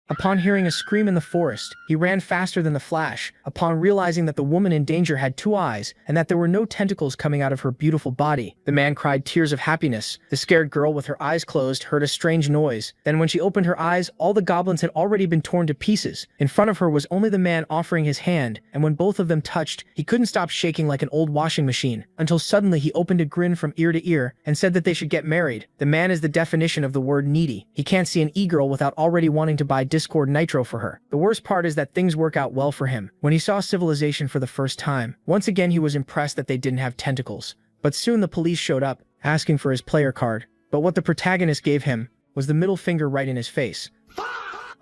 Upon hearing a scream in the forest, he ran faster than the flash, upon realizing that the woman in danger had two eyes and that there were no tentacles coming out of her beautiful body. The man cried tears of happiness. The scared girl with her eyes closed heard a strange noise. Then when she opened her eyes, all the goblins had already been torn to pieces. In front of her was only the man offering his hand, and when both of them touched, he couldn't stop shaking like an old washing machine, until suddenly he opened a grin from ear to ear and said that they should get married. The man is the definition of the word needy. He can't see an e-girl without already wanting to buy Discord Nitro for her. The worst part is that things work out well for him. When he saw civilization for the first time, once again he was impressed that they didn't have tentacles. But soon the police showed up, asking for his player card. But what the protagonist gave him was the middle finger right in his face.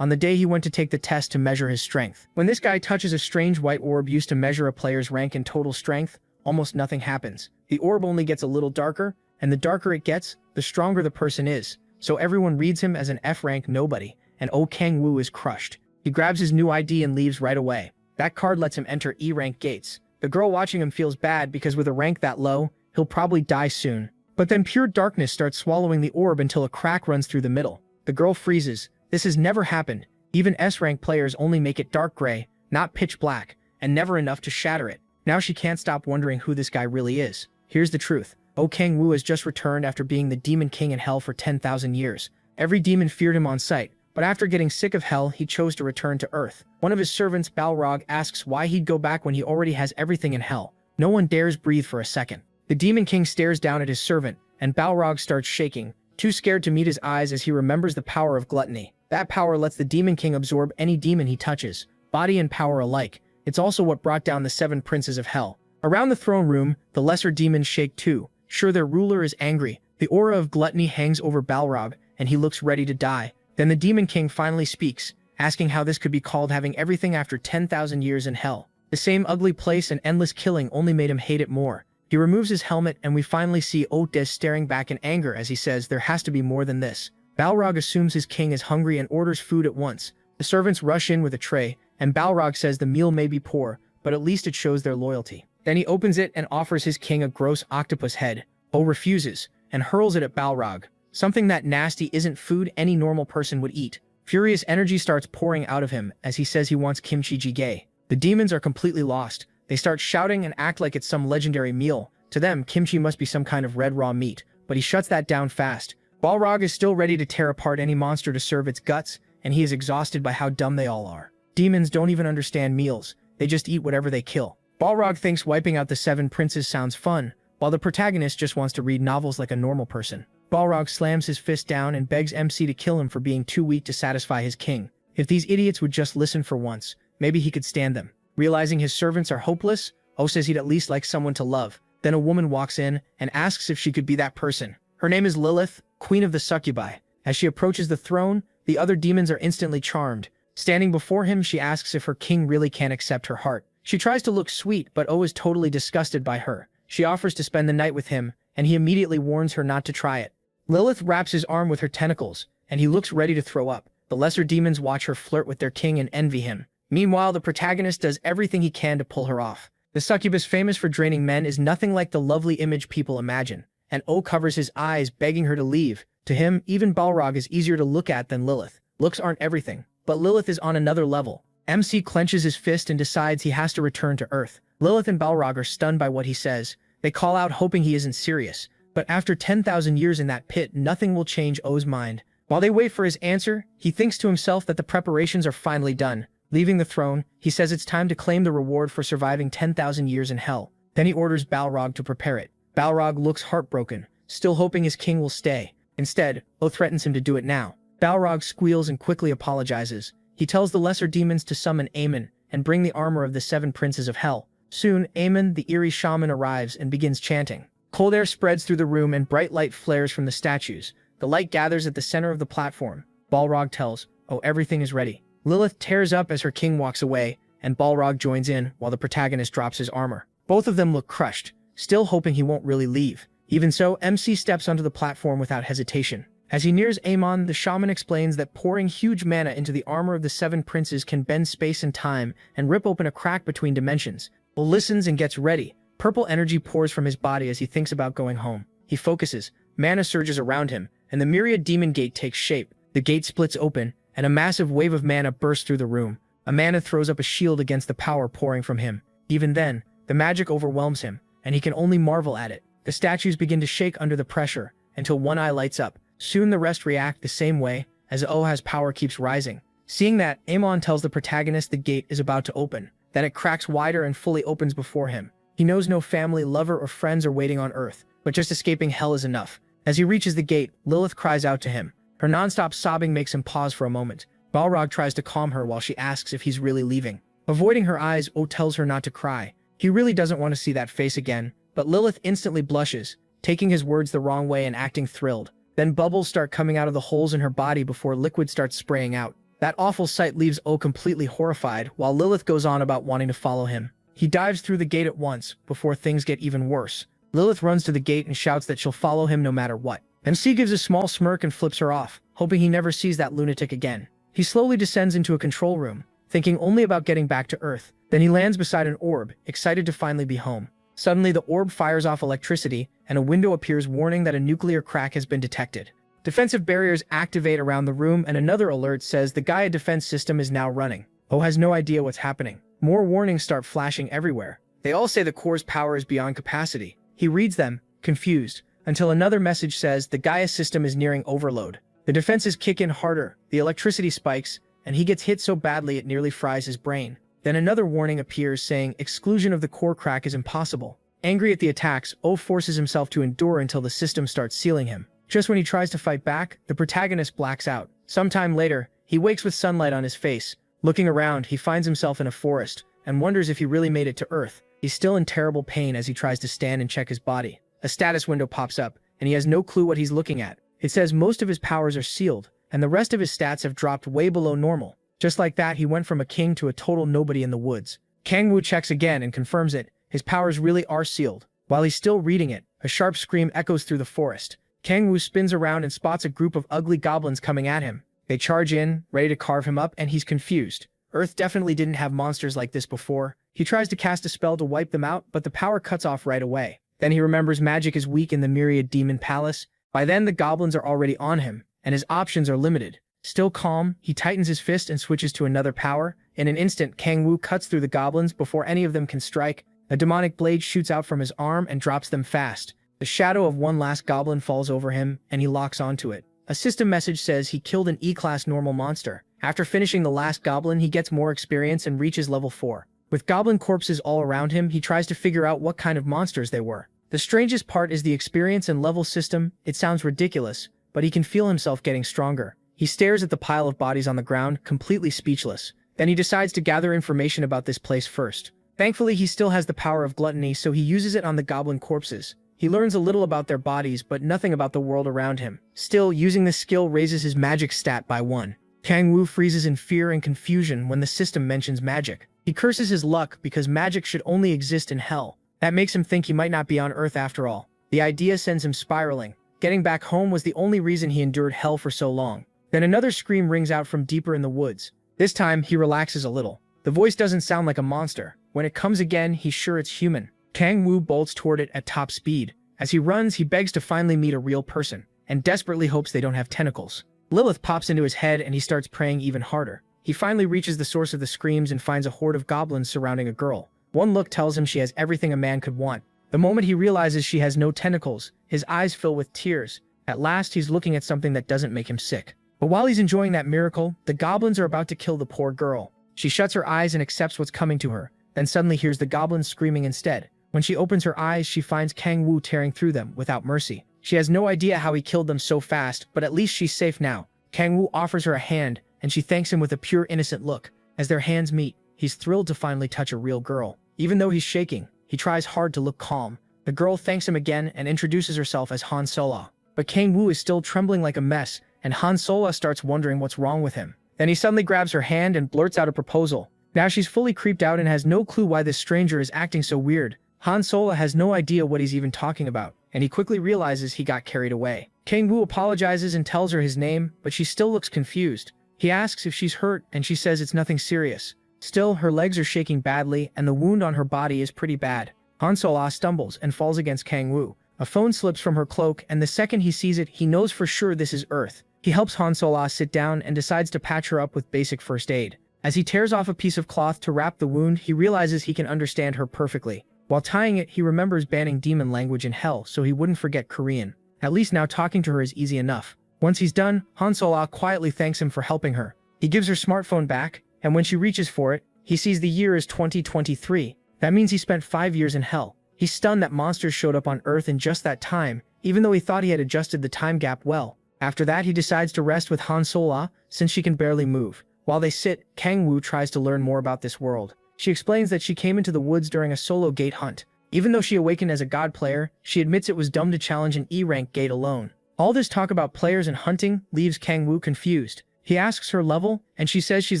On the day he went to take the test to measure his strength. When this guy touches a strange white orb used to measure a player's rank in total strength, almost nothing happens. The orb only gets a little darker, and the darker it gets, the stronger the person is. So everyone reads him as an F-rank nobody, and Oh Kang-woo is crushed. He grabs his new ID and leaves right away. That card lets him enter E-rank gates. The girl watching him feels bad because with a rank that low, he'll probably die soon. But then pure darkness starts swallowing the orb until a crack runs through the middle. The girl freezes. This has never happened. Even S-rank players only make it dark gray, not pitch black, and never enough to shatter it. Now she can't stop wondering who this guy really is. Here's the truth. Oh Kang-woo has just returned after being the Demon King in Hell for 10,000 years. Every demon feared him on sight. But after getting sick of hell, he chose to return to Earth. One of his servants, Balrog, asks why he'd go back when he already has everything in hell. No one dares breathe for a second. The Demon King stares down at his servant, and Balrog starts shaking, too scared to meet his eyes as he remembers the power of gluttony. That power lets the Demon King absorb any demon he touches, body and power alike. It's also what brought down the 7 princes of hell. Around the throne room, the lesser demons shake too. Sure, their ruler is angry. The aura of gluttony hangs over Balrog, and he looks ready to die. Then the Demon King finally speaks, asking how this could be called having everything after 10,000 years in hell. The same ugly place and endless killing only made him hate it more. He removes his helmet and we finally see Otis staring back in anger as he says there has to be more than this. Balrog assumes his king is hungry and orders food at once. The servants rush in with a tray, and Balrog says the meal may be poor, but at least it shows their loyalty. Then he opens it and offers his king a gross octopus head. O refuses, and hurls it at Balrog. Something that nasty isn't food any normal person would eat. Furious energy starts pouring out of him as he says he wants kimchi jjigae. The demons are completely lost. They start shouting and act like it's some legendary meal. To them, kimchi must be some kind of red raw meat, but he shuts that down fast. Balrog is still ready to tear apart any monster to serve its guts, and he is exhausted by how dumb they all are. Demons don't even understand meals. They just eat whatever they kill. Balrog thinks wiping out the 7 princes sounds fun, while the protagonist just wants to read novels like a normal person. Balrog slams his fist down and begs MC to kill him for being too weak to satisfy his king. If these idiots would just listen for once, maybe he could stand them. Realizing his servants are hopeless, O says he'd at least like someone to love. Then a woman walks in and asks if she could be that person. Her name is Lilith, queen of the succubi. As she approaches the throne, the other demons are instantly charmed. Standing before him, she asks if her king really can't accept her heart. She tries to look sweet, but O is totally disgusted by her. She offers to spend the night with him, and he immediately warns her not to try it. Lilith wraps his arm with her tentacles, and he looks ready to throw up. The lesser demons watch her flirt with their king and envy him. Meanwhile, the protagonist does everything he can to pull her off. The succubus famous for draining men is nothing like the lovely image people imagine, and O covers his eyes, begging her to leave. To him, even Balrog is easier to look at than Lilith. Looks aren't everything, but Lilith is on another level. MC clenches his fist and decides he has to return to Earth. Lilith and Balrog are stunned by what he says. They call out hoping he isn't serious. But after 10,000 years in that pit, nothing will change O's mind. While they wait for his answer, he thinks to himself that the preparations are finally done. Leaving the throne, he says it's time to claim the reward for surviving 10,000 years in hell. Then he orders Balrog to prepare it. Balrog looks heartbroken, still hoping his king will stay. Instead, O threatens him to do it now. Balrog squeals and quickly apologizes. He tells the lesser demons to summon Aemon and bring the armor of the 7 princes of hell. Soon, Aemon, the eerie shaman, arrives and begins chanting. Cold air spreads through the room and bright light flares from the statues. The light gathers at the center of the platform. Balrog tells, "Oh, everything is ready." Lilith tears up as her king walks away, and Balrog joins in while the protagonist drops his armor. Both of them look crushed, still hoping he won't really leave. Even so, MC steps onto the platform without hesitation. As he nears Aemon, the shaman explains that pouring huge mana into the armor of the 7 princes can bend space and time and rip open a crack between dimensions. Bull listens and gets ready. Purple energy pours from his body as he thinks about going home. He focuses, mana surges around him, and the myriad demon gate takes shape. The gate splits open, and a massive wave of mana bursts through the room. Amanda throws up a shield against the power pouring from him. Even then, the magic overwhelms him, and he can only marvel at it. The statues begin to shake under the pressure, until one eye lights up. Soon the rest react the same way, as Oha's power keeps rising. Seeing that, Amon tells the protagonist the gate is about to open. Then it cracks wider and fully opens before him. He knows no family, lover, or friends are waiting on Earth, but just escaping hell is enough. As he reaches the gate, Lilith cries out to him. Her non-stop sobbing makes him pause for a moment. Balrog tries to calm her while she asks if he's really leaving. Avoiding her eyes, O tells her not to cry. He really doesn't want to see that face again, but Lilith instantly blushes, taking his words the wrong way and acting thrilled. Then bubbles start coming out of the holes in her body before liquid starts spraying out. That awful sight leaves O completely horrified, while Lilith goes on about wanting to follow him. He dives through the gate at once, before things get even worse. Lilith runs to the gate and shouts that she'll follow him no matter what. MC gives a small smirk and flips her off, hoping he never sees that lunatic again. He slowly descends into a control room, thinking only about getting back to Earth. Then he lands beside an orb, excited to finally be home. Suddenly, the orb fires off electricity, and a window appears warning that a nuclear crack has been detected. Defensive barriers activate around the room, and another alert says the Gaia defense system is now running. O has no idea what's happening. More warnings start flashing everywhere. They all say the core's power is beyond capacity. He reads them, confused, until another message says the Gaia system is nearing overload. The defenses kick in harder, the electricity spikes, and he gets hit so badly it nearly fries his brain. Then another warning appears saying exclusion of the core crack is impossible. Angry at the attacks, O forces himself to endure until the system starts sealing him. Just when he tries to fight back, the protagonist blacks out. Sometime later, he wakes with sunlight on his face. Looking around, he finds himself in a forest, and wonders if he really made it to Earth. He's still in terrible pain as he tries to stand and check his body. A status window pops up, and he has no clue what he's looking at. It says most of his powers are sealed, and the rest of his stats have dropped way below normal. Just like that, he went from a king to a total nobody in the woods. Kangwoo checks again and confirms it. His powers really are sealed. While he's still reading it, a sharp scream echoes through the forest. Kangwoo spins around and spots a group of ugly goblins coming at him. They charge in, ready to carve him up, and he's confused. Earth definitely didn't have monsters like this before. He tries to cast a spell to wipe them out, but the power cuts off right away. Then he remembers magic is weak in the Myriad Demon Palace. By then, the goblins are already on him, and his options are limited. Still calm, he tightens his fist and switches to another power. In an instant, Kangwoo cuts through the goblins before any of them can strike. A demonic blade shoots out from his arm and drops them fast. The shadow of one last goblin falls over him, and he locks onto it. A system message says he killed an E-class normal monster. After finishing the last goblin, he gets more experience and reaches level 4. With goblin corpses all around him, he tries to figure out what kind of monsters they were. The strangest part is the experience and level system. It sounds ridiculous, but he can feel himself getting stronger. He stares at the pile of bodies on the ground, completely speechless. Then he decides to gather information about this place first. Thankfully, he still has the power of gluttony, so he uses it on the goblin corpses. He learns a little about their bodies, but nothing about the world around him. Still, using this skill raises his magic stat by 1. Kangwoo freezes in fear and confusion when the system mentions magic. He curses his luck because magic should only exist in hell. That makes him think he might not be on Earth after all. The idea sends him spiraling. Getting back home was the only reason he endured hell for so long. Then another scream rings out from deeper in the woods. This time, he relaxes a little. The voice doesn't sound like a monster. When it comes again, he's sure it's human. Kangwoo bolts toward it at top speed. As he runs, he begs to finally meet a real person, and desperately hopes they don't have tentacles. Lilith pops into his head and he starts praying even harder. He finally reaches the source of the screams and finds a horde of goblins surrounding a girl. One look tells him she has everything a man could want. The moment he realizes she has no tentacles, his eyes fill with tears. At last, he's looking at something that doesn't make him sick. But while he's enjoying that miracle, the goblins are about to kill the poor girl. She shuts her eyes and accepts what's coming to her, then suddenly hears the goblins screaming instead. When she opens her eyes, she finds Kangwoo tearing through them without mercy. She has no idea how he killed them so fast, but at least she's safe now. Kangwoo offers her a hand, and she thanks him with a pure innocent look. As their hands meet, he's thrilled to finally touch a real girl. Even though he's shaking, he tries hard to look calm. The girl thanks him again and introduces herself as Han Solo. But Kangwoo is still trembling like a mess, and Han Solo starts wondering what's wrong with him. Then he suddenly grabs her hand and blurts out a proposal. Now she's fully creeped out and has no clue why this stranger is acting so weird. Han Solo has no idea what he's even talking about, and he quickly realizes he got carried away. Kangwoo apologizes and tells her his name, but she still looks confused. He asks if she's hurt, and she says it's nothing serious. Still, her legs are shaking badly, and the wound on her body is pretty bad. Han Solo stumbles and falls against Kangwoo. A phone slips from her cloak, and the second he sees it, he knows for sure this is Earth. He helps Han Sola sit down and decides to patch her up with basic first aid. As he tears off a piece of cloth to wrap the wound, he realizes he can understand her perfectly. While tying it, he remembers banning demon language in hell so he wouldn't forget Korean. At least now talking to her is easy enough. Once he's done, Han Sola quietly thanks him for helping her. He gives her smartphone back, and when she reaches for it, he sees the year is 2023. That means he spent 5 years in hell. He's stunned that monsters showed up on Earth in just that time, even though he thought he had adjusted the time gap well. After that, he decides to rest with Han Sola, since she can barely move. While they sit, Kang Woo tries to learn more about this world. She explains that she came into the woods during a solo gate hunt. Even though she awakened as a god player, she admits it was dumb to challenge an E-rank gate alone. All this talk about players and hunting leaves Kang Woo confused. He asks her level, and she says she's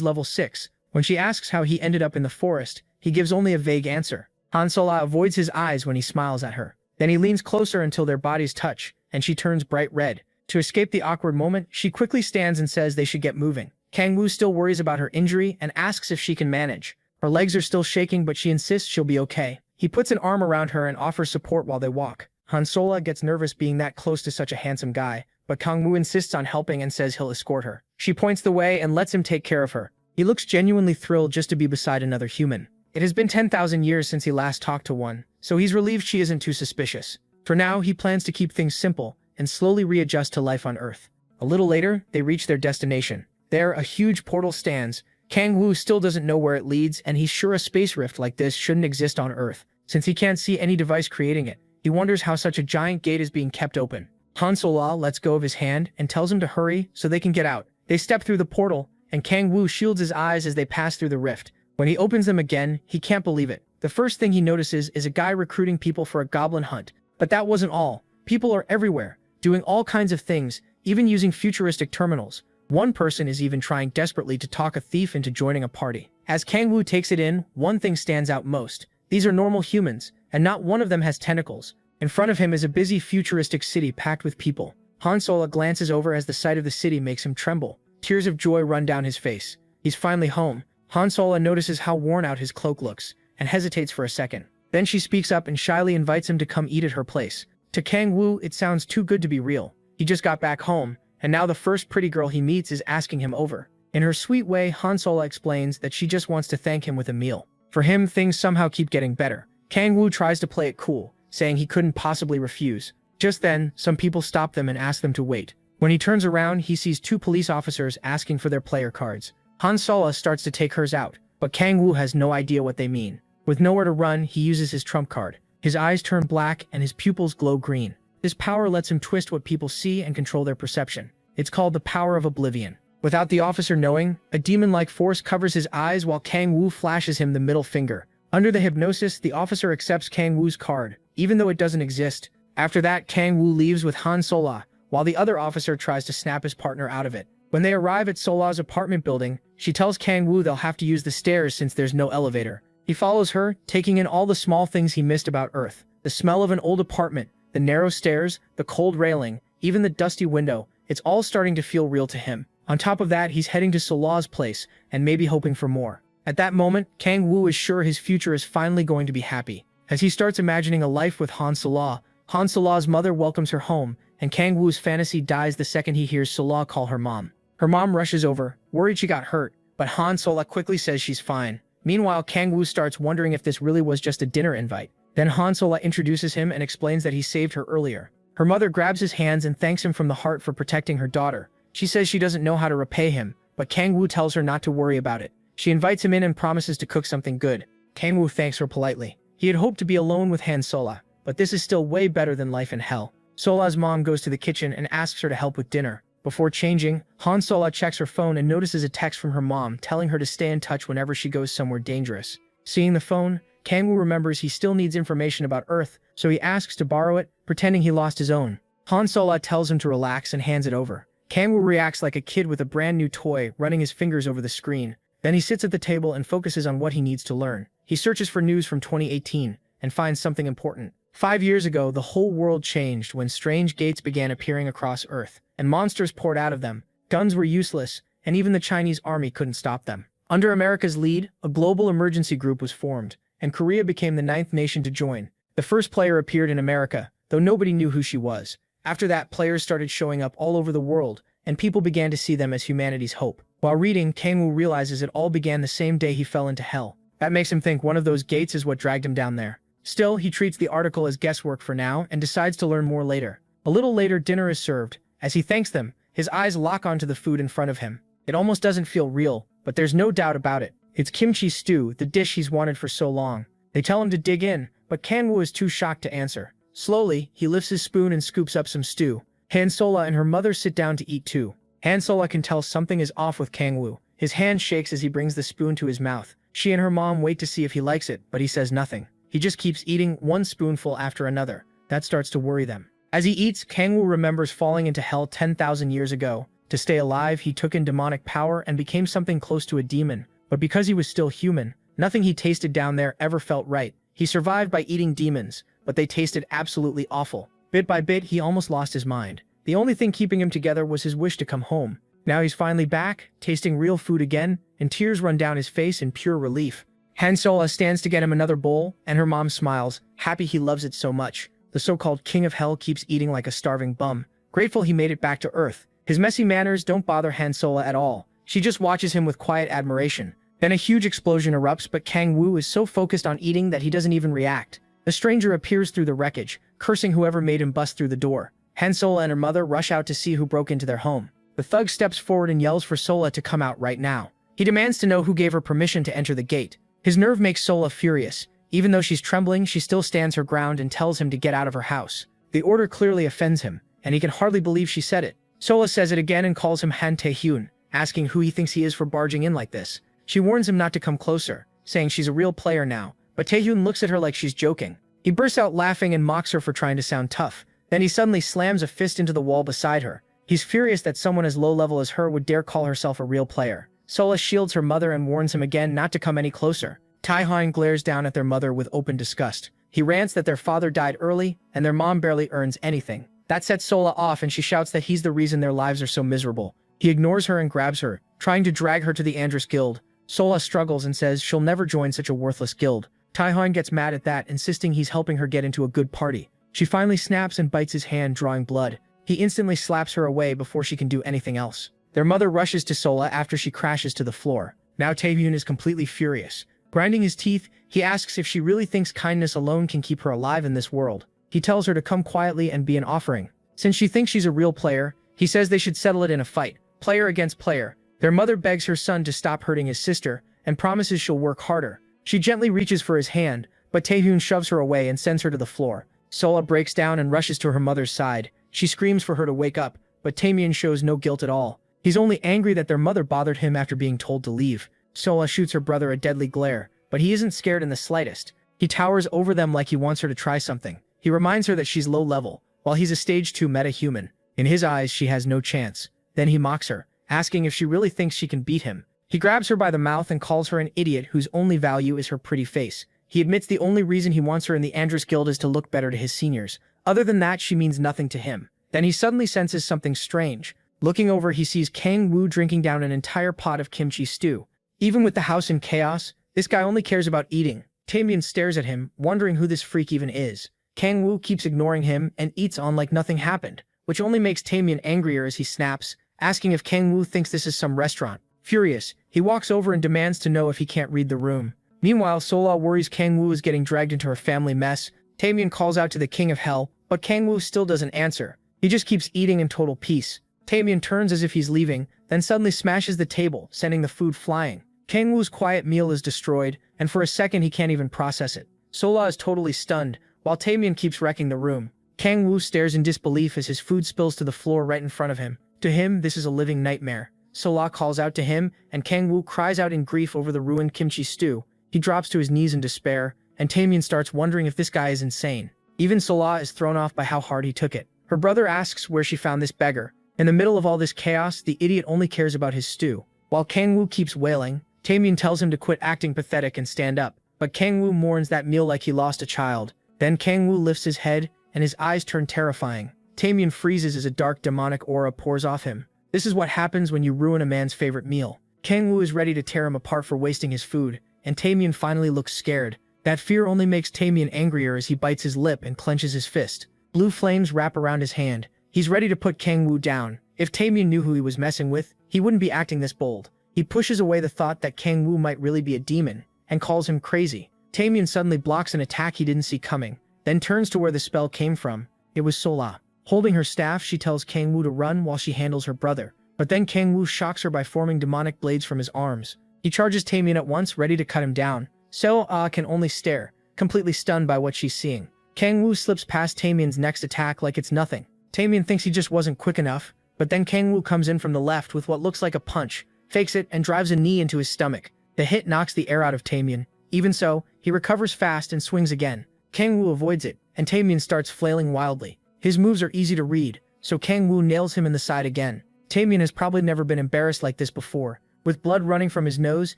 level 6. When she asks how he ended up in the forest, he gives only a vague answer. Han Sola avoids his eyes when he smiles at her. Then he leans closer until their bodies touch, and she turns bright red. To escape the awkward moment, she quickly stands and says they should get moving. Kang Woo still worries about her injury and asks if she can manage. Her legs are still shaking, but she insists she'll be okay. He puts an arm around her and offers support while they walk. Han Sola gets nervous being that close to such a handsome guy, but Kang Woo insists on helping and says he'll escort her. She points the way and lets him take care of her. He looks genuinely thrilled just to be beside another human. It has been 10,000 years since he last talked to one, so he's relieved she isn't too suspicious. For now, he plans to keep things simple and slowly readjust to life on Earth. A little later, they reach their destination. There, a huge portal stands. Kang Woo still doesn't know where it leads, and he's sure a space rift like this shouldn't exist on Earth, since he can't see any device creating it. He wonders how such a giant gate is being kept open. Han Sola lets go of his hand and tells him to hurry so they can get out. They step through the portal, and Kang Woo shields his eyes as they pass through the rift. When he opens them again, he can't believe it. The first thing he notices is a guy recruiting people for a goblin hunt. But that wasn't all. People are everywhere, doing all kinds of things, even using futuristic terminals. One person is even trying desperately to talk a thief into joining a party. As Kang Woo takes it in, one thing stands out most. These are normal humans, and not one of them has tentacles. In front of him is a busy futuristic city packed with people. Han Sola glances over as the sight of the city makes him tremble. Tears of joy run down his face. He's finally home. Han Sola notices how worn out his cloak looks, and hesitates for a second. Then she speaks up and shyly invites him to come eat at her place. To Kang Woo, it sounds too good to be real. He just got back home, and now the first pretty girl he meets is asking him over. In her sweet way, Han Sola explains that she just wants to thank him with a meal. For him, things somehow keep getting better. Kang Woo tries to play it cool, saying he couldn't possibly refuse. Just then, some people stop them and ask them to wait. When he turns around, he sees 2 police officers asking for their player cards. Han Sola starts to take hers out, but Kang Woo has no idea what they mean. With nowhere to run, he uses his trump card. His eyes turn black and his pupils glow green. This power lets him twist what people see and control their perception. It's called the power of oblivion. Without the officer knowing, a demon-like force covers his eyes while Kang Woo flashes him the middle finger. Under the hypnosis, the officer accepts Kang Woo's card, even though it doesn't exist. After that, Kang Woo leaves with Han Sola, while the other officer tries to snap his partner out of it. When they arrive at Sola's apartment building, she tells Kang Woo they'll have to use the stairs since there's no elevator. He follows her, taking in all the small things he missed about Earth. The smell of an old apartment, the narrow stairs, the cold railing, even the dusty window. It's all starting to feel real to him. On top of that, he's heading to Sola's place, and maybe hoping for more. At that moment, Kang Woo is sure his future is finally going to be happy. As he starts imagining a life with Han Sola, Han Sola's mother welcomes her home, and Kang Woo's fantasy dies the second he hears Sola call her mom. Her mom rushes over, worried she got hurt, but Han Sola quickly says she's fine. Meanwhile, Kang Woo starts wondering if this really was just a dinner invite. Then Han Sola introduces him and explains that he saved her earlier. Her mother grabs his hands and thanks him from the heart for protecting her daughter. She says she doesn't know how to repay him, but Kang Woo tells her not to worry about it. She invites him in and promises to cook something good. Kang Woo thanks her politely. He had hoped to be alone with Han Sola, but this is still way better than life in hell. Sola's mom goes to the kitchen and asks her to help with dinner. Before changing, Han Sola checks her phone and notices a text from her mom telling her to stay in touch whenever she goes somewhere dangerous. Seeing the phone, Kang Woo remembers he still needs information about Earth, so he asks to borrow it, pretending he lost his own. Han Sola tells him to relax and hands it over. Kang Woo reacts like a kid with a brand new toy, running his fingers over the screen. Then he sits at the table and focuses on what he needs to learn. He searches for news from 2018 and finds something important. 5 years ago, the whole world changed when strange gates began appearing across Earth, and monsters poured out of them. Guns were useless, and even the Chinese army couldn't stop them. Under America's lead, a global emergency group was formed, and Korea became the 9th nation to join. The first player appeared in America, though nobody knew who she was. After that, players started showing up all over the world, and people began to see them as humanity's hope. While reading, Kang-woo realizes it all began the same day he fell into hell. That makes him think one of those gates is what dragged him down there. Still, he treats the article as guesswork for now and decides to learn more later. A little later, dinner is served. As he thanks them, his eyes lock onto the food in front of him. It almost doesn't feel real, but there's no doubt about it. It's kimchi stew, the dish he's wanted for so long. They tell him to dig in, but Kang-woo is too shocked to answer. Slowly, he lifts his spoon and scoops up some stew. Han-sola and her mother sit down to eat too. Han-sola can tell something is off with Kang-woo. His hand shakes as he brings the spoon to his mouth. She and her mom wait to see if he likes it, but he says nothing. He just keeps eating one spoonful after another. That starts to worry them. As he eats, Kang-woo remembers falling into hell 10,000 years ago. To stay alive, he took in demonic power and became something close to a demon. But because he was still human, nothing he tasted down there ever felt right. He survived by eating demons, but they tasted absolutely awful. Bit by bit, he almost lost his mind. The only thing keeping him together was his wish to come home. Now he's finally back, tasting real food again, and tears run down his face in pure relief. Han-sola stands to get him another bowl, and her mom smiles, happy he loves it so much. The so-called king of hell keeps eating like a starving bum, grateful he made it back to Earth. His messy manners don't bother Han-sola at all. She just watches him with quiet admiration. Then a huge explosion erupts, but Kang-woo is so focused on eating that he doesn't even react. The stranger appears through the wreckage, cursing whoever made him bust through the door. Han-sola and her mother rush out to see who broke into their home. The thug steps forward and yells for Sola to come out right now. He demands to know who gave her permission to enter the gate. His nerve makes Sola furious. Even though she's trembling, she still stands her ground and tells him to get out of her house. The order clearly offends him, and he can hardly believe she said it. Sola says it again and calls him Han Tae-hyun, asking who he thinks he is for barging in like this. She warns him not to come closer, saying she's a real player now, but Tae-hyun looks at her like she's joking. He bursts out laughing and mocks her for trying to sound tough. Then he suddenly slams a fist into the wall beside her. He's furious that someone as low-level as her would dare call herself a real player. Sola shields her mother and warns him again not to come any closer. Tae-hyun glares down at their mother with open disgust. He rants that their father died early, and their mom barely earns anything. That sets Sola off, and she shouts that he's the reason their lives are so miserable. He ignores her and grabs her, trying to drag her to the Andress Guild. Sola struggles and says she'll never join such a worthless guild. Tae-hyun gets mad at that, insisting he's helping her get into a good party. She finally snaps and bites his hand, drawing blood. He instantly slaps her away before she can do anything else. Their mother rushes to Sola after she crashes to the floor. Now Tae-hyun is completely furious. Grinding his teeth, he asks if she really thinks kindness alone can keep her alive in this world. He tells her to come quietly and be an offering. Since she thinks she's a real player, he says they should settle it in a fight, player against player. Their mother begs her son to stop hurting his sister and promises she'll work harder. She gently reaches for his hand, but Tae-hyun shoves her away and sends her to the floor. Sola breaks down and rushes to her mother's side. She screams for her to wake up, but Tae-myun shows no guilt at all. He's only angry that their mother bothered him after being told to leave. Sola shoots her brother a deadly glare, but he isn't scared in the slightest. He towers over them like he wants her to try something. He reminds her that she's low level, while he's a stage 2 meta-human. In his eyes, she has no chance. Then he mocks her, asking if she really thinks she can beat him. He grabs her by the mouth and calls her an idiot whose only value is her pretty face. He admits the only reason he wants her in the Andress Guild is to look better to his seniors. Other than that, she means nothing to him. Then he suddenly senses something strange. Looking over, he sees Kang-woo drinking down an entire pot of kimchi stew. Even with the house in chaos, this guy only cares about eating. Tae-myun stares at him, wondering who this freak even is. Kang-woo keeps ignoring him and eats on like nothing happened, which only makes Tae-myun angrier as he snaps, asking if Kang-woo thinks this is some restaurant. Furious, he walks over and demands to know if he can't read the room. Meanwhile, Sola worries Kang-woo is getting dragged into her family mess. Tae-myun calls out to the king of hell, but Kang-woo still doesn't answer. He just keeps eating in total peace. Tae-myun turns as if he's leaving, then suddenly smashes the table, sending the food flying. Kang-woo's quiet meal is destroyed, and for a second he can't even process it. Sola is totally stunned, while Tae-myun keeps wrecking the room. Kang-woo stares in disbelief as his food spills to the floor right in front of him. To him, this is a living nightmare. Sola calls out to him, and Kang-woo cries out in grief over the ruined kimchi stew. He drops to his knees in despair, and Tae-myun starts wondering if this guy is insane. Even Sola is thrown off by how hard he took it. Her brother asks where she found this beggar. In the middle of all this chaos, the idiot only cares about his stew. While Kang-woo keeps wailing, Tae-myun tells him to quit acting pathetic and stand up. But Kang-woo mourns that meal like he lost a child. Then Kang-woo lifts his head, and his eyes turn terrifying. Tae-myun freezes as a dark demonic aura pours off him. This is what happens when you ruin a man's favorite meal. Kang-woo is ready to tear him apart for wasting his food, and Tae-myun finally looks scared. That fear only makes Tae-myun angrier as he bites his lip and clenches his fist. Blue flames wrap around his hand. He's ready to put Kang-woo down. If Taemyeon knew who he was messing with, he wouldn't be acting this bold. He pushes away the thought that Kang Woo might really be a demon, and calls him crazy. Taemyeon suddenly blocks an attack he didn't see coming, then turns to where the spell came from. It was Sola. Holding her staff, she tells Kang Woo to run while she handles her brother. But then Kang Woo shocks her by forming demonic blades from his arms. He charges Taemyeon at once, ready to cut him down. Sola can only stare, completely stunned by what she's seeing. Kang Woo slips past Taemyeon's next attack like it's nothing. Taemyeon thinks he just wasn't quick enough, but then Kang Woo comes in from the left with what looks like a punch, fakes it, and drives a knee into his stomach. The hit knocks the air out of Taemyeon. Even so, he recovers fast and swings again. Kang Woo avoids it, and Taemyeon starts flailing wildly. His moves are easy to read, so Kang Woo nails him in the side again. Taemyeon has probably never been embarrassed like this before. With blood running from his nose,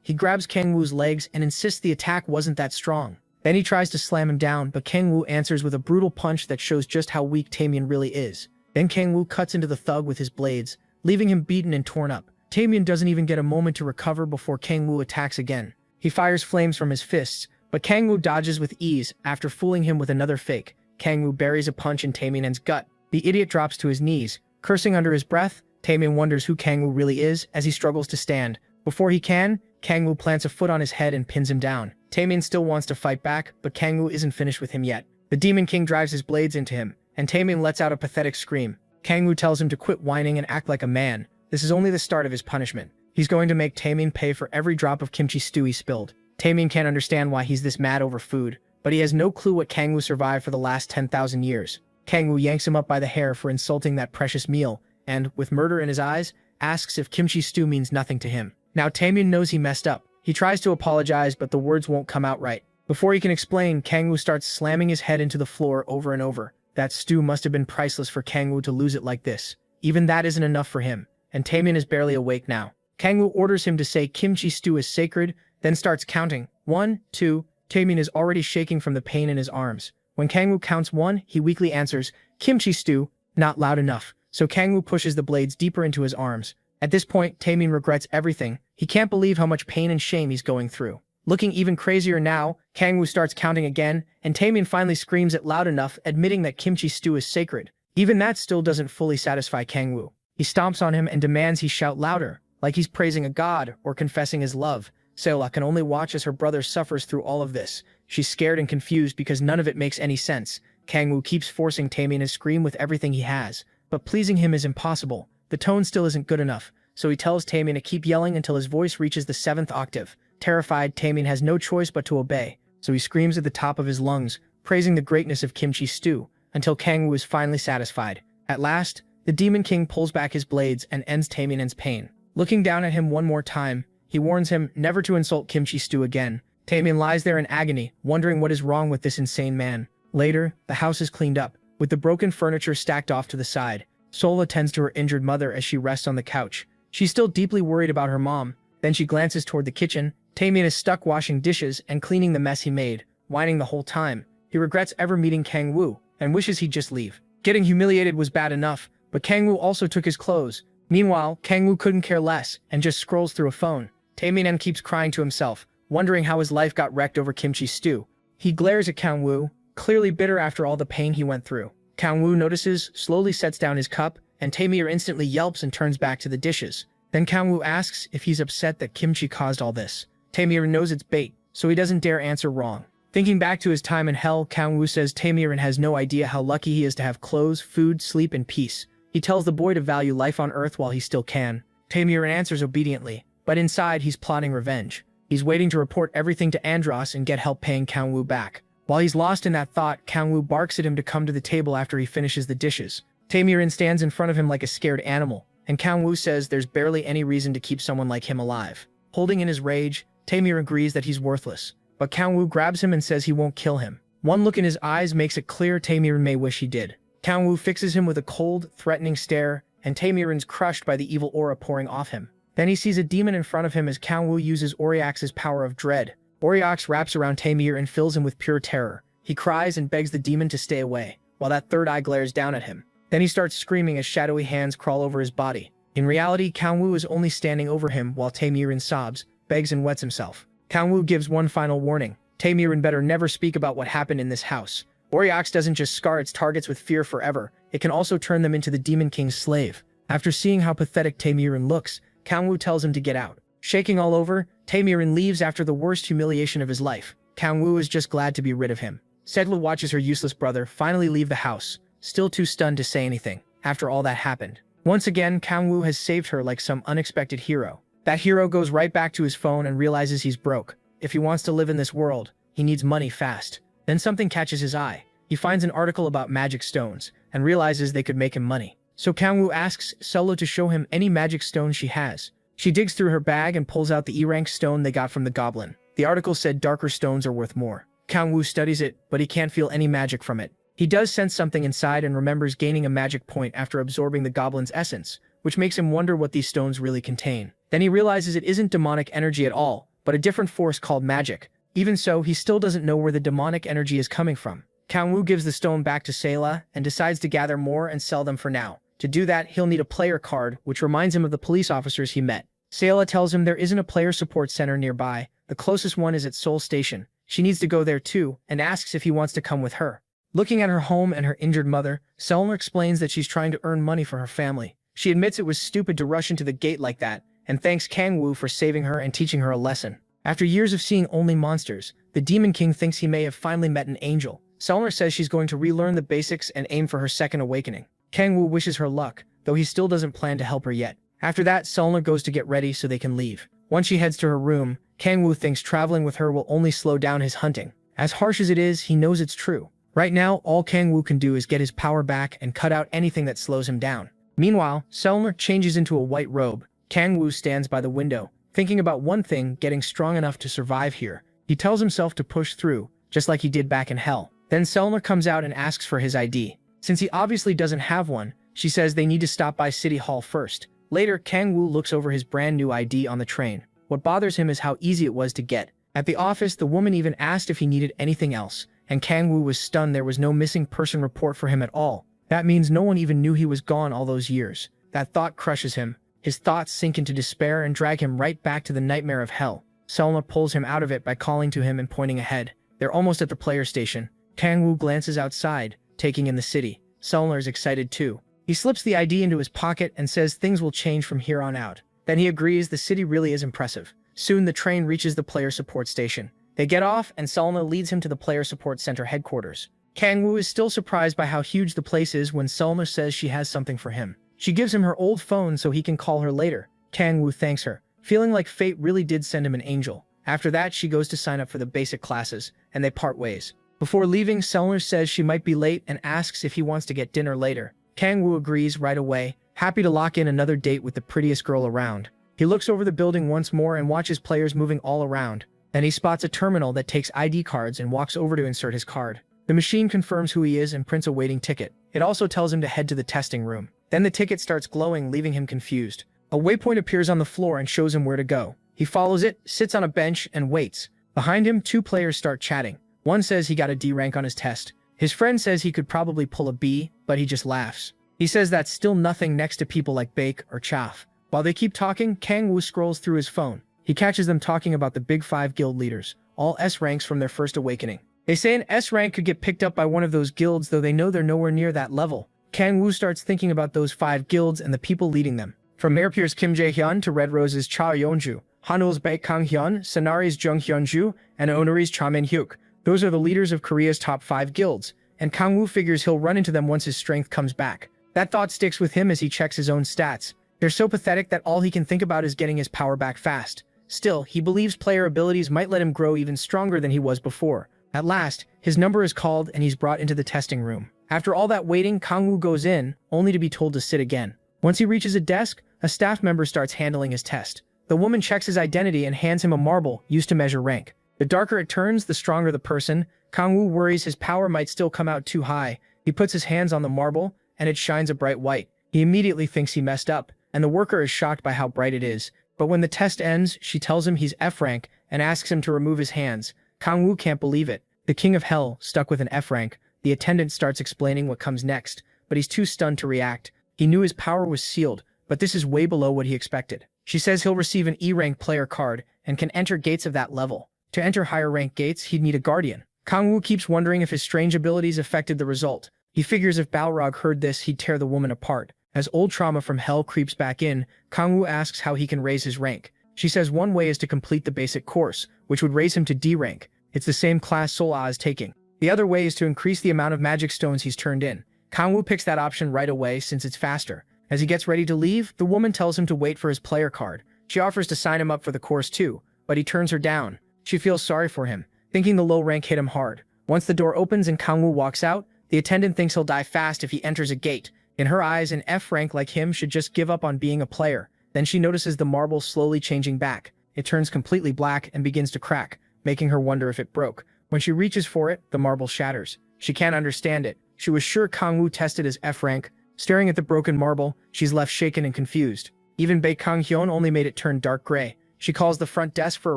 he grabs Kang Woo's legs and insists the attack wasn't that strong. Then he tries to slam him down, but Kang Woo answers with a brutal punch that shows just how weak Taemyeon really is. Then Kang Woo cuts into the thug with his blades, leaving him beaten and torn up. Taemyeon doesn't even get a moment to recover before Kang Woo attacks again. He fires flames from his fists, but Kang Woo dodges with ease after fooling him with another fake. Kang Woo buries a punch in Taemyeon's gut. The idiot drops to his knees, cursing under his breath. Taemyeon wonders who Kang Woo really is as he struggles to stand. Before he can, Kang Woo plants a foot on his head and pins him down. Taemyeon still wants to fight back, but Kang Woo isn't finished with him yet. The Demon King drives his blades into him, and Taemyeon lets out a pathetic scream. Kang Woo tells him to quit whining and act like a man. This is only the start of his punishment. He's going to make Taemyeon pay for every drop of kimchi stew he spilled. Taemyeon can't understand why he's this mad over food, but he has no clue what Kang Woo survived for the last 10,000 years. Kang Woo yanks him up by the hair for insulting that precious meal, and, with murder in his eyes, asks if kimchi stew means nothing to him. Now Taemyeon knows he messed up. He tries to apologize, but the words won't come out right. Before he can explain, Kang Woo starts slamming his head into the floor over and over. That stew must have been priceless for Kang Woo to lose it like this. Even that isn't enough for him, and Taemyeon is barely awake now. Kang Woo orders him to say kimchi stew is sacred, then starts counting. 1, 2, Taemyeon is already shaking from the pain in his arms. When Kang Woo counts 1, he weakly answers, kimchi stew, not loud enough, so Kang Woo pushes the blades deeper into his arms. At this point, Taemyeon regrets everything. He can't believe how much pain and shame he's going through. Looking even crazier now, Kang Woo starts counting again, and Taemyeon finally screams it loud enough, admitting that kimchi stew is sacred. Even that still doesn't fully satisfy Kang Woo. He stomps on him and demands he shout louder, like he's praising a god or confessing his love. Seola can only watch as her brother suffers through all of this. She's scared and confused because none of it makes any sense. Kang Woo keeps forcing Taemyeon to scream with everything he has, but pleasing him is impossible. The tone still isn't good enough, so he tells Taemyeon to keep yelling until his voice reaches the 7th octave. Terrified, Taemyeon has no choice but to obey, so he screams at the top of his lungs, praising the greatness of kimchi stew, until Kang Woo is finally satisfied. At last, the Demon King pulls back his blades and ends Taemyeon's pain. Looking down at him one more time, he warns him never to insult kimchi stew again. Taemyeon lies there in agony, wondering what is wrong with this insane man. Later, the house is cleaned up, with the broken furniture stacked off to the side. Sola tends to her injured mother as she rests on the couch. She's still deeply worried about her mom. Then she glances toward the kitchen. Taemyeon is stuck washing dishes and cleaning the mess he made, whining the whole time. He regrets ever meeting Kang Woo, and wishes he'd just leave. Getting humiliated was bad enough, but Kang Woo also took his clothes. Meanwhile, Kang Woo couldn't care less, and just scrolls through a phone. Taemyeon keeps crying to himself, wondering how his life got wrecked over kimchi stew. He glares at Kang Woo, clearly bitter after all the pain he went through. Kang Woo notices, slowly sets down his cup, and Taemyeon instantly yelps and turns back to the dishes. Then Kang Woo asks if he's upset that kimchi caused all this. Taemyeon knows it's bait, so he doesn't dare answer wrong. Thinking back to his time in hell, Kang Woo says Taemyeon has no idea how lucky he is to have clothes, food, sleep, and peace. He tells the boy to value life on Earth while he still can. Taemyeon answers obediently, but inside he's plotting revenge. He's waiting to report everything to Andros and get help paying Kang Woo back. While he's lost in that thought, Kang Woo barks at him to come to the table after he finishes the dishes. Taemyeon stands in front of him like a scared animal, and Kang Woo says there's barely any reason to keep someone like him alive. Holding in his rage, Taemyeon agrees that he's worthless, but Kang Woo grabs him and says he won't kill him. One look in his eyes makes it clear Taemyeon may wish he did. Kang Woo fixes him with a cold, threatening stare, and Taemyeon's crushed by the evil aura pouring off him. Then he sees a demon in front of him as Kang Woo uses Oryax's power of dread. Oryax wraps around Taemyeon and fills him with pure terror. He cries and begs the demon to stay away, while that third eye glares down at him. Then he starts screaming as shadowy hands crawl over his body. In reality, Kang Woo is only standing over him while Taemyeon sobs, begs and wets himself. Kang Woo gives one final warning. Taemyeon better never speak about what happened in this house. Oryax doesn't just scar its targets with fear forever, it can also turn them into the Demon King's slave. After seeing how pathetic Tae-mirin looks, Kang-woo tells him to get out. Shaking all over, Tae-mirin leaves after the worst humiliation of his life. Kang-woo is just glad to be rid of him. Sedla watches her useless brother finally leave the house, still too stunned to say anything, after all that happened. Once again, Kang-woo has saved her like some unexpected hero. That hero goes right back to his phone and realizes he's broke. If he wants to live in this world, he needs money fast. Then something catches his eye. He finds an article about magic stones, and realizes they could make him money. So Kang-woo asks Solo to show him any magic stone she has. She digs through her bag and pulls out the E-rank stone they got from the goblin. The article said darker stones are worth more. Kang-woo studies it, but he can't feel any magic from it. He does sense something inside and remembers gaining a magic point after absorbing the goblin's essence, which makes him wonder what these stones really contain. Then he realizes it isn't demonic energy at all, but a different force called magic. Even so, he still doesn't know where the demonic energy is coming from. Kang-woo gives the stone back to Sayla and decides to gather more and sell them for now. To do that, he'll need a player card, which reminds him of the police officers he met. Sayla tells him there isn't a player support center nearby. The closest one is at Seoul Station. She needs to go there too, and asks if he wants to come with her. Looking at her home and her injured mother, Selner explains that she's trying to earn money for her family. She admits it was stupid to rush into the gate like that, and thanks Kang-woo for saving her and teaching her a lesson. After years of seeing only monsters, the Demon King thinks he may have finally met an angel. Selner says she's going to relearn the basics and aim for her second awakening. Kang-woo wishes her luck, though he still doesn't plan to help her yet. After that, Selner goes to get ready so they can leave. Once she heads to her room, Kang-woo thinks traveling with her will only slow down his hunting. As harsh as it is, he knows it's true. Right now, all Kang-woo can do is get his power back and cut out anything that slows him down. Meanwhile, Selner changes into a white robe. Kang-woo stands by the window, thinking about one thing: getting strong enough to survive here. He tells himself to push through, just like he did back in hell. Then Selner comes out and asks for his ID. Since he obviously doesn't have one, she says they need to stop by City Hall first. Later, Kang-woo looks over his brand new ID on the train. What bothers him is how easy it was to get. At the office, the woman even asked if he needed anything else, and Kang-woo was stunned there was no missing person report for him at all. That means no one even knew he was gone all those years. That thought crushes him. His thoughts sink into despair and drag him right back to the nightmare of hell. Selma pulls him out of it by calling to him and pointing ahead. They're almost at the player station. Kang-woo glances outside, taking in the city. Selma is excited too. He slips the ID into his pocket and says things will change from here on out. Then he agrees the city really is impressive. Soon the train reaches the player support station. They get off and Selma leads him to the player support center headquarters. Kang-woo is still surprised by how huge the place is when Selma says she has something for him. She gives him her old phone so he can call her later. Kang-woo thanks her, feeling like fate really did send him an angel. After that, she goes to sign up for the basic classes, and they part ways. Before leaving, Selner says she might be late and asks if he wants to get dinner later. Kang-woo agrees right away, happy to lock in another date with the prettiest girl around. He looks over the building once more and watches players moving all around. Then he spots a terminal that takes ID cards and walks over to insert his card. The machine confirms who he is and prints a waiting ticket. It also tells him to head to the testing room. Then the ticket starts glowing, leaving him confused. A waypoint appears on the floor and shows him where to go. He follows it, sits on a bench, and waits. Behind him, two players start chatting. One says he got a D rank on his test. His friend says he could probably pull a B, but he just laughs. He says that's still nothing next to people like Bake or Chaff. While they keep talking, Kang-woo scrolls through his phone. He catches them talking about the big 5 guild leaders, all S ranks from their first awakening. They say an S rank could get picked up by one of those guilds, though they know they're nowhere near that level. Kang-woo starts thinking about those 5 guilds and the people leading them. From Merpier's Kim Jae-hyun to Red Rose's Cha Yeonju, Hanul's Baek Kang-hyun, Sanari's Jung Hyun-ju, and Onori's Cha Min-hyuk. Those are the leaders of Korea's top 5 guilds, and Kang-woo figures he'll run into them once his strength comes back. That thought sticks with him as he checks his own stats. They're so pathetic that all he can think about is getting his power back fast. Still, he believes player abilities might let him grow even stronger than he was before. At last, his number is called and he's brought into the testing room. After all that waiting, Kang-woo goes in, only to be told to sit again. Once he reaches a desk, a staff member starts handling his test. The woman checks his identity and hands him a marble used to measure rank. The darker it turns, the stronger the person. Kang-woo worries his power might still come out too high. He puts his hands on the marble, and it shines a bright white. He immediately thinks he messed up, and the worker is shocked by how bright it is. But when the test ends, she tells him he's F rank and asks him to remove his hands. Kang-woo can't believe it. The king of hell, stuck with an F rank. The attendant starts explaining what comes next, but he's too stunned to react. He knew his power was sealed, but this is way below what he expected. She says he'll receive an E-rank player card and can enter gates of that level. To enter higher rank gates, he'd need a guardian. Kang-woo keeps wondering if his strange abilities affected the result. He figures if Balrog heard this, he'd tear the woman apart. As old trauma from hell creeps back in, Kangwoo asks how he can raise his rank. She says one way is to complete the basic course, which would raise him to D rank. It's the same class Sol Ah is taking. The other way is to increase the amount of magic stones he's turned in. Kangwoo picks that option right away since it's faster. As he gets ready to leave, the woman tells him to wait for his player card. She offers to sign him up for the course too, but he turns her down. She feels sorry for him, thinking the low rank hit him hard. Once the door opens and Kangwoo walks out, the attendant thinks he'll die fast if he enters a gate. In her eyes, an F rank like him should just give up on being a player. Then she notices the marble slowly changing back. It turns completely black and begins to crack, making her wonder if it broke. When she reaches for it, the marble shatters. She can't understand it. She was sure Kangwoo tested his F rank. Staring at the broken marble, she's left shaken and confused. Even Bae Kang-hyun only made it turn dark gray. She calls the front desk for a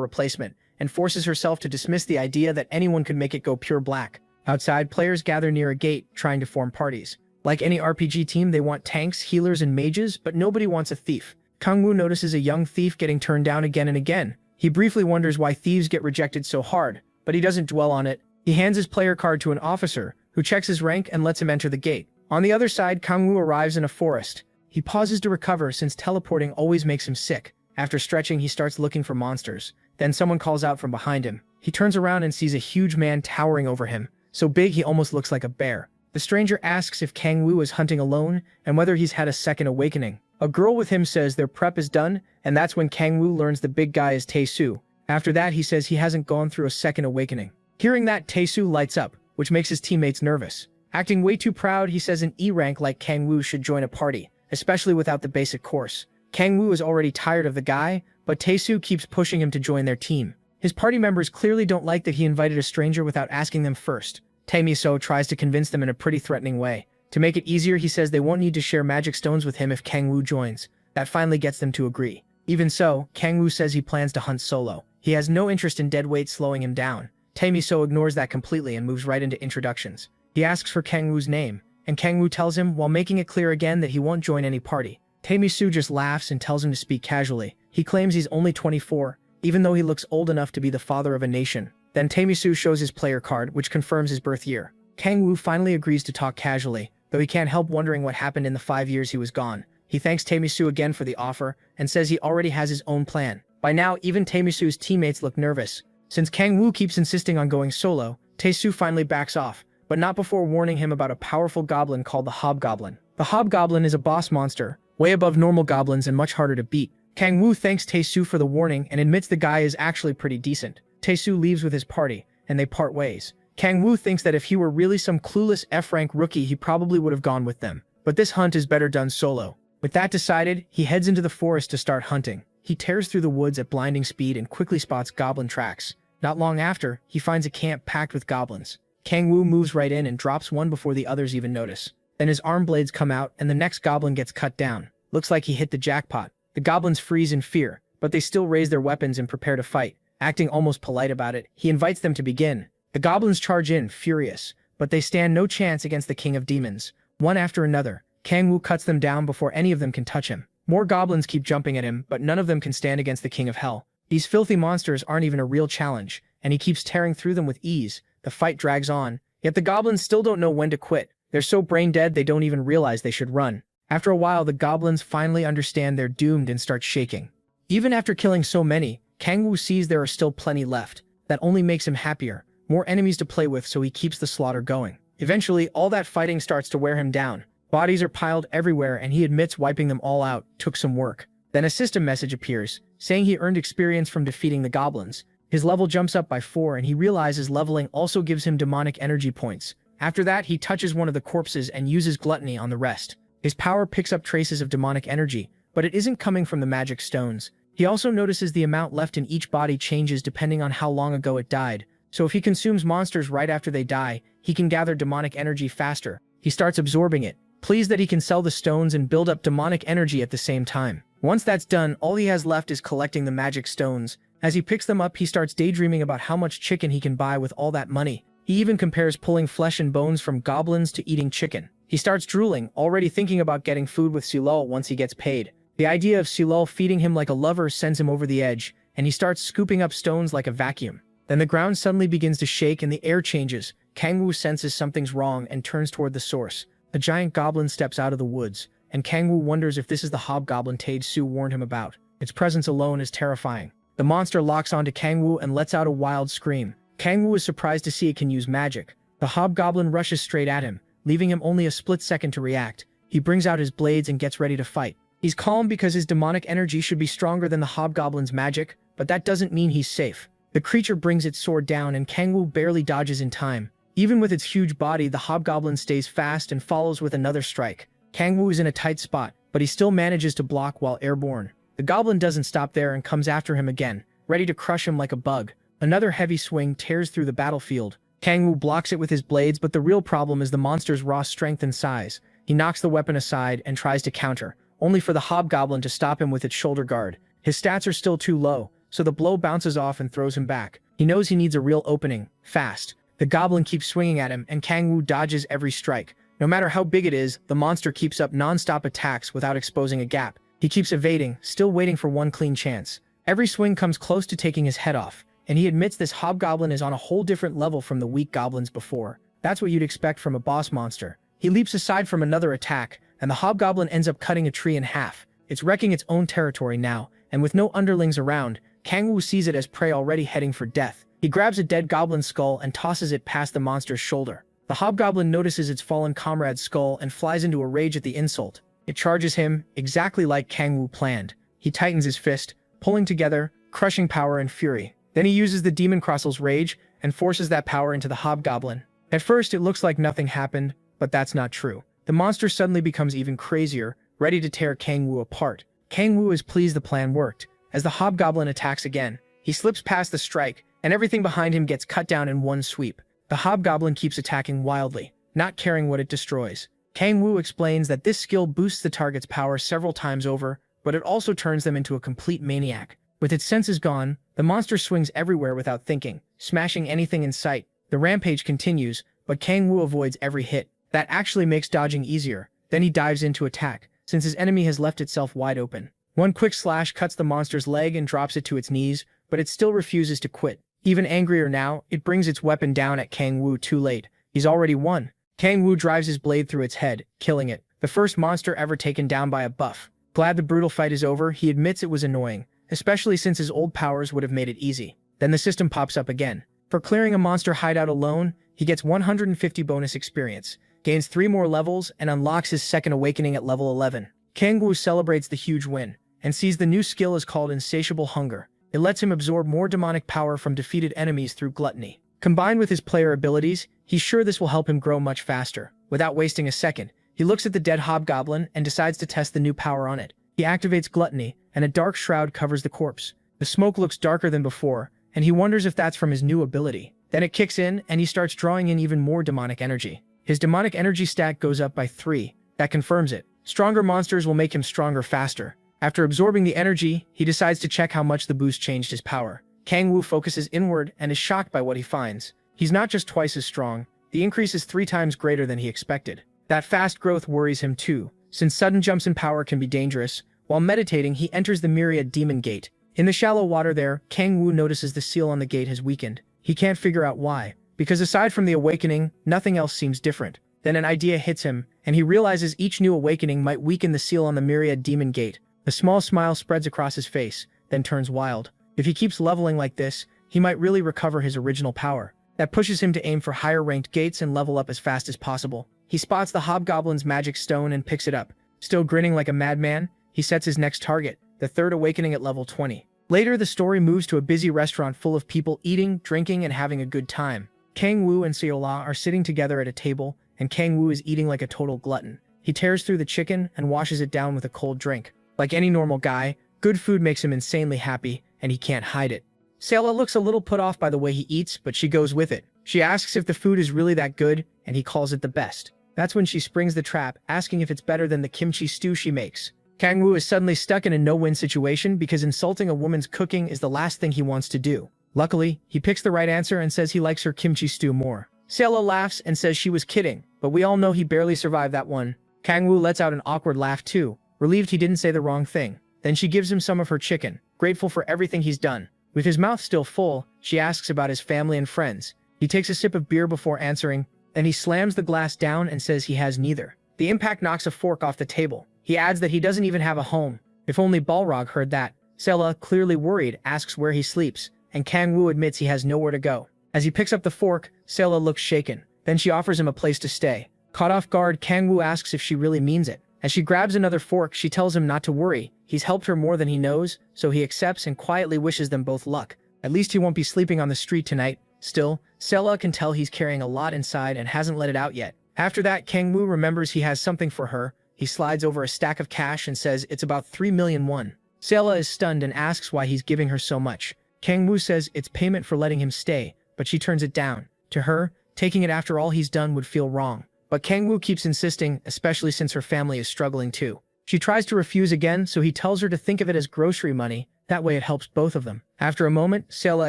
replacement and forces herself to dismiss the idea that anyone could make it go pure black. Outside, players gather near a gate, trying to form parties. Like any RPG team, they want tanks, healers, and mages, but nobody wants a thief. Kangwoo notices a young thief getting turned down again and again. He briefly wonders why thieves get rejected so hard, but he doesn't dwell on it. He hands his player card to an officer, who checks his rank and lets him enter the gate. On the other side, Kangwoo arrives in a forest. He pauses to recover since teleporting always makes him sick. After stretching, he starts looking for monsters. Then someone calls out from behind him. He turns around and sees a huge man towering over him, so big he almost looks like a bear. The stranger asks if Kangwoo is hunting alone and whether he's had a second awakening. A girl with him says their prep is done, and that's when Kangwoo learns the big guy is Tae-soo. After that, he says he hasn't gone through a second awakening. Hearing that, Tae-soo lights up, which makes his teammates nervous. Acting way too proud, he says an E rank like Kangwoo should join a party, especially without the basic course. Kangwoo is already tired of the guy, but Tae-soo keeps pushing him to join their team. His party members clearly don't like that he invited a stranger without asking them first. Tae-miso tries to convince them in a pretty threatening way. To make it easier, he says they won't need to share magic stones with him if Kangwoo joins. That finally gets them to agree. Even so, Kangwoo says he plans to hunt solo. He has no interest in deadweight slowing him down. Tae-miso ignores that completely and moves right into introductions. He asks for Kangwoo's name, and Kangwoo tells him while making it clear again that he won't join any party. Tae-miso just laughs and tells him to speak casually. He claims he's only 24, even though he looks old enough to be the father of a nation. Then Tae-miso shows his player card, which confirms his birth year. Kangwoo finally agrees to talk casually, though he can't help wondering what happened in the 5 years he was gone. He thanks Tae-miso again for the offer, and says he already has his own plan. By now, even Tae-miso's teammates look nervous. Since Kangwoo keeps insisting on going solo, Tae-soo finally backs off, but not before warning him about a powerful goblin called the Hobgoblin. The Hobgoblin is a boss monster, way above normal goblins and much harder to beat. Kangwoo thanks Tae-soo for the warning and admits the guy is actually pretty decent. Tae-soo leaves with his party, and they part ways. Kangwoo thinks that if he were really some clueless F-rank rookie, he probably would have gone with them. But this hunt is better done solo. With that decided, he heads into the forest to start hunting. He tears through the woods at blinding speed and quickly spots goblin tracks. Not long after, he finds a camp packed with goblins. Kangwoo moves right in and drops one before the others even notice. Then his arm blades come out and the next goblin gets cut down. Looks like he hit the jackpot. The goblins freeze in fear, but they still raise their weapons and prepare to fight. Acting almost polite about it, he invites them to begin. The goblins charge in, furious, but they stand no chance against the king of demons. One after another, Kangwoo cuts them down before any of them can touch him. More goblins keep jumping at him, but none of them can stand against the king of hell. These filthy monsters aren't even a real challenge, and he keeps tearing through them with ease. The fight drags on, yet the goblins still don't know when to quit. They're so brain dead they don't even realize they should run. After a while, the goblins finally understand they're doomed and start shaking. Even after killing so many, Kangwoo sees there are still plenty left. That only makes him happier. More enemies to play with, so he keeps the slaughter going. Eventually, all that fighting starts to wear him down. Bodies are piled everywhere, and he admits wiping them all out took some work. Then a system message appears, saying he earned experience from defeating the goblins. His level jumps up by 4, and he realizes leveling also gives him demonic energy points. After that, he touches one of the corpses and uses gluttony on the rest. His power picks up traces of demonic energy, but it isn't coming from the magic stones. He also notices the amount left in each body changes depending on how long ago it died. So if he consumes monsters right after they die, he can gather demonic energy faster. He starts absorbing it, pleased that he can sell the stones and build up demonic energy at the same time. Once that's done, all he has left is collecting the magic stones. As he picks them up, he starts daydreaming about how much chicken he can buy with all that money. He even compares pulling flesh and bones from goblins to eating chicken. He starts drooling, already thinking about getting food with Silul once he gets paid. The idea of Silul feeding him like a lover sends him over the edge, and he starts scooping up stones like a vacuum. Then the ground suddenly begins to shake and the air changes. Kangwoo senses something's wrong and turns toward the source. A giant goblin steps out of the woods. and Kang Woo wonders if this is the hobgoblin Tae Soo warned him about. Its presence alone is terrifying. The monster locks onto Kang Woo and lets out a wild scream. Kang Woo is surprised to see it can use magic. The hobgoblin rushes straight at him, leaving him only a split second to react. He brings out his blades and gets ready to fight. He's calm because his demonic energy should be stronger than the hobgoblin's magic, but that doesn't mean he's safe. The creature brings its sword down and Kang Woo barely dodges in time. Even with its huge body, the hobgoblin stays fast and follows with another strike. Kang Woo is in a tight spot, but he still manages to block while airborne. The goblin doesn't stop there and comes after him again, ready to crush him like a bug. Another heavy swing tears through the battlefield. Kang Woo blocks it with his blades, but the real problem is the monster's raw strength and size. He knocks the weapon aside and tries to counter, only for the hobgoblin to stop him with its shoulder guard. His stats are still too low, so the blow bounces off and throws him back. He knows he needs a real opening, fast. The goblin keeps swinging at him, and Kang Woo dodges every strike. No matter how big it is, the monster keeps up non-stop attacks without exposing a gap. He keeps evading, still waiting for one clean chance. Every swing comes close to taking his head off, and he admits this hobgoblin is on a whole different level from the weak goblins before. That's what you'd expect from a boss monster. He leaps aside from another attack, and the hobgoblin ends up cutting a tree in half. It's wrecking its own territory now, and with no underlings around, Kang Woo sees it as prey already heading for death. He grabs a dead goblin skull and tosses it past the monster's shoulder. The hobgoblin notices its fallen comrade's skull and flies into a rage at the insult. It charges him, exactly like Kang Woo planned. He tightens his fist, pulling together, crushing power and fury. Then he uses the Demon Crossel's rage and forces that power into the hobgoblin. At first, it looks like nothing happened, but that's not true. The monster suddenly becomes even crazier, ready to tear Kang Woo apart. Kang Woo is pleased the plan worked. As the hobgoblin attacks again, he slips past the strike, and everything behind him gets cut down in one sweep. The hobgoblin keeps attacking wildly, not caring what it destroys. Kang Woo explains that this skill boosts the target's power several times over, but it also turns them into a complete maniac. With its senses gone, the monster swings everywhere without thinking, smashing anything in sight. The rampage continues, but Kang Woo avoids every hit. That actually makes dodging easier. Then he dives into attack, since his enemy has left itself wide open. One quick slash cuts the monster's leg and drops it to its knees, but it still refuses to quit. Even angrier now, it brings its weapon down at Kang Woo too late. He's already won. Kang Woo drives his blade through its head, killing it. The first monster ever taken down by a buff. Glad the brutal fight is over, he admits it was annoying, especially since his old powers would have made it easy. Then the system pops up again. For clearing a monster hideout alone, he gets 150 bonus experience, gains 3 more levels, and unlocks his second awakening at level 11. Kang Woo celebrates the huge win, and sees the new skill is called Insatiable Hunger. It lets him absorb more demonic power from defeated enemies through gluttony. Combined with his player abilities, he's sure this will help him grow much faster. Without wasting a second, he looks at the dead hobgoblin and decides to test the new power on it. He activates gluttony, and a dark shroud covers the corpse. The smoke looks darker than before, and he wonders if that's from his new ability. Then it kicks in, and he starts drawing in even more demonic energy. His demonic energy stat goes up by 3. That confirms it. Stronger monsters will make him stronger faster. After absorbing the energy, he decides to check how much the boost changed his power. Kang Woo focuses inward and is shocked by what he finds. He's not just twice as strong, the increase is 3 times greater than he expected. That fast growth worries him too, since sudden jumps in power can be dangerous. While meditating, he enters the Myriad Demon Gate. In the shallow water there, Kang Woo notices the seal on the gate has weakened. He can't figure out why, because aside from the awakening, nothing else seems different. Then an idea hits him, and he realizes each new awakening might weaken the seal on the Myriad Demon Gate. A small smile spreads across his face, then turns wild. If he keeps leveling like this, he might really recover his original power. That pushes him to aim for higher-ranked gates and level up as fast as possible. He spots the hobgoblin's magic stone and picks it up. Still grinning like a madman, he sets his next target, the third awakening at level 20. Later, the story moves to a busy restaurant full of people eating, drinking, and having a good time. Kang Woo and Seola are sitting together at a table, and Kang Woo is eating like a total glutton. He tears through the chicken and washes it down with a cold drink. Like any normal guy, good food makes him insanely happy, and he can't hide it. Seola looks a little put off by the way he eats, but she goes with it. She asks if the food is really that good, and he calls it the best. That's when she springs the trap, asking if it's better than the kimchi stew she makes. Kang Woo is suddenly stuck in a no-win situation because insulting a woman's cooking is the last thing he wants to do. Luckily, he picks the right answer and says he likes her kimchi stew more. Seola laughs and says she was kidding, but we all know he barely survived that one. Kang Woo lets out an awkward laugh too, relieved he didn't say the wrong thing. Then she gives him some of her chicken, grateful for everything he's done. With his mouth still full, she asks about his family and friends. He takes a sip of beer before answering, then he slams the glass down and says he has neither. The impact knocks a fork off the table. He adds that he doesn't even have a home. If only Balrog heard that. Sela, clearly worried, asks where he sleeps, and Kang-woo admits he has nowhere to go. As he picks up the fork, Sela looks shaken. Then she offers him a place to stay. Caught off guard, Kang-woo asks if she really means it. As she grabs another fork, she tells him not to worry. He's helped her more than he knows, so he accepts and quietly wishes them both luck. At least he won't be sleeping on the street tonight. Still, Sela can tell he's carrying a lot inside and hasn't let it out yet. After that, Kang-woo remembers he has something for her. He slides over a stack of cash and says it's about 3 million won. Sela is stunned and asks why he's giving her so much. Kang-woo says it's payment for letting him stay, but she turns it down. To her, taking it after all he's done would feel wrong. But Kang-woo keeps insisting, especially since her family is struggling too. She tries to refuse again, so he tells her to think of it as grocery money. That way it helps both of them. After a moment, Sela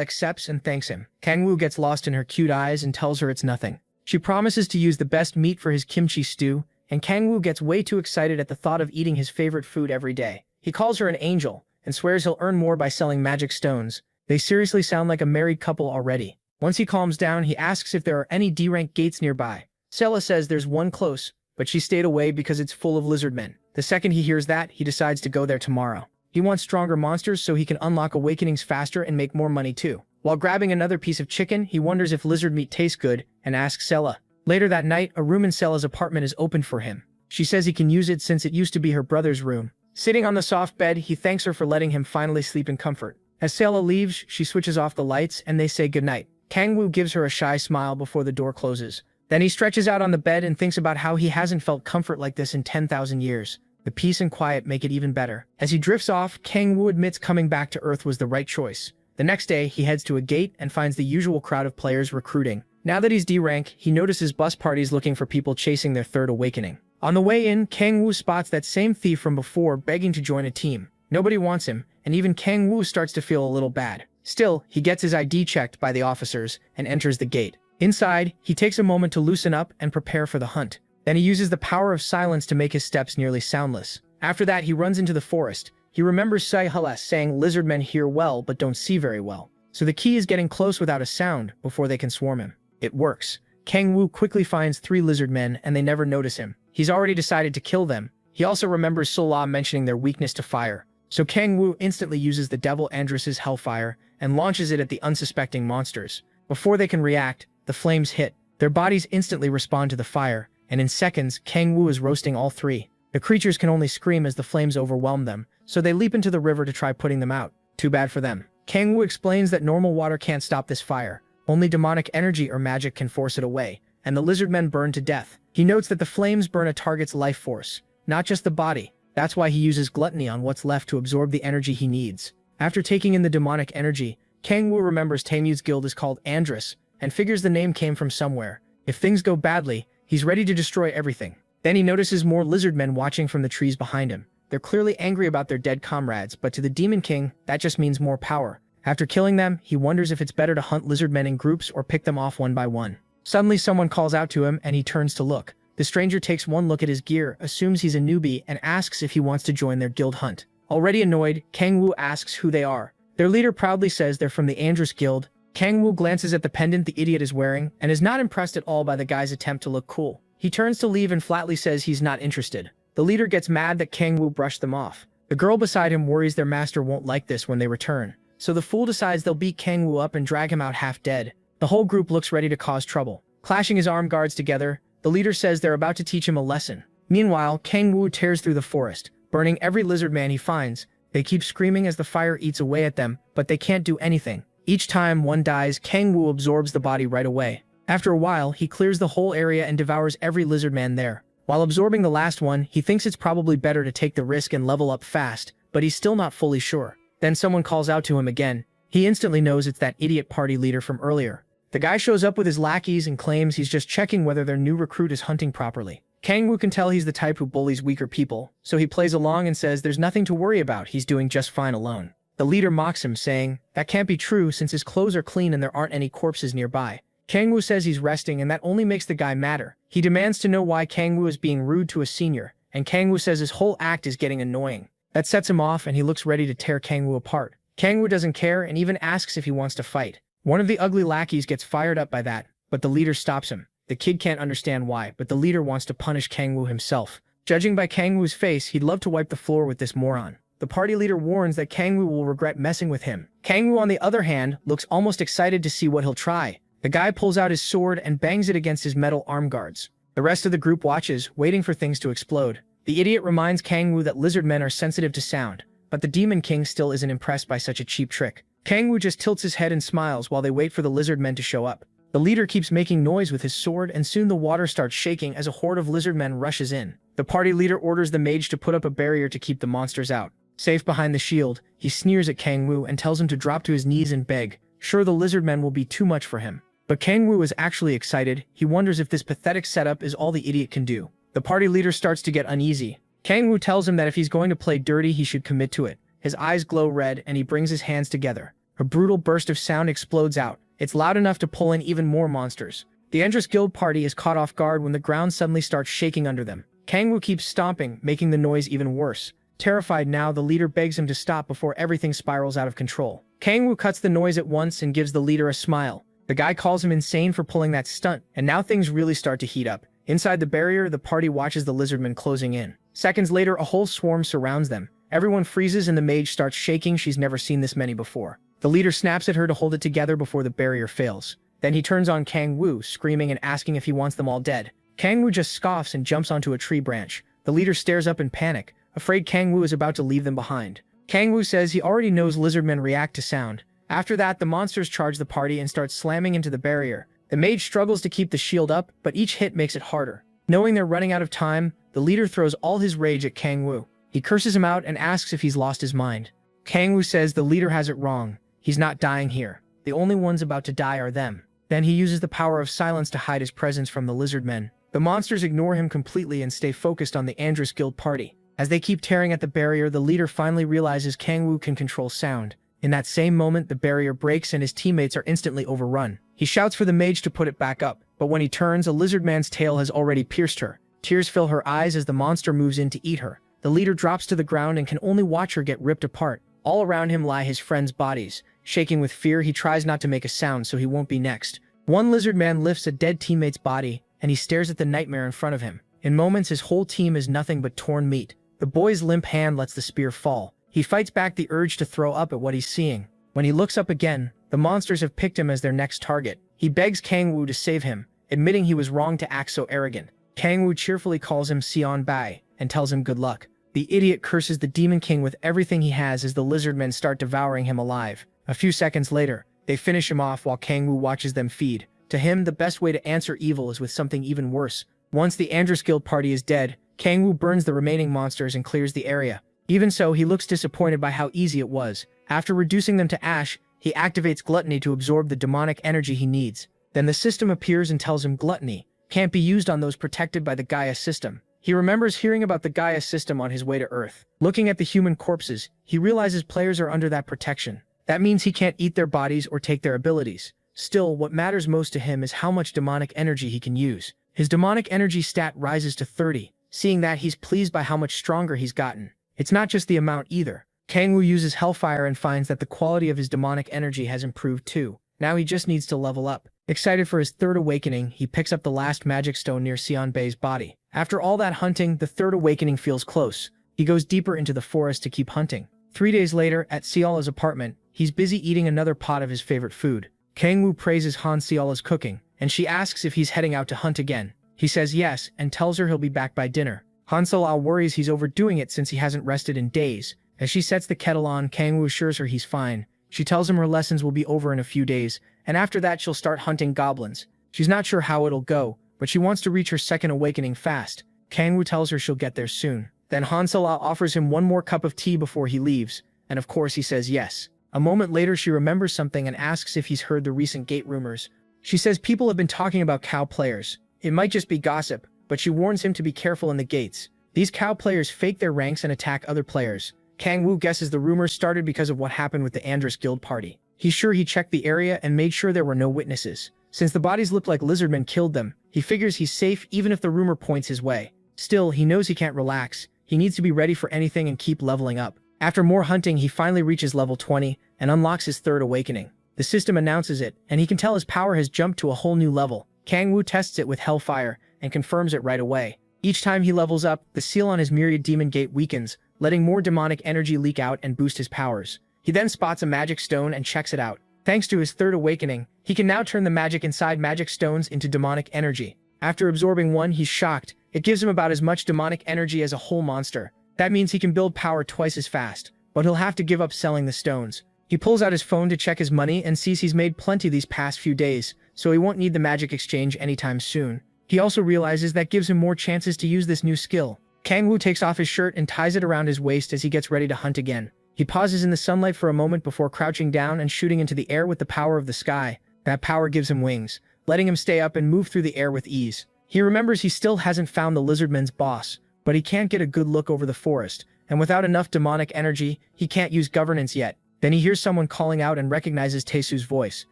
accepts and thanks him. Kang-woo gets lost in her cute eyes and tells her it's nothing. She promises to use the best meat for his kimchi stew, and Kang-woo gets way too excited at the thought of eating his favorite food every day. He calls her an angel, and swears he'll earn more by selling magic stones. They seriously sound like a married couple already. Once he calms down, he asks if there are any D-rank gates nearby. Sela says there's one close, but she stayed away because it's full of lizard men. The second he hears that, he decides to go there tomorrow. He wants stronger monsters so he can unlock awakenings faster and make more money too. While grabbing another piece of chicken, he wonders if lizard meat tastes good, and asks Sela. Later that night, a room in Sela's apartment is opened for him. She says he can use it since it used to be her brother's room. Sitting on the soft bed, he thanks her for letting him finally sleep in comfort. As Sela leaves, she switches off the lights and they say goodnight. Kang-woo gives her a shy smile before the door closes. Then he stretches out on the bed and thinks about how he hasn't felt comfort like this in 10,000 years. The peace and quiet make it even better. As he drifts off, Kang-woo admits coming back to Earth was the right choice. The next day, he heads to a gate and finds the usual crowd of players recruiting. Now that he's D-rank, he notices bus parties looking for people chasing their third awakening. On the way in, Kang-woo spots that same thief from before begging to join a team. Nobody wants him, and even Kang-woo starts to feel a little bad. Still, he gets his ID checked by the officers and enters the gate. Inside, he takes a moment to loosen up and prepare for the hunt. Then he uses the power of silence to make his steps nearly soundless. After that, he runs into the forest. He remembers Sai-Halas saying lizard men hear well but don't see very well. So the key is getting close without a sound before they can swarm him. It works. Kang-woo quickly finds 3 lizard men and they never notice him. He's already decided to kill them. He also remembers Sola mentioning their weakness to fire. So Kang-woo instantly uses the devil Andrus's hellfire and launches it at the unsuspecting monsters. Before they can react, the flames hit. Their bodies instantly respond to the fire, and in seconds, Kang-woo is roasting all 3. The creatures can only scream as the flames overwhelm them, so they leap into the river to try putting them out. Too bad for them. Kang-woo explains that normal water can't stop this fire. Only demonic energy or magic can force it away, and the lizard men burn to death. He notes that the flames burn a target's life force, not just the body. That's why he uses gluttony on what's left to absorb the energy he needs. After taking in the demonic energy, Kang-woo remembers Taemu's guild is called Andrus, and figures the name came from somewhere. If things go badly, he's ready to destroy everything. Then he notices more lizard men watching from the trees behind him. They're clearly angry about their dead comrades, but to the Demon King, that just means more power. After killing them, he wonders if it's better to hunt lizard men in groups or pick them off one by one. Suddenly someone calls out to him and he turns to look. The stranger takes one look at his gear, assumes he's a newbie, and asks if he wants to join their guild hunt. Already annoyed, Kang-woo asks who they are. Their leader proudly says they're from the Andrus Guild. Kang-woo glances at the pendant the idiot is wearing and is not impressed at all by the guy's attempt to look cool. He turns to leave and flatly says he's not interested. The leader gets mad that Kang-woo brushed them off. The girl beside him worries their master won't like this when they return. So the fool decides they'll beat Kang-woo up and drag him out half dead. The whole group looks ready to cause trouble. Clashing his armed guards together, the leader says they're about to teach him a lesson. Meanwhile, Kang-woo tears through the forest, burning every lizard man he finds. They keep screaming as the fire eats away at them, but they can't do anything. Each time one dies, Kang-woo absorbs the body right away. After a while, he clears the whole area and devours every lizard man there. While absorbing the last one, he thinks it's probably better to take the risk and level up fast, but he's still not fully sure. Then someone calls out to him again. He instantly knows it's that idiot party leader from earlier. The guy shows up with his lackeys and claims he's just checking whether their new recruit is hunting properly. Kang-woo can tell he's the type who bullies weaker people, so he plays along and says there's nothing to worry about, he's doing just fine alone. The leader mocks him, saying that can't be true since his clothes are clean and there aren't any corpses nearby. Kang-woo says he's resting and that only makes the guy madder. He demands to know why Kang-woo is being rude to a senior, and Kang-woo says his whole act is getting annoying. That sets him off and he looks ready to tear Kang-woo apart. Kang-woo doesn't care and even asks if he wants to fight. One of the ugly lackeys gets fired up by that, but the leader stops him. The kid can't understand why, but the leader wants to punish Kang-woo himself. Judging by Kang Woo's face, he'd love to wipe the floor with this moron. The party leader warns that Kang Woo will regret messing with him. Kang Woo, on the other hand, looks almost excited to see what he'll try. The guy pulls out his sword and bangs it against his metal arm guards. The rest of the group watches, waiting for things to explode. The idiot reminds Kang Woo that lizard men are sensitive to sound, but the Demon King still isn't impressed by such a cheap trick. Kang Woo just tilts his head and smiles while they wait for the lizard men to show up. The leader keeps making noise with his sword, and soon the water starts shaking as a horde of lizard men rushes in. The party leader orders the mage to put up a barrier to keep the monsters out. Safe behind the shield, he sneers at Kang Woo and tells him to drop to his knees and beg. Sure, the lizard men will be too much for him. But Kang Woo is actually excited. He wonders if this pathetic setup is all the idiot can do. The party leader starts to get uneasy. Kang Woo tells him that if he's going to play dirty, he should commit to it. His eyes glow red and he brings his hands together. A brutal burst of sound explodes out. It's loud enough to pull in even more monsters. The Endress Guild party is caught off guard when the ground suddenly starts shaking under them. Kang Woo keeps stomping, making the noise even worse. Terrified now, the leader begs him to stop before everything spirals out of control. Kang Woo cuts the noise at once and gives the leader a smile. The guy calls him insane for pulling that stunt, and now things really start to heat up. Inside the barrier, the party watches the lizardmen closing in. Seconds later, a whole swarm surrounds them. Everyone freezes and the mage starts shaking. She's never seen this many before. The leader snaps at her to hold it together before the barrier fails. Then he turns on Kang Woo, screaming and asking if he wants them all dead. Kang Woo just scoffs and jumps onto a tree branch. The leader stares up in panic, afraid Kang Woo is about to leave them behind. Kang Woo says he already knows lizardmen react to sound. After that, the monsters charge the party and start slamming into the barrier. The mage struggles to keep the shield up, but each hit makes it harder. Knowing they're running out of time, the leader throws all his rage at Kang Woo. He curses him out and asks if he's lost his mind. Kang Woo says the leader has it wrong. He's not dying here. The only ones about to die are them. Then he uses the power of silence to hide his presence from the lizard men. The monsters ignore him completely and stay focused on the Endress Guild party. As they keep tearing at the barrier, the leader finally realizes Kang Woo can control sound. In that same moment, the barrier breaks and his teammates are instantly overrun. He shouts for the mage to put it back up, but when he turns, a lizard man's tail has already pierced her. Tears fill her eyes as the monster moves in to eat her. The leader drops to the ground and can only watch her get ripped apart. All around him lie his friends' bodies. Shaking with fear, he tries not to make a sound so he won't be next. One lizard man lifts a dead teammate's body, and he stares at the nightmare in front of him. In moments, his whole team is nothing but torn meat. The boy's limp hand lets the spear fall. He fights back the urge to throw up at what he's seeing. When he looks up again, the monsters have picked him as their next target. He begs Kang Woo to save him, admitting he was wrong to act so arrogant. Kang Woo cheerfully calls him Sion Bai and tells him good luck. The idiot curses the Demon King with everything he has as the lizard men start devouring him alive. A few seconds later, they finish him off while Kang Woo watches them feed. To him, the best way to answer evil is with something even worse. Once the Endress Guild party is dead, Kang Woo burns the remaining monsters and clears the area. Even so, he looks disappointed by how easy it was. After reducing them to ash, he activates Gluttony to absorb the demonic energy he needs. Then the system appears and tells him Gluttony can't be used on those protected by the Gaia system. He remembers hearing about the Gaia system on his way to Earth. Looking at the human corpses, he realizes players are under that protection. That means he can't eat their bodies or take their abilities. Still, what matters most to him is how much demonic energy he can use. His demonic energy stat rises to 30. Seeing that, he's pleased by how much stronger he's gotten. It's not just the amount either. Kang Woo uses Hellfire and finds that the quality of his demonic energy has improved too. Now he just needs to level up. Excited for his third awakening, he picks up the last magic stone near Sion Bei's body. After all that hunting, the third awakening feels close. He goes deeper into the forest to keep hunting. 3 days later, at Ciola's apartment, he's busy eating another pot of his favorite food. Kang Woo praises Han Ciola's cooking, and she asks if he's heading out to hunt again. He says yes, and tells her he'll be back by dinner. Han Ciola worries he's overdoing it since he hasn't rested in days. As she sets the kettle on, Kang Woo assures her he's fine. She tells him her lessons will be over in a few days, and after that she'll start hunting goblins. She's not sure how it'll go, but she wants to reach her second awakening fast. Kang Woo tells her she'll get there soon. Then Han Ciola offers him one more cup of tea before he leaves, and of course he says yes. A moment later, she remembers something and asks if he's heard the recent gate rumors. She says people have been talking about cow players. It might just be gossip, but she warns him to be careful in the gates. These cow players fake their ranks and attack other players. Kang Woo guesses the rumors started because of what happened with the Endress Guild party. He's sure he checked the area and made sure there were no witnesses. Since the bodies look like lizardmen killed them, he figures he's safe even if the rumor points his way. Still, he knows he can't relax. He needs to be ready for anything and keep leveling up. After more hunting, he finally reaches level 20 and unlocks his third awakening. The system announces it, and he can tell his power has jumped to a whole new level. Kang Woo tests it with Hellfire and confirms it right away. Each time he levels up, the seal on his myriad demon gate weakens, letting more demonic energy leak out and boost his powers. He then spots a magic stone and checks it out. Thanks to his third awakening, he can now turn the magic inside magic stones into demonic energy. After absorbing one, he's shocked. It gives him about as much demonic energy as a whole monster. That means he can build power twice as fast, but he'll have to give up selling the stones. He pulls out his phone to check his money and sees he's made plenty these past few days, so he won't need the magic exchange anytime soon. He also realizes that gives him more chances to use this new skill. Kang-woo takes off his shirt and ties it around his waist as he gets ready to hunt again. He pauses in the sunlight for a moment before crouching down and shooting into the air with the power of the sky. That power gives him wings, letting him stay up and move through the air with ease. He remembers he still hasn't found the lizardman's boss, but he can't get a good look over the forest, and without enough demonic energy, he can't use governance yet. Then he hears someone calling out and recognizes Tae-soo's voice.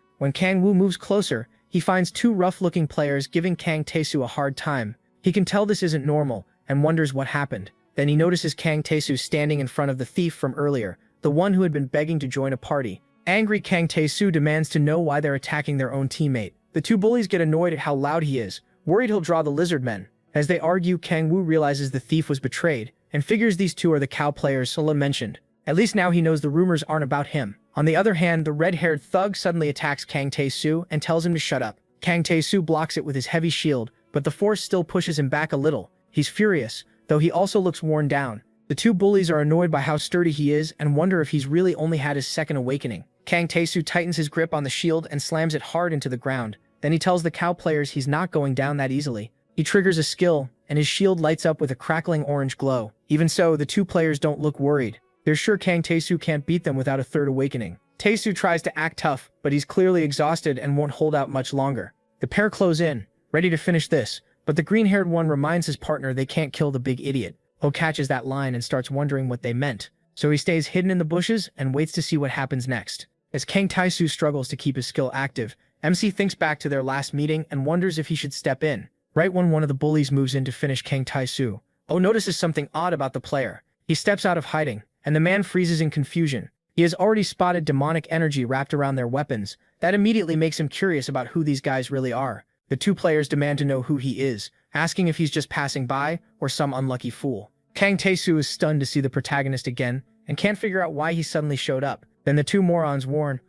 When Kang-woo moves closer, he finds two rough-looking players giving Kang Tae-soo a hard time. He can tell this isn't normal, and wonders what happened. Then he notices Kang Tae-soo standing in front of the thief from earlier, the one who had been begging to join a party. Angry, Kang Tae-soo demands to know why they're attacking their own teammate. The two bullies get annoyed at how loud he is, worried he'll draw the lizard men. As they argue, Kang-woo realizes the thief was betrayed, and figures these two are the cow players Sola mentioned. At least now he knows the rumors aren't about him. On the other hand, the red-haired thug suddenly attacks Kang Tae-soo and tells him to shut up. Kang Tae-soo blocks it with his heavy shield, but the force still pushes him back a little. He's furious, though he also looks worn down. The two bullies are annoyed by how sturdy he is and wonder if he's really only had his second awakening. Kang Tae-soo tightens his grip on the shield and slams it hard into the ground. Then he tells the cow players he's not going down that easily. He triggers a skill, and his shield lights up with a crackling orange glow. Even so, the two players don't look worried. They're sure Kang Tae-soo can't beat them without a third awakening. Tae-soo tries to act tough, but he's clearly exhausted and won't hold out much longer. The pair close in, ready to finish this, but the green-haired one reminds his partner they can't kill the big idiot. Oh catches that line and starts wondering what they meant, so he stays hidden in the bushes and waits to see what happens next. As Kang Tae-soo struggles to keep his skill active, MC thinks back to their last meeting and wonders if he should step in. Right when one of the bullies moves in to finish Kang Tae-soo, Oh notices something odd about the player. He steps out of hiding, and the man freezes in confusion. He has already spotted demonic energy wrapped around their weapons. That immediately makes him curious about who these guys really are. The two players demand to know who he is, asking if he's just passing by or some unlucky fool. Kang Tae-soo is stunned to see the protagonist again and can't figure out why he suddenly showed up. Then the two morons warn,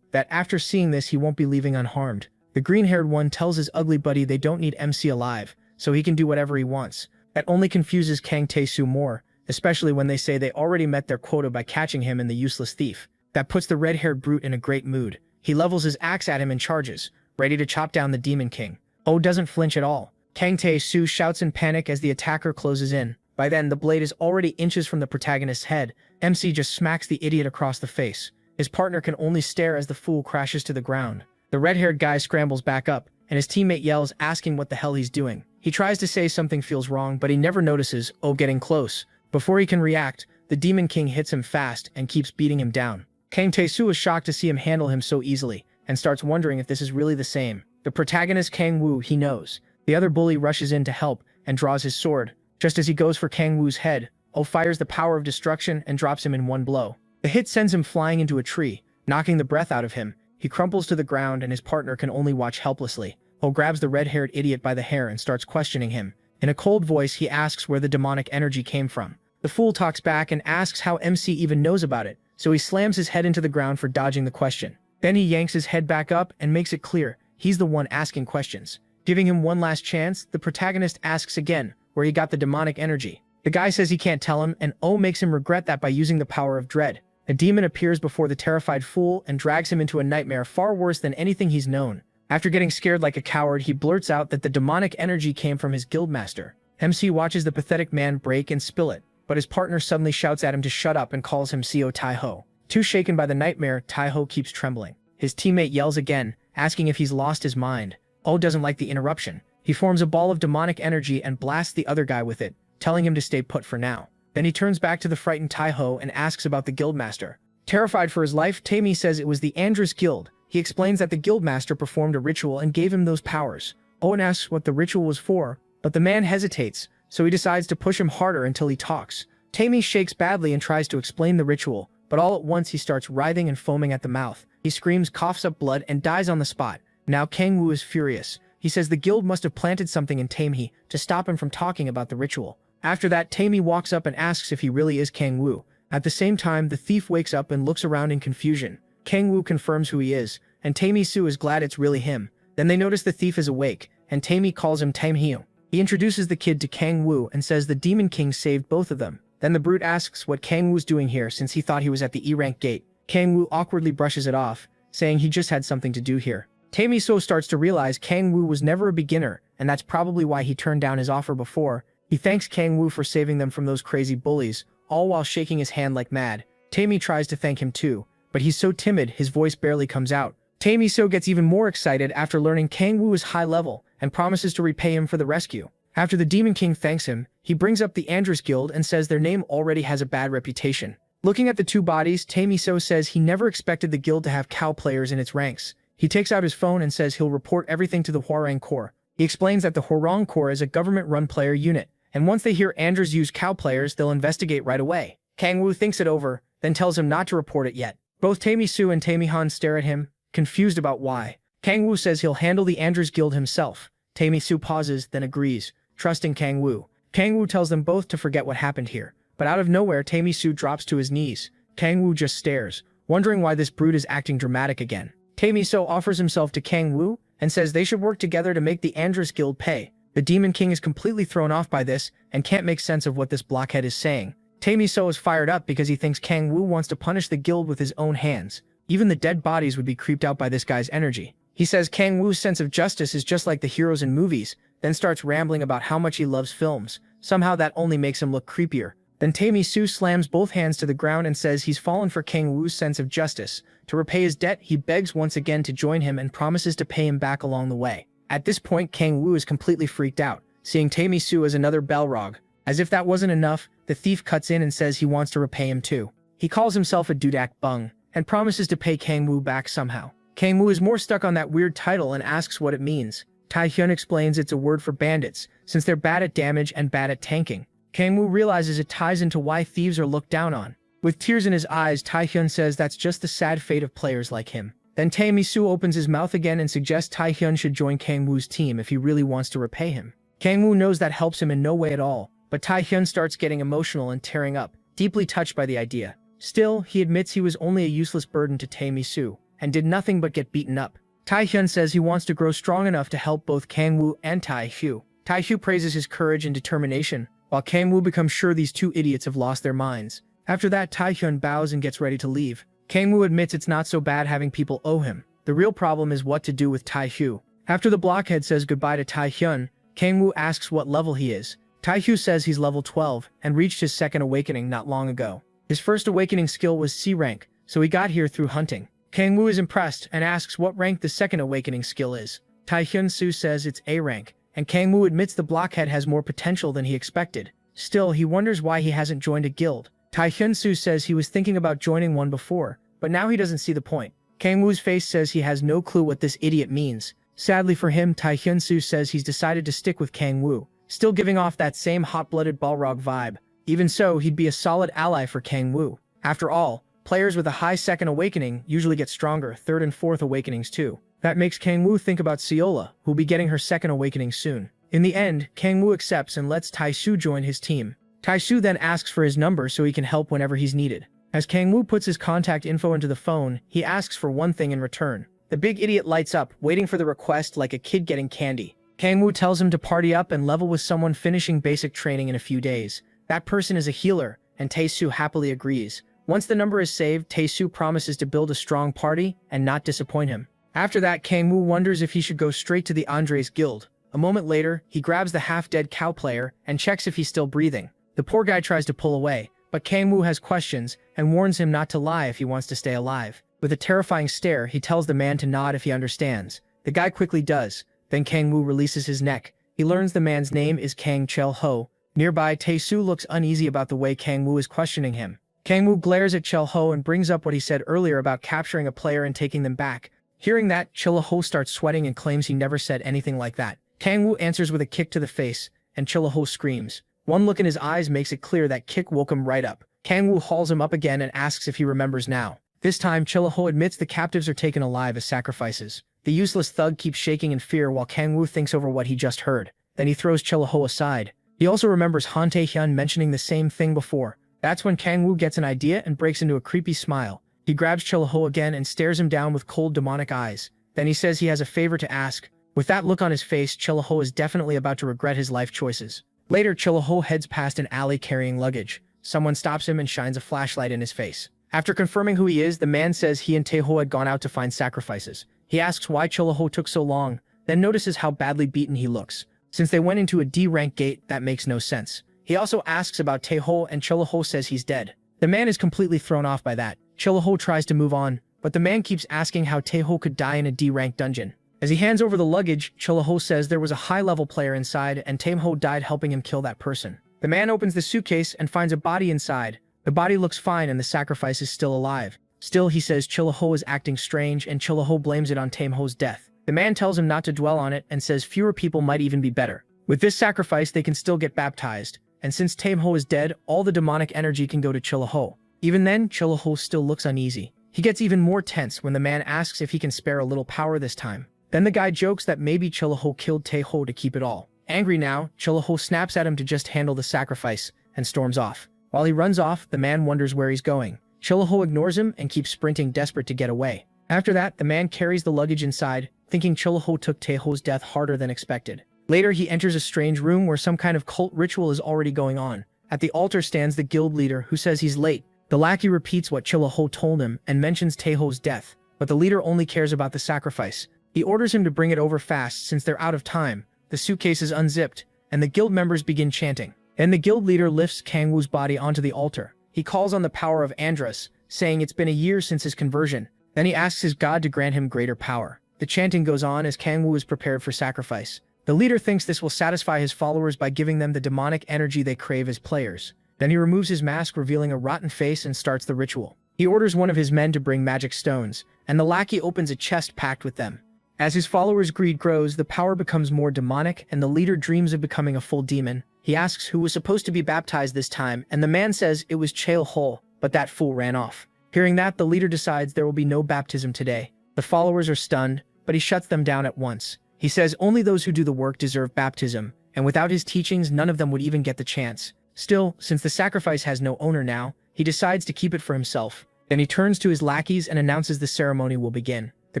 that after seeing this he won't be leaving unharmed. The green-haired one tells his ugly buddy they don't need MC alive, so he can do whatever he wants. That only confuses Kang Tae-soo more, especially when they say they already met their quota by catching him and the useless thief. That puts the red-haired brute in a great mood. He levels his axe at him and charges, ready to chop down the Demon King. Doesn't flinch at all. Kang Tae-soo shouts in panic as the attacker closes in. By then, the blade is already inches from the protagonist's head. MC just smacks the idiot across the face. His partner can only stare as the fool crashes to the ground. The red-haired guy scrambles back up, and his teammate yells, asking what the hell he's doing. He tries to say something feels wrong, but he never notices, getting close. Before he can react, the Demon King hits him fast and keeps beating him down. Kang Tae-soo is shocked to see him handle him so easily, and starts wondering if this is really the same. The protagonist Kang-woo, he knows. The other bully rushes in to help, and draws his sword. Just as he goes for Kang-woo's head, fires the power of destruction and drops him in one blow. The hit sends him flying into a tree, knocking the breath out of him. He crumples to the ground and his partner can only watch helplessly. Grabs the red-haired idiot by the hair and starts questioning him. In a cold voice, he asks where the demonic energy came from. The fool talks back and asks how MC even knows about it, so he slams his head into the ground for dodging the question. Then he yanks his head back up and makes it clear he's the one asking questions. Giving him one last chance, the protagonist asks again where he got the demonic energy. The guy says he can't tell him, and makes him regret that by using the power of dread. A demon appears before the terrified fool and drags him into a nightmare far worse than anything he's known. After getting scared like a coward, he blurts out that the demonic energy came from his guildmaster. MC watches the pathetic man break and spill it, but his partner suddenly shouts at him to shut up and calls him Co Tai-ho. Too shaken by the nightmare, Tai-ho keeps trembling. His teammate yells again, asking if he's lost his mind. Doesn't like the interruption. He forms a ball of demonic energy and blasts the other guy with it, telling him to stay put for now. Then he turns back to the frightened Tai-ho and asks about the guildmaster. Terrified for his life, Tae-mi says it was the Andrus Guild. He explains that the guildmaster performed a ritual and gave him those powers. Owen asks what the ritual was for, but the man hesitates, so he decides to push him harder until he talks. Tae-mi shakes badly and tries to explain the ritual, but all at once he starts writhing and foaming at the mouth. He screams, coughs up blood, and dies on the spot. Now Kang-woo is furious. He says the guild must have planted something in Taimi to stop him from talking about the ritual. After that, Taimi walks up and asks if he really is Kang Woo. At the same time, the thief wakes up and looks around in confusion. Kang Woo confirms who he is, and Taimi Su is glad it's really him. Then they notice the thief is awake, and Taimi calls him Tam Hyung. He introduces the kid to Kang Woo and says the Demon King saved both of them. Then the brute asks what Kang Woo's doing here since he thought he was at the E-rank gate. Kang Woo awkwardly brushes it off, saying he just had something to do here. Taimi Su starts to realize Kang Woo was never a beginner, and that's probably why he turned down his offer before. He thanks Kang Woo for saving them from those crazy bullies, all while shaking his hand like mad. Taimi tries to thank him too, but he's so timid his voice barely comes out. Taimi Su gets even more excited after learning Kang Woo is high level and promises to repay him for the rescue. After the Demon King thanks him, he brings up the Andres Guild and says their name already has a bad reputation. Looking at the two bodies, Taimi Su says he never expected the guild to have cow players in its ranks. He takes out his phone and says he'll report everything to the Hwarang Corps. He explains that the Hwarang Corps is a government-run player unit, and once they hear Andres use cow players, they'll investigate right away. Kang Woo thinks it over, then tells him not to report it yet. Both Taimi Su and Taimi Han stare at him, confused about why. Kang Woo says he'll handle the Andres Guild himself. Taimi Su pauses, then agrees, trusting Kang Woo. Kang Woo tells them both to forget what happened here, but out of nowhere Taimi Su drops to his knees. Kang Woo just stares, wondering why this brute is acting dramatic again. Taimi Su offers himself to Kang Woo and says they should work together to make the Andres Guild pay. The Demon King is completely thrown off by this and can't make sense of what this blockhead is saying. Taimi Su is fired up because he thinks Kang Woo wants to punish the guild with his own hands. Even the dead bodies would be creeped out by this guy's energy. He says Kang Woo's sense of justice is just like the heroes in movies, then starts rambling about how much he loves films. Somehow that only makes him look creepier. Then Taimi Su slams both hands to the ground and says he's fallen for Kang Woo's sense of justice. To repay his debt, he begs once again to join him and promises to pay him back along the way. At this point, Kang Woo is completely freaked out, seeing Taimi Su as another Balrog. As if that wasn't enough, the thief cuts in and says he wants to repay him too. He calls himself a Dudak Bung, and promises to pay Kang Woo back somehow. Kang Woo is more stuck on that weird title and asks what it means. Tai Hyun explains it's a word for bandits, since they're bad at damage and bad at tanking. Kang Woo realizes it ties into why thieves are looked down on. With tears in his eyes, Tai Hyun says that's just the sad fate of players like him. Then Taimi Su opens his mouth again and suggests Tai Hyun should join Kang Woo's team if he really wants to repay him. Kang Woo knows that helps him in no way at all, but Tai Hyun starts getting emotional and tearing up, deeply touched by the idea. Still, he admits he was only a useless burden to Taimi Su, and did nothing but get beaten up. Tai Hyun says he wants to grow strong enough to help both Kang Woo and Tai Hyu. Tai Hyu praises his courage and determination, while Kang Woo becomes sure these two idiots have lost their minds. After that, Tai Hyun bows and gets ready to leave. Kang Woo admits it's not so bad having people owe him. The real problem is what to do with Tai Hyu. After the blockhead says goodbye to Tai Hyun, Kang Woo asks what level he is. Tai Hyu says he's level 12 and reached his second awakening not long ago. His first awakening skill was C rank, so he got here through hunting. Kang Woo is impressed and asks what rank the second awakening skill is. Tai Hyun Su says it's A rank, and Kang Woo admits the blockhead has more potential than he expected. Still, he wonders why he hasn't joined a guild. Tai Hyun Su says he was thinking about joining one before, but now he doesn't see the point. Kang Woo's face says he has no clue what this idiot means. Sadly for him, Tai Hyun Su says he's decided to stick with Kang Woo, still giving off that same hot-blooded Balrog vibe. Even so, he'd be a solid ally for Kang Woo. After all, players with a high second awakening usually get stronger third and fourth awakenings too. That makes Kang Woo think about Seola, who'll be getting her second awakening soon. In the end, Kang Woo accepts and lets Tai Su join his team. Tai Su then asks for his number so he can help whenever he's needed. As Kang Woo puts his contact info into the phone, he asks for one thing in return. The big idiot lights up, waiting for the request like a kid getting candy. Kang Woo tells him to party up and level with someone finishing basic training in a few days. That person is a healer, and Tai Su happily agrees. Once the number is saved, Tai Su promises to build a strong party and not disappoint him. After that, Kang Woo wonders if he should go straight to the Andres Guild. A moment later, he grabs the half-dead cow player and checks if he's still breathing. The poor guy tries to pull away, but Kang Woo has questions and warns him not to lie if he wants to stay alive. With a terrifying stare, he tells the man to nod if he understands. The guy quickly does. Then Kang Woo releases his neck. He learns the man's name is Kang Chel Ho. Nearby, Tai Su looks uneasy about the way Kang Woo is questioning him. Kang Woo glares at Chel Ho and brings up what he said earlier about capturing a player and taking them back. Hearing that, Chel Ho starts sweating and claims he never said anything like that. Kang Woo answers with a kick to the face, and Chel Ho screams. One look in his eyes makes it clear that kick woke him right up. Kang Woo hauls him up again and asks if he remembers now. This time, Chel Ho admits the captives are taken alive as sacrifices. The useless thug keeps shaking in fear while Kang Woo thinks over what he just heard. Then he throws Chilleho aside. He also remembers Han Tae-hyun mentioning the same thing before. That's when Kang Woo gets an idea and breaks into a creepy smile. He grabs Chilleho again and stares him down with cold demonic eyes. Then he says he has a favor to ask. With that look on his face, Chilleho is definitely about to regret his life choices. Later, Chilleho heads past an alley carrying luggage. Someone stops him and shines a flashlight in his face. After confirming who he is, the man says he and Taeho had gone out to find sacrifices. He asks why Chilleho took so long, then notices how badly beaten he looks. Since they went into a D-rank gate, that makes no sense. He also asks about Taeho and Chilleho says he's dead. The man is completely thrown off by that. Chilleho tries to move on, but the man keeps asking how Taeho could die in a D-rank dungeon. As he hands over the luggage, Chilleho says there was a high-level player inside and Taeho died helping him kill that person. The man opens the suitcase and finds a body inside. The body looks fine and the sacrifice is still alive. Still, he says Chilleho is acting strange and Chilleho blames it on Taeho's death. The man tells him not to dwell on it and says fewer people might even be better. With this sacrifice, they can still get baptized. And since Taeho is dead, all the demonic energy can go to Chilleho. Even then, Chilleho still looks uneasy. He gets even more tense when the man asks if he can spare a little power this time. Then the guy jokes that maybe Chilleho killed Taeho to keep it all. Angry now, Chilleho snaps at him to just handle the sacrifice and storms off. While he runs off, the man wonders where he's going. Chilleho ignores him and keeps sprinting, desperate to get away. After that, the man carries the luggage inside, thinking Chilleho took Taeho's death harder than expected. Later, he enters a strange room where some kind of cult ritual is already going on. At the altar stands the guild leader, who says he's late. The lackey repeats what Chilleho told him and mentions Taeho's death, but the leader only cares about the sacrifice. He orders him to bring it over fast since they're out of time. The suitcase is unzipped, and the guild members begin chanting. Then the guild leader lifts Kang Woo's body onto the altar. He calls on the power of Andros, saying it's been a year since his conversion. Then he asks his god to grant him greater power. The chanting goes on as Kang Woo is prepared for sacrifice. The leader thinks this will satisfy his followers by giving them the demonic energy they crave as players. Then he removes his mask, revealing a rotten face, and starts the ritual. He orders one of his men to bring magic stones, and the lackey opens a chest packed with them. As his followers' greed grows, the power becomes more demonic, and the leader dreams of becoming a full demon. He asks who was supposed to be baptized this time, and the man says it was Chael-ho, but that fool ran off. Hearing that, the leader decides there will be no baptism today. The followers are stunned, but he shuts them down at once. He says only those who do the work deserve baptism, and without his teachings, none of them would even get the chance. Still, since the sacrifice has no owner now, he decides to keep it for himself. Then he turns to his lackeys and announces the ceremony will begin. The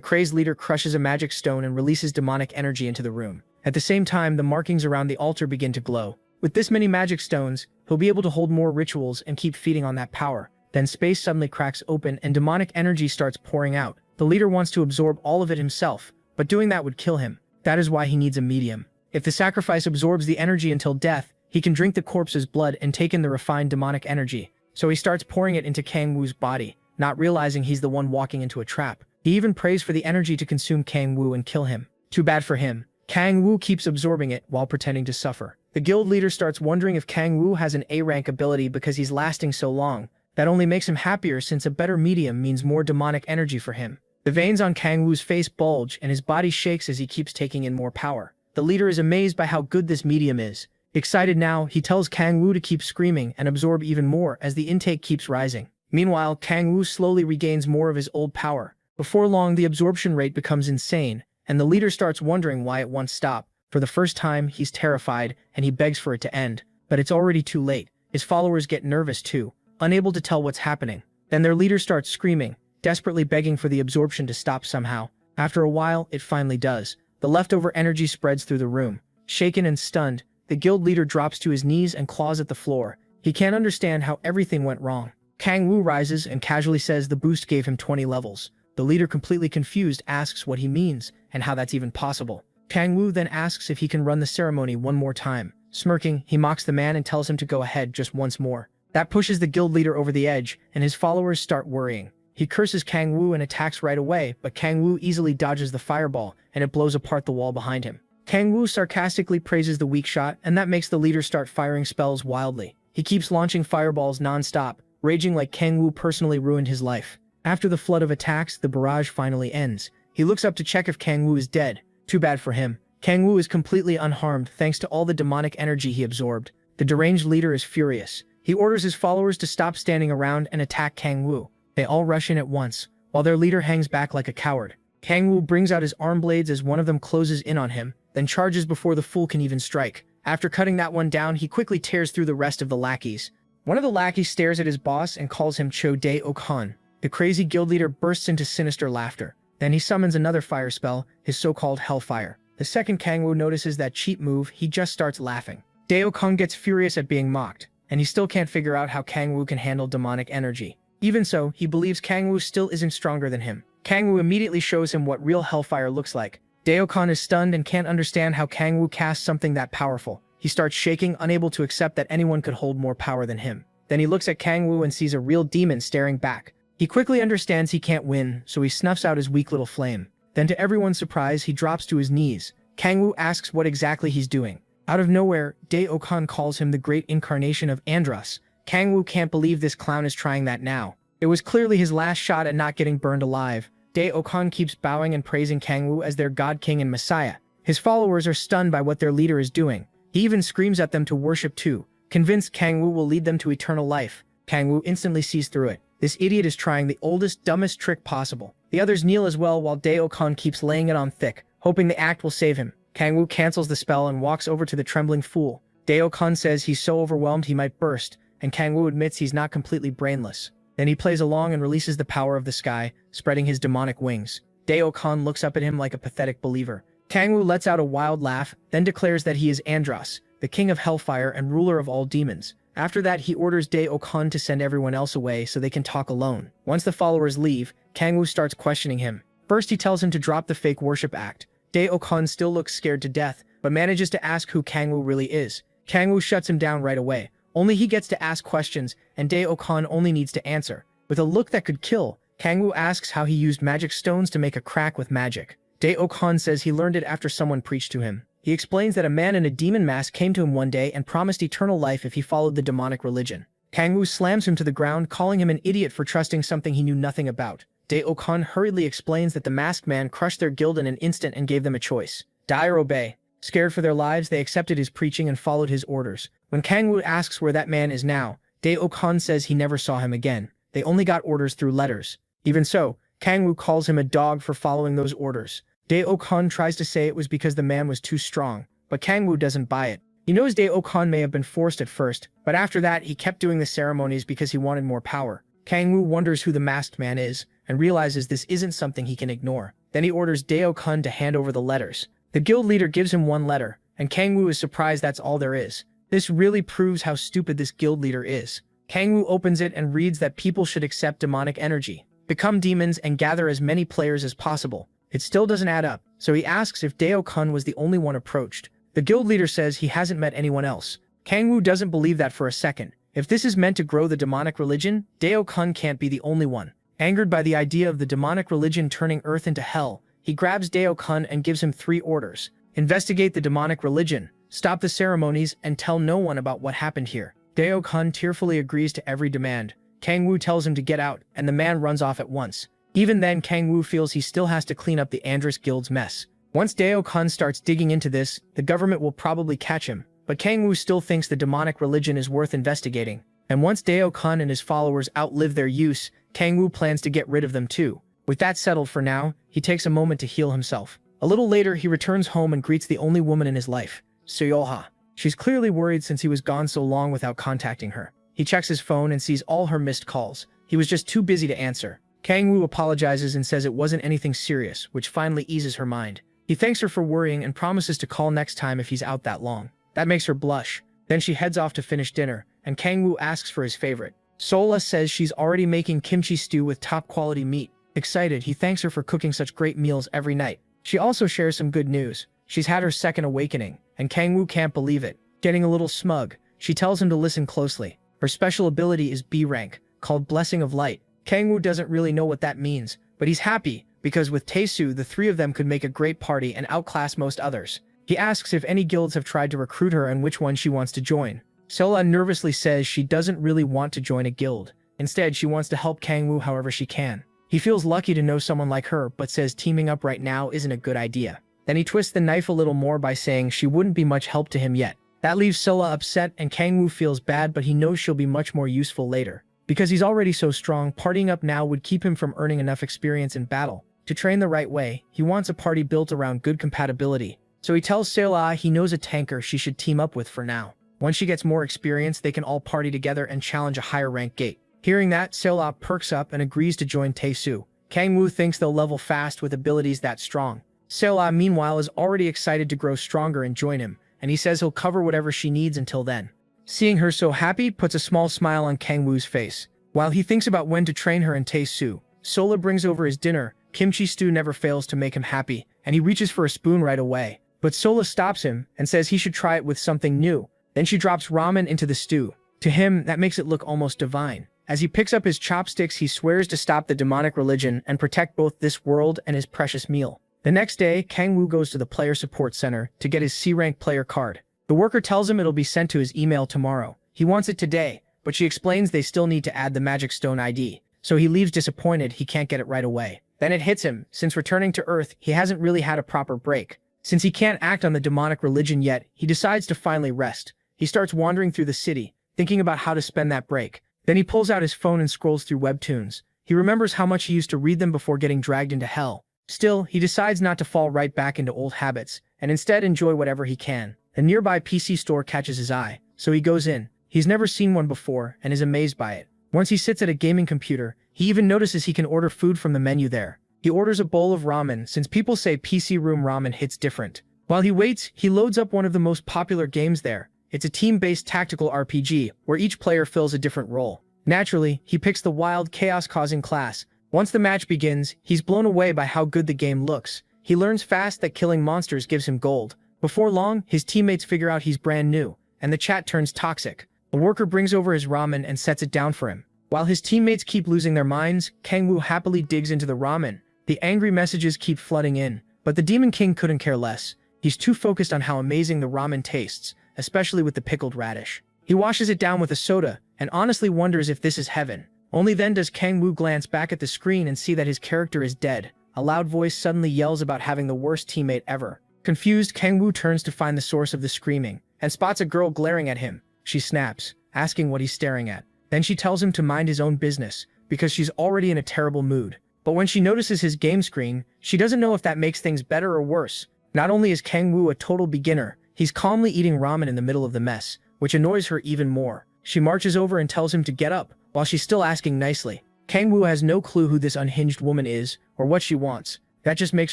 crazed leader crushes a magic stone and releases demonic energy into the room. At the same time, the markings around the altar begin to glow. With this many magic stones, he'll be able to hold more rituals and keep feeding on that power. Then space suddenly cracks open and demonic energy starts pouring out. The leader wants to absorb all of it himself, but doing that would kill him. That is why he needs a medium. If the sacrifice absorbs the energy until death, he can drink the corpse's blood and take in the refined demonic energy. So he starts pouring it into Kang Woo's body, not realizing he's the one walking into a trap. He even prays for the energy to consume Kang Woo and kill him. Too bad for him. Kang Woo keeps absorbing it while pretending to suffer. The guild leader starts wondering if Kang Woo has an A-rank ability because he's lasting so long. That only makes him happier since a better medium means more demonic energy for him. The veins on Kang Woo's face bulge and his body shakes as he keeps taking in more power. The leader is amazed by how good this medium is. Excited now, he tells Kang Woo to keep screaming and absorb even more as the intake keeps rising. Meanwhile, Kang Woo slowly regains more of his old power. Before long, the absorption rate becomes insane, and the leader starts wondering why it won't stop. For the first time, he's terrified, and he begs for it to end. But it's already too late. His followers get nervous too, unable to tell what's happening. Then their leader starts screaming, desperately begging for the absorption to stop somehow. After a while, it finally does. The leftover energy spreads through the room. Shaken and stunned, the guild leader drops to his knees and claws at the floor. He can't understand how everything went wrong. Kang Woo rises and casually says the boost gave him 20 levels. The leader, completely confused, asks what he means and how that's even possible. Kang Woo then asks if he can run the ceremony one more time. Smirking, he mocks the man and tells him to go ahead just once more. That pushes the guild leader over the edge, and his followers start worrying. He curses Kang Woo and attacks right away, but Kang Woo easily dodges the fireball, and it blows apart the wall behind him. Kang Woo sarcastically praises the weak shot, and that makes the leader start firing spells wildly. He keeps launching fireballs non-stop, raging like Kang Woo personally ruined his life. After the flood of attacks, the barrage finally ends. He looks up to check if Kang Woo is dead. Too bad for him. Kang Woo is completely unharmed thanks to all the demonic energy he absorbed. The deranged leader is furious. He orders his followers to stop standing around and attack Kang Woo. They all rush in at once, while their leader hangs back like a coward. Kang Woo brings out his arm blades as one of them closes in on him, then charges before the fool can even strike. After cutting that one down, he quickly tears through the rest of the lackeys. One of the lackeys stares at his boss and calls him Cho Dae-ok-han. The crazy guild leader bursts into sinister laughter. Then he summons another fire spell, his so-called Hellfire. The second Kang Woo notices that cheap move, he just starts laughing. Dae-ok-han gets furious at being mocked, and he still can't figure out how Kang Woo can handle demonic energy. Even so, he believes Kang Woo still isn't stronger than him. Kang Woo immediately shows him what real Hellfire looks like. Dae-ok-han is stunned and can't understand how Kang Woo casts something that powerful. He starts shaking, unable to accept that anyone could hold more power than him. Then he looks at Kang Woo and sees a real demon staring back. He quickly understands he can't win, so he snuffs out his weak little flame. Then to everyone's surprise, he drops to his knees. Kang Woo asks what exactly he's doing. Out of nowhere, Dae-ok-han calls him the great incarnation of Andros. Kang Woo can't believe this clown is trying that now. It was clearly his last shot at not getting burned alive. Dae-ok-han keeps bowing and praising Kang Woo as their god king and messiah. His followers are stunned by what their leader is doing. He even screams at them to worship too. Convinced Kang Woo will lead them to eternal life, Kang Woo instantly sees through it. This idiot is trying the oldest, dumbest trick possible. The others kneel as well while Dae-ok-han keeps laying it on thick, hoping the act will save him. Kang Woo cancels the spell and walks over to the trembling fool. Dae-ok-han says he's so overwhelmed he might burst, and Kang Woo admits he's not completely brainless. Then he plays along and releases the power of the sky, spreading his demonic wings. Dae-ok-han looks up at him like a pathetic believer. Kang Woo lets out a wild laugh, then declares that he is Andros, the king of hellfire and ruler of all demons. After that, he orders Dae-ok-han to send everyone else away so they can talk alone. Once the followers leave, Kang Woo starts questioning him. First, he tells him to drop the fake worship act. Dae-ok-han still looks scared to death, but manages to ask who Kang Woo really is. Kang Woo shuts him down right away. Only he gets to ask questions, and Dae-ok-han only needs to answer. With a look that could kill, Kang Woo asks how he used magic stones to make a crack with magic. Dae-ok-han says he learned it after someone preached to him. He explains that a man in a demon mask came to him one day and promised eternal life if he followed the demonic religion. Kang Woo slams him to the ground, calling him an idiot for trusting something he knew nothing about. Dae-ok-han hurriedly explains that the masked man crushed their guild in an instant and gave them a choice: die or obey. Scared for their lives, they accepted his preaching and followed his orders. When Kang Woo asks where that man is now, Dae-ok-han says he never saw him again. They only got orders through letters. Even so, Kang Woo calls him a dog for following those orders. Dae-ok-han tries to say it was because the man was too strong, but Kang Woo doesn't buy it. He knows Dae-ok-han may have been forced at first, but after that he kept doing the ceremonies because he wanted more power. Kang Woo wonders who the masked man is, and realizes this isn't something he can ignore. Then he orders Dae-ok-han to hand over the letters. The guild leader gives him one letter, and Kang Woo is surprised that's all there is. This really proves how stupid this guild leader is. Kang Woo opens it and reads that people should accept demonic energy, become demons, and gather as many players as possible. It still doesn't add up, so he asks if Dae-ok-han was the only one approached. The guild leader says he hasn't met anyone else. Kang Woo doesn't believe that for a second. If this is meant to grow the demonic religion, Dae-ok-han can't be the only one. Angered by the idea of the demonic religion turning Earth into hell, he grabs Dae-ok-han and gives him 3 orders. Investigate the demonic religion, stop the ceremonies, and tell no one about what happened here. Dae-ok-han tearfully agrees to every demand. Kang Woo tells him to get out, and the man runs off at once. Even then, Kang Woo feels he still has to clean up the Andros Guild's mess. Once Dae-ok-han starts digging into this, the government will probably catch him, but Kang Woo still thinks the demonic religion is worth investigating. And once Dae-ok-han and his followers outlive their use, Kang Woo plans to get rid of them too. With that settled for now, he takes a moment to heal himself. A little later, he returns home and greets the only woman in his life, Seolha. She's clearly worried since he was gone so long without contacting her. He checks his phone and sees all her missed calls. He was just too busy to answer. Kang Woo apologizes and says it wasn't anything serious, which finally eases her mind. He thanks her for worrying and promises to call next time if he's out that long. That makes her blush. Then she heads off to finish dinner, and Kang Woo asks for his favorite. Sola says she's already making kimchi stew with top-quality meat. Excited, he thanks her for cooking such great meals every night. She also shares some good news. She's had her second awakening, and Kang Woo can't believe it. Getting a little smug, she tells him to listen closely. Her special ability is B rank, called Blessing of Light. Kang Woo doesn't really know what that means, but he's happy, because with Taesu, the 3 of them could make a great party and outclass most others. He asks if any guilds have tried to recruit her and which one she wants to join. Sola nervously says she doesn't really want to join a guild. Instead, she wants to help Kang Woo however she can. He feels lucky to know someone like her, but says teaming up right now isn't a good idea. Then he twists the knife a little more by saying she wouldn't be much help to him yet. That leaves Sola upset, and Kang Woo feels bad, but he knows she'll be much more useful later. Because he's already so strong, partying up now would keep him from earning enough experience in battle. To train the right way, he wants a party built around good compatibility. So he tells Seola he knows a tanker she should team up with for now. Once she gets more experience, they can all party together and challenge a higher rank gate. Hearing that, Seola perks up and agrees to join Tae-soo. Kang-woo thinks they'll level fast with abilities that strong. Seola, meanwhile, is already excited to grow stronger and join him, and he says he'll cover whatever she needs until then. Seeing her so happy puts a small smile on Kang-woo's face. While he thinks about when to train her and Tae-soo, Sola brings over his dinner. Kimchi stew never fails to make him happy, and he reaches for a spoon right away. But Sola stops him and says he should try it with something new. Then she drops ramen into the stew. To him, that makes it look almost divine. As he picks up his chopsticks, he swears to stop the demonic religion and protect both this world and his precious meal. The next day, Kang-woo goes to the player support center to get his C-rank player card. The worker tells him it'll be sent to his email tomorrow. He wants it today, but she explains they still need to add the Magic Stone ID, so he leaves disappointed he can't get it right away. Then it hits him. Since returning to Earth, he hasn't really had a proper break. Since he can't act on the demonic religion yet, he decides to finally rest. He starts wandering through the city, thinking about how to spend that break. Then he pulls out his phone and scrolls through webtoons. He remembers how much he used to read them before getting dragged into hell. Still, he decides not to fall right back into old habits, and instead enjoy whatever he can. A nearby PC store catches his eye, so he goes in. He's never seen one before and is amazed by it. Once he sits at a gaming computer, he even notices he can order food from the menu there. He orders a bowl of ramen since people say PC room ramen hits different. While he waits, he loads up one of the most popular games there. It's a team-based tactical RPG where each player fills a different role. Naturally, he picks the wild, chaos-causing class. Once the match begins, he's blown away by how good the game looks. He learns fast that killing monsters gives him gold. Before long, his teammates figure out he's brand new, and the chat turns toxic. A worker brings over his ramen and sets it down for him. While his teammates keep losing their minds, Kang-woo happily digs into the ramen. The angry messages keep flooding in, but the Demon King couldn't care less. He's too focused on how amazing the ramen tastes, especially with the pickled radish. He washes it down with a soda, and honestly wonders if this is heaven. Only then does Kang-woo glance back at the screen and see that his character is dead. A loud voice suddenly yells about having the worst teammate ever. Confused, Kang-woo turns to find the source of the screaming, and spots a girl glaring at him. She snaps, asking what he's staring at. Then she tells him to mind his own business, because she's already in a terrible mood. But when she notices his game screen, she doesn't know if that makes things better or worse. Not only is Kang-woo a total beginner, he's calmly eating ramen in the middle of the mess, which annoys her even more. She marches over and tells him to get up, while she's still asking nicely. Kang-woo has no clue who this unhinged woman is, or what she wants. That just makes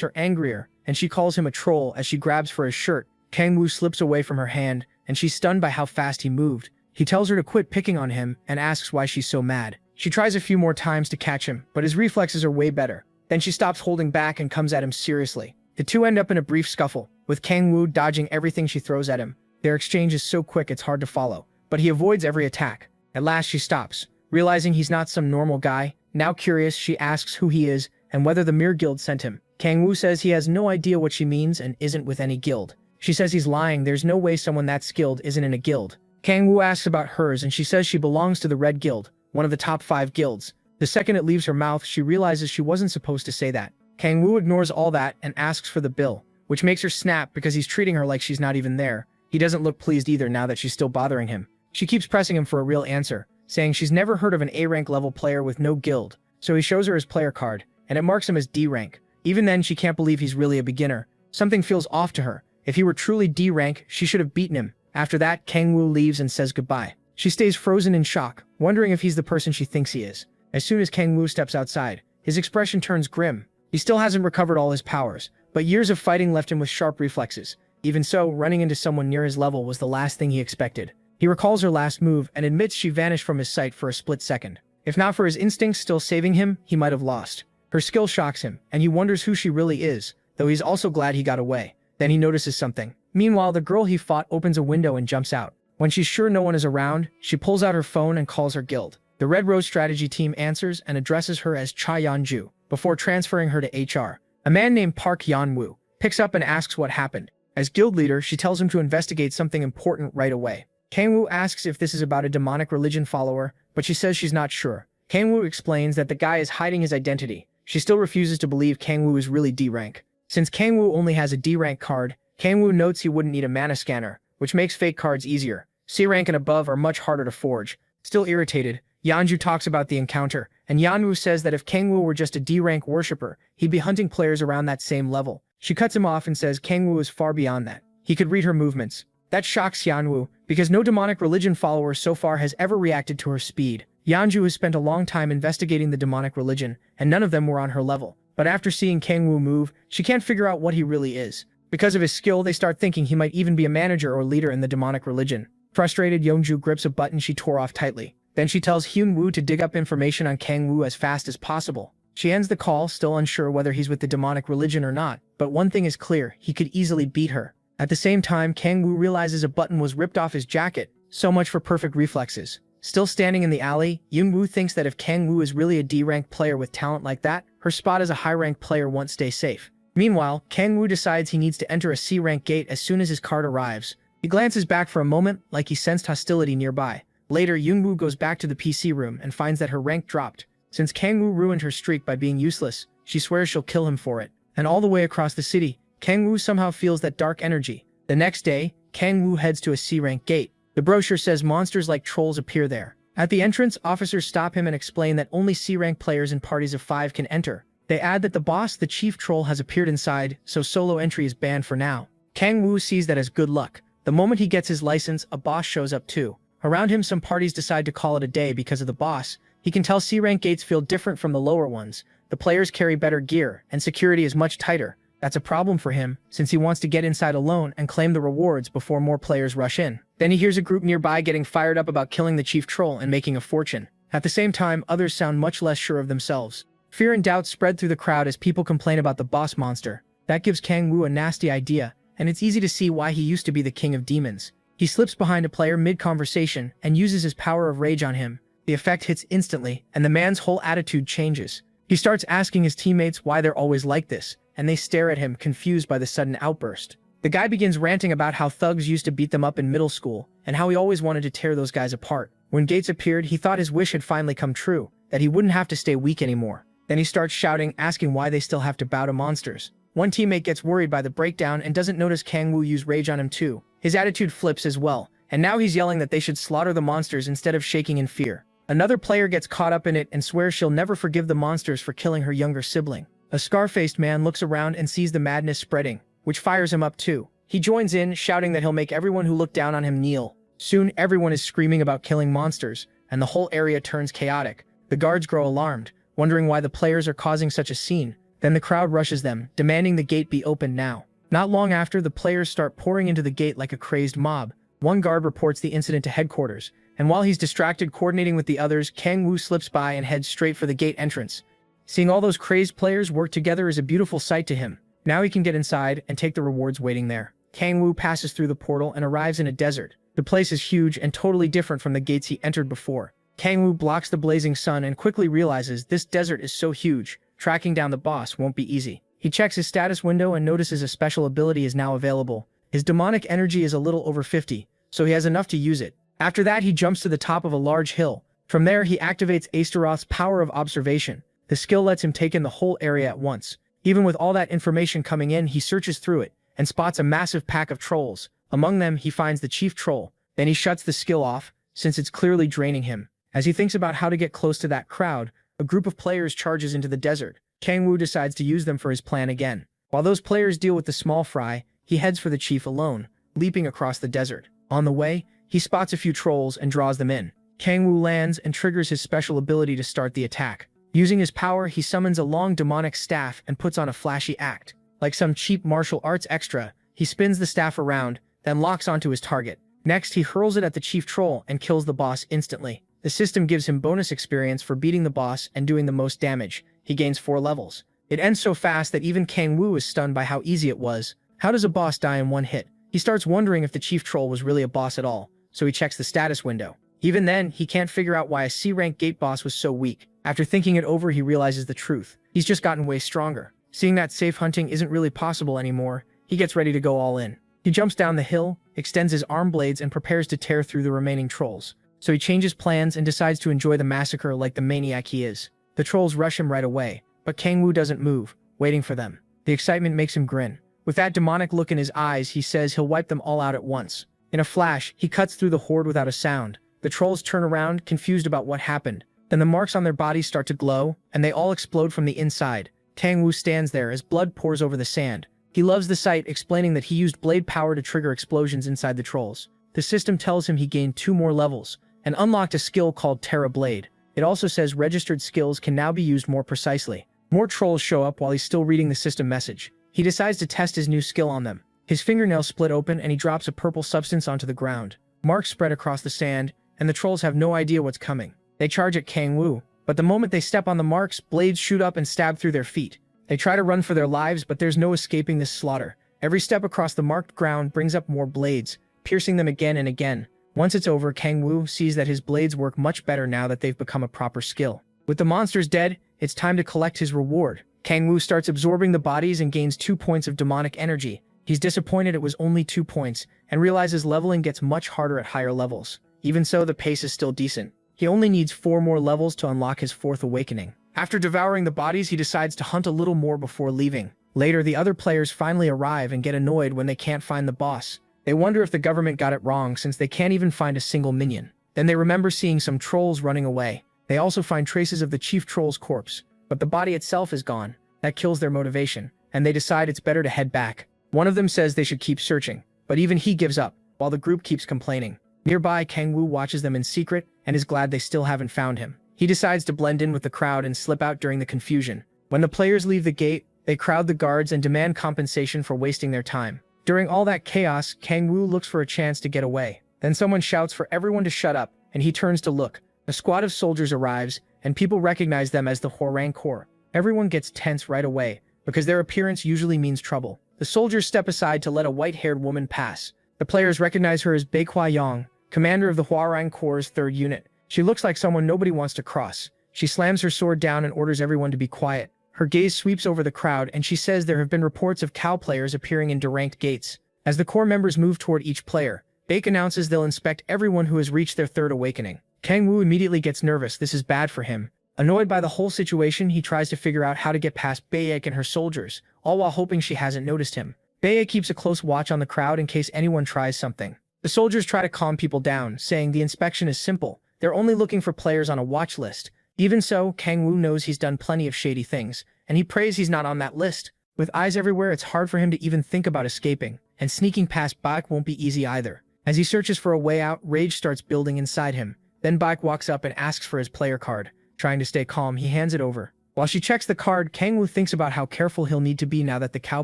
her angrier, and she calls him a troll as she grabs for his shirt. Kang-woo slips away from her hand, and she's stunned by how fast he moved. He tells her to quit picking on him, and asks why she's so mad. She tries a few more times to catch him, but his reflexes are way better. Then she stops holding back and comes at him seriously. The two end up in a brief scuffle, with Kang-woo dodging everything she throws at him. Their exchange is so quick it's hard to follow, but he avoids every attack. At last she stops, realizing he's not some normal guy. Now curious, she asks who he is and whether the Mir Guild sent him. Kang-woo says he has no idea what she means and isn't with any guild. She says he's lying, there's no way someone that skilled isn't in a guild. Kang-woo asks about hers and she says she belongs to the Red Guild, one of the top 5 guilds. The second it leaves her mouth, she realizes she wasn't supposed to say that. Kang-woo ignores all that and asks for the bill, which makes her snap because he's treating her like she's not even there. He doesn't look pleased either now that she's still bothering him. She keeps pressing him for a real answer, saying she's never heard of an A-rank level player with no guild. So he shows her his player card, and it marks him as D rank. Even then, she can't believe he's really a beginner. Something feels off to her. If he were truly D rank, she should have beaten him. After that, Kang-woo leaves and says goodbye. She stays frozen in shock, wondering if he's the person she thinks he is. As soon as Kang-woo steps outside, his expression turns grim. He still hasn't recovered all his powers, but years of fighting left him with sharp reflexes. Even so, running into someone near his level was the last thing he expected. He recalls her last move and admits she vanished from his sight for a split second. If not for his instincts still saving him, he might have lost. Her skill shocks him, and he wonders who she really is, though he's also glad he got away. Then he notices something. Meanwhile, the girl he fought opens a window and jumps out. When she's sure no one is around, she pulls out her phone and calls her guild. The Red Rose strategy team answers and addresses her as Cha Yeonju, before transferring her to HR. A man named Park Yeonwoo picks up and asks what happened. As guild leader, she tells him to investigate something important right away. Kang-woo asks if this is about a demonic religion follower, but she says she's not sure. Kang-woo explains that the guy is hiding his identity. She still refuses to believe Kang-woo is really D rank. Since Kang-woo only has a D rank card, Kang-woo notes he wouldn't need a mana scanner, which makes fake cards easier. C rank and above are much harder to forge. Still irritated, Yanju talks about the encounter, and Yanwu says that if Kangwoo were just a D-rank worshipper, he'd be hunting players around that same level. She cuts him off and says Kangwoo is far beyond that. He could read her movements. That shocks Yanwu, because no demonic religion follower so far has ever reacted to her speed. Yanju has spent a long time investigating the demonic religion, and none of them were on her level. But after seeing Kangwoo move, she can't figure out what he really is. Because of his skill, they start thinking he might even be a manager or leader in the demonic religion. Frustrated, Yeongju grips a button she tore off tightly. Then she tells Hyun-woo to dig up information on Kangwoo as fast as possible. She ends the call, still unsure whether he's with the demonic religion or not, but one thing is clear, he could easily beat her. At the same time, Kangwoo realizes a button was ripped off his jacket. So much for perfect reflexes. Still standing in the alley, Hyun-woo thinks that if Kangwoo is really a D-rank player with talent like that, her spot as a high-rank player won't stay safe. Meanwhile, Kangwoo decides he needs to enter a C-rank gate as soon as his card arrives. He glances back for a moment, like he sensed hostility nearby. Later, Hyun-woo goes back to the PC room and finds that her rank dropped. Since Kangwoo ruined her streak by being useless, she swears she'll kill him for it. And all the way across the city, Kangwoo somehow feels that dark energy. The next day, Kangwoo heads to a C-rank gate. The brochure says monsters like trolls appear there. At the entrance, officers stop him and explain that only C-rank players in parties of 5 can enter. They add that the boss, the chief troll, has appeared inside, so solo entry is banned for now. Kangwoo sees that as good luck. The moment he gets his license, a boss shows up too. Around him, some parties decide to call it a day because of the boss. He can tell C-rank gates feel different from the lower ones. The players carry better gear, and security is much tighter. That's a problem for him, since he wants to get inside alone and claim the rewards before more players rush in. Then he hears a group nearby getting fired up about killing the chief troll and making a fortune. At the same time, others sound much less sure of themselves. Fear and doubt spread through the crowd as people complain about the boss monster. That gives Kangwoo a nasty idea, and it's easy to see why he used to be the king of demons. He slips behind a player mid-conversation and uses his power of rage on him. The effect hits instantly, and the man's whole attitude changes. He starts asking his teammates why they're always like this, and they stare at him, confused by the sudden outburst. The guy begins ranting about how thugs used to beat them up in middle school, and how he always wanted to tear those guys apart. When Gates appeared, he thought his wish had finally come true, that he wouldn't have to stay weak anymore. Then he starts shouting, asking why they still have to bow to monsters. One teammate gets worried by the breakdown and doesn't notice Kangwoo use rage on him too. His attitude flips as well, and now he's yelling that they should slaughter the monsters instead of shaking in fear. Another player gets caught up in it and swears she'll never forgive the monsters for killing her younger sibling. A scar-faced man looks around and sees the madness spreading, which fires him up too. He joins in, shouting that he'll make everyone who looked down on him kneel. Soon, everyone is screaming about killing monsters, and the whole area turns chaotic. The guards grow alarmed, wondering why the players are causing such a scene. Then the crowd rushes them, demanding the gate be opened now. Not long after, the players start pouring into the gate like a crazed mob. One guard reports the incident to headquarters, and while he's distracted coordinating with the others, Kangwoo slips by and heads straight for the gate entrance. Seeing all those crazed players work together is a beautiful sight to him. Now he can get inside and take the rewards waiting there. Kangwoo passes through the portal and arrives in a desert. The place is huge and totally different from the gates he entered before. Kangwoo blocks the blazing sun and quickly realizes this desert is so huge, tracking down the boss won't be easy. He checks his status window and notices a special ability is now available. His demonic energy is a little over 50, so he has enough to use it. After that, he jumps to the top of a large hill. From there, he activates Astaroth's power of observation. The skill lets him take in the whole area at once. Even with all that information coming in, he searches through it and spots a massive pack of trolls. Among them, he finds the chief troll. Then he shuts the skill off, since it's clearly draining him. As he thinks about how to get close to that crowd, a group of players charges into the desert. Kangwoo decides to use them for his plan again. While those players deal with the small fry, he heads for the chief alone, leaping across the desert. On the way, he spots a few trolls and draws them in. Kangwoo lands and triggers his special ability to start the attack. Using his power, he summons a long demonic staff and puts on a flashy act. Like some cheap martial arts extra, he spins the staff around, then locks onto his target. Next, he hurls it at the chief troll and kills the boss instantly. The system gives him bonus experience for beating the boss and doing the most damage. He gains 4 levels. It ends so fast that even Kangwoo is stunned by how easy it was. How does a boss die in one hit? He starts wondering if the chief troll was really a boss at all, so he checks the status window. Even then, he can't figure out why a C-rank gate boss was so weak. After thinking it over, he realizes the truth. He's just gotten way stronger. Seeing that safe hunting isn't really possible anymore, he gets ready to go all in. He jumps down the hill, extends his arm blades, and prepares to tear through the remaining trolls. So he changes plans and decides to enjoy the massacre like the maniac he is. The trolls rush him right away, but Kangwoo doesn't move, waiting for them. The excitement makes him grin. With that demonic look in his eyes, he says he'll wipe them all out at once. In a flash, he cuts through the horde without a sound. The trolls turn around, confused about what happened. Then the marks on their bodies start to glow, and they all explode from the inside. Kang Woo stands there as blood pours over the sand. He loves the sight, explaining that he used blade power to trigger explosions inside the trolls. The system tells him he gained 2 more levels, and unlocked a skill called Terra Blade. It also says registered skills can now be used more precisely. More trolls show up while he's still reading the system message. He decides to test his new skill on them. His fingernails split open and he drops a purple substance onto the ground. Marks spread across the sand, and the trolls have no idea what's coming. They charge at Kang Woo, but the moment they step on the marks, blades shoot up and stab through their feet. They try to run for their lives, but there's no escaping this slaughter. Every step across the marked ground brings up more blades, piercing them again and again. Once it's over, Kang Woo sees that his blades work much better now that they've become a proper skill. With the monsters dead, it's time to collect his reward. Kang Woo starts absorbing the bodies and gains 2 points of demonic energy. He's disappointed it was only 2 points, and realizes leveling gets much harder at higher levels. Even so, the pace is still decent. He only needs 4 more levels to unlock his 4th awakening. After devouring the bodies, he decides to hunt a little more before leaving. Later, the other players finally arrive and get annoyed when they can't find the boss. They wonder if the government got it wrong since they can't even find a single minion. Then they remember seeing some trolls running away. They also find traces of the chief troll's corpse, but the body itself is gone. That kills their motivation, and they decide it's better to head back. One of them says they should keep searching, but even he gives up, while the group keeps complaining. Nearby, Kang Woo watches them in secret and is glad they still haven't found him. He decides to blend in with the crowd and slip out during the confusion. When the players leave the gate, they crowd the guards and demand compensation for wasting their time. During all that chaos, Kang Woo looks for a chance to get away. Then someone shouts for everyone to shut up, and he turns to look. A squad of soldiers arrives, and people recognize them as the Hwarang Corps. Everyone gets tense right away, because their appearance usually means trouble. The soldiers step aside to let a white-haired woman pass. The players recognize her as Bae Kwa Yong, commander of the Hwarang Corps' 3rd unit. She looks like someone nobody wants to cross. She slams her sword down and orders everyone to be quiet. Her gaze sweeps over the crowd, and she says there have been reports of cow players appearing in deranked gates. As the Corps members move toward each player, Baek announces they'll inspect everyone who has reached their 3rd awakening. Kang Woo immediately gets nervous. This is bad for him. Annoyed by the whole situation, he tries to figure out how to get past Baek and her soldiers, all while hoping she hasn't noticed him. Baek keeps a close watch on the crowd in case anyone tries something. The soldiers try to calm people down, saying the inspection is simple. They're only looking for players on a watch list. Even so, Kang Woo knows he's done plenty of shady things, and he prays he's not on that list. With eyes everywhere, it's hard for him to even think about escaping, and sneaking past Baek won't be easy either. As he searches for a way out, rage starts building inside him. Then Baek walks up and asks for his player card. Trying to stay calm, he hands it over. While she checks the card, Kang Woo thinks about how careful he'll need to be now that the cow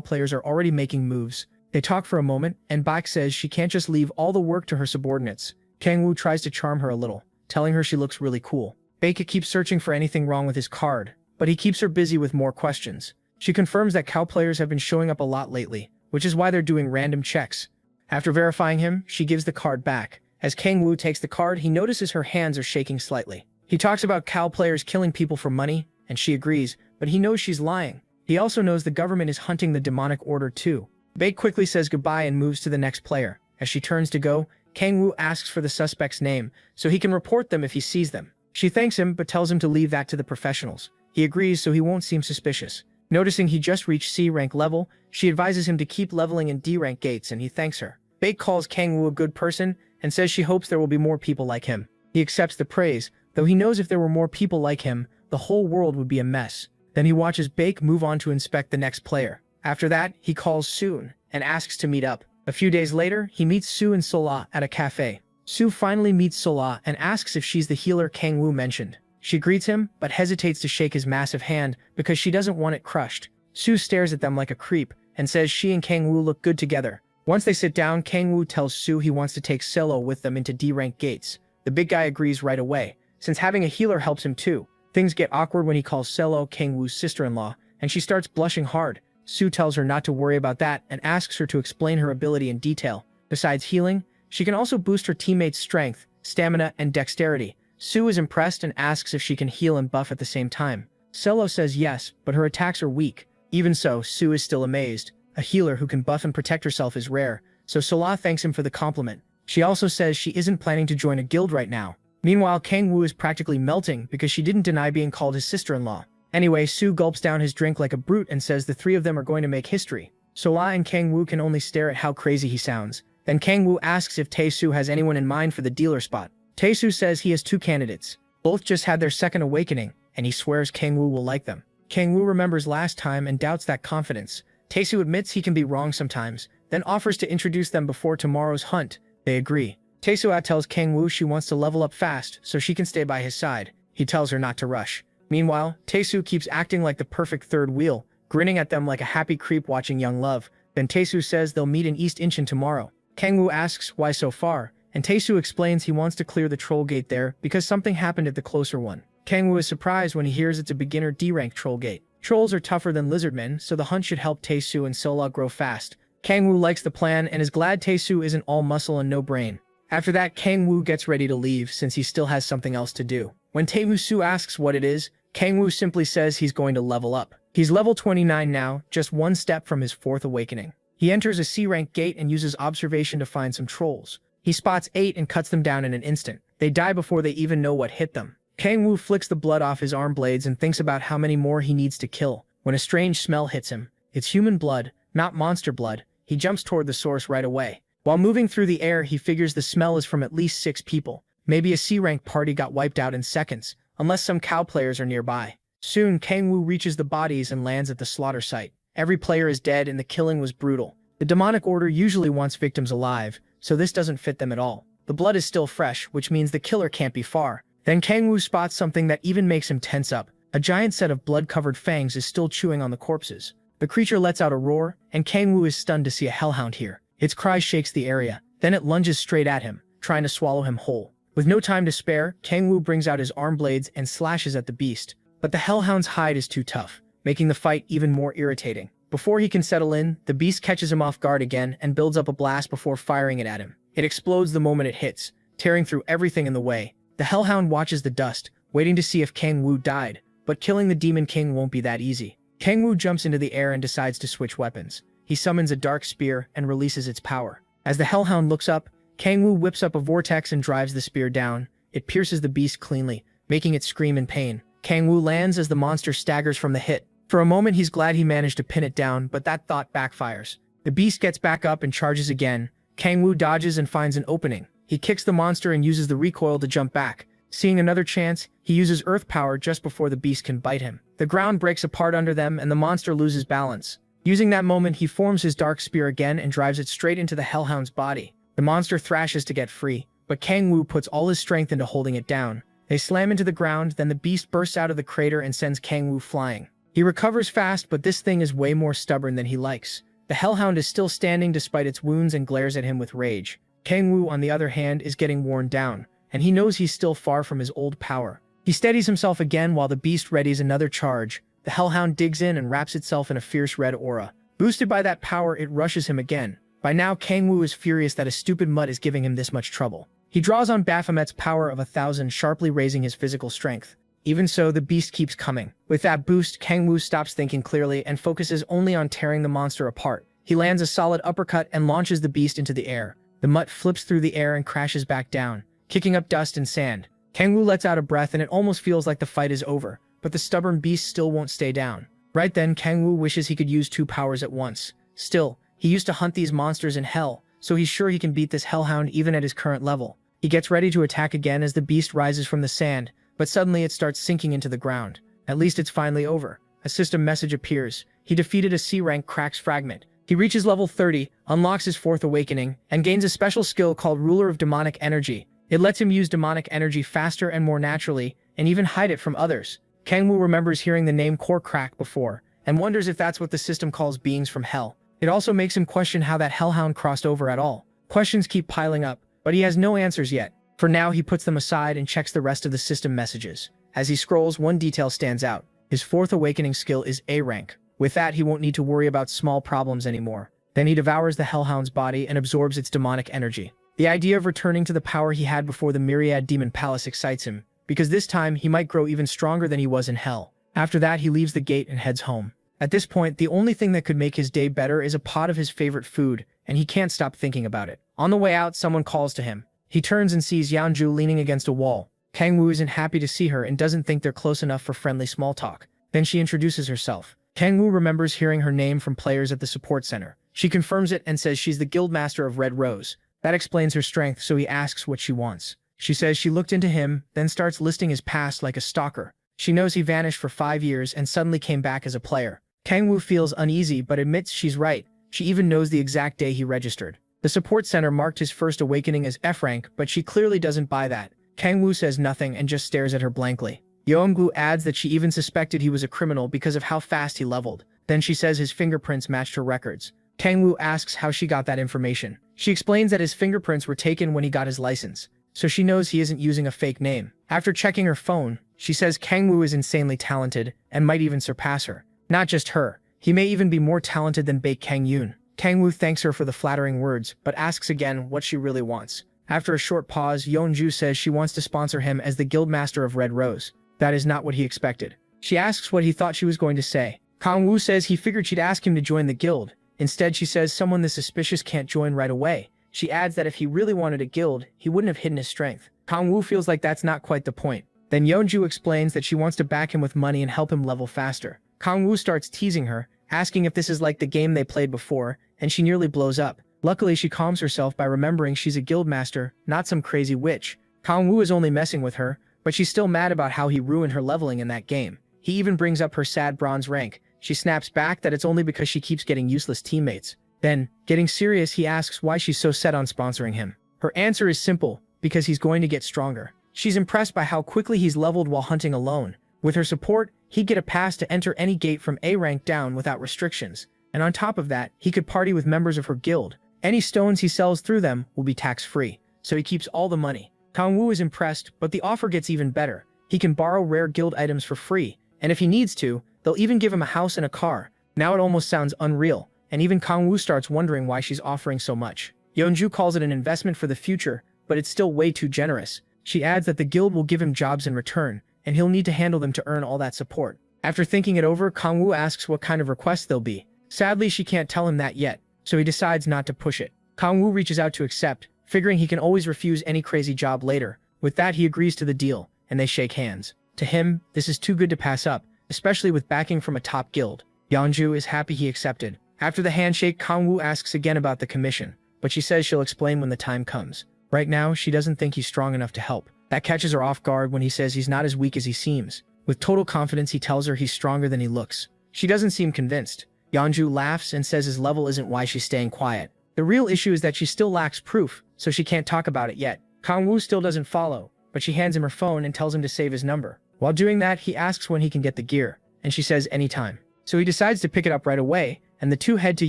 players are already making moves. They talk for a moment, and Baek says she can't just leave all the work to her subordinates. Kang Woo tries to charm her a little, telling her she looks really cool. Baek keeps searching for anything wrong with his card, but he keeps her busy with more questions. She confirms that cow players have been showing up a lot lately, which is why they're doing random checks. After verifying him, she gives the card back. As Kang Woo takes the card, he notices her hands are shaking slightly. He talks about cow players killing people for money, and she agrees, but he knows she's lying. He also knows the government is hunting the demonic order too. Baek quickly says goodbye and moves to the next player. As she turns to go, Kang Woo asks for the suspect's name, so he can report them if he sees them. She thanks him, but tells him to leave that to the professionals. He agrees so he won't seem suspicious. Noticing he just reached C rank level, she advises him to keep leveling in D rank gates, and he thanks her. Baek calls Kang Woo a good person, and says she hopes there will be more people like him. He accepts the praise, though he knows if there were more people like him, the whole world would be a mess. Then he watches Baek move on to inspect the next player. After that, he calls Soon, and asks to meet up. A few days later, he meets Sue and Sola at a cafe. Sue finally meets Sola and asks if she's the healer Kang Woo mentioned. She greets him, but hesitates to shake his massive hand because she doesn't want it crushed. Sue stares at them like a creep, and says she and Kang Woo look good together. Once they sit down, Kang Woo tells Sue he wants to take Selo with them into D-rank gates. The big guy agrees right away, since having a healer helps him too. Things get awkward when he calls Selo Kang Woo's sister-in-law, and she starts blushing hard. Sue tells her not to worry about that and asks her to explain her ability in detail. Besides healing, she can also boost her teammates' strength, stamina, and dexterity. Sue is impressed and asks if she can heal and buff at the same time. Selo says yes, but her attacks are weak. Even so, Sue is still amazed. A healer who can buff and protect herself is rare, so Sola thanks him for the compliment. She also says she isn't planning to join a guild right now. Meanwhile, Kang Woo is practically melting because she didn't deny being called his sister-in-law. Anyway, Sue gulps down his drink like a brute and says the three of them are going to make history. Sola and Kang Woo can only stare at how crazy he sounds. Then Kang Woo asks if Tae-Soo has anyone in mind for the dealer spot. Taesu says he has two candidates. Both just had their second awakening, and he swears Kangwoo will like them. Kangwoo remembers last time and doubts that confidence. Taesu admits he can be wrong sometimes, then offers to introduce them before tomorrow's hunt. They agree. Taesu tells Kangwoo she wants to level up fast so she can stay by his side. He tells her not to rush. Meanwhile, Taesu keeps acting like the perfect third wheel, grinning at them like a happy creep watching young love. Then Taesu says they'll meet in East Incheon tomorrow. Kangwoo asks why so far, and Taesu explains he wants to clear the troll gate there because something happened at the closer one. Kangwoo is surprised when he hears it's a beginner D-rank troll gate. Trolls are tougher than lizardmen, so the hunt should help Taesu and Sola grow fast. Kangwoo likes the plan and is glad Taesu isn't all muscle and no brain. After that, Kangwoo gets ready to leave since he still has something else to do. When Taesu asks what it is, Kangwoo simply says he's going to level up. He's level 29 now, just one step from his fourth awakening. He enters a C-rank gate and uses observation to find some trolls. He spots 8 and cuts them down in an instant. They die before they even know what hit them. Kangwoo flicks the blood off his arm blades and thinks about how many more he needs to kill. When a strange smell hits him, it's human blood, not monster blood. He jumps toward the source right away. While moving through the air, he figures the smell is from at least 6 people. Maybe a C-rank party got wiped out in seconds, unless some cow players are nearby. Soon, Kangwoo reaches the bodies and lands at the slaughter site. Every player is dead and the killing was brutal. The demonic order usually wants victims alive, so this doesn't fit them at all. The blood is still fresh, which means the killer can't be far. Then Kangwoo spots something that even makes him tense up. A giant set of blood-covered fangs is still chewing on the corpses. The creature lets out a roar, and Kangwoo is stunned to see a hellhound here. Its cry shakes the area. Then it lunges straight at him, trying to swallow him whole. With no time to spare, Kangwoo brings out his arm blades and slashes at the beast. But the hellhound's hide is too tough, making the fight even more irritating. Before he can settle in, the beast catches him off guard again and builds up a blast before firing it at him. It explodes the moment it hits, tearing through everything in the way. The hellhound watches the dust, waiting to see if Kangwoo died, but killing the Demon King won't be that easy. Kangwoo jumps into the air and decides to switch weapons. He summons a dark spear and releases its power. As the hellhound looks up, Kangwoo whips up a vortex and drives the spear down. It pierces the beast cleanly, making it scream in pain. Kangwoo lands as the monster staggers from the hit. For a moment he's glad he managed to pin it down, but that thought backfires. The beast gets back up and charges again. Kangwoo dodges and finds an opening. He kicks the monster and uses the recoil to jump back. Seeing another chance, he uses earth power just before the beast can bite him. The ground breaks apart under them and the monster loses balance. Using that moment, he forms his dark spear again and drives it straight into the hellhound's body. The monster thrashes to get free, but Kangwoo puts all his strength into holding it down. They slam into the ground, then the beast bursts out of the crater and sends Kangwoo flying. He recovers fast, but this thing is way more stubborn than he likes. The hellhound is still standing despite its wounds and glares at him with rage. Kangwoo, on the other hand, is getting worn down, and he knows he's still far from his old power. He steadies himself again while the beast readies another charge. The hellhound digs in and wraps itself in a fierce red aura. Boosted by that power, it rushes him again. By now, Kangwoo is furious that a stupid mutt is giving him this much trouble. He draws on Baphomet's power of 1,000, sharply raising his physical strength. Even so, the beast keeps coming. With that boost, Kangwoo stops thinking clearly and focuses only on tearing the monster apart. He lands a solid uppercut and launches the beast into the air. The mutt flips through the air and crashes back down, kicking up dust and sand. Kangwoo lets out a breath and it almost feels like the fight is over, but the stubborn beast still won't stay down. Right then, Kangwoo wishes he could use 2 powers at once. Still, he used to hunt these monsters in hell, so he's sure he can beat this hellhound even at his current level. He gets ready to attack again as the beast rises from the sand, but suddenly it starts sinking into the ground. At least it's finally over. A system message appears. He defeated a C-rank Cracks fragment. He reaches level 30, unlocks his 4th awakening, and gains a special skill called Ruler of Demonic Energy. It lets him use demonic energy faster and more naturally, and even hide it from others. Kangwoo remembers hearing the name Core Crack before, and wonders if that's what the system calls beings from hell. It also makes him question how that hellhound crossed over at all. Questions keep piling up, but he has no answers yet. For now, he puts them aside and checks the rest of the system messages. As he scrolls, one detail stands out. His 4th awakening skill is A rank. With that, he won't need to worry about small problems anymore. Then he devours the hellhound's body and absorbs its demonic energy. The idea of returning to the power he had before the Myriad Demon Palace excites him, because this time he might grow even stronger than he was in hell. After that, he leaves the gate and heads home. At this point, the only thing that could make his day better is a pot of his favorite food, and he can't stop thinking about it. On the way out, someone calls to him. He turns and sees Yeonju leaning against a wall. Kangwoo isn't happy to see her and doesn't think they're close enough for friendly small talk. Then she introduces herself. Kangwoo remembers hearing her name from players at the support center. She confirms it and says she's the guildmaster of Red Rose. That explains her strength, so he asks what she wants. She says she looked into him, then starts listing his past like a stalker. She knows he vanished for 5 years and suddenly came back as a player. Kang-woo feels uneasy but admits she's right. She even knows the exact day he registered. The support center marked his first awakening as F rank, but she clearly doesn't buy that. Kang-woo says nothing and just stares at her blankly. Yeongu adds that she even suspected he was a criminal because of how fast he leveled. Then she says his fingerprints matched her records. Kang-woo asks how she got that information. She explains that his fingerprints were taken when he got his license, so she knows he isn't using a fake name. After checking her phone, she says Kang-woo is insanely talented and might even surpass her. Not just her, he may even be more talented than Baek Kang-yoon. Kang-woo thanks her for the flattering words, but asks again what she really wants. After a short pause, Yeonju says she wants to sponsor him as the Guildmaster of Red Rose. That is not what he expected. She asks what he thought she was going to say. Kang-woo says he figured she'd ask him to join the guild. Instead, she says someone this suspicious can't join right away. She adds that if he really wanted a guild, he wouldn't have hidden his strength. Kang-woo feels like that's not quite the point. Then Yeonju explains that she wants to back him with money and help him level faster. Kang-woo starts teasing her, asking if this is like the game they played before, and she nearly blows up. Luckily, she calms herself by remembering she's a guildmaster, not some crazy witch. Kang-woo is only messing with her, but she's still mad about how he ruined her leveling in that game. He even brings up her sad bronze rank. She snaps back that it's only because she keeps getting useless teammates. Then, getting serious, he asks why she's so set on sponsoring him. Her answer is simple, because he's going to get stronger. She's impressed by how quickly he's leveled while hunting alone. With her support, he'd get a pass to enter any gate from A rank down without restrictions. And on top of that, he could party with members of her guild. Any stones he sells through them will be tax-free, so he keeps all the money. Kang-woo is impressed, but the offer gets even better. He can borrow rare guild items for free, and if he needs to, they'll even give him a house and a car. Now it almost sounds unreal, and even Kang-woo starts wondering why she's offering so much. Yeonju calls it an investment for the future, but it's still way too generous. She adds that the guild will give him jobs in return, and he'll need to handle them to earn all that support. After thinking it over, Kang-woo asks what kind of requests they'll be. Sadly, she can't tell him that yet, so he decides not to push it. Kang-woo reaches out to accept, figuring he can always refuse any crazy job later. With that, he agrees to the deal, and they shake hands. To him, this is too good to pass up, especially with backing from a top guild. Yeonju is happy he accepted. After the handshake, Kang-woo asks again about the commission, but she says she'll explain when the time comes. Right now, she doesn't think he's strong enough to help. That catches her off guard when he says he's not as weak as he seems. With total confidence, he tells her he's stronger than he looks. She doesn't seem convinced. Yeonju laughs and says his level isn't why she's staying quiet. The real issue is that she still lacks proof, so she can't talk about it yet. Kang-woo still doesn't follow, but she hands him her phone and tells him to save his number. While doing that, he asks when he can get the gear, and she says anytime. So he decides to pick it up right away, and the two head to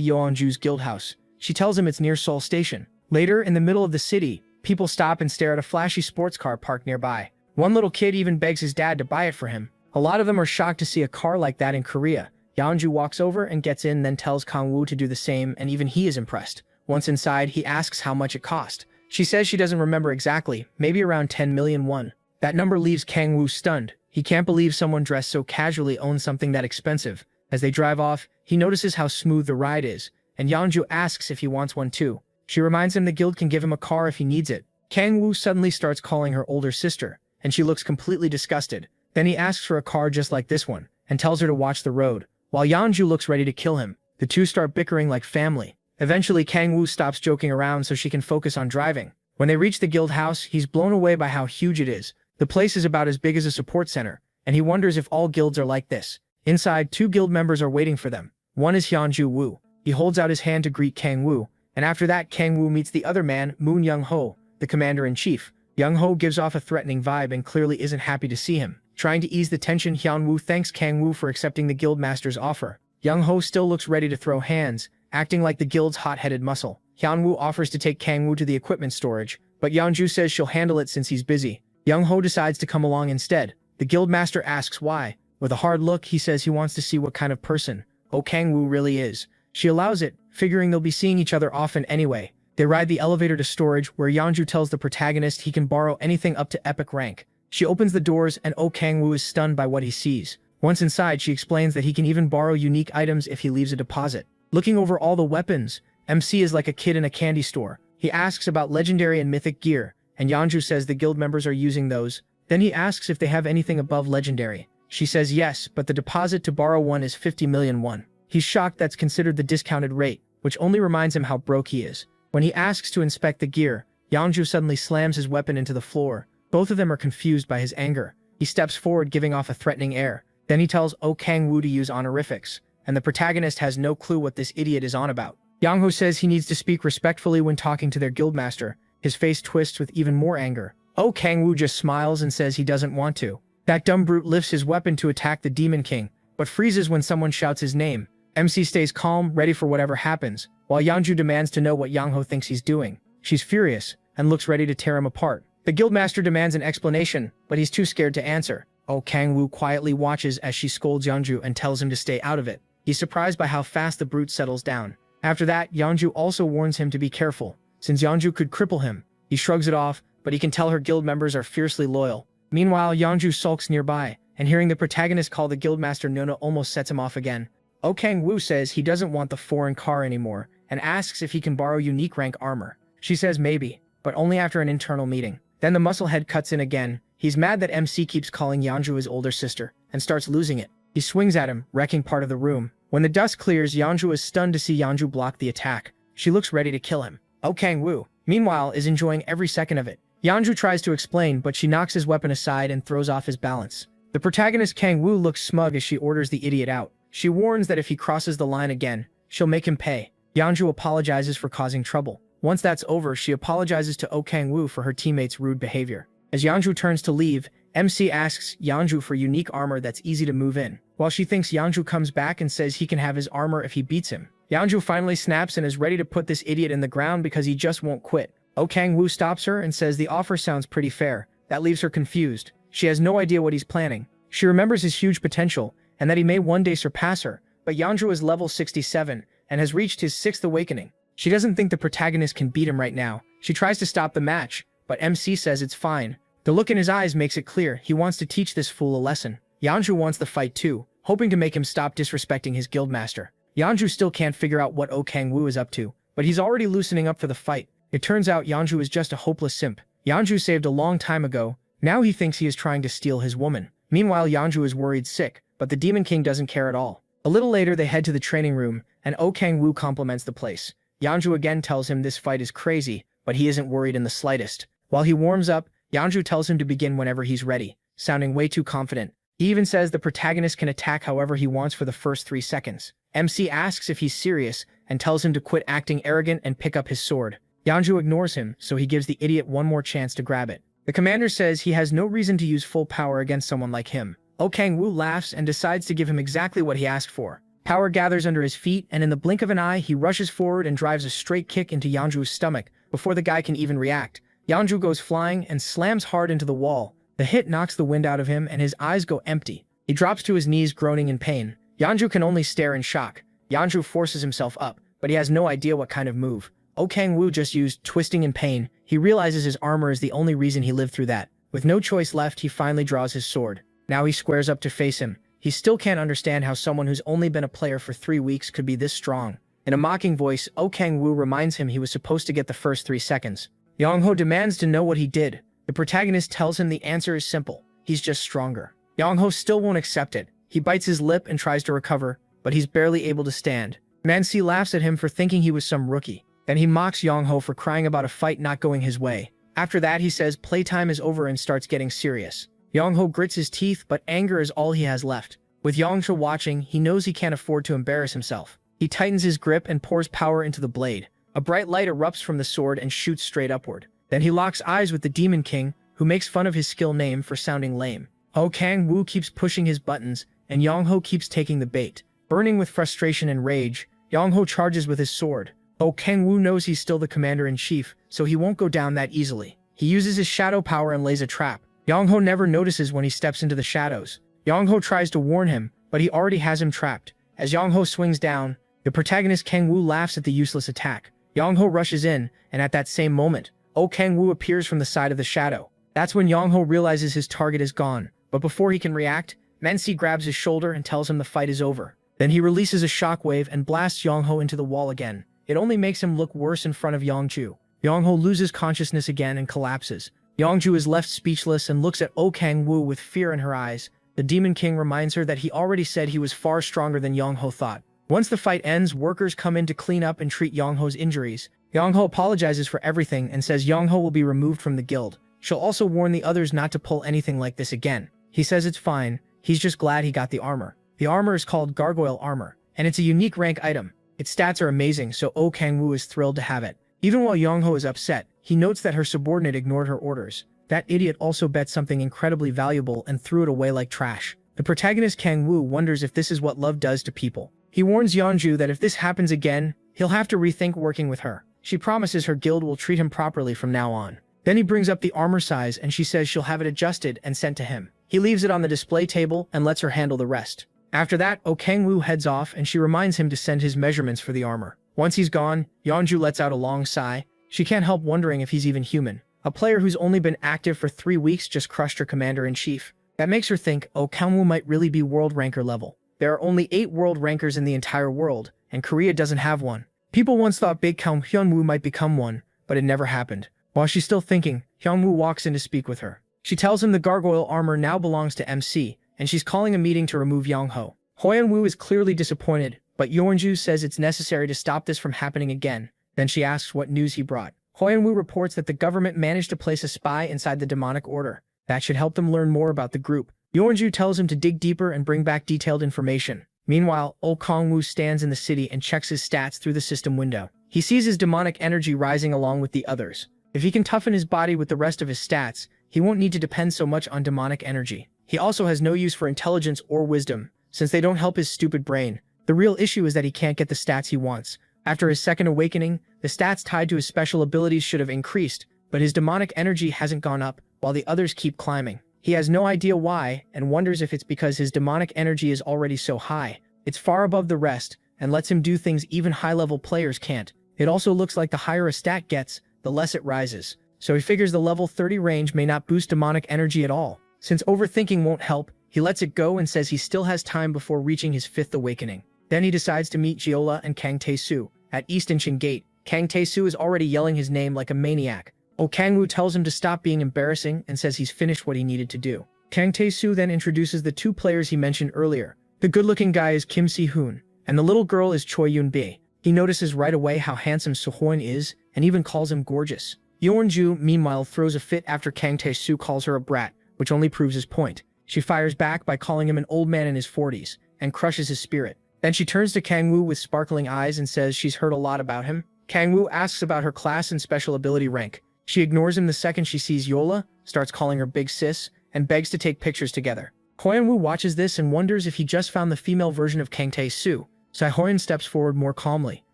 Yeonju's guild house. She tells him it's near Seoul Station. Later, in the middle of the city, people stop and stare at a flashy sports car parked nearby. One little kid even begs his dad to buy it for him. A lot of them are shocked to see a car like that in Korea. Yeonju walks over and gets in, then tells Kang-woo to do the same, and even he is impressed. Once inside, he asks how much it cost. She says she doesn't remember exactly, maybe around 10 million won. That number leaves Kang-woo stunned. He can't believe someone dressed so casually owns something that expensive. As they drive off, he notices how smooth the ride is, and Yeonju asks if he wants one too. She reminds him the guild can give him a car if he needs it. Kang-woo suddenly starts calling her older sister, and she looks completely disgusted. Then he asks for a car just like this one, and tells her to watch the road. While Yeonju looks ready to kill him, the two start bickering like family. Eventually, Kang-woo stops joking around so she can focus on driving. When they reach the guild house, he's blown away by how huge it is. The place is about as big as a support center, and he wonders if all guilds are like this. Inside, two guild members are waiting for them. One is Hyunju Woo. He holds out his hand to greet Kang-woo, and after that, Kang-woo meets the other man, Moon Young-ho, the commander-in-chief. Young-ho gives off a threatening vibe and clearly isn't happy to see him. Trying to ease the tension, Hyun-woo thanks Kang-woo for accepting the guildmaster's offer. Young-ho still looks ready to throw hands, acting like the guild's hot-headed muscle. Hyun-woo offers to take Kang-woo to the equipment storage, but Yeonju says she'll handle it since he's busy. Young-ho decides to come along instead. The guildmaster asks why. With a hard look, he says he wants to see what kind of person Kang-woo really is. She allows it, figuring they'll be seeing each other often anyway. They ride the elevator to storage, where Yeonju tells the protagonist he can borrow anything up to epic rank. She opens the doors, and Kang-woo is stunned by what he sees. Once inside, she explains that he can even borrow unique items if he leaves a deposit. Looking over all the weapons, MC is like a kid in a candy store. He asks about legendary and mythic gear, and Yeonju says the guild members are using those. Then he asks if they have anything above legendary. She says yes, but the deposit to borrow one is 50 million won. He's shocked that's considered the discounted rate, which only reminds him how broke he is. When he asks to inspect the gear, Yangju suddenly slams his weapon into the floor. Both of them are confused by his anger. He steps forward, giving off a threatening air. Then he tells Oh Kang-woo to use honorifics, and the protagonist has no clue what this idiot is on about. Yang-ho says he needs to speak respectfully when talking to their guildmaster. His face twists with even more anger. Oh Kang-woo just smiles and says he doesn't want to. That dumb brute lifts his weapon to attack the Demon King, but freezes when someone shouts his name. MC stays calm, ready for whatever happens, while Yangju demands to know what Yang-ho thinks he's doing. She's furious, and looks ready to tear him apart. The guildmaster demands an explanation, but he's too scared to answer. Oh Kang-woo quietly watches as she scolds Yangju and tells him to stay out of it. He's surprised by how fast the brute settles down. After that, Yangju also warns him to be careful, since Yangju could cripple him. He shrugs it off, but he can tell her guild members are fiercely loyal. Meanwhile, Yangju sulks nearby, and hearing the protagonist call the guildmaster Nona almost sets him off again. Oh Kang-woo says he doesn't want the foreign car anymore, and asks if he can borrow unique rank armor. She says maybe, but only after an internal meeting. Then the musclehead cuts in again. He's mad that MC keeps calling Yangju his older sister, and starts losing it. He swings at him, wrecking part of the room. When the dust clears, Yangju is stunned to see Yangju block the attack. She looks ready to kill him. Oh Kang-woo, meanwhile, is enjoying every second of it. Yangju tries to explain, but she knocks his weapon aside and throws off his balance. The protagonist Kang-woo looks smug as she orders the idiot out. She warns that if he crosses the line again, she'll make him pay. Yangju apologizes for causing trouble. Once that's over, she apologizes to Oh Kang-woo for her teammates' rude behavior. As Yangju turns to leave, MC asks Yangju for unique armor that's easy to move in. While she thinks Yangju comes back and says he can have his armor if he beats him. Yangju finally snaps and is ready to put this idiot in the ground because he just won't quit. Oh Kang-woo stops her and says the offer sounds pretty fair. That leaves her confused. She has no idea what he's planning. She remembers his huge potential, and that he may one day surpass her, but Yangju is level 67, and has reached his 6th awakening. She doesn't think the protagonist can beat him right now. She tries to stop the match, but MC says it's fine. The look in his eyes makes it clear he wants to teach this fool a lesson. Yangju wants the fight too, hoping to make him stop disrespecting his guildmaster. Yangju still can't figure out what Oh Kang-woo is up to, but he's already loosening up for the fight. It turns out Yangju is just a hopeless simp. Yangju saved a long time ago. Now he thinks he is trying to steal his woman. Meanwhile, Yangju is worried sick, but the Demon King doesn't care at all. A little later, they head to the training room, and Oh Kang-woo compliments the place. Yangju again tells him this fight is crazy, but he isn't worried in the slightest. While he warms up, Yangju tells him to begin whenever he's ready, sounding way too confident. He even says the protagonist can attack however he wants for the first 3 seconds. MC asks if he's serious, and tells him to quit acting arrogant and pick up his sword. Yangju ignores him, so he gives the idiot one more chance to grab it. The commander says he has no reason to use full power against someone like him. Oh Kang-woo laughs and decides to give him exactly what he asked for. Power gathers under his feet, and in the blink of an eye, he rushes forward and drives a straight kick into Yangju's stomach before the guy can even react. Yangju goes flying and slams hard into the wall. The hit knocks the wind out of him, and his eyes go empty. He drops to his knees, groaning in pain. Yangju can only stare in shock. Yangju forces himself up, but he has no idea what kind of move. Oh Kang-woo just used twisting in pain. He realizes his armor is the only reason he lived through that. With no choice left, he finally draws his sword. Now he squares up to face him. He still can't understand how someone who's only been a player for 3 weeks could be this strong. In a mocking voice, Oh Kang-woo reminds him he was supposed to get the first 3 seconds. Yang-ho demands to know what he did. The protagonist tells him the answer is simple. He's just stronger. Yang-ho still won't accept it. He bites his lip and tries to recover, but he's barely able to stand. Man-si laughs at him for thinking he was some rookie. Then he mocks Yang-ho for crying about a fight not going his way. After that, he says playtime is over and starts getting serious. Yang-ho grits his teeth, but anger is all he has left. With Yang-ho watching, he knows he can't afford to embarrass himself. He tightens his grip and pours power into the blade. A bright light erupts from the sword and shoots straight upward. Then he locks eyes with the Demon King, who makes fun of his skill name for sounding lame. Oh Kang-woo keeps pushing his buttons, and Yang-ho keeps taking the bait. Burning with frustration and rage, Yang-ho charges with his sword. Oh Kang-woo knows he's still the commander-in-chief, so he won't go down that easily. He uses his shadow power and lays a trap. Yang-ho never notices when he steps into the shadows. Yang-ho tries to warn him, but he already has him trapped. As Yang-ho swings down, the protagonist Kang-woo laughs at the useless attack. Yang-ho rushes in, and at that same moment, Oh Kang-woo appears from the side of the shadow. That's when Yang-ho realizes his target is gone, but before he can react, Man-si grabs his shoulder and tells him the fight is over. Then he releases a shockwave and blasts Yang-ho into the wall again. It only makes him look worse in front of Yangju. Yang-ho loses consciousness again and collapses. Yangju is left speechless and looks at Oh Kang-woo with fear in her eyes. The Demon King reminds her that he already said he was far stronger than Yang-ho thought. Once the fight ends, workers come in to clean up and treat Yang-ho's injuries. Yongho apologizes for everything and says Yongho will be removed from the guild. She'll also warn the others not to pull anything like this again. He says it's fine, he's just glad he got the armor. The armor is called Gargoyle Armor, and it's a unique rank item. Its stats are amazing, so Oh Kang-woo is thrilled to have it. Even while Yongho is upset, he notes that her subordinate ignored her orders. That idiot also bet something incredibly valuable and threw it away like trash. The protagonist Kang-woo wonders if this is what love does to people. He warns Yeonju that if this happens again, he'll have to rethink working with her. She promises her guild will treat him properly from now on. Then he brings up the armor size and she says she'll have it adjusted and sent to him. He leaves it on the display table and lets her handle the rest. After that, Oh Kang-woo heads off and she reminds him to send his measurements for the armor. Once he's gone, Yeonju lets out a long sigh. She can't help wondering if he's even human. A player who's only been active for 3 weeks just crushed her commander-in-chief. That makes her think Oh Kang-woo might really be world ranker level. There are only 8 world rankers in the entire world, and Korea doesn't have one. People once thought Big Kang Hyun-woo might become one, but it never happened. While she's still thinking, Hyun-woo walks in to speak with her. She tells him the gargoyle armor now belongs to MC, and she's calling a meeting to remove Yongho. Hyun-woo is clearly disappointed, but Yeonju says it's necessary to stop this from happening again. Then she asks what news he brought. Hyun-woo reports that the government managed to place a spy inside the demonic order. That should help them learn more about the group. Yeonju tells him to dig deeper and bring back detailed information. Meanwhile, Oh Kang-woo stands in the city and checks his stats through the system window. He sees his demonic energy rising along with the others. If he can toughen his body with the rest of his stats, he won't need to depend so much on demonic energy. He also has no use for intelligence or wisdom, since they don't help his stupid brain. The real issue is that he can't get the stats he wants. After his second awakening, the stats tied to his special abilities should have increased, but his demonic energy hasn't gone up, while the others keep climbing. He has no idea why, and wonders if it's because his demonic energy is already so high. It's far above the rest, and lets him do things even high-level players can't. It also looks like the higher a stat gets, the less it rises. So he figures the level 30 range may not boost demonic energy at all. Since overthinking won't help, he lets it go and says he still has time before reaching his 5th awakening. Then he decides to meet Jeolla and Kang Tae-soo. At East Incheon Gate, Kang Tae-soo is already yelling his name like a maniac. Oh Kang-woo tells him to stop being embarrassing and says he's finished what he needed to do. Kang Tae-soo then introduces the 2 players he mentioned earlier. The good-looking guy is Kim Si-hoon, and the little girl is Choi Yoon-bi. He notices right away how handsome So-hoon is, and even calls him gorgeous. Yeonju, meanwhile, throws a fit after Kang Tae-soo calls her a brat, which only proves his point. She fires back by calling him an old man in his 40s, and crushes his spirit. Then she turns to Kang-woo with sparkling eyes and says she's heard a lot about him. Kang-woo asks about her class and special ability rank. She ignores him the second she sees Yola, starts calling her big sis, and begs to take pictures together. Hyun-woo watches this and wonders if he just found the female version of Kang Tae-soo. Seo-hyun steps forward more calmly,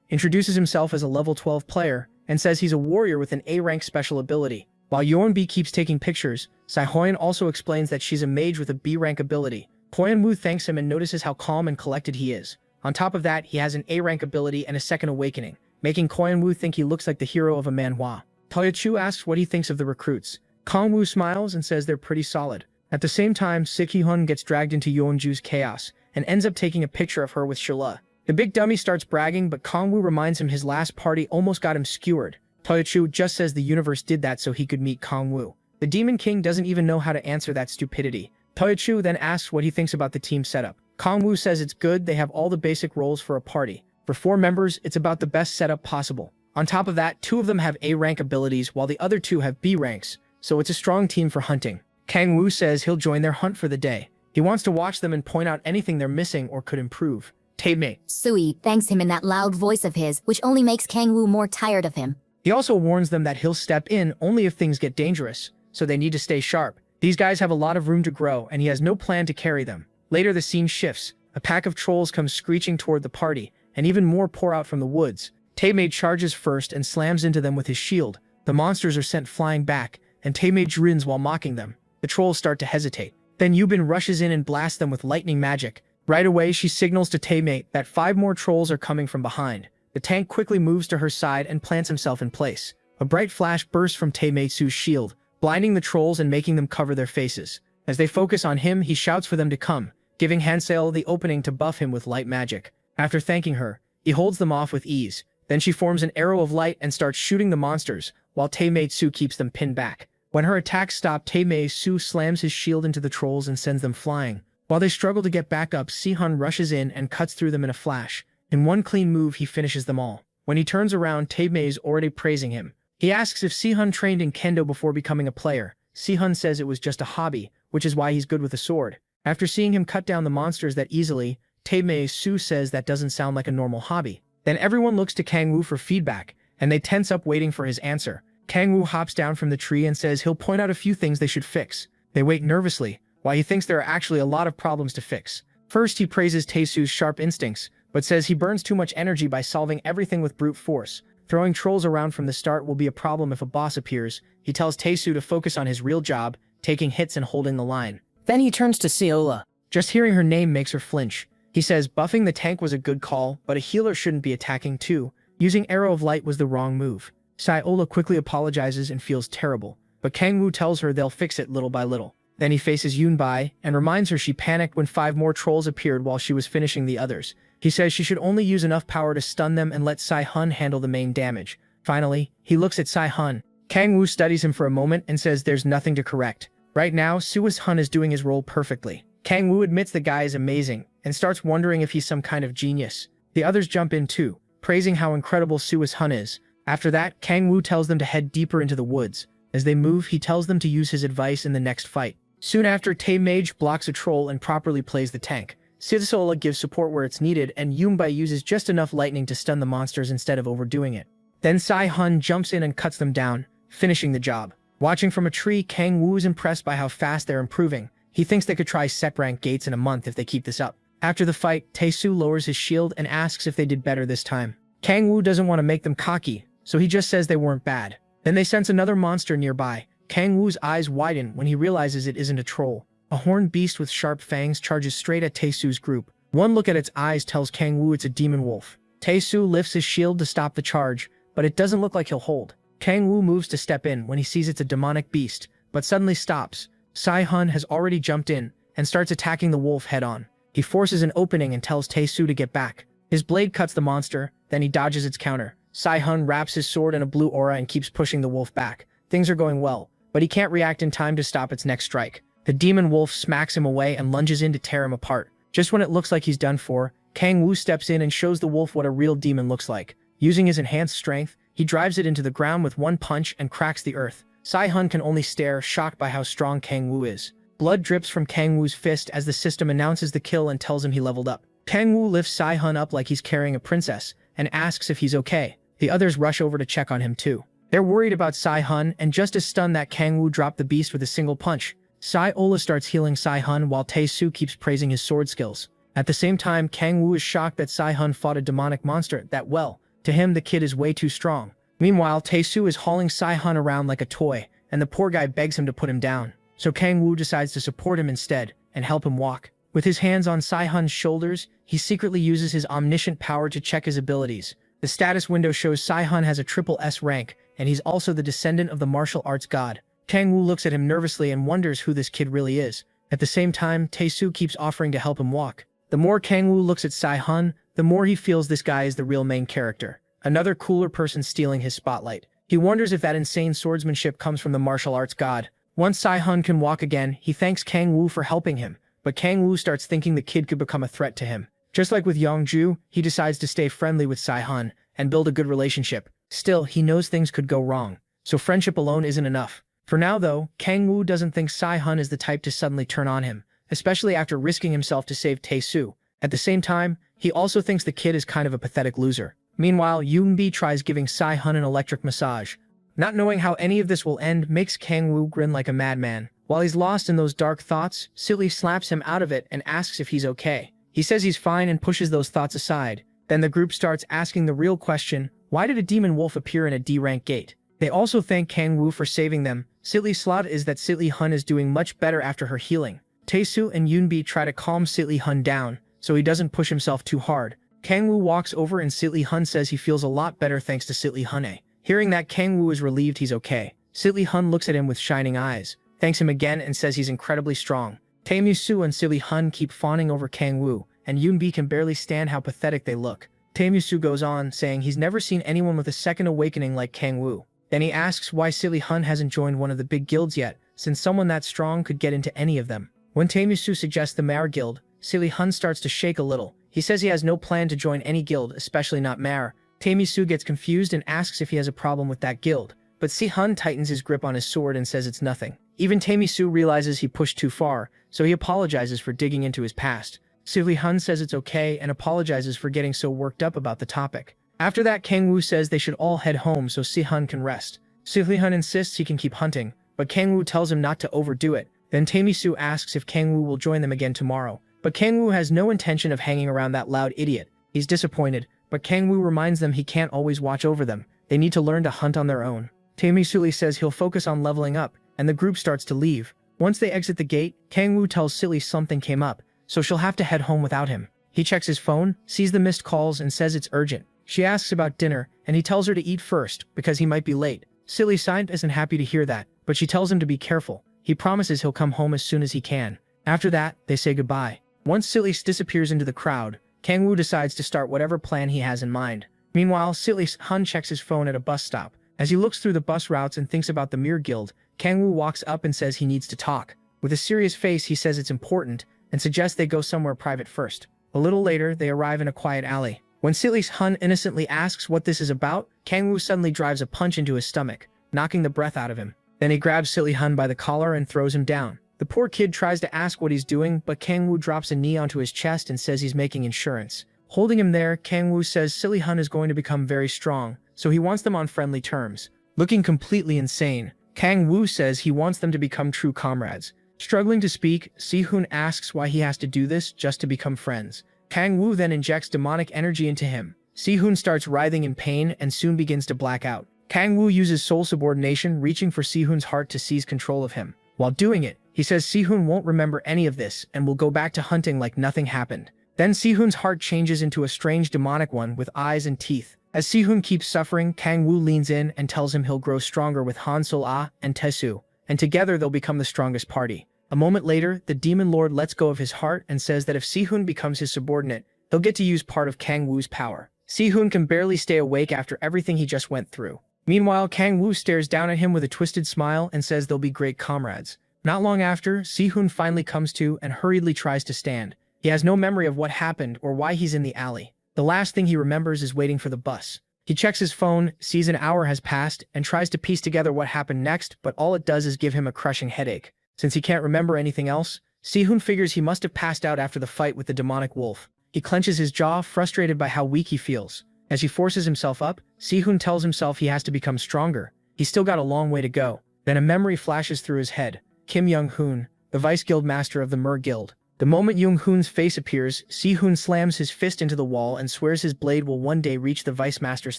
introduces himself as a level 12 player, and says he's a warrior with an A-rank special ability. While Yeon-bi keeps taking pictures, Seo-hyun also explains that she's a mage with a B-rank ability. Hyun-woo thanks him and notices how calm and collected he is. On top of that, he has an A-rank ability and a second awakening, making Hyun-woo think he looks like the hero of a manhwa. Toyochu asks what he thinks of the recruits. Kang-woo smiles and says they're pretty solid. At the same time, Sik-hee-hun gets dragged into Yeonju's chaos, and ends up taking a picture of her with Shilla. The big dummy starts bragging, but Kang-woo reminds him his last party almost got him skewered. Toyochu just says the universe did that so he could meet Kang-woo. The Demon King doesn't even know how to answer that stupidity. Toyochu then asks what he thinks about the team setup. Kang-woo says it's good, they have all the basic roles for a party. For 4 members, it's about the best setup possible. On top of that, 2 of them have A-rank abilities while the other 2 have B ranks, so it's a strong team for hunting. Kang-woo says he'll join their hunt for the day. He wants to watch them and point out anything they're missing or could improve. Tae-mei Sui thanks him in that loud voice of his, which only makes Kang-woo more tired of him. He also warns them that he'll step in only if things get dangerous, so they need to stay sharp. These guys have a lot of room to grow, and he has no plan to carry them. Later the scene shifts. A pack of trolls comes screeching toward the party, and even more pour out from the woods. Tae-mei charges first and slams into them with his shield. The monsters are sent flying back, and Tae-mei grins while mocking them. The trolls start to hesitate. Then Yubin rushes in and blasts them with lightning magic. Right away, she signals to Tae-mei that 5 more trolls are coming from behind. The tank quickly moves to her side and plants himself in place. A bright flash bursts from Tae-mei-su's shield, blinding the trolls and making them cover their faces. As they focus on him, he shouts for them to come, giving Hansel the opening to buff him with light magic. After thanking her, he holds them off with ease. Then she forms an arrow of light and starts shooting the monsters, while Tae-mei-su keeps them pinned back. When her attacks stop, Tae-mei-su slams his shield into the trolls and sends them flying. While they struggle to get back up, Si-hun rushes in and cuts through them in a flash. In one clean move, he finishes them all. When he turns around, Tae-mei is already praising him. He asks if Si-hun trained in kendo before becoming a player. Si-hun says it was just a hobby, which is why he's good with a sword. After seeing him cut down the monsters that easily, Tae-mei Su says that doesn't sound like a normal hobby. Then everyone looks to Kang-woo for feedback, and they tense up waiting for his answer. Kang-woo hops down from the tree and says he'll point out a few things they should fix. They wait nervously, while he thinks there are actually a lot of problems to fix. First, he praises Tae-su's sharp instincts, but says he burns too much energy by solving everything with brute force. Throwing trolls around from the start will be a problem if a boss appears. He tells Tae-su to focus on his real job, taking hits and holding the line. Then he turns to Seola. Just hearing her name makes her flinch. He says buffing the tank was a good call, but a healer shouldn't be attacking too. Using Arrow of Light was the wrong move. Seola quickly apologizes and feels terrible, but Kang-woo tells her they'll fix it little by little. Then he faces Yoon-bi and reminds her she panicked when 5 more trolls appeared while she was finishing the others. He says she should only use enough power to stun them and let Si-hun handle the main damage. Finally, he looks at Si-hun. Kang-woo studies him for a moment and says there's nothing to correct. Right now, Suis-hun is doing his role perfectly. Kang-woo admits the guy is amazing and starts wondering if he's some kind of genius. The others jump in too, praising how incredible Suis-hun is. After that, Kang-woo tells them to head deeper into the woods. As they move, he tells them to use his advice in the next fight. Soon after, Tae-mage blocks a troll and properly plays the tank. Seola gives support where it's needed, and Yoon-bi uses just enough lightning to stun the monsters instead of overdoing it. Then Si-hun jumps in and cuts them down, finishing the job. Watching from a tree, Kang-woo is impressed by how fast they're improving. He thinks they could try set rank gates in a month if they keep this up. After the fight, Tae-su lowers his shield and asks if they did better this time. Kang-woo doesn't want to make them cocky, so he just says they weren't bad. Then they sense another monster nearby. Kang-woo's eyes widen when he realizes it isn't a troll. A horned beast with sharp fangs charges straight at Tae-su's group. One look at its eyes tells Kang-woo it's a demon wolf. Tae-su lifts his shield to stop the charge, but it doesn't look like he'll hold. Kang-woo moves to step in when he sees it's a demonic beast, but suddenly stops. Si-hun has already jumped in and starts attacking the wolf head-on. He forces an opening and tells Tae-su to get back. His blade cuts the monster, then he dodges its counter. Si-hun wraps his sword in a blue aura and keeps pushing the wolf back. Things are going well, but he can't react in time to stop its next strike. The demon wolf smacks him away and lunges in to tear him apart. Just when it looks like he's done for, Kang-woo steps in and shows the wolf what a real demon looks like. Using his enhanced strength, he drives it into the ground with one punch and cracks the earth. Si-hun can only stare, shocked by how strong Kang-woo is. Blood drips from Kang-woo's fist as the system announces the kill and tells him he leveled up. Kang-woo lifts Si-hun up like he's carrying a princess and asks if he's okay. The others rush over to check on him too. They're worried about Si-hun and just as stunned that Kang-woo dropped the beast with a single punch. Seola starts healing Si-hun while Tae-su keeps praising his sword skills. At the same time, Kang-woo is shocked that Si-hun fought a demonic monster that well. To him, the kid is way too strong. Meanwhile, Tae-su is hauling Si-hun around like a toy, and the poor guy begs him to put him down. So Kang-woo decides to support him instead and help him walk. With his hands on Si-hun's shoulders, he secretly uses his omniscient power to check his abilities. The status window shows Si-hun has a triple S rank, and he's also the descendant of the martial arts god. Kang-woo looks at him nervously and wonders who this kid really is. At the same time, Tae-su keeps offering to help him walk. The more Kang-woo looks at Si-hun, the more he feels this guy is the real main character. Another cooler person stealing his spotlight. He wonders if that insane swordsmanship comes from the martial arts god. Once Si-hun can walk again, he thanks Kang-woo for helping him, but Kang-woo starts thinking the kid could become a threat to him. Just like with Yongju, he decides to stay friendly with Si-hun and build a good relationship. Still, he knows things could go wrong, so friendship alone isn't enough. For now though, Kang-woo doesn't think Si-hun is the type to suddenly turn on him, especially after risking himself to save Tae-su. At the same time, he also thinks the kid is kind of a pathetic loser. Meanwhile, Yoon-bi tries giving Si-hun an electric massage. Not knowing how any of this will end makes Kang-woo grin like a madman. While he's lost in those dark thoughts, Silly slaps him out of it and asks if he's okay. He says he's fine and pushes those thoughts aside. Then the group starts asking the real question, why did a demon wolf appear in a D-rank gate? They also thank Kang-woo for saving them. Silly's slot is that Si-hun is doing much better after her healing. Tae-su and Yoon-bi try to calm Si-hun down, so he doesn't push himself too hard. Kang-woo walks over and Si-hun says he feels a lot better thanks to Si-hun. Hearing that, Kang-woo is relieved he's okay. Si-hun looks at him with shining eyes, thanks him again and says he's incredibly strong. Tae-su and Si-hun keep fawning over Kang-woo, and Yoon-bi can barely stand how pathetic they look. Tae-su goes on, saying he's never seen anyone with a second awakening like Kang-woo. Then he asks why Si-hun hasn't joined one of the big guilds yet, since someone that strong could get into any of them. When Tae-su suggests the Mare Guild, Si-hun starts to shake a little. He says he has no plan to join any guild, especially not Mare. Tae-mi-soo gets confused and asks if he has a problem with that guild, but Si-hun tightens his grip on his sword and says it's nothing. Even Tae-mi-soo realizes he pushed too far, so he apologizes for digging into his past. Si-hun says it's okay and apologizes for getting so worked up about the topic. After that, Kang-woo says they should all head home so Si-hun can rest. Si-hun insists he can keep hunting, but Kang-woo tells him not to overdo it. Then Tae-mi-soo asks if Kang-woo will join them again tomorrow, but Kang-woo has no intention of hanging around that loud idiot. He's disappointed, but Kang-woo reminds them he can't always watch over them. They need to learn to hunt on their own. Tae-mi-soo says he'll focus on leveling up, and the group starts to leave. Once they exit the gate, Kang-woo tells Silly something came up, so she'll have to head home without him. He checks his phone, sees the missed calls, and says it's urgent. She asks about dinner, and he tells her to eat first, because he might be late. Silly isn't happy to hear that, but she tells him to be careful. He promises he'll come home as soon as he can. After that, they say goodbye. Once Silly disappears into the crowd, Kang-woo decides to start whatever plan he has in mind. Meanwhile, Silly-hun checks his phone at a bus stop. As he looks through the bus routes and thinks about the Mirror Guild, Kang-woo walks up and says he needs to talk. With a serious face, he says it's important, and suggests they go somewhere private first. A little later, they arrive in a quiet alley. When Silly-hun innocently asks what this is about, Kang-woo suddenly drives a punch into his stomach, knocking the breath out of him. Then he grabs Silly-hun by the collar and throws him down. The poor kid tries to ask what he's doing, but Kang-woo drops a knee onto his chest and says he's making insurance. Holding him there, Kang-woo says Silly-hun is going to become very strong, so he wants them on friendly terms. Looking completely insane, Kang-woo says he wants them to become true comrades. Struggling to speak, Si-hun asks why he has to do this just to become friends. Kang-woo then injects demonic energy into him. Si-hun starts writhing in pain and soon begins to black out. Kang-woo uses soul subordination, reaching for Si-hun's heart to seize control of him. While doing it, he says Si-hun won't remember any of this and will go back to hunting like nothing happened. Then Si-hun's heart changes into a strange demonic one with eyes and teeth. As Si-hun keeps suffering, Kang-woo leans in and tells him he'll grow stronger with Han Sol-ah and Tae-soo, and together they'll become the strongest party. A moment later, the Demon Lord lets go of his heart and says that if Si-hun becomes his subordinate, he'll get to use part of Kang-woo's power. Si-hun can barely stay awake after everything he just went through. Meanwhile, Kang-woo stares down at him with a twisted smile and says they'll be great comrades. Not long after, Si-hun finally comes to and hurriedly tries to stand. He has no memory of what happened or why he's in the alley. The last thing he remembers is waiting for the bus. He checks his phone, sees an hour has passed, and tries to piece together what happened next, but all it does is give him a crushing headache. Since he can't remember anything else, Si-hun figures he must have passed out after the fight with the demonic wolf. He clenches his jaw, frustrated by how weak he feels. As he forces himself up, Si-hun tells himself he has to become stronger. He's still got a long way to go. Then a memory flashes through his head. Kim Young-hoon, the vice guild master of the Mer Guild. The moment Young-hoon's face appears, Si-hun slams his fist into the wall and swears his blade will one day reach the vice master's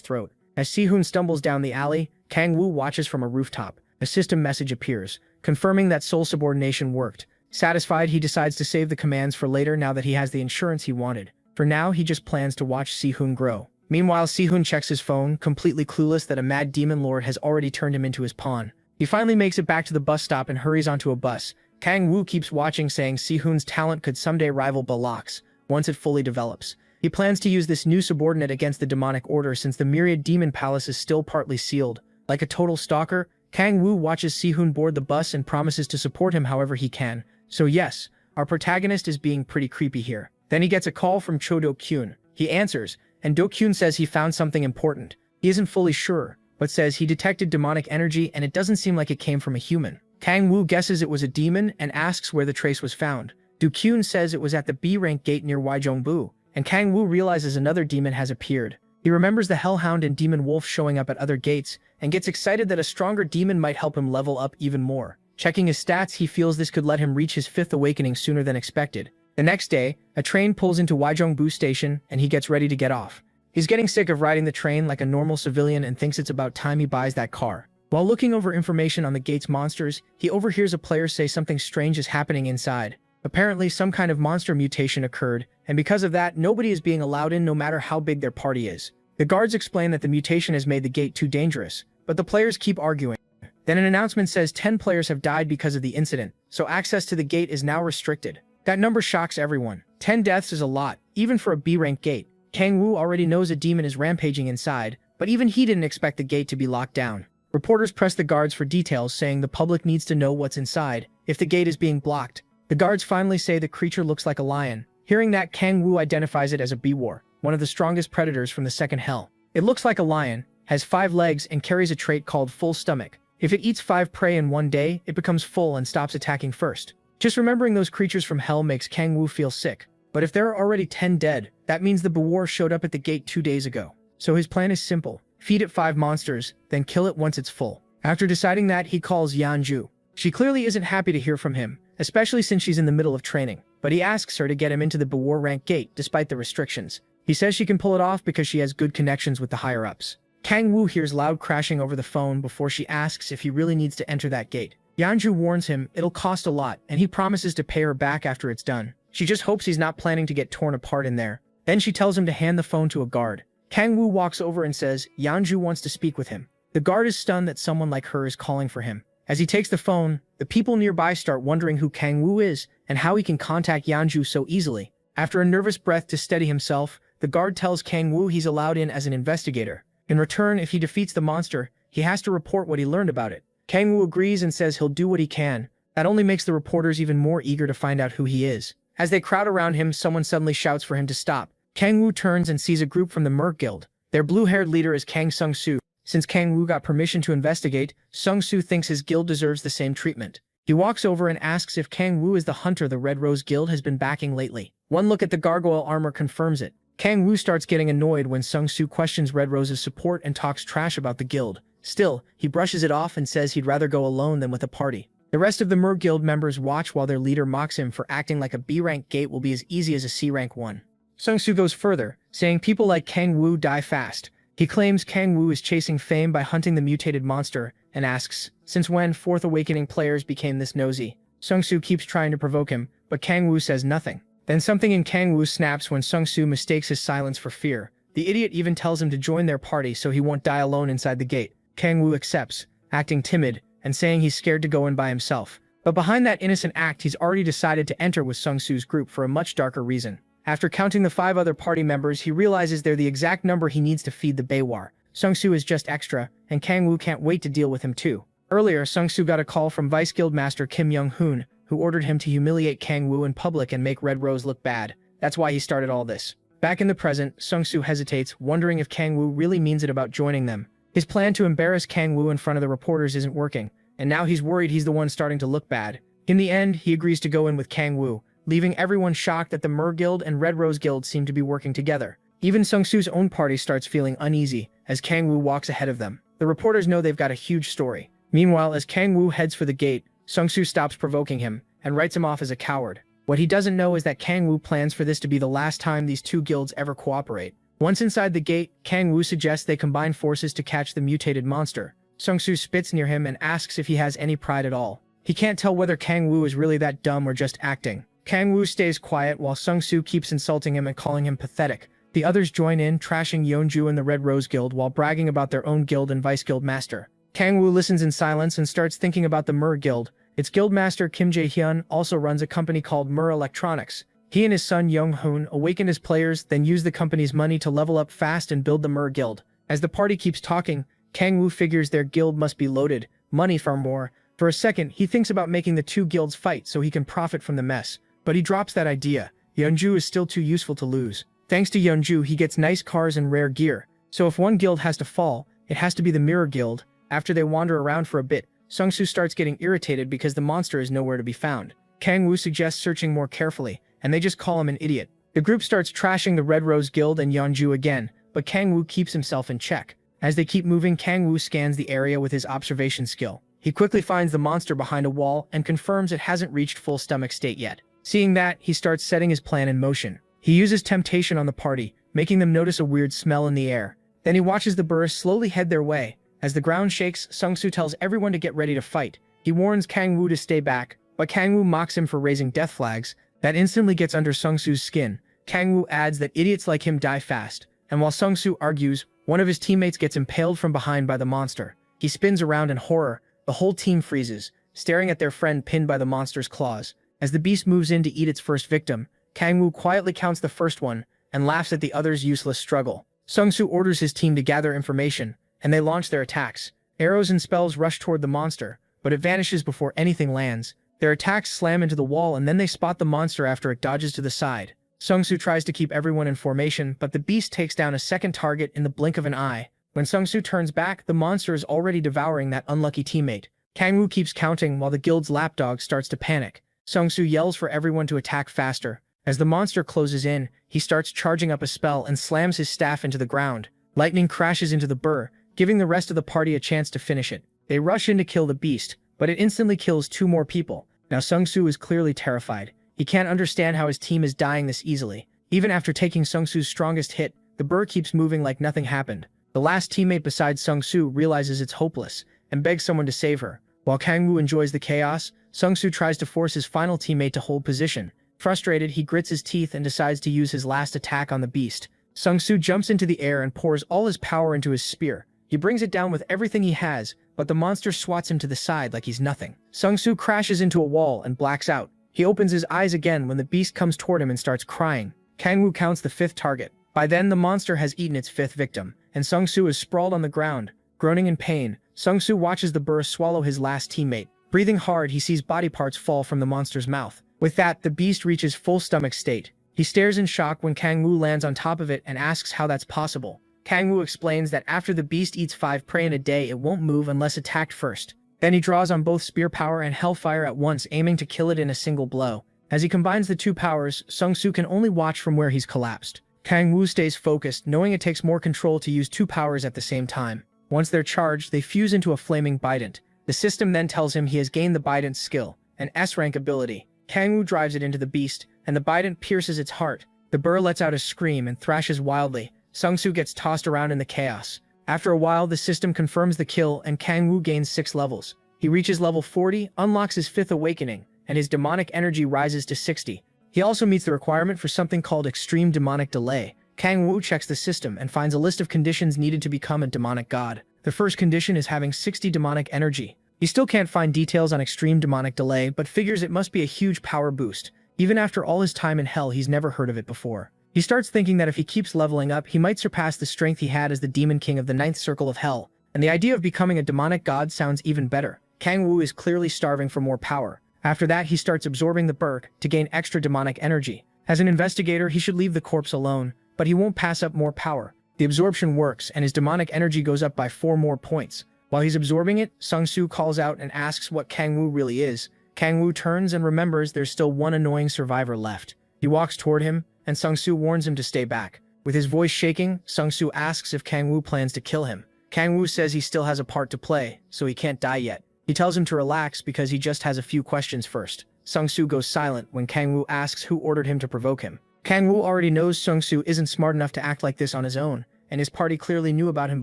throat. As Si-hun stumbles down the alley, Kang-woo watches from a rooftop. A system message appears, confirming that soul subordination worked. Satisfied, he decides to save the commands for later now that he has the insurance he wanted. For now, he just plans to watch Si-hun grow. Meanwhile, Si-hun checks his phone, completely clueless that a mad demon lord has already turned him into his pawn. He finally makes it back to the bus stop and hurries onto a bus. Kang-woo keeps watching, saying Si-hun's talent could someday rival Balak's, once it fully develops. He plans to use this new subordinate against the demonic order since the Myriad Demon Palace is still partly sealed. Like a total stalker, Kang-woo watches Si-hun board the bus and promises to support him however he can. So yes, our protagonist is being pretty creepy here. Then he gets a call from Cho Do-kyun. He answers, and Do-kyun says he found something important. He isn't fully sure, but says he detected demonic energy and it doesn't seem like it came from a human. Kang-woo guesses it was a demon and asks where the trace was found. Do-kyun says it was at the B-rank gate near Wajongbu, and Kang-woo realizes another demon has appeared. He remembers the Hellhound and Demon Wolf showing up at other gates, and gets excited that a stronger demon might help him level up even more. Checking his stats, he feels this could let him reach his 5th awakening sooner than expected. The next day, a train pulls into Wajongbu station, and he gets ready to get off. He's getting sick of riding the train like a normal civilian and thinks it's about time he buys that car. While looking over information on the gate's monsters, he overhears a player say something strange is happening inside. Apparently, some kind of monster mutation occurred, and because of that, nobody is being allowed in no matter how big their party is. The guards explain that the mutation has made the gate too dangerous, but the players keep arguing. Then an announcement says 10 players have died because of the incident, so access to the gate is now restricted. That number shocks everyone. 10 deaths is a lot, even for a B-rank gate. Kang-woo already knows a demon is rampaging inside, but even he didn't expect the gate to be locked down. Reporters press the guards for details, saying the public needs to know what's inside, if the gate is being blocked. The guards finally say the creature looks like a lion. Hearing that, Kang-woo identifies it as a B-war, one of the strongest predators from the second hell. It looks like a lion, has 5 legs, and carries a trait called full stomach. If it eats 5 prey in one day, it becomes full and stops attacking first. Just remembering those creatures from hell makes Kang Woo feel sick. But if there are already 10 dead, that means the boar showed up at the gate 2 days ago. So his plan is simple. Feed it 5 monsters, then kill it once it's full. After deciding that, he calls Yeonju. She clearly isn't happy to hear from him, especially since she's in the middle of training. But he asks her to get him into the boar rank gate despite the restrictions. He says she can pull it off because she has good connections with the higher-ups. Kang Woo hears loud crashing over the phone before she asks if he really needs to enter that gate. Yeonju warns him it'll cost a lot, and he promises to pay her back after it's done. She just hopes he's not planning to get torn apart in there. Then she tells him to hand the phone to a guard. Kang Woo walks over and says Yeonju wants to speak with him. The guard is stunned that someone like her is calling for him. As he takes the phone, the people nearby start wondering who Kang Woo is and how he can contact Yeonju so easily. After a nervous breath to steady himself, the guard tells Kang Woo he's allowed in as an investigator. In return, if he defeats the monster, he has to report what he learned about it. Kang Woo agrees and says he'll do what he can. That only makes the reporters even more eager to find out who he is. As they crowd around him, someone suddenly shouts for him to stop. Kang Woo turns and sees a group from the Mer Guild. Their blue-haired leader is Kang Sung-soo. Since Kang Woo got permission to investigate, Sung-soo thinks his guild deserves the same treatment. He walks over and asks if Kang Woo is the hunter the Red Rose Guild has been backing lately. One look at the gargoyle armor confirms it. Kang Woo starts getting annoyed when Sung-soo questions Red Rose's support and talks trash about the guild. Still, he brushes it off and says he'd rather go alone than with a party. The rest of the Mer Guild members watch while their leader mocks him for acting like a B-rank gate will be as easy as a C-rank one. Sung-soo goes further, saying people like Kang Woo die fast. He claims Kang Woo is chasing fame by hunting the mutated monster, and asks, since when Fourth Awakening players became this nosy? Sung-soo keeps trying to provoke him, but Kang Woo says nothing. Then something in Kang Woo snaps when Sung-soo mistakes his silence for fear. The idiot even tells him to join their party so he won't die alone inside the gate. Kang Woo accepts, acting timid, and saying he's scared to go in by himself. But behind that innocent act, he's already decided to enter with Sung-soo's group for a much darker reason. After counting the 5 other party members, he realizes they're the exact number he needs to feed the Baywar. Sung-soo is just extra, and Kang Woo can't wait to deal with him too. Earlier, Sung-soo got a call from Vice Guild Master Kim Young-hoon, who ordered him to humiliate Kang Woo in public and make Red Rose look bad. That's why he started all this. Back in the present, Sung-soo hesitates, wondering if Kang Woo really means it about joining them. His plan to embarrass Kang Woo in front of the reporters isn't working, and now he's worried he's the one starting to look bad. In the end, he agrees to go in with Kang Woo, leaving everyone shocked that the Mer Guild and Red Rose Guild seem to be working together. Even Sung-soo's own party starts feeling uneasy as Kang Woo walks ahead of them. The reporters know they've got a huge story. Meanwhile, as Kang Woo heads for the gate, Sung-soo stops provoking him and writes him off as a coward. What he doesn't know is that Kang Woo plans for this to be the last time these 2 guilds ever cooperate. Once inside the gate, Kang Woo suggests they combine forces to catch the mutated monster. Sung-soo spits near him and asks if he has any pride at all. He can't tell whether Kang Woo is really that dumb or just acting. Kang Woo stays quiet while Sung-soo keeps insulting him and calling him pathetic. The others join in, trashing Yeonju and the Red Rose Guild while bragging about their own guild and Vice Guild Master. Kang Woo listens in silence and starts thinking about the Mer Guild. Its guild master Kim Jae-hyun also runs a company called Mer Electronics. He and his son Young-hoon awaken as players, then use the company's money to level up fast and build the Mer Guild. As the party keeps talking, Kang Woo figures their guild must be loaded, money for more. For a second, he thinks about making the 2 guilds fight so he can profit from the mess. But he drops that idea. Yeonju is still too useful to lose. Thanks to Yeonju, he gets nice cars and rare gear. So if one guild has to fall, it has to be the Mirror Guild. After they wander around for a bit, Sung-soo starts getting irritated because the monster is nowhere to be found. Kang Woo suggests searching more carefully, and they just call him an idiot. The group starts trashing the Red Rose Guild and Yeonju again, but Kang Woo keeps himself in check. As they keep moving, Kang Woo scans the area with his observation skill. He quickly finds the monster behind a wall and confirms it hasn't reached full stomach state yet. Seeing that, he starts setting his plan in motion. He uses temptation on the party, making them notice a weird smell in the air. Then he watches the burrs slowly head their way. As the ground shakes, Sung-soo tells everyone to get ready to fight. He warns Kang Woo to stay back, but Kang Woo mocks him for raising death flags. That instantly gets under Sung-soo's skin. Kang Woo adds that idiots like him die fast, and while Sung-soo argues, one of his teammates gets impaled from behind by the monster. He spins around in horror. The whole team freezes, staring at their friend pinned by the monster's claws. As the beast moves in to eat its first victim, Kang Woo quietly counts the first one and laughs at the other's useless struggle. Sung-soo orders his team to gather information, and they launch their attacks. Arrows and spells rush toward the monster, but it vanishes before anything lands. Their attacks slam into the wall and then they spot the monster after it dodges to the side. Sung-soo tries to keep everyone in formation, but the beast takes down a second target in the blink of an eye. When Sung-soo turns back, the monster is already devouring that unlucky teammate. Kang-woo keeps counting while the guild's lapdog starts to panic. Sung-soo yells for everyone to attack faster. As the monster closes in, he starts charging up a spell and slams his staff into the ground. Lightning crashes into the burr, giving the rest of the party a chance to finish it. They rush in to kill the beast, but it instantly kills 2 more people. Now Sung-soo is clearly terrified. He can't understand how his team is dying this easily. Even after taking Sung-soo's strongest hit, the burr keeps moving like nothing happened. The last teammate besides Sung-soo realizes it's hopeless and begs someone to save her. While Kang-woo enjoys the chaos, Sung-soo tries to force his final teammate to hold position. Frustrated, he grits his teeth and decides to use his last attack on the beast. Sung-soo jumps into the air and pours all his power into his spear. He brings it down with everything he has, but the monster swats him to the side like he's nothing. Sung-soo crashes into a wall and blacks out. He opens his eyes again when the beast comes toward him and starts crying. Kang-woo counts the 5th target. By then, the monster has eaten its 5th victim, and Sung-soo is sprawled on the ground, groaning in pain. Sung-soo watches the burr swallow his last teammate. Breathing hard, he sees body parts fall from the monster's mouth. With that, the beast reaches full stomach state. He stares in shock when Kang-woo lands on top of it and asks how that's possible. Kang-woo explains that after the beast eats 5 prey in a day, it won't move unless attacked first. Then he draws on both spear power and hellfire at once, aiming to kill it in a single blow. As he combines the 2 powers, Sung-soo can only watch from where he's collapsed. Kang-woo stays focused, knowing it takes more control to use 2 powers at the same time. Once they're charged, they fuse into a flaming bident. The system then tells him he has gained the bident's skill, an S-rank ability. Kang-woo drives it into the beast, and the bident pierces its heart. The burr lets out a scream and thrashes wildly. Sung-soo gets tossed around in the chaos. After a while, the system confirms the kill, and Kang-woo gains 6 levels. He reaches level 40, unlocks his 5th awakening, and his demonic energy rises to 60. He also meets the requirement for something called extreme demonic delay. Kang-woo checks the system and finds a list of conditions needed to become a demonic god. The first condition is having 60 demonic energy. He still can't find details on extreme demonic delay, but figures it must be a huge power boost. Even after all his time in hell, he's never heard of it before. He starts thinking that if he keeps leveling up, he might surpass the strength he had as the demon king of the 9th circle of hell. And the idea of becoming a demonic god sounds even better. Kang-woo is clearly starving for more power. After that, he starts absorbing the burr to gain extra demonic energy. As an investigator, he should leave the corpse alone, but he won't pass up more power. The absorption works, and his demonic energy goes up by 4 more points. While he's absorbing it, Sung-soo calls out and asks what Kang-woo really is. Kang-woo turns and remembers there's still one annoying survivor left. He walks toward him, and Sung-soo warns him to stay back. With his voice shaking, Sung-soo asks if Kang-woo plans to kill him. Kang-woo says he still has a part to play, so he can't die yet. He tells him to relax because he just has a few questions first. Sung-soo goes silent when Kang-woo asks who ordered him to provoke him. Kang-woo already knows Sung-soo isn't smart enough to act like this on his own, and his party clearly knew about him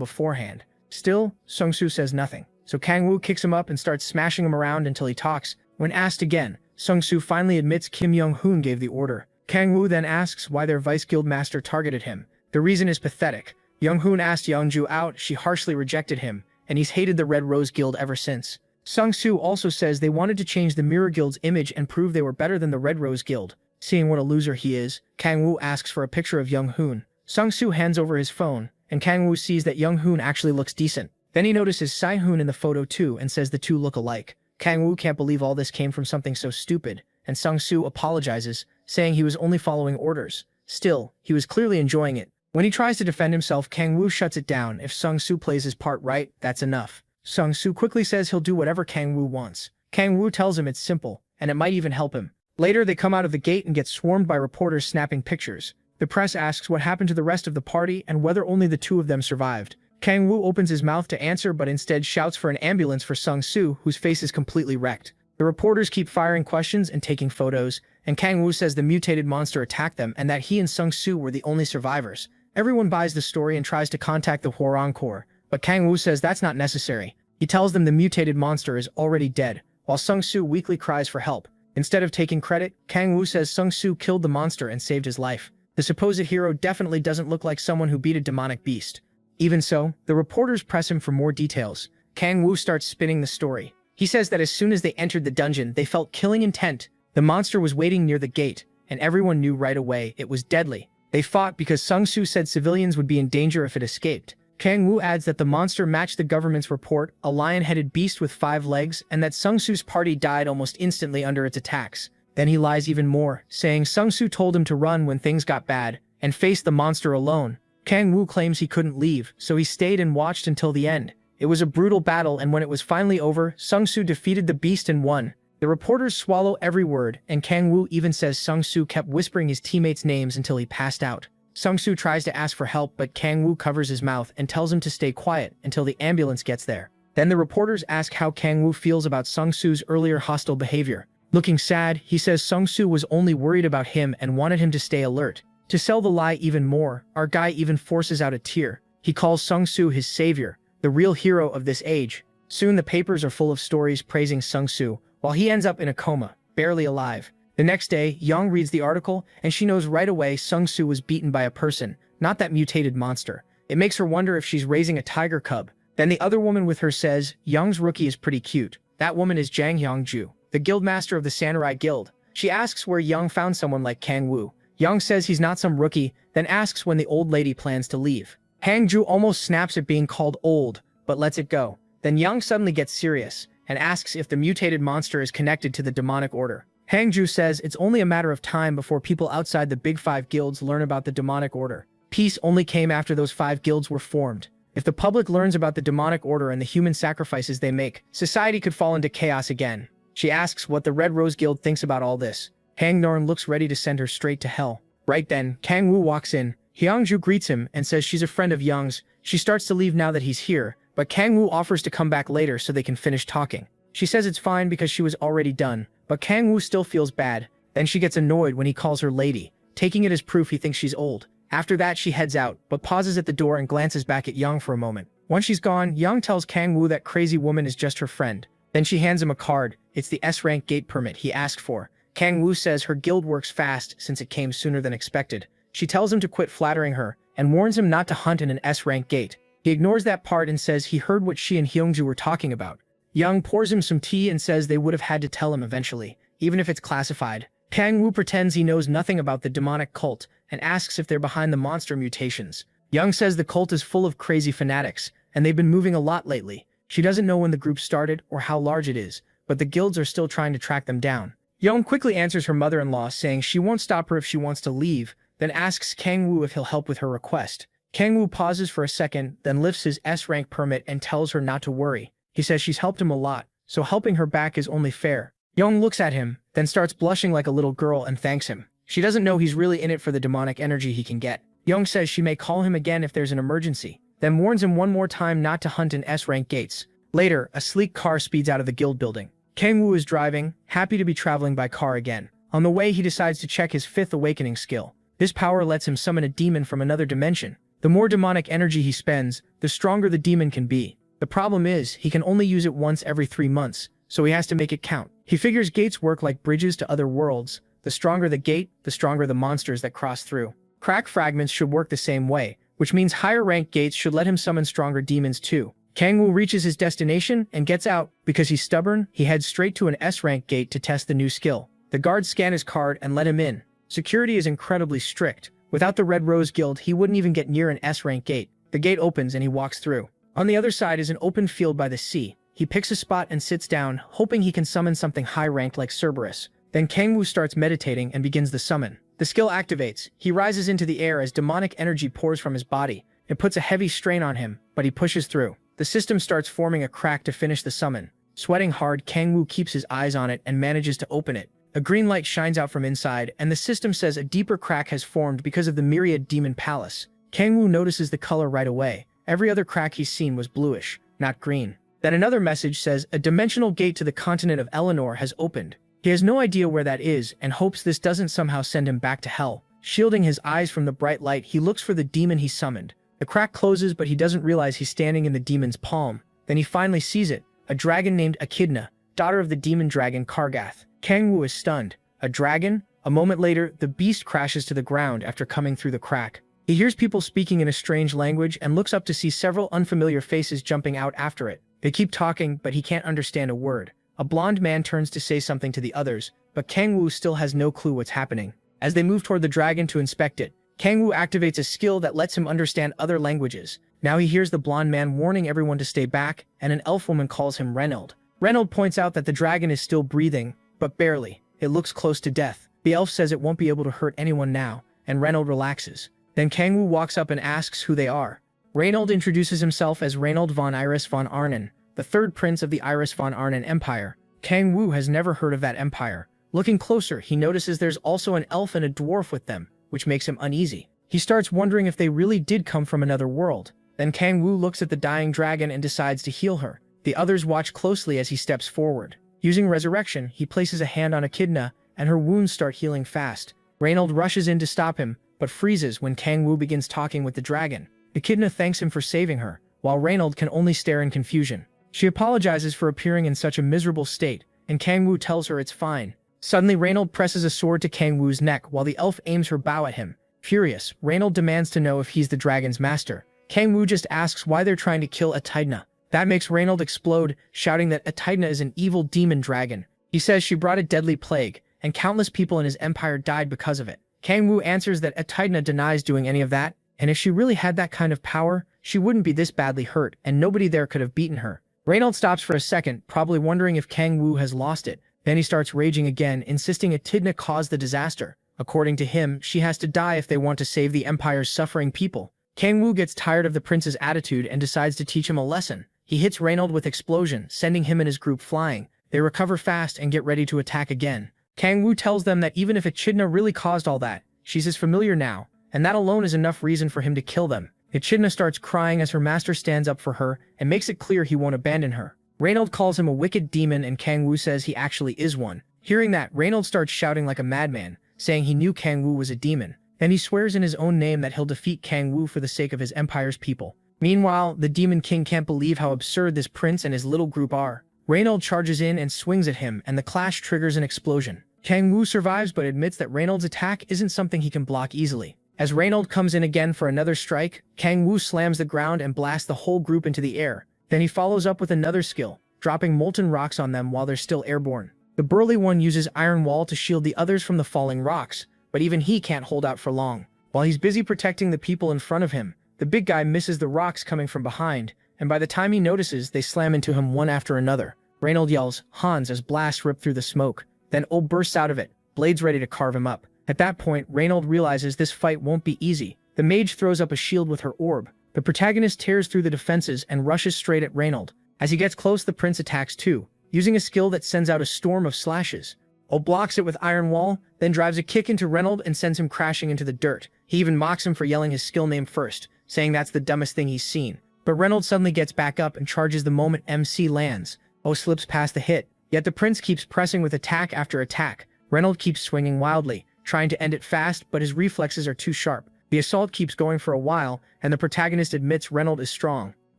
beforehand. Still, Sung-soo says nothing, so Kang-woo kicks him up and starts smashing him around until he talks. When asked again, Sung-soo finally admits Kim Young-hoon gave the order. Kang-woo then asks why their vice guild master targeted him. The reason is pathetic. Young-hoon asked Young-ju out, she harshly rejected him, and he's hated the Red Rose Guild ever since. Sung-soo also says they wanted to change the Mirror Guild's image and prove they were better than the Red Rose Guild. Seeing what a loser he is, Kang-woo asks for a picture of Young-hoon. Sung-soo hands over his phone, and Kang-woo sees that Young-hoon actually looks decent. Then he notices Sai-hoon in the photo too and says the two look alike. Kang-woo can't believe all this came from something so stupid, and Sung-soo apologizes, saying he was only following orders. Still, he was clearly enjoying it. When he tries to defend himself, Kang-woo shuts it down. If Sung-soo plays his part right, that's enough. Sung-soo quickly says he'll do whatever Kang-woo wants. Kang-woo tells him it's simple, and it might even help him. Later, they come out of the gate and get swarmed by reporters snapping pictures. The press asks what happened to the rest of the party and whether only the 2 of them survived. Kang-woo opens his mouth to answer but instead shouts for an ambulance for Sung-soo, whose face is completely wrecked. The reporters keep firing questions and taking photos, and Kang-woo says the mutated monster attacked them and that he and Sung-soo were the only survivors. Everyone buys the story and tries to contact the Hwoarang Corps, but Kang-woo says that's not necessary. He tells them the mutated monster is already dead, while Sung-soo weakly cries for help. Instead of taking credit, Kang-woo says Sung-soo killed the monster and saved his life. The supposed hero definitely doesn't look like someone who beat a demonic beast. Even so, the reporters press him for more details. Kang-woo starts spinning the story. He says that as soon as they entered the dungeon, they felt killing intent. The monster was waiting near the gate, and everyone knew right away it was deadly. They fought because Sung-soo said civilians would be in danger if it escaped. Kang-woo adds that the monster matched the government's report, a lion-headed beast with 5 legs, and that Sung-soo's party died almost instantly under its attacks. Then he lies even more, saying Sung-soo told him to run when things got bad and face the monster alone. Kang-woo claims he couldn't leave, so he stayed and watched until the end. It was a brutal battle, and when it was finally over, Sung-soo defeated the beast and won. The reporters swallow every word, and Kang-woo even says Sung-soo kept whispering his teammates' names until he passed out. Sung-soo tries to ask for help, but Kang-woo covers his mouth and tells him to stay quiet until the ambulance gets there. Then the reporters ask how Kang-woo feels about Sung-soo's earlier hostile behavior. Looking sad, he says Sung-soo was only worried about him and wanted him to stay alert. To sell the lie even more, our guy even forces out a tear. He calls Sung-soo his savior, the real hero of this age. Soon the papers are full of stories praising Sung-soo, while he ends up in a coma, barely alive. The next day, Young reads the article, and she knows right away Sung-soo was beaten by a person, not that mutated monster. It makes her wonder if she's raising a tiger cub. Then the other woman with her says, Young's rookie is pretty cute. That woman is Jang Hyung-ju, the guildmaster of the Samurai Guild. She asks where Young found someone like Kang-woo. Young says he's not some rookie, then asks when the old lady plans to leave. Hang-ju almost snaps at being called old, but lets it go. Then Young suddenly gets serious, and asks if the mutated monster is connected to the demonic order. Hang-ju says it's only a matter of time before people outside the big 5 guilds learn about the demonic order. Peace only came after those 5 guilds were formed. If the public learns about the demonic order and the human sacrifices they make, society could fall into chaos again. She asks what the Red Rose Guild thinks about all this. Hang-norn looks ready to send her straight to hell. Right then, Kang-woo walks in. Hyung-ju greets him and says she's a friend of Young's. She starts to leave now that he's here, but Kang-woo offers to come back later so they can finish talking. She says it's fine because she was already done, but Kang-woo still feels bad. Then she gets annoyed when he calls her lady, taking it as proof he thinks she's old. After that, she heads out, but pauses at the door and glances back at Young for a moment. Once she's gone, Young tells Kang-woo that crazy woman is just her friend. Then she hands him a card. It's the S-rank gate permit he asked for. Kang-woo says her guild works fast since it came sooner than expected. She tells him to quit flattering her and warns him not to hunt in an S-rank gate. He ignores that part and says he heard what she and Hyung-ju were talking about. Young pours him some tea and says they would have had to tell him eventually, even if it's classified. Kang-woo pretends he knows nothing about the demonic cult and asks if they're behind the monster mutations. Young says the cult is full of crazy fanatics, and they've been moving a lot lately. She doesn't know when the group started or how large it is, but the guilds are still trying to track them down. Young quickly answers her mother-in-law, saying she won't stop her if she wants to leave, then asks Kang-woo if he'll help with her request. Kang-woo pauses for a second, then lifts his S-rank permit and tells her not to worry. He says she's helped him a lot, so helping her back is only fair. Young looks at him, then starts blushing like a little girl and thanks him. She doesn't know he's really in it for the demonic energy he can get. Young says she may call him again if there's an emergency, then warns him one more time not to hunt in S-rank gates. Later, a sleek car speeds out of the guild building. Kang-woo is driving, happy to be traveling by car again. On the way, he decides to check his 5th awakening skill. This power lets him summon a demon from another dimension. The more demonic energy he spends, the stronger the demon can be. The problem is, he can only use it once every 3 months, so he has to make it count. He figures gates work like bridges to other worlds. The stronger the gate, the stronger the monsters that cross through. Crack fragments should work the same way, which means higher ranked gates should let him summon stronger demons too. Kang-woo reaches his destination and gets out. Because he's stubborn, he heads straight to an S-rank gate to test the new skill. The guards scan his card and let him in. Security is incredibly strict. Without the Red Rose Guild, he wouldn't even get near an S-rank gate. The gate opens and he walks through. On the other side is an open field by the sea. He picks a spot and sits down, hoping he can summon something high-ranked like Cerberus. Then Kang-woo starts meditating and begins the summon. The skill activates. He rises into the air as demonic energy pours from his body. It puts a heavy strain on him, but he pushes through. The system starts forming a crack to finish the summon. Sweating hard, Kang-woo keeps his eyes on it and manages to open it. A green light shines out from inside, and the system says a deeper crack has formed because of the Myriad Demon Palace. Kang-woo notices the color right away. Every other crack he's seen was bluish, not green. Then another message says a dimensional gate to the continent of Eleanor has opened. He has no idea where that is and hopes this doesn't somehow send him back to hell. Shielding his eyes from the bright light, he looks for the demon he summoned. The crack closes, but he doesn't realize he's standing in the demon's palm. Then he finally sees it, a dragon named Echidna, daughter of the demon dragon Kargath. Kang-woo is stunned. A dragon? A moment later, the beast crashes to the ground after coming through the crack. He hears people speaking in a strange language and looks up to see several unfamiliar faces jumping out after it. They keep talking, but he can't understand a word. A blonde man turns to say something to the others, but Kang-woo still has no clue what's happening. As they move toward the dragon to inspect it, Kang-woo activates a skill that lets him understand other languages. Now he hears the blonde man warning everyone to stay back, and an elf woman calls him Reynold. Reynold points out that the dragon is still breathing, but barely. It looks close to death. The elf says it won't be able to hurt anyone now, and Reynold relaxes. Then Kangwoo walks up and asks who they are. Reynold introduces himself as Reynold von Iris von Arnon, the third prince of the Iris von Arnon Empire. Kangwoo has never heard of that empire. Looking closer, he notices there's also an elf and a dwarf with them, which makes him uneasy. He starts wondering if they really did come from another world. Then Kangwoo looks at the dying dragon and decides to heal her. The others watch closely as he steps forward. Using resurrection, he places a hand on Echidna, and her wounds start healing fast. Reynold rushes in to stop him, but freezes when Kangwoo begins talking with the dragon. Echidna thanks him for saving her, while Reynold can only stare in confusion. She apologizes for appearing in such a miserable state, and Kangwoo tells her it's fine. Suddenly, Reynold presses a sword to Kangwoo's neck while the elf aims her bow at him. Furious, Reynold demands to know if he's the dragon's master. Kangwoo just asks why they're trying to kill Echidna. That makes Reynold explode, shouting that Echidna is an evil demon dragon. He says she brought a deadly plague, and countless people in his empire died because of it. Kangwoo answers that Echidna denies doing any of that, and if she really had that kind of power, she wouldn't be this badly hurt, and nobody there could have beaten her. Reynold stops for a second, probably wondering if Kangwoo has lost it. Then he starts raging again, insisting Echidna caused the disaster. According to him, she has to die if they want to save the empire's suffering people. Kangwoo gets tired of the prince's attitude and decides to teach him a lesson. He hits Reynold with explosion, sending him and his group flying. They recover fast and get ready to attack again. Kangwoo tells them that even if Echidna really caused all that, she's his familiar now, and that alone is enough reason for him to kill them. Echidna starts crying as her master stands up for her and makes it clear he won't abandon her. Reynold calls him a wicked demon and Kangwoo says he actually is one. Hearing that, Reynold starts shouting like a madman, saying he knew Kangwoo was a demon. Then he swears in his own name that he'll defeat Kangwoo for the sake of his empire's people. Meanwhile, the Demon King can't believe how absurd this prince and his little group are. Reynold charges in and swings at him, and the clash triggers an explosion. Kangwoo survives but admits that Reynold's attack isn't something he can block easily. As Reynold comes in again for another strike, Kangwoo slams the ground and blasts the whole group into the air. Then he follows up with another skill, dropping molten rocks on them while they're still airborne. The burly one uses Iron Wall to shield the others from the falling rocks, but even he can't hold out for long. While he's busy protecting the people in front of him, the big guy misses the rocks coming from behind, and by the time he notices, they slam into him one after another. Reynold yells, "Hans," as blasts rip through the smoke. Then O bursts out of it, blades ready to carve him up. At that point, Reynold realizes this fight won't be easy. The mage throws up a shield with her orb. The protagonist tears through the defenses and rushes straight at Reynold. As he gets close, the prince attacks too, using a skill that sends out a storm of slashes. O blocks it with Iron Wall, then drives a kick into Reynold and sends him crashing into the dirt. He even mocks him for yelling his skill name first, saying that's the dumbest thing he's seen. But Reynold suddenly gets back up and charges the moment MC lands. O slips past the hit, yet the prince keeps pressing with attack after attack. Reynold keeps swinging wildly, trying to end it fast, but his reflexes are too sharp. The assault keeps going for a while, and the protagonist admits Reynold is strong.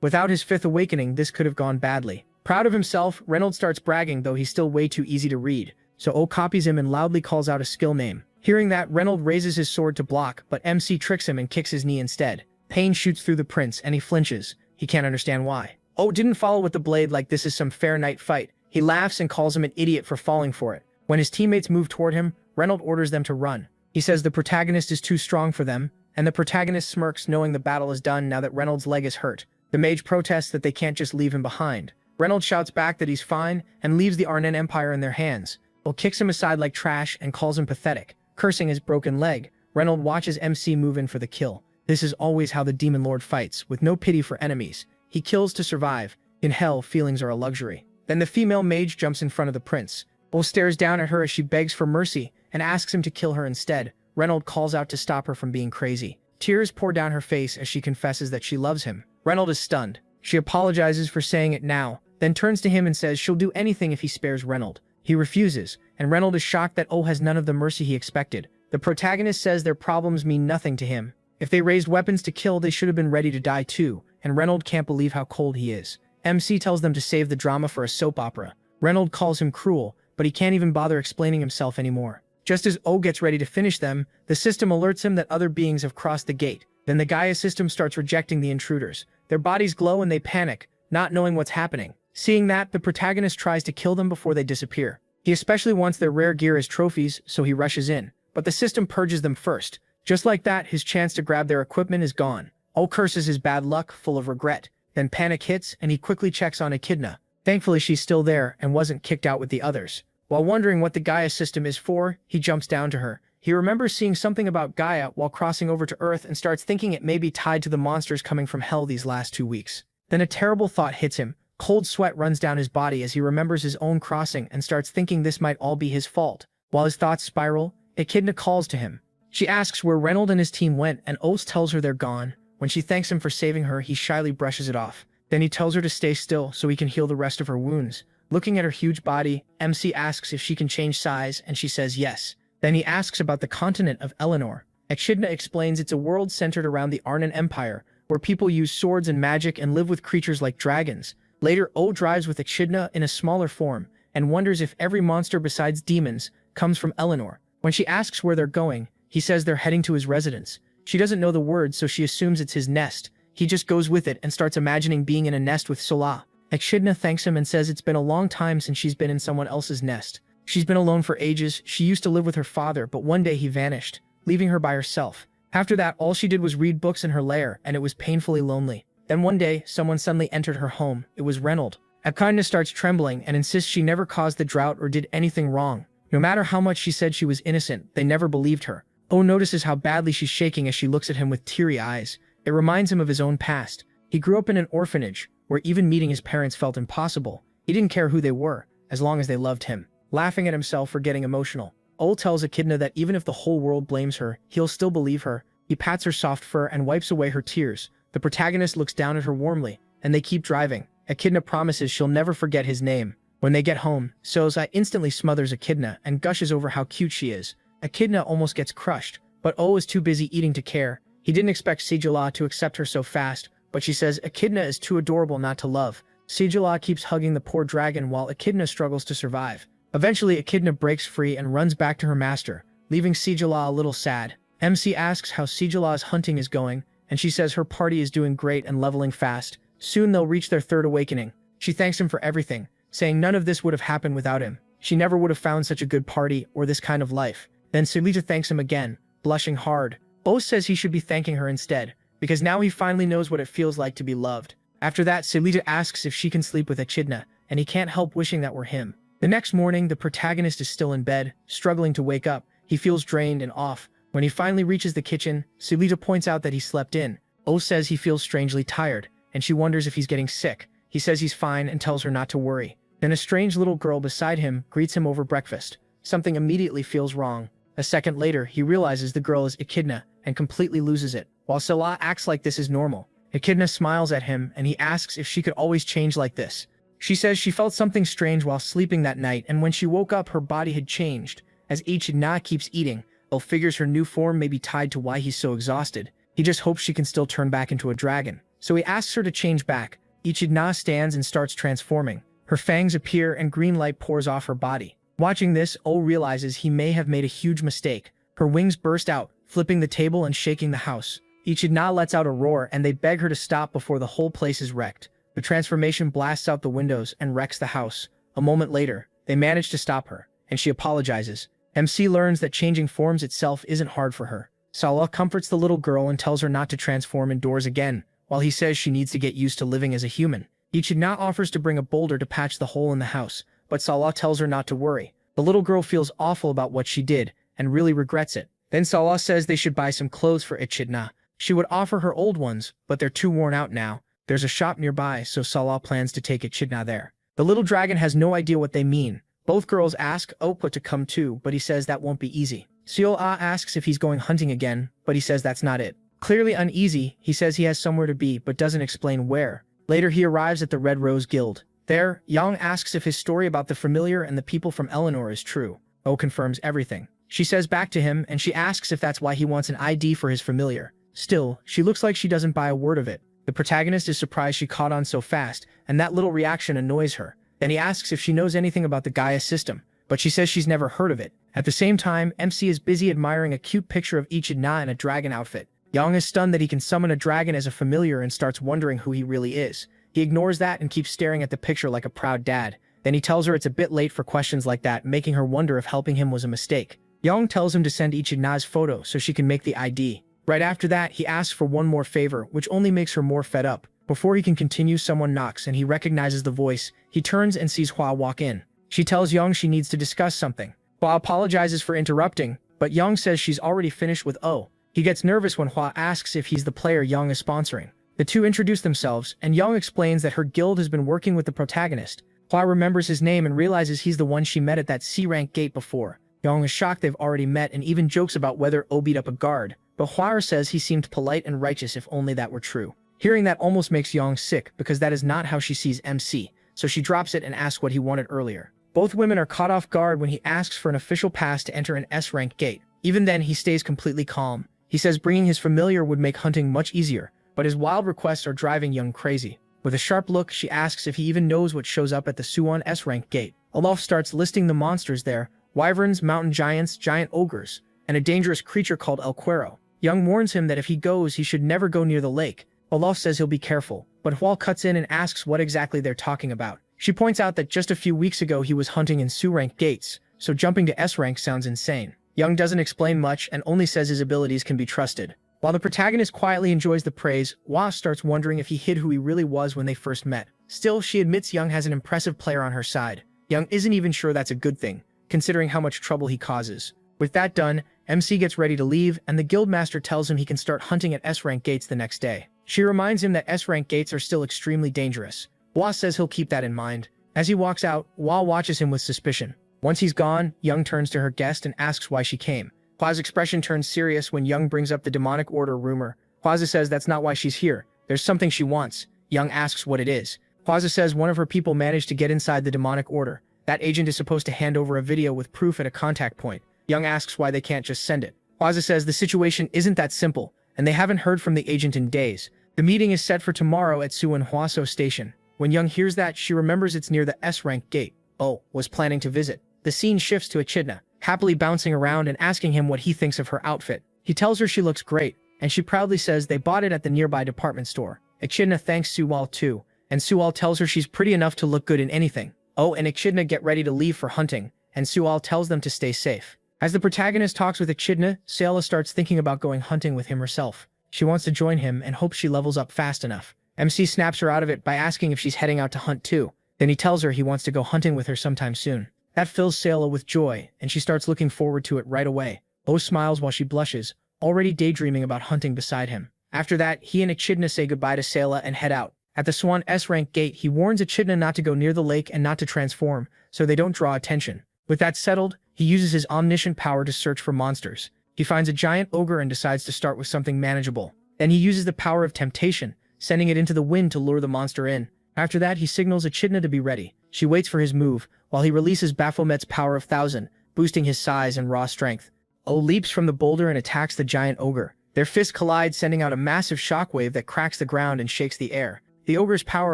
Without his fifth awakening, this could have gone badly. Proud of himself, Reynold starts bragging, though he's still way too easy to read. So O copies him and loudly calls out a skill name. Hearing that, Reynold raises his sword to block, but MC tricks him and kicks his knee instead. Pain shoots through the prince, and he flinches. He can't understand why. O didn't follow with the blade like this is some fair night fight. He laughs and calls him an idiot for falling for it. When his teammates move toward him, Reynold orders them to run. He says the protagonist is too strong for them, and the protagonist smirks knowing the battle is done now that Reynold's leg is hurt. The mage protests that they can't just leave him behind. Reynold shouts back that he's fine and leaves the Arnon Empire in their hands. O kicks him aside like trash and calls him pathetic. Cursing his broken leg, Reynold watches MC move in for the kill. This is always how the Demon Lord fights, with no pity for enemies. He kills to survive. In hell, feelings are a luxury. Then the female mage jumps in front of the prince. O stares down at her as she begs for mercy and asks him to kill her instead. Reynold calls out to stop her from being crazy. Tears pour down her face as she confesses that she loves him. Reynold is stunned. She apologizes for saying it now, then turns to him and says she'll do anything if he spares Reynold. He refuses, and Reynold is shocked that O has none of the mercy he expected. The protagonist says their problems mean nothing to him. If they raised weapons to kill, they should have been ready to die too, and Reynold can't believe how cold he is. MC tells them to save the drama for a soap opera. Reynold calls him cruel, but he can't even bother explaining himself anymore. Just as O gets ready to finish them, the system alerts him that other beings have crossed the gate. Then the Gaia system starts rejecting the intruders. Their bodies glow and they panic, not knowing what's happening. Seeing that, the protagonist tries to kill them before they disappear. He especially wants their rare gear as trophies, so he rushes in. But the system purges them first. Just like that, his chance to grab their equipment is gone. O curses his bad luck, full of regret. Then panic hits, and he quickly checks on Echidna. Thankfully, she's still there and wasn't kicked out with the others. While wondering what the Gaia system is for, he jumps down to her. He remembers seeing something about Gaia while crossing over to Earth and starts thinking it may be tied to the monsters coming from hell these last 2 weeks. Then a terrible thought hits him. Cold sweat runs down his body as he remembers his own crossing and starts thinking this might all be his fault. While his thoughts spiral, Echidna calls to him. She asks where Reynold and his team went, and Oates tells her they're gone. When she thanks him for saving her, he shyly brushes it off. Then he tells her to stay still so he can heal the rest of her wounds. Looking at her huge body, MC asks if she can change size, and she says yes. Then he asks about the continent of Eleanor. Echidna explains it's a world centered around the Arnan Empire, where people use swords and magic and live with creatures like dragons. Later, O drives with Echidna in a smaller form, and wonders if every monster besides demons comes from Eleanor. When she asks where they're going, he says they're heading to his residence. She doesn't know the word, so she assumes it's his nest. He just goes with it and starts imagining being in a nest with Sola. Echidna thanks him and says it's been a long time since she's been in someone else's nest. She's been alone for ages. She used to live with her father, but one day he vanished, leaving her by herself. After that, all she did was read books in her lair, and it was painfully lonely. Then one day, someone suddenly entered her home. It was Reynold. Echidna starts trembling and insists she never caused the drought or did anything wrong. No matter how much she said she was innocent, they never believed her. O notices how badly she's shaking as she looks at him with teary eyes. It reminds him of his own past. He grew up in an orphanage, where even meeting his parents felt impossible. He didn't care who they were, as long as they loved him. Laughing at himself for getting emotional, O tells Echidna that even if the whole world blames her, he'll still believe her. He pats her soft fur and wipes away her tears. The protagonist looks down at her warmly, and they keep driving. Echidna promises she'll never forget his name. When they get home, Soza instantly smothers Echidna and gushes over how cute she is. Echidna almost gets crushed, but O is too busy eating to care. He didn't expect Sigila to accept her so fast, but she says Echidna is too adorable not to love. Sigila keeps hugging the poor dragon while Echidna struggles to survive. Eventually, Echidna breaks free and runs back to her master, leaving Sigila a little sad. MC asks how Sigila's hunting is going, and she says her party is doing great and leveling fast. Soon they'll reach their third awakening. She thanks him for everything, saying none of this would have happened without him. She never would have found such a good party or this kind of life. Then Silita thanks him again, blushing hard. O says he should be thanking her instead, because now he finally knows what it feels like to be loved. After that, Silita asks if she can sleep with Echidna, and he can't help wishing that were him. The next morning, the protagonist is still in bed, struggling to wake up. He feels drained and off. When he finally reaches the kitchen, Silita points out that he slept in. O says he feels strangely tired, and she wonders if he's getting sick. He says he's fine and tells her not to worry. Then a strange little girl beside him greets him over breakfast. Something immediately feels wrong. A second later, he realizes the girl is Echidna and completely loses it. While Salah acts like this is normal, Echidna smiles at him and he asks if she could always change like this. She says she felt something strange while sleeping that night, and when she woke up her body had changed. As Echidna keeps eating, O figures her new form may be tied to why he's so exhausted. He just hopes she can still turn back into a dragon. So he asks her to change back. Echidna stands and starts transforming. Her fangs appear and green light pours off her body. Watching this, O realizes he may have made a huge mistake. Her wings burst out, flipping the table and shaking the house. Echidna lets out a roar and they beg her to stop before the whole place is wrecked. The transformation blasts out the windows and wrecks the house. A moment later, they manage to stop her, and she apologizes. MC learns that changing forms itself isn't hard for her. Salah comforts the little girl and tells her not to transform indoors again, while he says she needs to get used to living as a human. Echidna offers to bring a boulder to patch the hole in the house, but Salah tells her not to worry. The little girl feels awful about what she did, and really regrets it. Then Salah says they should buy some clothes for Echidna. She would offer her old ones, but they're too worn out now. There's a shop nearby, so Salah plans to take Echidna there. The little dragon has no idea what they mean. Both girls ask Opa to come too, but he says that won't be easy. Seol-ah asks if he's going hunting again, but he says that's not it. Clearly uneasy, he says he has somewhere to be, but doesn't explain where. Later he arrives at the Red Rose Guild. There, Yang asks if his story about the familiar and the people from Eleanor is true. O confirms everything. She says back to him, and she asks if that's why he wants an ID for his familiar. Still, she looks like she doesn't buy a word of it. The protagonist is surprised she caught on so fast, and that little reaction annoys her. Then he asks if she knows anything about the Gaia system, but she says she's never heard of it. At the same time, MC is busy admiring a cute picture of Echidna in a dragon outfit. Yang is stunned that he can summon a dragon as a familiar and starts wondering who he really is. He ignores that and keeps staring at the picture like a proud dad. Then he tells her it's a bit late for questions like that, making her wonder if helping him was a mistake. Yang tells him to send Echidna's photo so she can make the ID. Right after that, he asks for one more favor, which only makes her more fed up. Before he can continue, someone knocks and he recognizes the voice. He turns and sees Hua walk in. She tells Young she needs to discuss something. Hua apologizes for interrupting, but Young says she's already finished with O. He gets nervous when Hua asks if he's the player Young is sponsoring. The two introduce themselves, and Young explains that her guild has been working with the protagonist. Hua remembers his name and realizes he's the one she met at that C-rank gate before. Young is shocked they've already met and even jokes about whether O beat up a guard, but Hua says he seemed polite and righteous if only that were true. Hearing that almost makes Young sick because that is not how she sees MC, so she drops it and asks what he wanted earlier. Both women are caught off guard when he asks for an official pass to enter an S-rank gate. Even then, he stays completely calm. He says bringing his familiar would make hunting much easier, but his wild requests are driving Young crazy. With a sharp look, she asks if he even knows what shows up at the Suwon S-rank gate. Olaf starts listing the monsters there: wyverns, mountain giants, giant ogres, and a dangerous creature called El Cuero. Young warns him that if he goes, he should never go near the lake. Olaf says he'll be careful, but Hwal cuts in and asks what exactly they're talking about. She points out that just a few weeks ago he was hunting in Su-rank gates, so jumping to S-rank sounds insane. Young doesn't explain much and only says his abilities can be trusted. While the protagonist quietly enjoys the praise, Hwa starts wondering if he hid who he really was when they first met. Still, she admits Young has an impressive player on her side. Young isn't even sure that's a good thing, considering how much trouble he causes. With that done, MC gets ready to leave, and the guildmaster tells him he can start hunting at S-rank gates the next day. She reminds him that S-rank gates are still extremely dangerous. Hwa says he'll keep that in mind. As he walks out, Hwa watches him with suspicion. Once he's gone, Young turns to her guest and asks why she came. Hwa's expression turns serious when Young brings up the demonic order rumor. Hwaza says that's not why she's here. There's something she wants. Young asks what it is. Hwaza says one of her people managed to get inside the demonic order. That agent is supposed to hand over a video with proof at a contact point. Young asks why they can't just send it. Hwaza says the situation isn't that simple, and they haven't heard from the agent in days. The meeting is set for tomorrow at Suwon Hwaso Station. When Young hears that, she remembers it's near the S-rank gate. Oh, was planning to visit. The scene shifts to Echidna, happily bouncing around and asking him what he thinks of her outfit. He tells her she looks great, and she proudly says they bought it at the nearby department store. Echidna thanks Suwal too, and Suwal tells her she's pretty enough to look good in anything. Oh, and Echidna get ready to leave for hunting, and Suwal tells them to stay safe. As the protagonist talks with Echidna, Sayla starts thinking about going hunting with him herself. She wants to join him and hopes she levels up fast enough. MC snaps her out of it by asking if she's heading out to hunt too. Then he tells her he wants to go hunting with her sometime soon. That fills Sayla with joy, and she starts looking forward to it right away. O smiles while she blushes, already daydreaming about hunting beside him. After that, he and Echidna say goodbye to Sayla and head out. At the Swan S-rank gate, he warns Echidna not to go near the lake and not to transform, so they don't draw attention. With that settled, he uses his omniscient power to search for monsters. He finds a giant ogre and decides to start with something manageable. Then he uses the power of temptation, sending it into the wind to lure the monster in. After that, he signals Echidna to be ready. She waits for his move, while he releases Baphomet's power of 1000, boosting his size and raw strength. O leaps from the boulder and attacks the giant ogre. Their fists collide, sending out a massive shockwave that cracks the ground and shakes the air. The ogre's power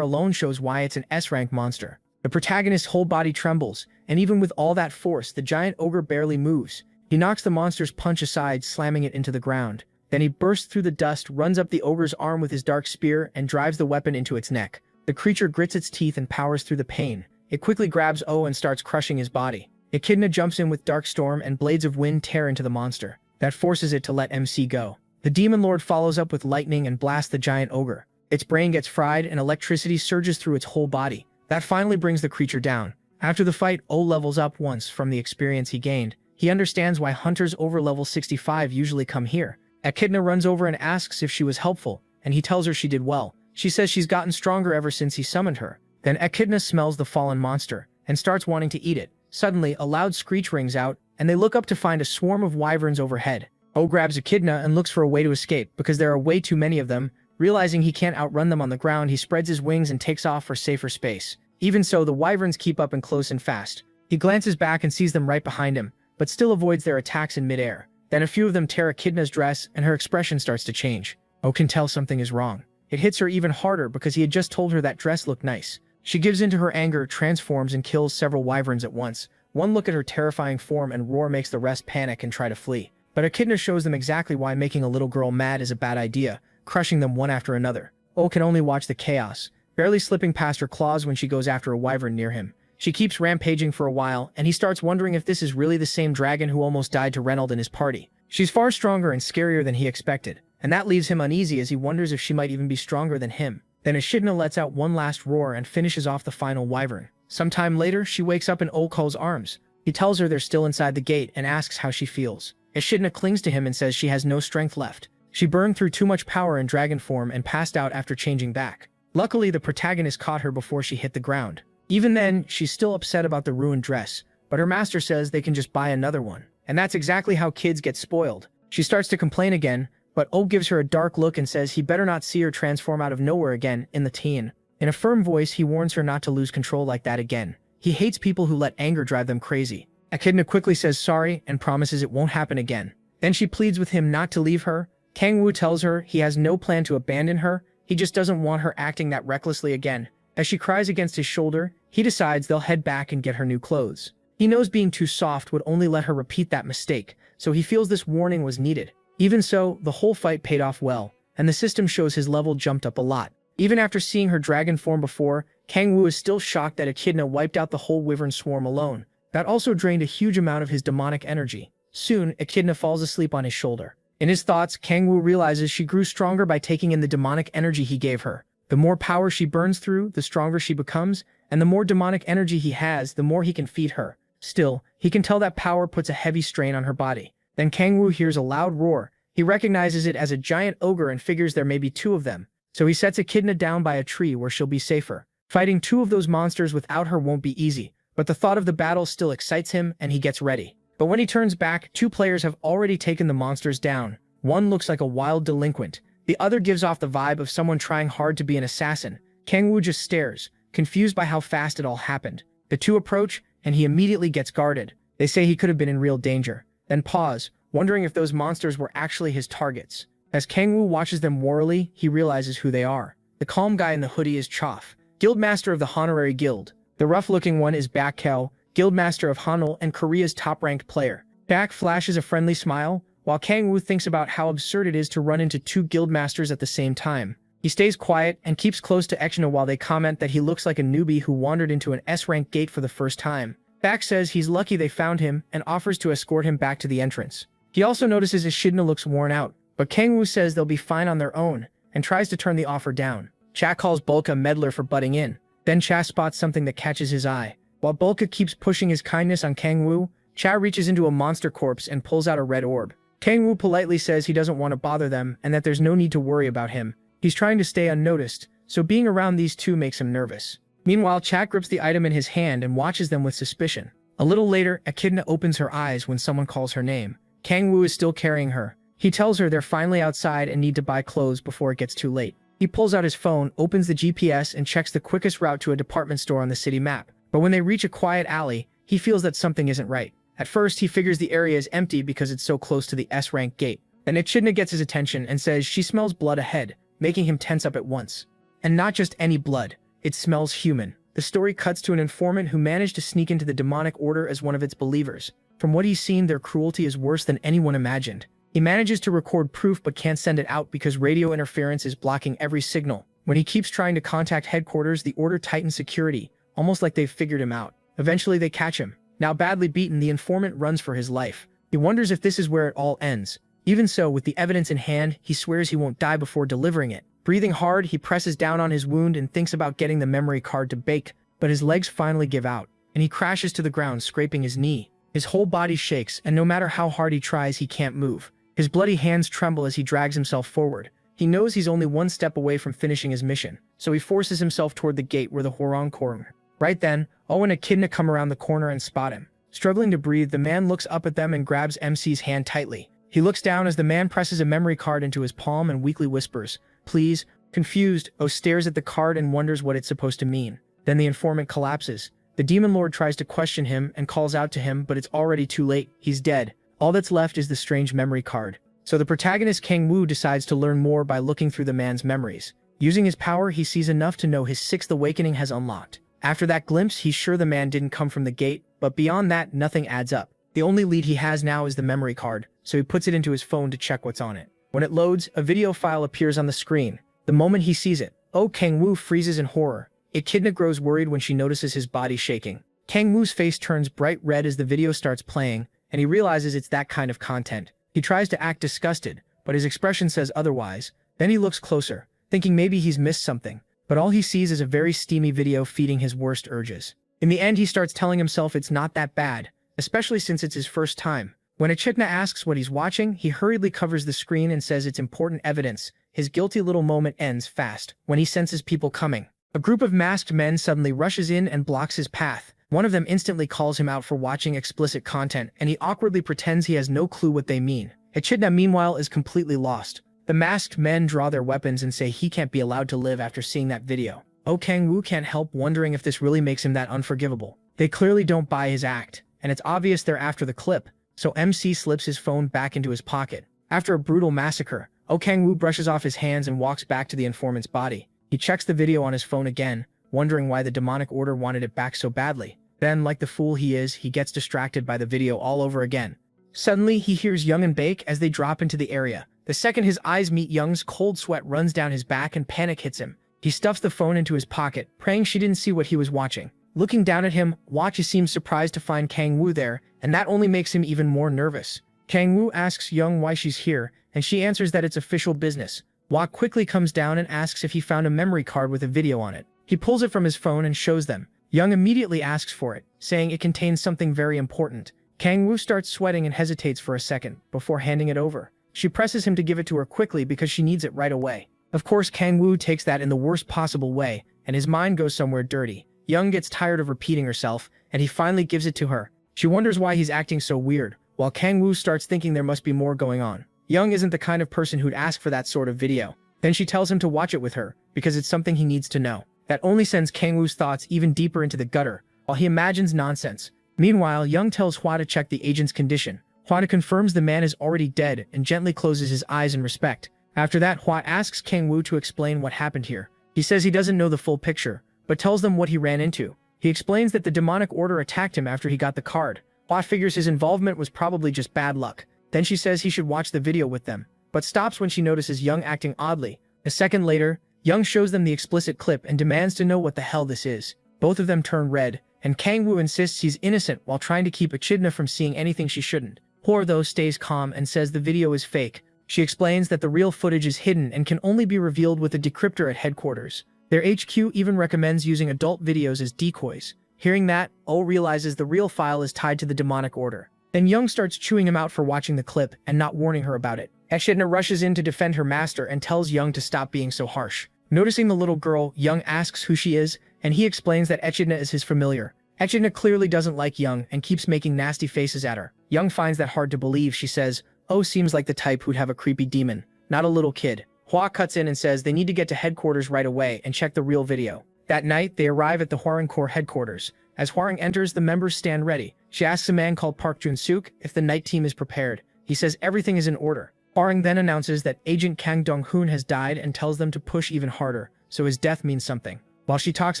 alone shows why it's an S-rank monster. The protagonist's whole body trembles, and even with all that force, the giant ogre barely moves. He knocks the monster's punch aside, slamming it into the ground. Then he bursts through the dust, runs up the ogre's arm with his dark spear, and drives the weapon into its neck. The creature grits its teeth and powers through the pain. It quickly grabs O and starts crushing his body. Echidna jumps in with Dark Storm and blades of wind tear into the monster. That forces it to let MC go. The Demon Lord follows up with lightning and blasts the giant ogre. Its brain gets fried and electricity surges through its whole body. That finally brings the creature down. After the fight, O levels up once from the experience he gained. He understands why hunters over level 65 usually come here. Echidna runs over and asks if she was helpful, and he tells her she did well. She says she's gotten stronger ever since he summoned her. Then Echidna smells the fallen monster and starts wanting to eat it. Suddenly, a loud screech rings out, and they look up to find a swarm of wyverns overhead. O grabs Echidna and looks for a way to escape because there are way too many of them. Realizing he can't outrun them on the ground, he spreads his wings and takes off for safer space. Even so, the wyverns keep up and close and fast. He glances back and sees them right behind him, but still avoids their attacks in midair. Then a few of them tear Echidna's dress, and her expression starts to change. O can tell something is wrong. It hits her even harder because he had just told her that dress looked nice. She gives in to her anger, transforms, and kills several wyverns at once. One look at her terrifying form and roar makes the rest panic and try to flee. But Echidna shows them exactly why making a little girl mad is a bad idea, crushing them one after another. O can only watch the chaos, barely slipping past her claws when she goes after a wyvern near him. She keeps rampaging for a while, and he starts wondering if this is really the same dragon who almost died to Reynold and his party. She's far stronger and scarier than he expected, and that leaves him uneasy as he wonders if she might even be stronger than him. Then Echidna lets out one last roar and finishes off the final wyvern. Sometime later, she wakes up in Oko's arms. He tells her they're still inside the gate and asks how she feels. Echidna clings to him and says she has no strength left. She burned through too much power in dragon form and passed out after changing back. Luckily, the protagonist caught her before she hit the ground. Even then, she's still upset about the ruined dress, but her master says they can just buy another one. And that's exactly how kids get spoiled. She starts to complain again, but O gives her a dark look and says he better not see her transform out of nowhere again in the teen. In a firm voice, he warns her not to lose control like that again. He hates people who let anger drive them crazy. Echidna quickly says sorry and promises it won't happen again. Then she pleads with him not to leave her. Kangwoo tells her he has no plan to abandon her, he just doesn't want her acting that recklessly again. As she cries against his shoulder, he decides they'll head back and get her new clothes. He knows being too soft would only let her repeat that mistake, so he feels this warning was needed. Even so, the whole fight paid off well, and the system shows his level jumped up a lot. Even after seeing her dragon form before, Kangwoo is still shocked that Echidna wiped out the whole wyvern swarm alone. That also drained a huge amount of his demonic energy. Soon, Echidna falls asleep on his shoulder. In his thoughts, Kangwoo realizes she grew stronger by taking in the demonic energy he gave her. The more power she burns through, the stronger she becomes, and the more demonic energy he has, the more he can feed her. Still, he can tell that power puts a heavy strain on her body. Then Kangwoo hears a loud roar. He recognizes it as a giant ogre and figures there may be two of them. So he sets Echidna down by a tree where she'll be safer. Fighting two of those monsters without her won't be easy, but the thought of the battle still excites him and he gets ready. But when he turns back, two players have already taken the monsters down. One looks like a wild delinquent. The other gives off the vibe of someone trying hard to be an assassin. Kangwoo just stares, confused by how fast it all happened. The two approach, and he immediately gets guarded. They say he could have been in real danger. Then pause, wondering if those monsters were actually his targets. As Kangwoo watches them warily, he realizes who they are. The calm guy in the hoodie is Choff, guildmaster of the Honorary Guild. The rough-looking one is Bakkeo, guildmaster of Hanul and Korea's top-ranked player. Bak flashes a friendly smile, while Kangwoo thinks about how absurd it is to run into two guildmasters at the same time. He stays quiet and keeps close to Echidna while they comment that he looks like a newbie who wandered into an S-rank gate for the first time. Bak says he's lucky they found him and offers to escort him back to the entrance. He also notices Echidna looks worn out, but Kangwoo says they'll be fine on their own and tries to turn the offer down. Cha calls Bulka a meddler for butting in. Then Cha spots something that catches his eye. While Bulka keeps pushing his kindness on Kangwoo, Cha reaches into a monster corpse and pulls out a red orb. Kangwoo politely says he doesn't want to bother them and that there's no need to worry about him. He's trying to stay unnoticed, so being around these two makes him nervous. Meanwhile, Cha grips the item in his hand and watches them with suspicion. A little later, Echidna opens her eyes when someone calls her name. Kangwoo is still carrying her. He tells her they're finally outside and need to buy clothes before it gets too late. He pulls out his phone, opens the GPS, and checks the quickest route to a department store on the city map. But when they reach a quiet alley, he feels that something isn't right. At first, he figures the area is empty because it's so close to the S-rank gate. Then Echidna gets his attention and says she smells blood ahead, making him tense up at once. And not just any blood, it smells human. The story cuts to an informant who managed to sneak into the demonic order as one of its believers. From what he's seen, their cruelty is worse than anyone imagined. He manages to record proof but can't send it out because radio interference is blocking every signal. When he keeps trying to contact headquarters, the order tightens security, almost like they've figured him out. Eventually they catch him. Now badly beaten, the informant runs for his life. He wonders if this is where it all ends. Even so, with the evidence in hand, he swears he won't die before delivering it. Breathing hard, he presses down on his wound and thinks about getting the memory card to bake, but his legs finally give out, and he crashes to the ground, scraping his knee. His whole body shakes, and no matter how hard he tries, he can't move. His bloody hands tremble as he drags himself forward. He knows he's only one step away from finishing his mission, so he forces himself toward the gate where the Hwoarang corner. Right then, O and Echidna come around the corner and spot him. Struggling to breathe, the man looks up at them and grabs MC's hand tightly. He looks down as the man presses a memory card into his palm and weakly whispers, "Please." Confused, O stares at the card and wonders what it's supposed to mean. Then the informant collapses. The demon lord tries to question him and calls out to him, but it's already too late. He's dead. All that's left is the strange memory card. So the protagonist Kangwoo decides to learn more by looking through the man's memories. Using his power, he sees enough to know his sixth awakening has unlocked. After that glimpse, he's sure the man didn't come from the gate, but beyond that, nothing adds up. The only lead he has now is the memory card, so he puts it into his phone to check what's on it. When it loads, a video file appears on the screen. The moment he sees it, Kangwoo freezes in horror. Echidna grows worried when she notices his body shaking. Kangwoo's face turns bright red as the video starts playing, and he realizes it's that kind of content. He tries to act disgusted, but his expression says otherwise. Then he looks closer, thinking maybe he's missed something, but all he sees is a very steamy video feeding his worst urges. In the end, he starts telling himself it's not that bad, especially since it's his first time. When Echidna asks what he's watching, he hurriedly covers the screen and says it's important evidence. His guilty little moment ends fast when he senses people coming. A group of masked men suddenly rushes in and blocks his path. One of them instantly calls him out for watching explicit content, and he awkwardly pretends he has no clue what they mean. Echidna, meanwhile, is completely lost. The masked men draw their weapons and say he can't be allowed to live after seeing that video. Kang-woo can't help wondering if this really makes him that unforgivable. They clearly don't buy his act, and it's obvious they're after the clip, so MC slips his phone back into his pocket. After a brutal massacre, Kang-woo brushes off his hands and walks back to the informant's body. He checks the video on his phone again, wondering why the demonic order wanted it back so badly. Then, like the fool he is, he gets distracted by the video all over again. Suddenly, he hears Young and Bake as they drop into the area. The second his eyes meet Young's, cold sweat runs down his back and panic hits him. He stuffs the phone into his pocket, praying she didn't see what he was watching. Looking down at him, Hwa seems surprised to find Kang-woo there, and that only makes him even more nervous. Kang-woo asks Young why she's here, and she answers that it's official business. Hwa quickly comes down and asks if he found a memory card with a video on it. He pulls it from his phone and shows them. Young immediately asks for it, saying it contains something very important. Kang-woo starts sweating and hesitates for a second, before handing it over. She presses him to give it to her quickly because she needs it right away. Of course, Kang-woo takes that in the worst possible way, and his mind goes somewhere dirty. Young gets tired of repeating herself, and he finally gives it to her. She wonders why he's acting so weird, while Kang-woo starts thinking there must be more going on. Young isn't the kind of person who'd ask for that sort of video. Then she tells him to watch it with her, because it's something he needs to know. That only sends Kang-woo's thoughts even deeper into the gutter, while he imagines nonsense. Meanwhile, Young tells Hwa to check the agent's condition. Hwa confirms the man is already dead and gently closes his eyes in respect. After that, Hwa asks Kang-woo to explain what happened here. He says he doesn't know the full picture, but tells them what he ran into. He explains that the demonic order attacked him after he got the card. Hwa figures his involvement was probably just bad luck. Then she says he should watch the video with them, but stops when she notices Young acting oddly. A second later, Young shows them the explicit clip and demands to know what the hell this is. Both of them turn red, and Kang-woo insists he's innocent while trying to keep Echidna from seeing anything she shouldn't. Hwa, though, stays calm and says the video is fake. She explains that the real footage is hidden and can only be revealed with a decryptor at headquarters. Their HQ even recommends using adult videos as decoys. Hearing that, realizes the real file is tied to the demonic order. Then Young starts chewing him out for watching the clip and not warning her about it. Echidna rushes in to defend her master and tells Young to stop being so harsh. Noticing the little girl, Young asks who she is, and he explains that Echidna is his familiar. Echidna clearly doesn't like Young and keeps making nasty faces at her. Young finds that hard to believe. She says, seems like the type who'd have a creepy demon, not a little kid. Hwa cuts in and says they need to get to headquarters right away and check the real video. That night, they arrive at the Hwarang Corps headquarters. As Hwarang enters, the members stand ready. She asks a man called Park Jun-suk if the night team is prepared. He says everything is in order. Hwarang then announces that Agent Kang Dong-hoon has died and tells them to push even harder, so his death means something. While she talks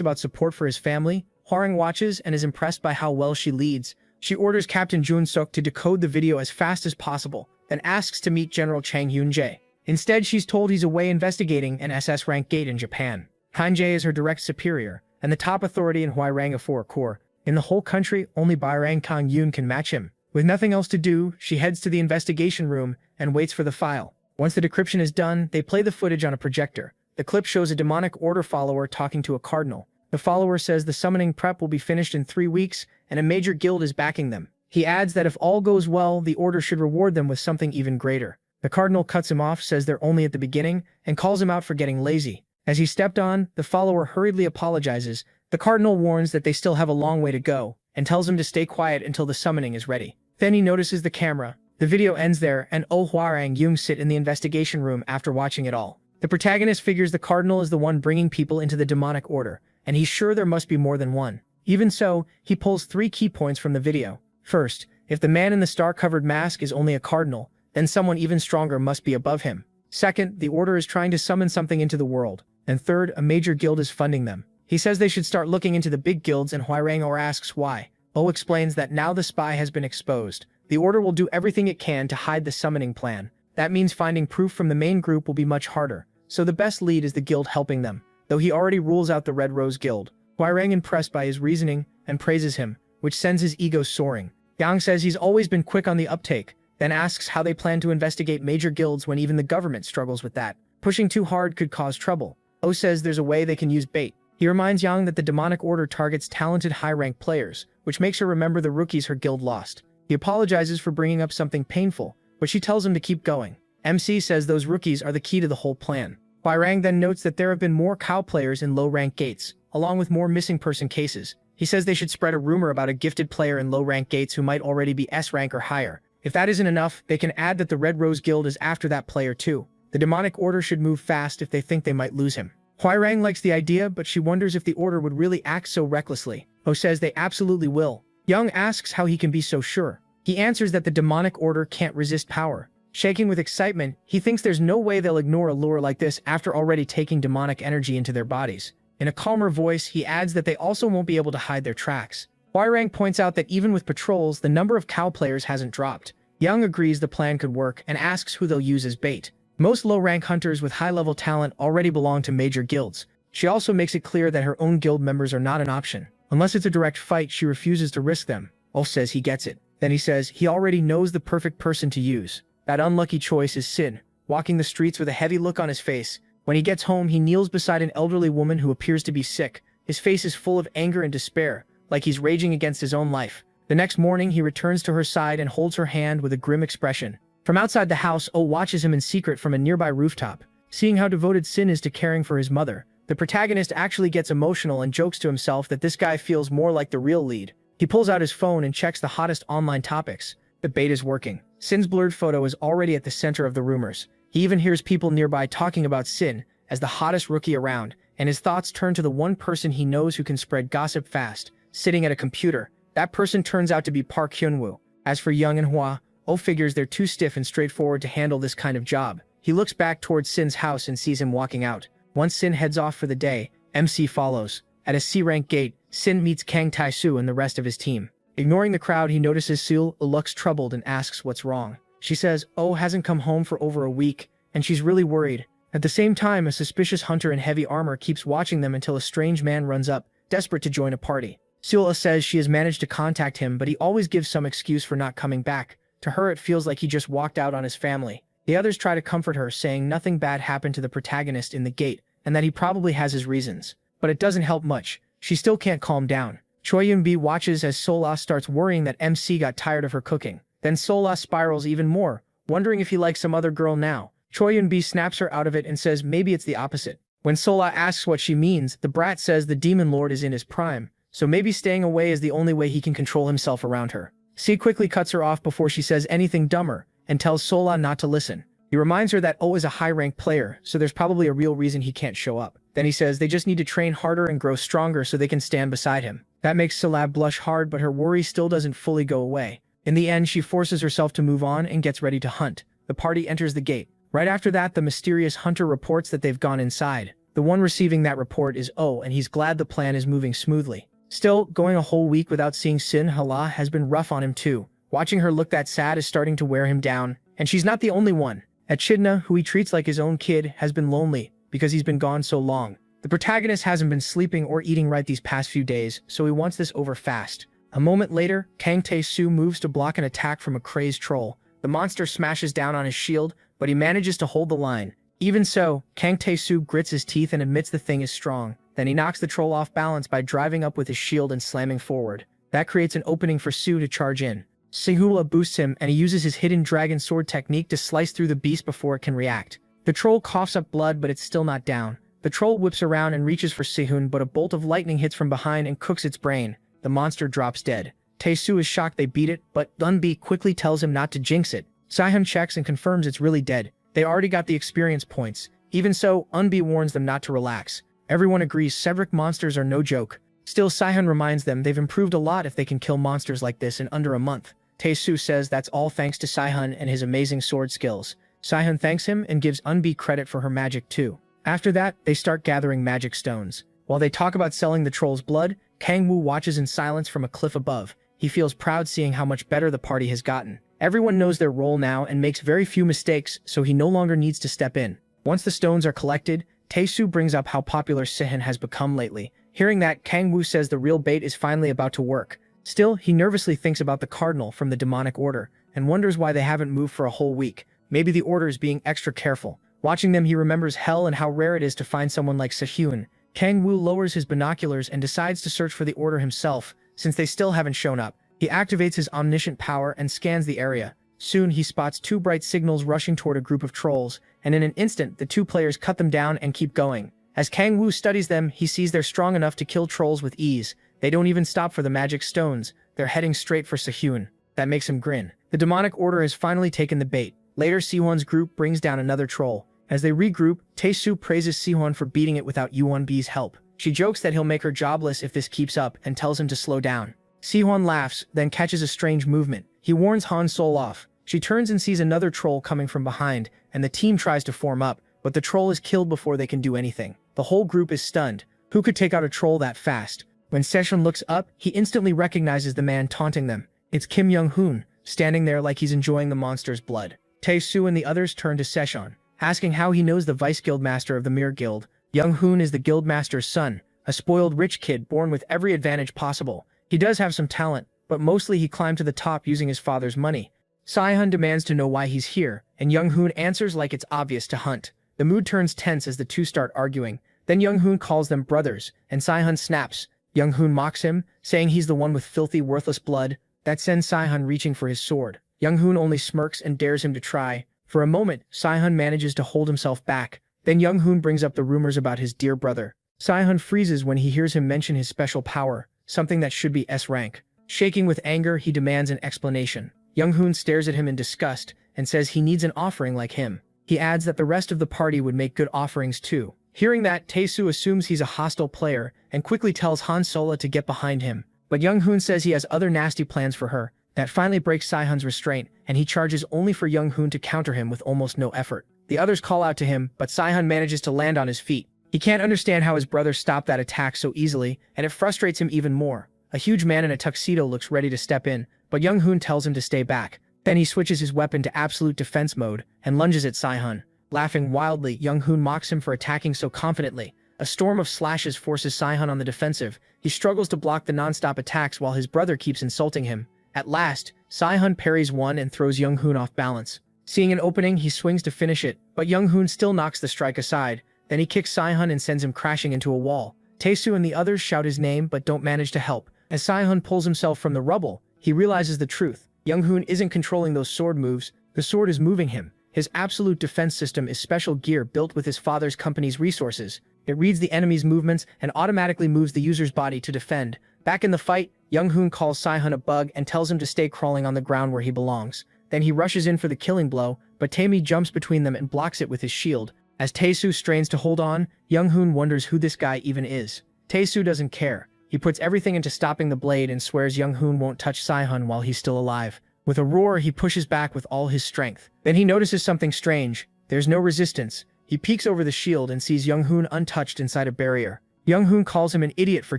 about support for his family, Hwarang watches and is impressed by how well she leads. She orders Captain Jun-suk to decode the video as fast as possible, then asks to meet General Chang Hyun-jae. Instead, she's told he's away investigating an SS rank gate in Japan. Han-jae is her direct superior, and the top authority in Hwarang Corps. In the whole country, only Bairang Kang-yoon can match him. With nothing else to do, she heads to the investigation room and waits for the file. Once the decryption is done, they play the footage on a projector. The clip shows a demonic order follower talking to a cardinal. The follower says the summoning prep will be finished in 3 weeks, and a major guild is backing them. He adds that if all goes well, the order should reward them with something even greater. The cardinal cuts him off, says they're only at the beginning, and calls him out for getting lazy. As he stepped on, the follower hurriedly apologizes. The cardinal warns that they still have a long way to go, and tells him to stay quiet until the summoning is ready. Then he notices the camera. The video ends there, and Hwarang Young sit in the investigation room after watching it all. The protagonist figures the cardinal is the one bringing people into the demonic order, and he's sure there must be more than one. Even so, he pulls 3 key points from the video. First, if the man in the star-covered mask is only a cardinal, then someone even stronger must be above him. Second, the order is trying to summon something into the world. And third, a major guild is funding them. He says they should start looking into the big guilds, and Hwarang asks why. Explains that now the spy has been exposed. The order will do everything it can to hide the summoning plan. That means finding proof from the main group will be much harder. So the best lead is the guild helping them, though he already rules out the Red Rose Guild. Hwarang impressed by his reasoning and praises him, which sends his ego soaring. Yang says he's always been quick on the uptake, then asks how they plan to investigate major guilds when even the government struggles with that. Pushing too hard could cause trouble. Says there's a way they can use bait. He reminds Yang that the demonic order targets talented high-ranked players, which makes her remember the rookies her guild lost. He apologizes for bringing up something painful, but she tells him to keep going. MC says those rookies are the key to the whole plan. Huairang then notes that there have been more cow players in low-rank gates, along with more missing person cases. He says they should spread a rumor about a gifted player in low-rank gates who might already be S rank or higher. If that isn't enough, they can add that the Red Rose Guild is after that player too. The demonic order should move fast if they think they might lose him. Huairang likes the idea, but she wonders if the order would really act so recklessly. Ho says they absolutely will. Young asks how he can be so sure. He answers that the demonic order can't resist power. Shaking with excitement, he thinks there's no way they'll ignore a lure like this after already taking demonic energy into their bodies. In a calmer voice, he adds that they also won't be able to hide their tracks. Huairang points out that even with patrols, the number of cow players hasn't dropped. Young agrees the plan could work and asks who they'll use as bait. Most low-rank hunters with high-level talent already belong to major guilds. She also makes it clear that her own guild members are not an option. Unless it's a direct fight, she refuses to risk them. Ulf says he gets it. Then he says he already knows the perfect person to use. That unlucky choice is Sin, walking the streets with a heavy look on his face. When he gets home, he kneels beside an elderly woman who appears to be sick. His face is full of anger and despair, like he's raging against his own life. The next morning, he returns to her side and holds her hand with a grim expression. From outside the house, O watches him in secret from a nearby rooftop. Seeing how devoted Sin is to caring for his mother, the protagonist actually gets emotional and jokes to himself that this guy feels more like the real lead. He pulls out his phone and checks the hottest online topics. The bait is working. Sin's blurred photo is already at the center of the rumors. He even hears people nearby talking about Sin as the hottest rookie around, and his thoughts turn to the one person he knows who can spread gossip fast, sitting at a computer. That person turns out to be Park Hyunwoo. As for Young and Hwa, O figures they're too stiff and straightforward to handle this kind of job. He looks back towards Sin's house and sees him walking out. Once Sin heads off for the day, MC follows. At a C-rank gate, Sin meets Kang Tai-soo and the rest of his team. Ignoring the crowd, he notices Seul looks troubled and asks what's wrong. She says O hasn't come home for over a week, and she's really worried. At the same time, a suspicious hunter in heavy armor keeps watching them until a strange man runs up, desperate to join a party. Seul says she has managed to contact him, but he always gives some excuse for not coming back. To her, it feels like he just walked out on his family. The others try to comfort her, saying nothing bad happened to the protagonist in the gate, and that he probably has his reasons. But it doesn't help much. She still can't calm down. Choi Yun-bi watches as Sola starts worrying that MC got tired of her cooking. Then Sola spirals even more, wondering if he likes some other girl now. Choi Yun-bi snaps her out of it and says maybe it's the opposite. When Sola asks what she means, the brat says the demon lord is in his prime, so maybe staying away is the only way he can control himself around her. C quickly cuts her off before she says anything dumber, and tells Sola not to listen. He reminds her that O is a high-ranked player, so there's probably a real reason he can't show up. Then he says they just need to train harder and grow stronger so they can stand beside him. That makes Salab blush hard, but her worry still doesn't fully go away. In the end, she forces herself to move on and gets ready to hunt. The party enters the gate. Right after that, the mysterious hunter reports that they've gone inside. The one receiving that report is O, and he's glad the plan is moving smoothly. Still, going a whole week without seeing Sin Hala has been rough on him too. Watching her look that sad is starting to wear him down, and she's not the only one. Echidna, who he treats like his own kid, has been lonely because he's been gone so long. The protagonist hasn't been sleeping or eating right these past few days, so he wants this over fast. A moment later, Kang Tae-soo moves to block an attack from a crazed troll. The monster smashes down on his shield, but he manages to hold the line. Even so, Kang Tae-soo grits his teeth and admits the thing is strong. Then he knocks the troll off balance by driving up with his shield and slamming forward. That creates an opening for Soo to charge in. Sehula boosts him, and he uses his hidden dragon sword technique to slice through the beast before it can react. The troll coughs up blood, but it's still not down. The troll whips around and reaches for Sehun, but a bolt of lightning hits from behind and cooks its brain. The monster drops dead. Tae-soo is shocked they beat it, but Dunbi quickly tells him not to jinx it. Sehun checks and confirms it's really dead. They already got the experience points. Even so, Unbi warns them not to relax. Everyone agrees Cedric monsters are no joke. Still, Sehun reminds them they've improved a lot if they can kill monsters like this in under a month. Tae-soo says that's all thanks to Sehun and his amazing sword skills. Sehun thanks him and gives Unbi credit for her magic too. After that, they start gathering magic stones. While they talk about selling the troll's blood, Kang-woo watches in silence from a cliff above. He feels proud seeing how much better the party has gotten. Everyone knows their role now and makes very few mistakes, so he no longer needs to step in. Once the stones are collected, Tae-soo brings up how popular Sehun has become lately. Hearing that, Kang-woo says the real bait is finally about to work. Still, he nervously thinks about the cardinal from the demonic order, and wonders why they haven't moved for a whole week. Maybe the order is being extra careful. Watching them, he remembers hell and how rare it is to find someone like Sehun. Kang Woo lowers his binoculars and decides to search for the order himself, since they still haven't shown up. He activates his omniscient power and scans the area. Soon he spots two bright signals rushing toward a group of trolls, and in an instant the two players cut them down and keep going. As Kang Woo studies them, he sees they're strong enough to kill trolls with ease. They don't even stop for the magic stones, they're heading straight for Sehun. That makes him grin. The demonic order has finally taken the bait. Later, Sehun's group brings down another troll. As they regroup, Tae-soo praises Sehun for beating it without Yuan-B's help. She jokes that he'll make her jobless if this keeps up and tells him to slow down. Sehun laughs, then catches a strange movement. He warns Han Sol off. She turns and sees another troll coming from behind, and the team tries to form up, but the troll is killed before they can do anything. The whole group is stunned. Who could take out a troll that fast? When Sehun looks up, he instantly recognizes the man taunting them. It's Kim Young-hoon, standing there like he's enjoying the monster's blood. Tae-soo and the others turn to Sehun, asking how he knows the vice guildmaster of the Mirror Guild. Young-hoon is the guildmaster's son, a spoiled rich kid born with every advantage possible. He does have some talent, but mostly he climbed to the top using his father's money. Sehun demands to know why he's here, and Young-hoon answers like it's obvious to hunt. The mood turns tense as the two start arguing. Then Young-hoon calls them brothers, and Sehun snaps. Young-hoon mocks him, saying he's the one with filthy, worthless blood. That sends Sehun reaching for his sword. Young-hoon only smirks and dares him to try. For a moment, Sehun manages to hold himself back. Then Young-hoon brings up the rumors about his dear brother. Sehun freezes when he hears him mention his special power, something that should be S rank. Shaking with anger, he demands an explanation. Young-hoon stares at him in disgust and says he needs an offering like him. He adds that the rest of the party would make good offerings too. Hearing that, Tae-soo assumes he's a hostile player and quickly tells Han Sola to get behind him. But Young-hoon says he has other nasty plans for her. That finally breaks Sehun's restraint, and he charges only for Young-hoon to counter him with almost no effort. The others call out to him, but Sehun manages to land on his feet. He can't understand how his brother stopped that attack so easily, and it frustrates him even more. A huge man in a tuxedo looks ready to step in, but Young-hoon tells him to stay back. Then he switches his weapon to absolute defense mode and lunges at Sehun. Laughing wildly, Young-hoon mocks him for attacking so confidently. A storm of slashes forces Sehun on the defensive. He struggles to block the non-stop attacks while his brother keeps insulting him. At last, Sehun parries one and throws Young-hoon off balance. Seeing an opening, he swings to finish it, but Young-hoon still knocks the strike aside. Then he kicks Sehun and sends him crashing into a wall. Tae-soo and the others shout his name but don't manage to help. As Sehun pulls himself from the rubble, he realizes the truth. Young-hoon isn't controlling those sword moves, the sword is moving him. His absolute defense system is special gear built with his father's company's resources. It reads the enemy's movements and automatically moves the user's body to defend. Back in the fight, Young-hoon calls Sehun a bug and tells him to stay crawling on the ground where he belongs. Then he rushes in for the killing blow, but Tae-mi jumps between them and blocks it with his shield. As Tae-soo strains to hold on, Young-hoon wonders who this guy even is. Tae-soo doesn't care. He puts everything into stopping the blade and swears Young-hoon won't touch Sehun while he's still alive. With a roar, he pushes back with all his strength. Then he notices something strange. There's no resistance. He peeks over the shield and sees Young-hoon untouched inside a barrier. Young-hoon calls him an idiot for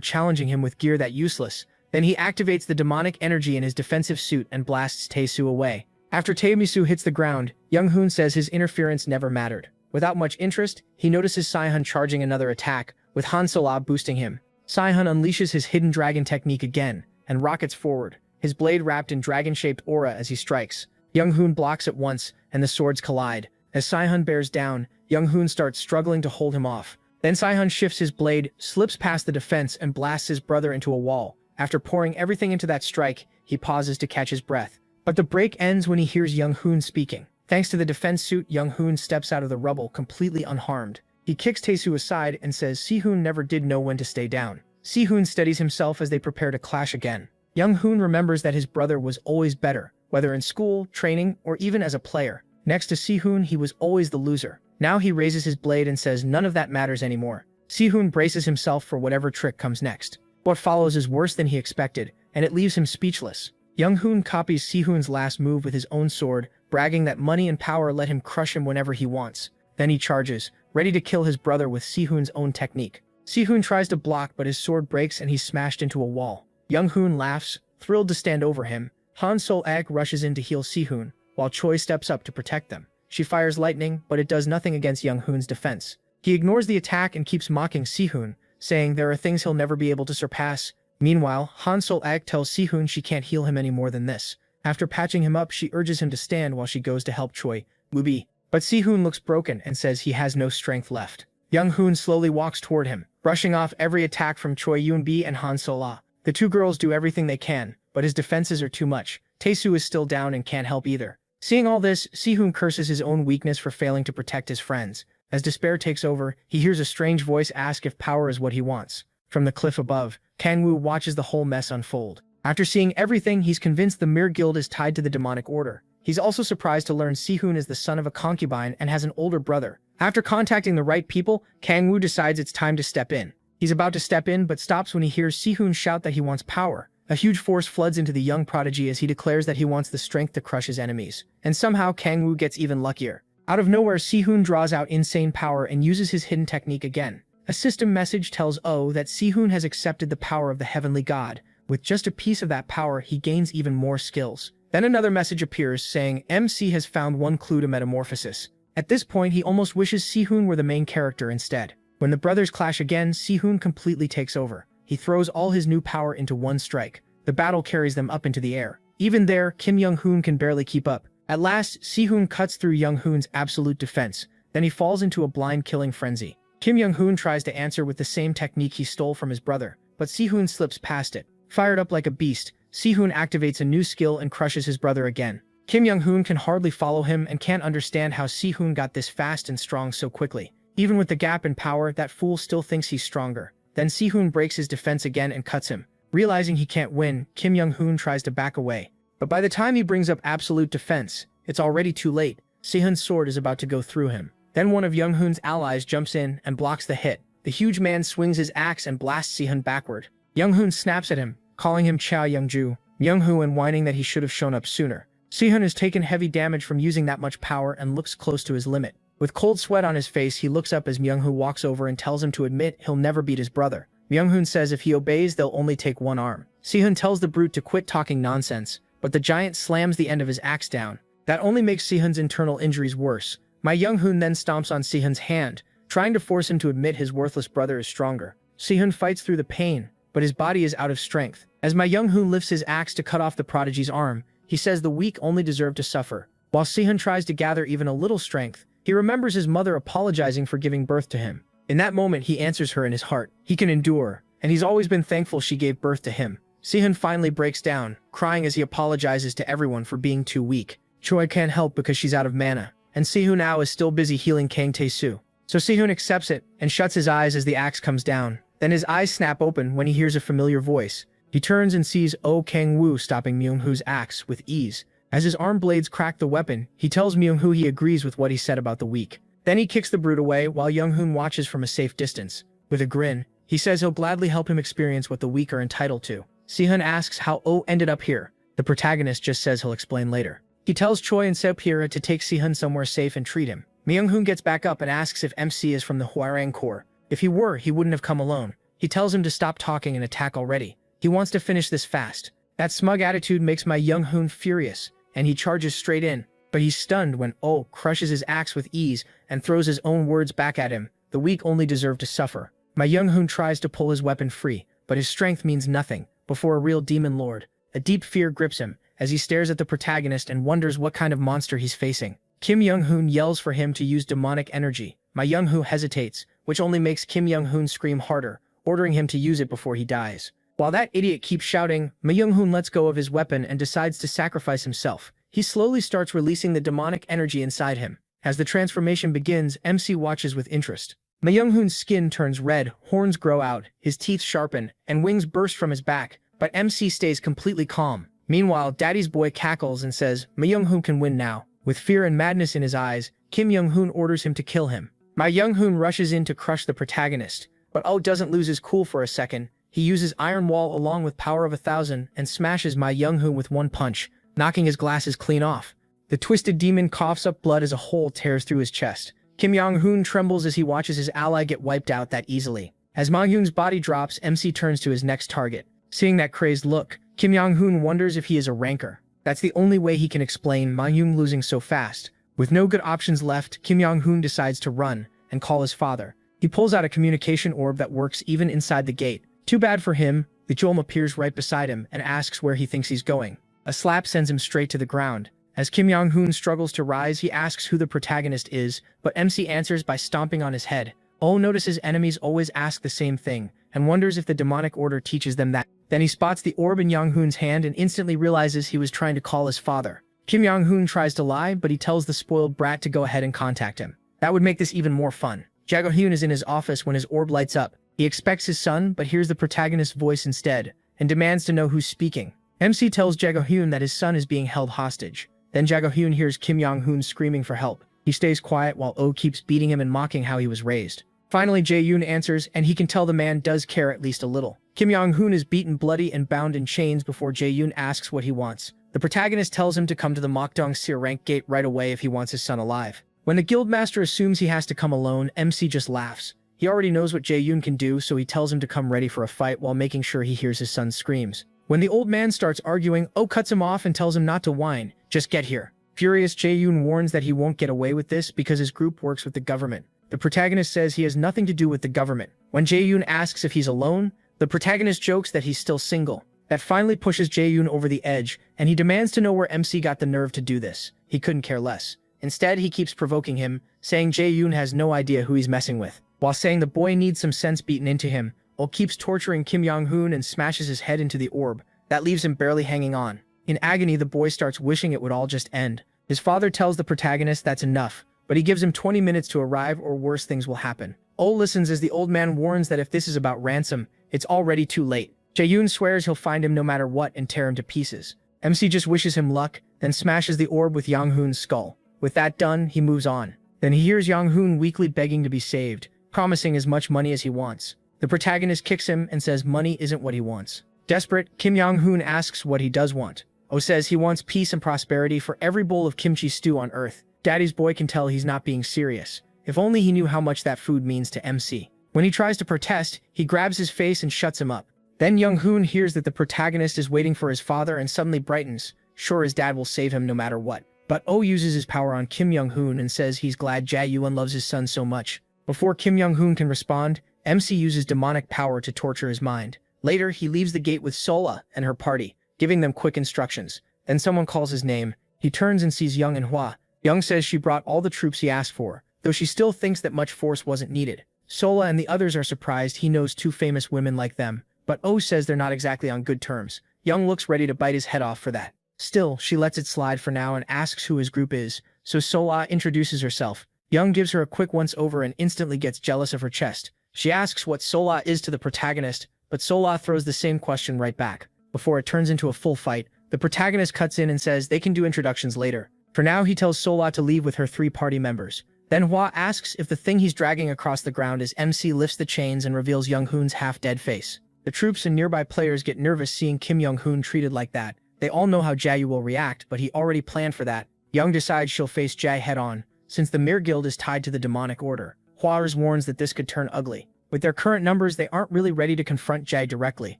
challenging him with gear that useless. Then he activates the demonic energy in his defensive suit and blasts Tae-soo away. After Tae-mi-soo hits the ground, Young-hoon says his interference never mattered. Without much interest, he notices Sehun charging another attack, with Han Sola boosting him. Sehun unleashes his hidden dragon technique again, and rockets forward, his blade wrapped in dragon-shaped aura as he strikes. Young-hoon blocks at once, and the swords collide. As Sehun bears down, Young-hoon starts struggling to hold him off. Then Sehun shifts his blade, slips past the defense, and blasts his brother into a wall. After pouring everything into that strike, he pauses to catch his breath. But the break ends when he hears Young-hoon speaking. Thanks to the defense suit, Young-hoon steps out of the rubble completely unharmed. He kicks Tae-soo aside and says Sehun never did know when to stay down. Sehun steadies himself as they prepare to clash again. Young-hoon remembers that his brother was always better, whether in school, training, or even as a player. Next to Sehun, he was always the loser. Now he raises his blade and says none of that matters anymore. Sehun braces himself for whatever trick comes next. What follows is worse than he expected, and it leaves him speechless. Young-hoon copies Sehun's last move with his own sword, bragging that money and power let him crush him whenever he wants. Then he charges, ready to kill his brother with Sehun's own technique. Sehun tries to block, but his sword breaks and he's smashed into a wall. Young-hoon laughs, thrilled to stand over him. Han Sol-ek rushes in to heal Sehun, while Choi steps up to protect them. She fires lightning, but it does nothing against Young-hoon's defense. He ignores the attack and keeps mocking Sehun, saying there are things he'll never be able to surpass. Meanwhile, Han Sol-ek tells Sehun she can't heal him any more than this. After patching him up, she urges him to stand while she goes to help Choi, Mubi. But Sehun looks broken and says he has no strength left. Young-hoon slowly walks toward him, brushing off every attack from Choi Yoon-bi and Han So-la. The two girls do everything they can, but his defenses are too much. Tae-soo is still down and can't help either. Seeing all this, Si-hoon curses his own weakness for failing to protect his friends. As despair takes over, he hears a strange voice ask if power is what he wants. From the cliff above, Kang-woo watches the whole mess unfold. After seeing everything, he's convinced the Mir Guild is tied to the demonic order. He's also surprised to learn Si-hoon is the son of a concubine and has an older brother. After contacting the right people, Kang-woo decides it's time to step in. He's about to step in, but stops when he hears Si-hoon shout that he wants power. A huge force floods into the young prodigy as he declares that he wants the strength to crush his enemies. And somehow, Kang-woo gets even luckier. Out of nowhere, Si-hoon draws out insane power and uses his hidden technique again. A system message tells Oh that Si-hoon has accepted the power of the heavenly god. With just a piece of that power, he gains even more skills. Then another message appears saying MC has found one clue to metamorphosis. At this point, he almost wishes Si-hoon were the main character instead. When the brothers clash again, Si-hoon completely takes over. He throws all his new power into one strike. The battle carries them up into the air. Even there, Kim Young-hoon can barely keep up. At last, Si-hoon cuts through Young-hoon's absolute defense. Then he falls into a blind killing frenzy. Kim Young-hoon tries to answer with the same technique he stole from his brother, but Si-hoon slips past it. Fired up like a beast, Si-hoon activates a new skill and crushes his brother again. Kim Young-hoon can hardly follow him and can't understand how Si-hoon got this fast and strong so quickly. Even with the gap in power, that fool still thinks he's stronger. Then Si-hoon breaks his defense again and cuts him. Realizing he can't win, Kim Young-hoon tries to back away. But by the time he brings up absolute defense, it's already too late. Si-hoon's sword is about to go through him. Then one of Young-hoon's allies jumps in and blocks the hit. The huge man swings his axe and blasts Si-hoon backward. Young-hoon snaps at him, calling him Chow Young-ju, Young-hoon whining that he should have shown up sooner. Si-hoon has taken heavy damage from using that much power and looks close to his limit. With cold sweat on his face, he looks up as Myung-hoo walks over and tells him to admit he'll never beat his brother. Myung-hoon says if he obeys, they'll only take one arm. Si-hoon tells the brute to quit talking nonsense, but the giant slams the end of his axe down. That only makes Si-hoon's internal injuries worse. Young-hoon then stomps on Si-hoon's hand, trying to force him to admit his worthless brother is stronger. Si-hoon fights through the pain, but his body is out of strength. As Young-hoon lifts his axe to cut off the prodigy's arm, he says the weak only deserve to suffer. While Si-hoon tries to gather even a little strength, he remembers his mother apologizing for giving birth to him. In that moment, he answers her in his heart. He can endure, and he's always been thankful she gave birth to him. Si-hoon finally breaks down, crying as he apologizes to everyone for being too weak. Choi can't help because she's out of mana, and Si-hoon now is still busy healing Kang Tae-soo. So Si-hoon accepts it and shuts his eyes as the axe comes down. Then his eyes snap open when he hears a familiar voice. He turns and sees Oh Kang-woo stopping Myung-hoo's axe with ease. As his arm blades crack the weapon, he tells Myung-hoo he agrees with what he said about the weak. Then he kicks the brute away while Young-hoon watches from a safe distance. With a grin, he says he'll gladly help him experience what the weak are entitled to. Si-hoon asks how Oh ended up here. The protagonist just says he'll explain later. He tells Choi and Sepira to take Si-hoon somewhere safe and treat him. Myung-hoon gets back up and asks if MC is from the Hwarang Corps. If he were, he wouldn't have come alone. He tells him to stop talking and attack already. He wants to finish this fast. That smug attitude makes Young-hoon furious, and he charges straight in. But he's stunned when Oh crushes his axe with ease and throws his own words back at him. The weak only deserve to suffer. Young-hoon tries to pull his weapon free, but his strength means nothing before a real demon lord. A deep fear grips him as he stares at the protagonist and wonders what kind of monster he's facing. Kim Young-hoon yells for him to use demonic energy. Young-hoon hesitates, which only makes Kim Young-hoon scream harder, ordering him to use it before he dies. While that idiot keeps shouting, Young-hoon lets go of his weapon and decides to sacrifice himself. He slowly starts releasing the demonic energy inside him. As the transformation begins, MC watches with interest. Young-hoon's skin turns red, horns grow out, his teeth sharpen, and wings burst from his back, but MC stays completely calm. Meanwhile, Daddy's boy cackles and says Young-hoon can win now. With fear and madness in his eyes, Kim Young-hoon orders him to kill him. Young-hoon rushes in to crush the protagonist, but Oh doesn't lose his cool for a second. He uses Iron Wall along with Power of 1,000 and smashes Young-hoon with one punch, knocking his glasses clean off. The twisted demon coughs up blood as a hole tears through his chest. Kim Young-hoon trembles as he watches his ally get wiped out that easily. As Young-hoon's body drops, MC turns to his next target. Seeing that crazed look, Kim Young-hoon wonders if he is a ranker. That's the only way he can explain Young losing so fast. With no good options left, Kim Young-hoon decides to run and call his father. He pulls out a communication orb that works even inside the gate. Too bad for him, the Jolm appears right beside him and asks where he thinks he's going. A slap sends him straight to the ground. As Kim Young-hoon struggles to rise, he asks who the protagonist is, but MC answers by stomping on his head. Oh notices enemies always ask the same thing, and wonders if the demonic order teaches them that. Then he spots the orb in Young-hoon's hand and instantly realizes he was trying to call his father. Kim Young-hoon tries to lie, but he tells the spoiled brat to go ahead and contact him. That would make this even more fun. Jae-hoon is in his office when his orb lights up. He expects his son, but hears the protagonist's voice instead, and demands to know who's speaking. MC tells Jae-hoon that his son is being held hostage. Then Jae-hoon hears Kim Young-hoon screaming for help. He stays quiet while Oh keeps beating him and mocking how he was raised. Finally, Jae-yoon answers, and he can tell the man does care at least a little. Kim Young-hoon is beaten bloody and bound in chains before Jae-yoon asks what he wants. The protagonist tells him to come to the Mokdong-sir rank gate right away if he wants his son alive. When the guildmaster assumes he has to come alone, MC just laughs. He already knows what Jae-yoon can do, so he tells him to come ready for a fight while making sure he hears his son's screams. When the old man starts arguing, Oh cuts him off and tells him not to whine, just get here. Furious, Jae-yoon warns that he won't get away with this because his group works with the government. The protagonist says he has nothing to do with the government. When Jae-yoon asks if he's alone, the protagonist jokes that he's still single. That finally pushes Jae-yoon over the edge, and he demands to know where MC got the nerve to do this. He couldn't care less. Instead, he keeps provoking him, saying Jae-yoon has no idea who he's messing with, while saying the boy needs some sense beaten into him. Oh keeps torturing Kim Young-hoon and smashes his head into the orb. That leaves him barely hanging on. In agony, the boy starts wishing it would all just end. His father tells the protagonist that's enough, but he gives him 20 minutes to arrive or worse things will happen. Oh listens as the old man warns that if this is about ransom, it's already too late. Jae-yoon swears he'll find him no matter what and tear him to pieces. MC just wishes him luck, then smashes the orb with Young-hoon's skull. With that done, he moves on. Then he hears Young-hoon weakly begging to be saved, promising as much money as he wants. The protagonist kicks him and says money isn't what he wants. Desperate, Kim Young-hoon asks what he does want. Oh says he wants peace and prosperity for every bowl of kimchi stew on earth. Daddy's boy can tell he's not being serious. If only he knew how much that food means to MC. When he tries to protest, he grabs his face and shuts him up. Then Young-hoon hears that the protagonist is waiting for his father and suddenly brightens, sure his dad will save him no matter what. But Oh uses his power on Kim Young-hoon and says he's glad Jae-yoon loves his son so much. Before Kim Young-hoon can respond, MC uses demonic power to torture his mind. Later, he leaves the gate with Sola and her party, giving them quick instructions. Then someone calls his name. He turns and sees Young and Hwa. Young says she brought all the troops he asked for, though she still thinks that much force wasn't needed. Sola and the others are surprised he knows two famous women like them, but Oh says they're not exactly on good terms. Young looks ready to bite his head off for that. Still, she lets it slide for now and asks who his group is, so Sola introduces herself. Young gives her a quick once-over and instantly gets jealous of her chest. She asks what Sola is to the protagonist, but Sola throws the same question right back. Before it turns into a full fight, the protagonist cuts in and says they can do introductions later. For now, he tells Sola to leave with her 3 party members. Then Hwa asks if the thing he's dragging across the ground is MC lifts the chains and reveals Young-hoon's half-dead face. The troops and nearby players get nervous seeing Kim Young-hoon treated like that. They all know how Jae will react, but he already planned for that. Young decides she'll face Jae head-on, since the Mir Guild is tied to the demonic order. Hwa warns that this could turn ugly. With their current numbers, they aren't really ready to confront Jae directly.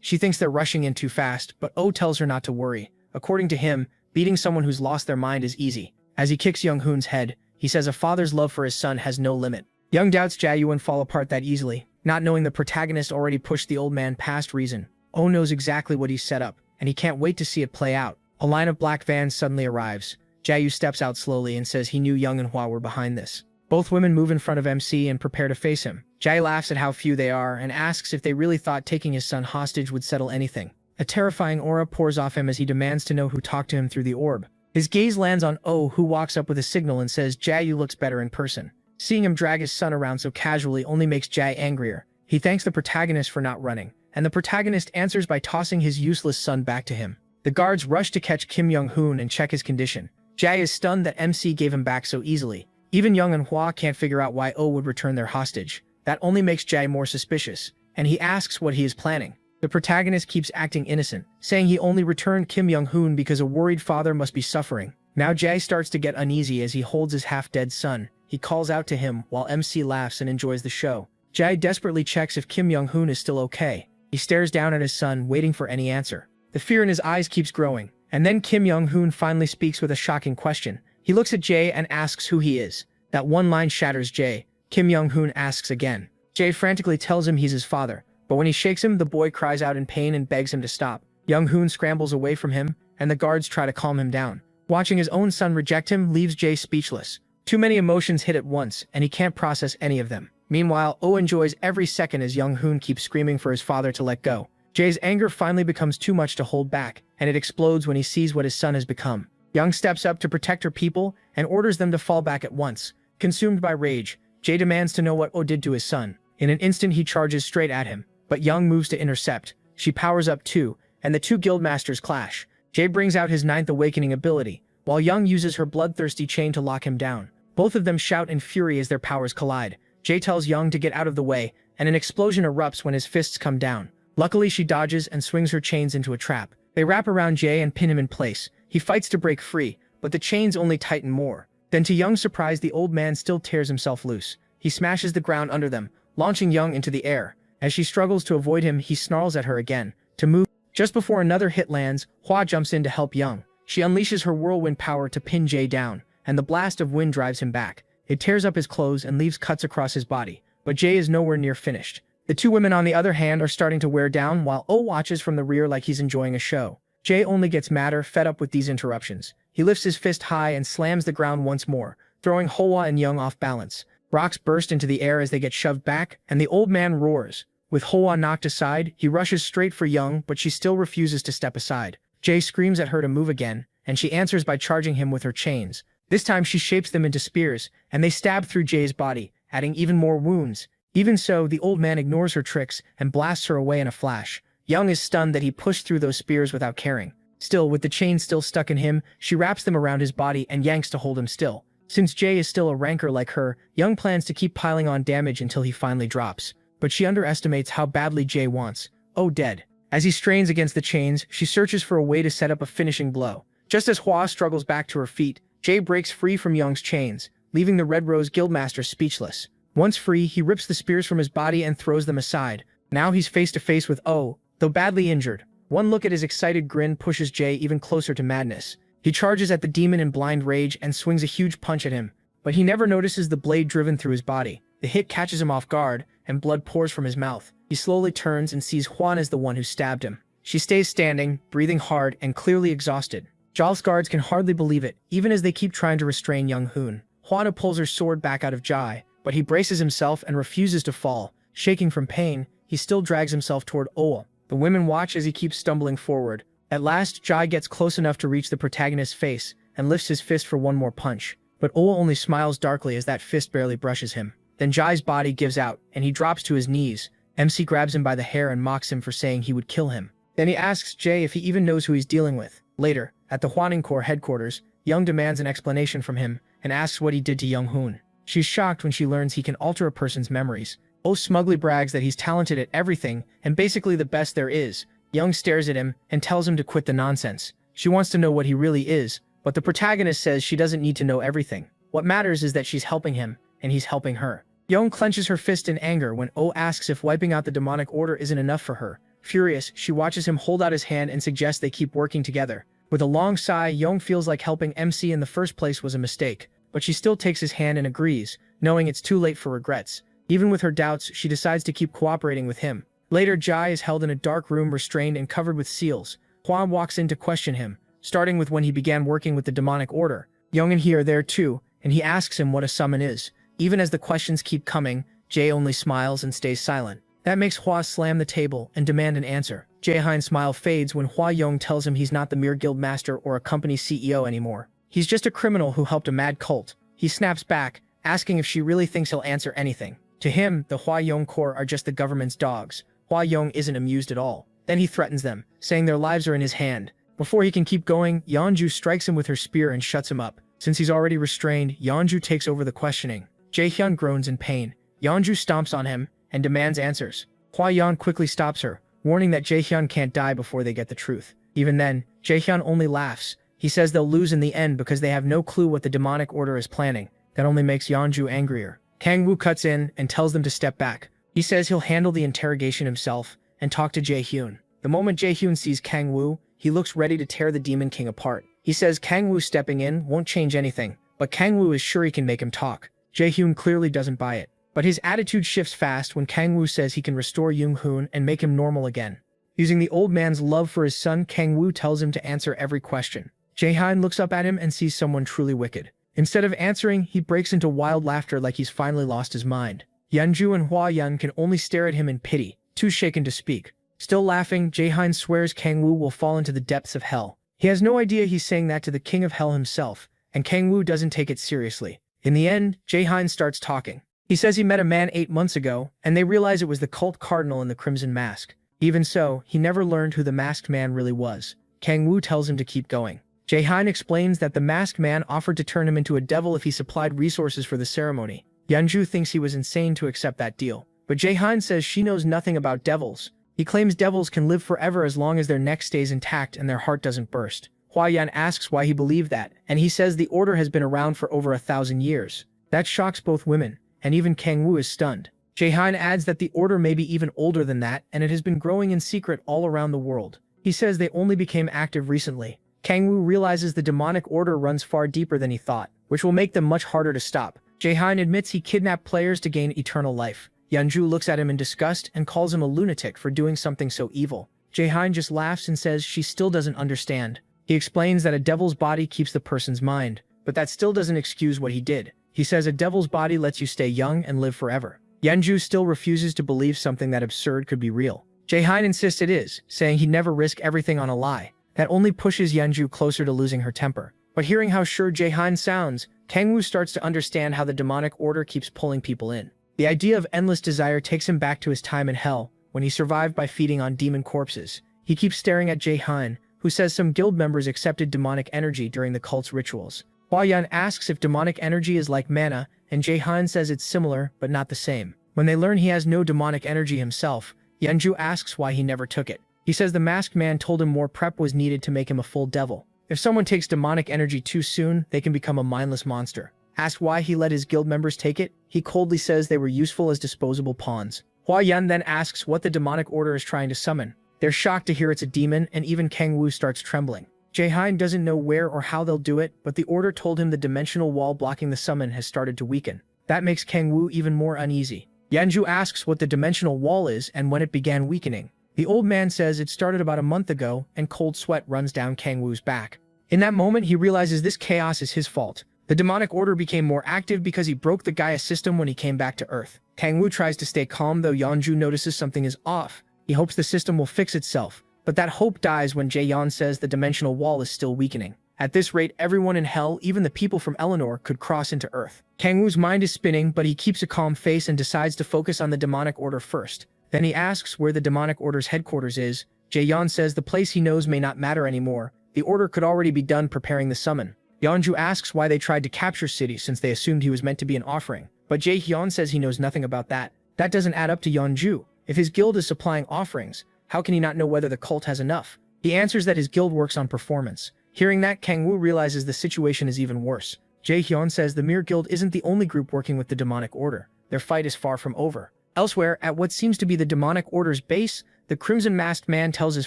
She thinks they're rushing in too fast, but Oh tells her not to worry. According to him, beating someone who's lost their mind is easy. As he kicks Young-hoon's head, he says a father's love for his son has no limit. Young doubts Jae wouldn't fall apart that easily, not knowing the protagonist already pushed the old man past reason. Oh knows exactly what he's set up, and he can't wait to see it play out. A line of black vans suddenly arrives. Jae steps out slowly and says he knew Young and Hwa were behind this. Both women move in front of MC and prepare to face him. Jae laughs at how few they are and asks if they really thought taking his son hostage would settle anything. A terrifying aura pours off him as he demands to know who talked to him through the orb. His gaze lands on Oh, who walks up with a signal and says Jae looks better in person. Seeing him drag his son around so casually only makes Jae angrier. He thanks the protagonist for not running, and the protagonist answers by tossing his useless son back to him. The guards rush to catch Kim Young-hoon and check his condition. Jae is stunned that MC gave him back so easily. Even Young and Hwa can't figure out why Oh would return their hostage. That only makes Jae more suspicious, and he asks what he is planning. The protagonist keeps acting innocent, saying he only returned Kim Young-hoon because a worried father must be suffering. Now Jae starts to get uneasy as he holds his half-dead son. He calls out to him while MC laughs and enjoys the show. Jae desperately checks if Kim Young-hoon is still okay. He stares down at his son, waiting for any answer. The fear in his eyes keeps growing, and then Kim Young-hoon finally speaks with a shocking question. He looks at Jae and asks who he is. That one line shatters Jae. Kim Young-hoon asks again. Jae frantically tells him he's his father, but when he shakes him, the boy cries out in pain and begs him to stop. Young-hoon scrambles away from him, and the guards try to calm him down. Watching his own son reject him leaves Jae speechless. Too many emotions hit at once, and he can't process any of them. Meanwhile, Oh enjoys every second as Young Hoon keeps screaming for his father to let go. Jae's anger finally becomes too much to hold back, and it explodes when he sees what his son has become. Young steps up to protect her people and orders them to fall back at once. Consumed by rage, Jae demands to know what Oh did to his son. In an instant he charges straight at him, but Young moves to intercept. She powers up too, and the two guildmasters clash. Jae brings out his ninth awakening ability, while Young uses her bloodthirsty chain to lock him down. Both of them shout in fury as their powers collide. Jae tells Young to get out of the way, and an explosion erupts when his fists come down. Luckily she dodges and swings her chains into a trap. They wrap around Jae and pin him in place. He fights to break free, but the chains only tighten more. Then to Young's surprise, the old man still tears himself loose. He smashes the ground under them, launching Young into the air. As she struggles to avoid him, he snarls at her again to move. Just before another hit lands, Hwa jumps in to help Young. She unleashes her whirlwind power to pin Jae down, and the blast of wind drives him back. It tears up his clothes and leaves cuts across his body, but Jae is nowhere near finished. The two women on the other hand are starting to wear down while Oh watches from the rear like he's enjoying a show. Jae only gets madder, fed up with these interruptions. He lifts his fist high and slams the ground once more, throwing Hwa and Young off balance. Rocks burst into the air as they get shoved back, and the old man roars. With Hwa knocked aside, he rushes straight for Young, but she still refuses to step aside. Jae screams at her to move again, and she answers by charging him with her chains. This time she shapes them into spears, and they stab through Jae's body, adding even more wounds. Even so, the old man ignores her tricks and blasts her away in a flash. Young is stunned that he pushed through those spears without caring. Still, with the chains still stuck in him, she wraps them around his body and yanks to hold him still. Since Jae is still a rancor like her, Young plans to keep piling on damage until he finally drops. But she underestimates how badly Jae wants Oh dead. As he strains against the chains, she searches for a way to set up a finishing blow. Just as Hwa struggles back to her feet, Jae breaks free from Young's chains, leaving the Red Rose Guildmaster speechless. Once free, he rips the spears from his body and throws them aside. Now he's face to face with Oh, though badly injured. One look at his excited grin pushes Jae even closer to madness. He charges at the demon in blind rage and swings a huge punch at him, but he never notices the blade driven through his body. The hit catches him off guard, and blood pours from his mouth. He slowly turns and sees Hwan as the one who stabbed him. She stays standing, breathing hard and clearly exhausted. Jal's guards can hardly believe it, even as they keep trying to restrain Young Hoon. Hwana pulls her sword back out of Jai, but he braces himself and refuses to fall. Shaking from pain, he still drags himself toward Oa. The women watch as he keeps stumbling forward. At last, Jai gets close enough to reach the protagonist's face and lifts his fist for one more punch. But Oa only smiles darkly as that fist barely brushes him. Then Jai's body gives out, and he drops to his knees. MC grabs him by the hair and mocks him for saying he would kill him. Then he asks Jae if he even knows who he's dealing with. Later, at the Hwaning Corps headquarters, Young demands an explanation from him and asks what he did to Young Hoon. She's shocked when she learns he can alter a person's memories. Oh smugly brags that he's talented at everything and basically the best there is. Young stares at him and tells him to quit the nonsense. She wants to know what he really is, but the protagonist says she doesn't need to know everything. What matters is that she's helping him, and he's helping her. Young clenches her fist in anger when Oh asks if wiping out the demonic order isn't enough for her. Furious, she watches him hold out his hand and suggests they keep working together. With a long sigh, Young feels like helping MC in the first place was a mistake, but she still takes his hand and agrees, knowing it's too late for regrets. Even with her doubts, she decides to keep cooperating with him. Later, Jai is held in a dark room restrained and covered with seals. Hwan walks in to question him, starting with when he began working with the demonic order. Young and he are there too, and he asks him what a summon is. Even as the questions keep coming, Jae only smiles and stays silent. That makes Hwa slam the table and demand an answer. Jae-Hein's smile fades when Hwa Young tells him he's not the mere guild master or a company CEO anymore. He's just a criminal who helped a mad cult. He snaps back, asking if she really thinks he'll answer anything. To him, the Hwa Young Corps are just the government's dogs. Hwa Young isn't amused at all. Then he threatens them, saying their lives are in his hand. Before he can keep going, Yeonju strikes him with her spear and shuts him up. Since he's already restrained, Yeonju takes over the questioning. Jae-Hyun groans in pain. Yeonju stomps on him and demands answers. Hwa Yeon quickly stops her, warning that Jae-Hyun can't die before they get the truth. Even then, Jae-Hyun only laughs. He says they'll lose in the end because they have no clue what the demonic order is planning. That only makes Yeonju angrier. Kang-woo cuts in and tells them to step back. He says he'll handle the interrogation himself and talk to Jae-Hyun. The moment Jae-Hyun sees Kang-woo, he looks ready to tear the Demon King apart. He says Kang-woo stepping in won't change anything, but Kang-woo is sure he can make him talk. Jae-Hyun clearly doesn't buy it, but his attitude shifts fast when Kang-woo says he can restore Young-hoon and make him normal again. Using the old man's love for his son, Kang-woo tells him to answer every question. Jae-Hyun looks up at him and sees someone truly wicked. Instead of answering, he breaks into wild laughter like he's finally lost his mind. Yanju and Hua Yan can only stare at him in pity, too shaken to speak. Still laughing, Jae-hein swears Kang Woo will fall into the depths of hell. He has no idea he's saying that to the king of hell himself, and Kang Woo doesn't take it seriously. In the end, Jae-hein starts talking. He says he met a man 8 months ago, and they realize it was the cult cardinal in the crimson mask. Even so, he never learned who the masked man really was. Kang Woo tells him to keep going. Jae-hein explains that the masked man offered to turn him into a devil if he supplied resources for the ceremony. Yanju thinks he was insane to accept that deal, but Jae-hein says she knows nothing about devils. He claims devils can live forever as long as their neck stays intact and their heart doesn't burst. Hua Yan asks why he believed that, and he says the order has been around for over 1,000 years. That shocks both women, and even Kang Woo is stunned. Jae-hein adds that the order may be even older than that, and it has been growing in secret all around the world. He says they only became active recently. Kang Woo realizes the demonic order runs far deeper than he thought, which will make them much harder to stop. Jae-hein admits he kidnapped players to gain eternal life. Yanju looks at him in disgust and calls him a lunatic for doing something so evil. Jae-hein just laughs and says she still doesn't understand. He explains that a devil's body keeps the person's mind, but that still doesn't excuse what he did. He says a devil's body lets you stay young and live forever. Yanju still refuses to believe something that absurd could be real. Jae-hein insists it is, saying he'd never risk everything on a lie. That only pushes Yanju closer to losing her temper. But hearing how sure Jae-hein sounds, Kang Woo starts to understand how the demonic order keeps pulling people in. The idea of endless desire takes him back to his time in hell, when he survived by feeding on demon corpses. He keeps staring at Jae-hein, who says some guild members accepted demonic energy during the cult's rituals. Hua Yan asks if demonic energy is like mana, and Jae-hein says it's similar, but not the same. When they learn he has no demonic energy himself, Yanju asks why he never took it. He says the masked man told him more prep was needed to make him a full devil. If someone takes demonic energy too soon, they can become a mindless monster. Asked why he let his guild members take it, he coldly says they were useful as disposable pawns. Hua Yan then asks what the demonic order is trying to summon. They're shocked to hear it's a demon, and even Kang Woo starts trembling. Jae-hein doesn't know where or how they'll do it, but the order told him the dimensional wall blocking the summon has started to weaken. That makes Kang Woo even more uneasy. Yanju asks what the dimensional wall is and when it began weakening. The old man says it started about a month ago, and cold sweat runs down Kang Woo's back. In that moment, he realizes this chaos is his fault. The demonic order became more active because he broke the Gaia system when he came back to Earth. Kang Woo tries to stay calm, though Yanju notices something is off. He hopes the system will fix itself, but that hope dies when Jae-yeon says the dimensional wall is still weakening. At this rate, everyone in hell, even the people from Eleanor, could cross into Earth. Kang Woo's mind is spinning, but he keeps a calm face and decides to focus on the demonic order first. Then he asks where the demonic order's headquarters is. Jae-yeon says the place he knows may not matter anymore. The order could already be done preparing the summon. Yeonju asks why they tried to capture City since they assumed he was meant to be an offering. But Jae-hyun says he knows nothing about that. That doesn't add up to Yeonju. If his guild is supplying offerings, how can he not know whether the cult has enough? He answers that his guild works on performance. Hearing that, Kang Woo realizes the situation is even worse. Jae-hyun says the Mere Guild isn't the only group working with the demonic order. Their fight is far from over. Elsewhere, at what seems to be the demonic order's base, the Crimson Masked Man tells his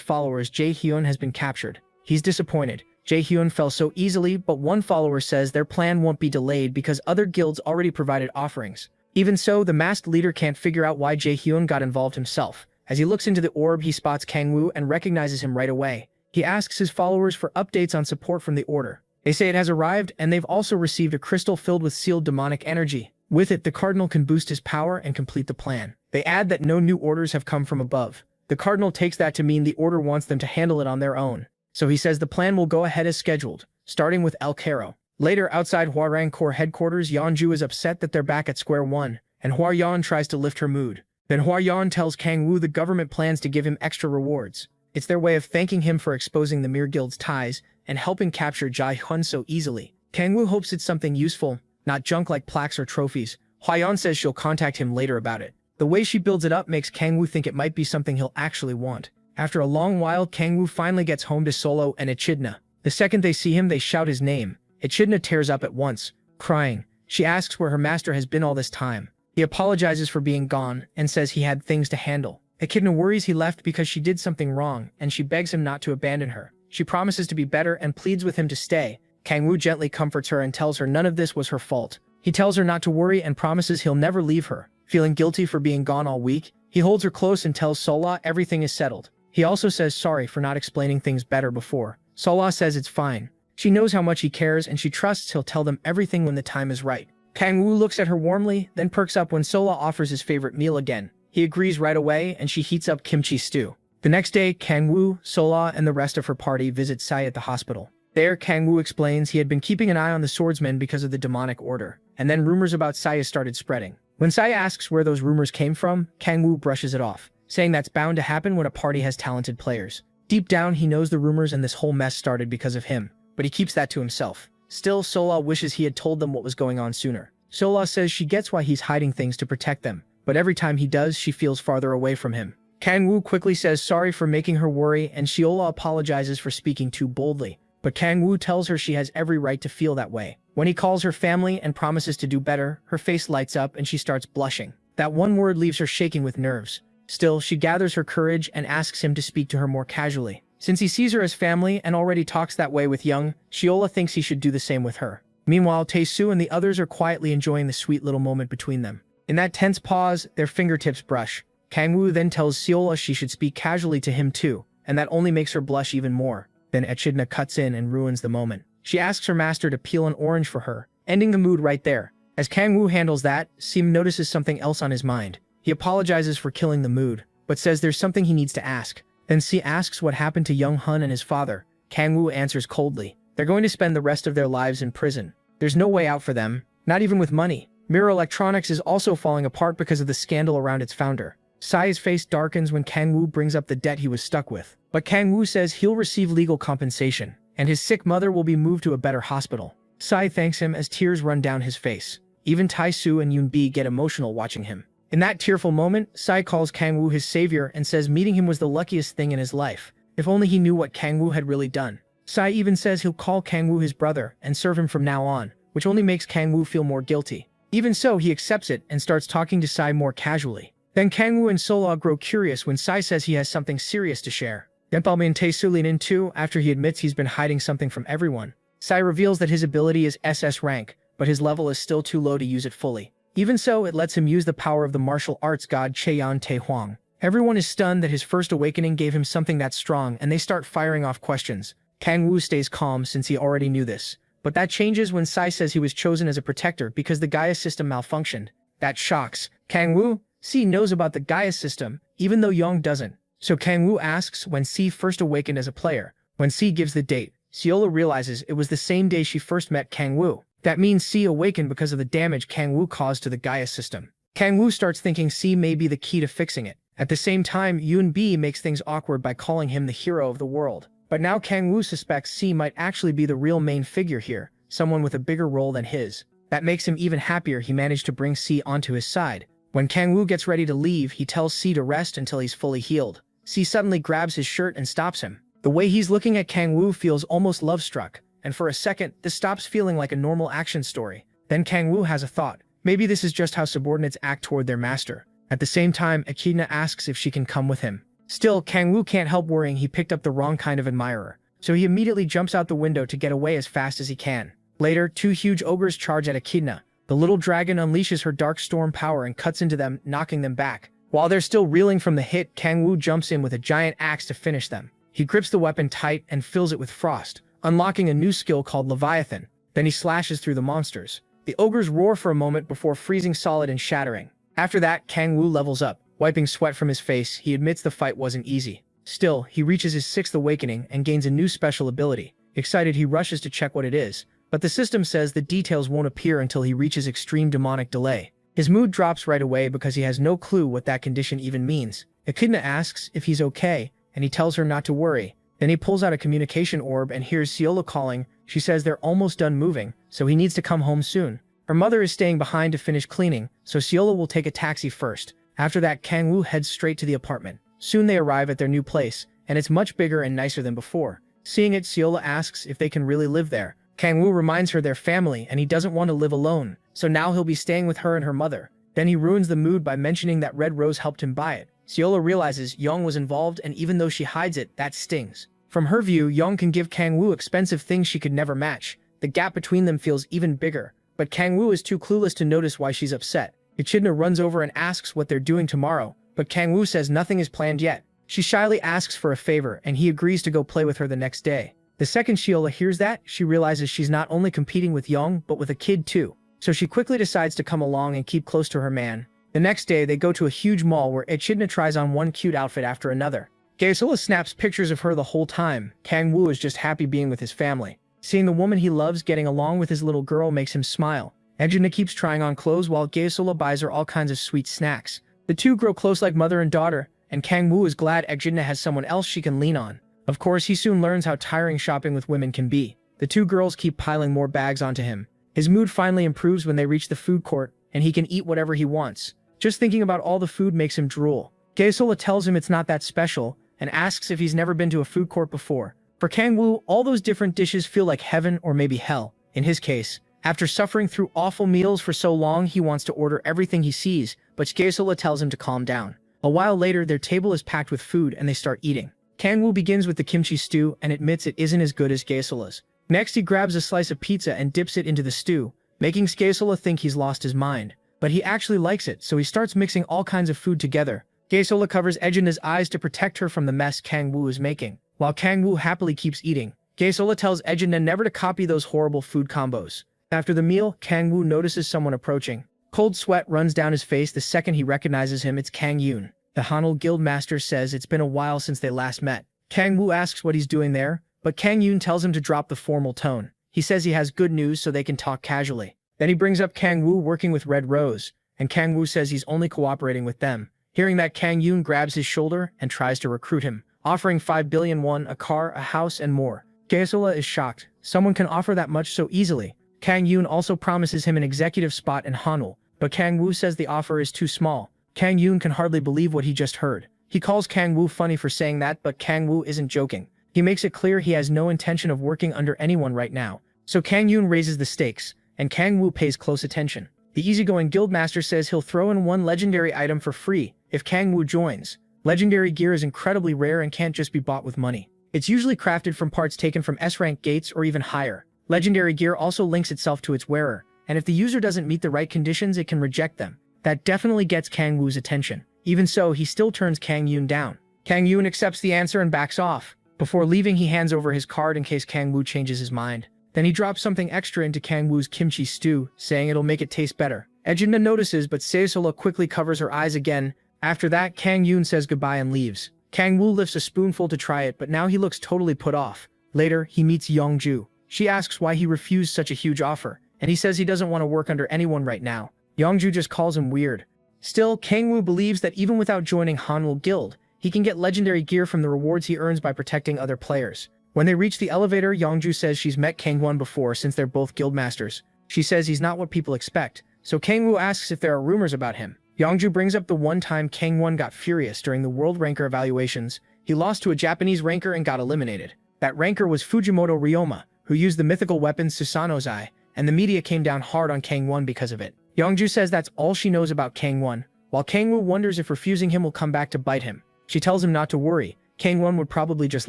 followers Jae-hyun has been captured. He's disappointed. Jae-hyun fell so easily, but one follower says their plan won't be delayed because other guilds already provided offerings. Even so, the masked leader can't figure out why Jae-hyun got involved himself. As he looks into the orb, he spots Kang Woo and recognizes him right away. He asks his followers for updates on support from the order. They say it has arrived, and they've also received a crystal filled with sealed demonic energy. With it, the cardinal can boost his power and complete the plan. They add that no new orders have come from above. The cardinal takes that to mean the order wants them to handle it on their own. So he says the plan will go ahead as scheduled, starting with El Cairo. Later, outside Hwarang Corps headquarters, Yeonju is upset that they're back at square one, and Hwaryeon tries to lift her mood. Then Hwaryeon tells Kang Woo the government plans to give him extra rewards. It's their way of thanking him for exposing the Mere Guild's ties and helping capture Jae-hyun so easily. Kang Woo hopes it's something useful, not junk like plaques or trophies. Hwayeon says she'll contact him later about it. The way she builds it up makes Kang Woo think it might be something he'll actually want. After a long while, Kang Woo finally gets home to Solo and Echidna. The second they see him, they shout his name. Echidna tears up at once, crying. She asks where her master has been all this time. He apologizes for being gone and says he had things to handle. Echidna worries he left because she did something wrong, and she begs him not to abandon her. She promises to be better and pleads with him to stay. Kang Woo gently comforts her and tells her none of this was her fault. He tells her not to worry and promises he'll never leave her. Feeling guilty for being gone all week, he holds her close and tells Sola everything is settled. He also says sorry for not explaining things better before. Sola says it's fine. She knows how much he cares and she trusts he'll tell them everything when the time is right. Kang-woo looks at her warmly, then perks up when Sola offers his favorite meal again. He agrees right away, and she heats up kimchi stew. The next day, Kang-woo, Sola, and the rest of her party visit Sai at the hospital. There, Kang-woo explains he had been keeping an eye on the swordsman because of the demonic order, and then rumors about Saya started spreading. When Saya asks where those rumors came from, Kang-woo brushes it off, saying that's bound to happen when a party has talented players. Deep down, he knows the rumors and this whole mess started because of him, but he keeps that to himself. Still, Sola wishes he had told them what was going on sooner. Sola says she gets why he's hiding things to protect them, but every time he does, she feels farther away from him. Kang-woo quickly says sorry for making her worry, and Sola apologizes for speaking too boldly. But Kang-woo tells her she has every right to feel that way. When he calls her family and promises to do better, her face lights up and she starts blushing. That one word leaves her shaking with nerves. Still, she gathers her courage and asks him to speak to her more casually. Since he sees her as family and already talks that way with Young, Sola thinks he should do the same with her. Meanwhile, Tae-soo and the others are quietly enjoying the sweet little moment between them. In that tense pause, their fingertips brush. Kang-woo then tells Sola she should speak casually to him too, and that only makes her blush even more. Then Echidna cuts in and ruins the moment. She asks her master to peel an orange for her, ending the mood right there. As Kang-woo handles that, Sim notices something else on his mind. He apologizes for killing the mood, but says there's something he needs to ask. Then Si asks what happened to Young Hun and his father. Kang-woo answers coldly. They're going to spend the rest of their lives in prison. There's no way out for them, not even with money. Mirror Electronics is also falling apart because of the scandal around its founder. Sai's face darkens when Kang-woo brings up the debt he was stuck with. But Kang-woo says he'll receive legal compensation, and his sick mother will be moved to a better hospital. Sai thanks him as tears run down his face. Even Tae-soo and Yoon-bi get emotional watching him. In that tearful moment, Sai calls Kang-woo his savior and says meeting him was the luckiest thing in his life. If only he knew what Kang-woo had really done. Sai even says he'll call Kang-woo his brother and serve him from now on, which only makes Kang-woo feel more guilty. Even so, he accepts it and starts talking to Sai more casually. Then Kang-woo and Sola grow curious when Sai says he has something serious to share. Yenpalmi and Tae-soo lean in too after he admits he's been hiding something from everyone. Sai reveals that his ability is SS rank, but his level is still too low to use it fully. Even so, it lets him use the power of the martial arts god Cheon Tae-hwang. Everyone is stunned that his first awakening gave him something that strong, and they start firing off questions. Kang-woo stays calm since he already knew this. But that changes when Sai says he was chosen as a protector because the Gaia system malfunctioned. That shocks Kang-woo. Si knows about the Gaia system, even though Young doesn't. So Kang-woo asks when Si first awakened as a player. When Si gives the date, Sola realizes it was the same day she first met Kang-woo. That means Si awakened because of the damage Kang-woo caused to the Gaia system. Kang-woo starts thinking Si may be the key to fixing it. At the same time, Yoon-bi makes things awkward by calling him the hero of the world. But now Kang-woo suspects Si might actually be the real main figure here, someone with a bigger role than his. That makes him even happier he managed to bring Si onto his side. When Kang-woo gets ready to leave, he tells Si to rest until he's fully healed. Si suddenly grabs his shirt and stops him. The way he's looking at Kang-woo feels almost love-struck, and for a second, this stops feeling like a normal action story. Then Kang-woo has a thought. Maybe this is just how subordinates act toward their master. At the same time, Echidna asks if she can come with him. Still, Kang-woo can't help worrying he picked up the wrong kind of admirer, so he immediately jumps out the window to get away as fast as he can. Later, two huge ogres charge at Echidna. The little dragon unleashes her dark storm power and cuts into them, knocking them back. While they're still reeling from the hit, Kang-woo jumps in with a giant axe to finish them. He grips the weapon tight and fills it with frost, unlocking a new skill called Leviathan. Then he slashes through the monsters. The ogres roar for a moment before freezing solid and shattering. After that, Kang-woo levels up. Wiping sweat from his face, he admits the fight wasn't easy. Still, he reaches his 6th awakening and gains a new special ability. Excited, he rushes to check what it is. But the system says the details won't appear until he reaches extreme demonic delay. His mood drops right away because he has no clue what that condition even means. Echidna asks if he's okay, and he tells her not to worry. Then he pulls out a communication orb and hears Sola calling. She says they're almost done moving, so he needs to come home soon. Her mother is staying behind to finish cleaning, so Sola will take a taxi first. After that, Kang-woo heads straight to the apartment. Soon they arrive at their new place, and it's much bigger and nicer than before. Seeing it, Sola asks if they can really live there. Kang-woo reminds her they're family and he doesn't want to live alone, so now he'll be staying with her and her mother. Then he ruins the mood by mentioning that Red Rose helped him buy it. Sola realizes Young was involved, and even though she hides it, that stings. From her view, Young can give Kang-woo expensive things she could never match. The gap between them feels even bigger, but Kang-woo is too clueless to notice why she's upset. Echidna runs over and asks what they're doing tomorrow, but Kang-woo says nothing is planned yet. She shyly asks for a favor, and he agrees to go play with her the next day. The second Sola hears that, she realizes she's not only competing with Young, but with a kid too. so she quickly decides to come along and keep close to her man. The next day, they go to a huge mall where Echidna tries on one cute outfit after another. Gaesola snaps pictures of her the whole time. Kang-woo is just happy being with his family. Seeing the woman he loves getting along with his little girl makes him smile. Echidna keeps trying on clothes while Gaesola buys her all kinds of sweet snacks. The two grow close like mother and daughter, and Kang-woo is glad Echidna has someone else she can lean on. Of course, he soon learns how tiring shopping with women can be. The two girls keep piling more bags onto him. His mood finally improves when they reach the food court, and he can eat whatever he wants. Just thinking about all the food makes him drool. Gaesola tells him it's not that special, and asks if he's never been to a food court before. For Kang-woo, all those different dishes feel like heaven or maybe hell. In his case, after suffering through awful meals for so long, he wants to order everything he sees, but Gaesola tells him to calm down. A while later, their table is packed with food and they start eating. Kang-woo begins with the kimchi stew and admits it isn't as good as Gaesola's. Next, he grabs a slice of pizza and dips it into the stew, making Gaesola think he's lost his mind. But he actually likes it, so he starts mixing all kinds of food together. Gaesola covers Echidna's eyes to protect her from the mess Kang-woo is making. While Kang-woo happily keeps eating, Gaesola tells Echidna never to copy those horrible food combos. After the meal, Kang-woo notices someone approaching. Cold sweat runs down his face the second he recognizes him. It's Kang-yoon. The Hanul Guild Master says it's been a while since they last met. Kang-woo asks what he's doing there, but Kang-yoon tells him to drop the formal tone. He says he has good news so they can talk casually. Then he brings up Kang-woo working with Red Rose, and Kang-woo says he's only cooperating with them. Hearing that, Kang-yoon grabs his shoulder and tries to recruit him, offering 5 billion won, a car, a house, and more. Gaesola is shocked. Someone can offer that much so easily. Kang-yoon also promises him an executive spot in Hanul, but Kang-woo says the offer is too small. Kang-yoon can hardly believe what he just heard. He calls Kang-woo funny for saying that, but Kang-woo isn't joking. He makes it clear he has no intention of working under anyone right now. So Kang-yoon raises the stakes, and Kang-woo pays close attention. The easygoing guildmaster says he'll throw in one legendary item for free if Kang-woo joins. Legendary gear is incredibly rare and can't just be bought with money. It's usually crafted from parts taken from S-rank gates or even higher. Legendary gear also links itself to its wearer, and if the user doesn't meet the right conditions, it can reject them. That definitely gets Kang-woo's attention. Even so, he still turns Kang-yoon down. Kang-yoon accepts the answer and backs off. Before leaving, he hands over his card in case Kang-woo changes his mind. Then he drops something extra into Kang-woo's kimchi stew, saying it'll make it taste better. Echidna notices, but Gaesola quickly covers her eyes again. After that, Kang-yoon says goodbye and leaves. Kang-woo lifts a spoonful to try it, but now he looks totally put off. Later, he meets Youngju. She asks why he refused such a huge offer, and he says he doesn't want to work under anyone right now. Youngju just calls him weird. Still, Kang-woo believes that even without joining Hanul Guild, he can get legendary gear from the rewards he earns by protecting other players. When they reach the elevator, Youngju says she's met Kang-won before since they're both guildmasters. She says he's not what people expect, so Kang-woo asks if there are rumors about him. Youngju brings up the one time Kang-won got furious during the world ranker evaluations. He lost to a Japanese ranker and got eliminated. That ranker was Fujimoto Ryoma, who used the mythical weapon Susanoo's Eye, and the media came down hard on Kang-won because of it. Youngju says that's all she knows about Kang-won, while Kang-woo wonders if refusing him will come back to bite him. She tells him not to worry. Kang-won would probably just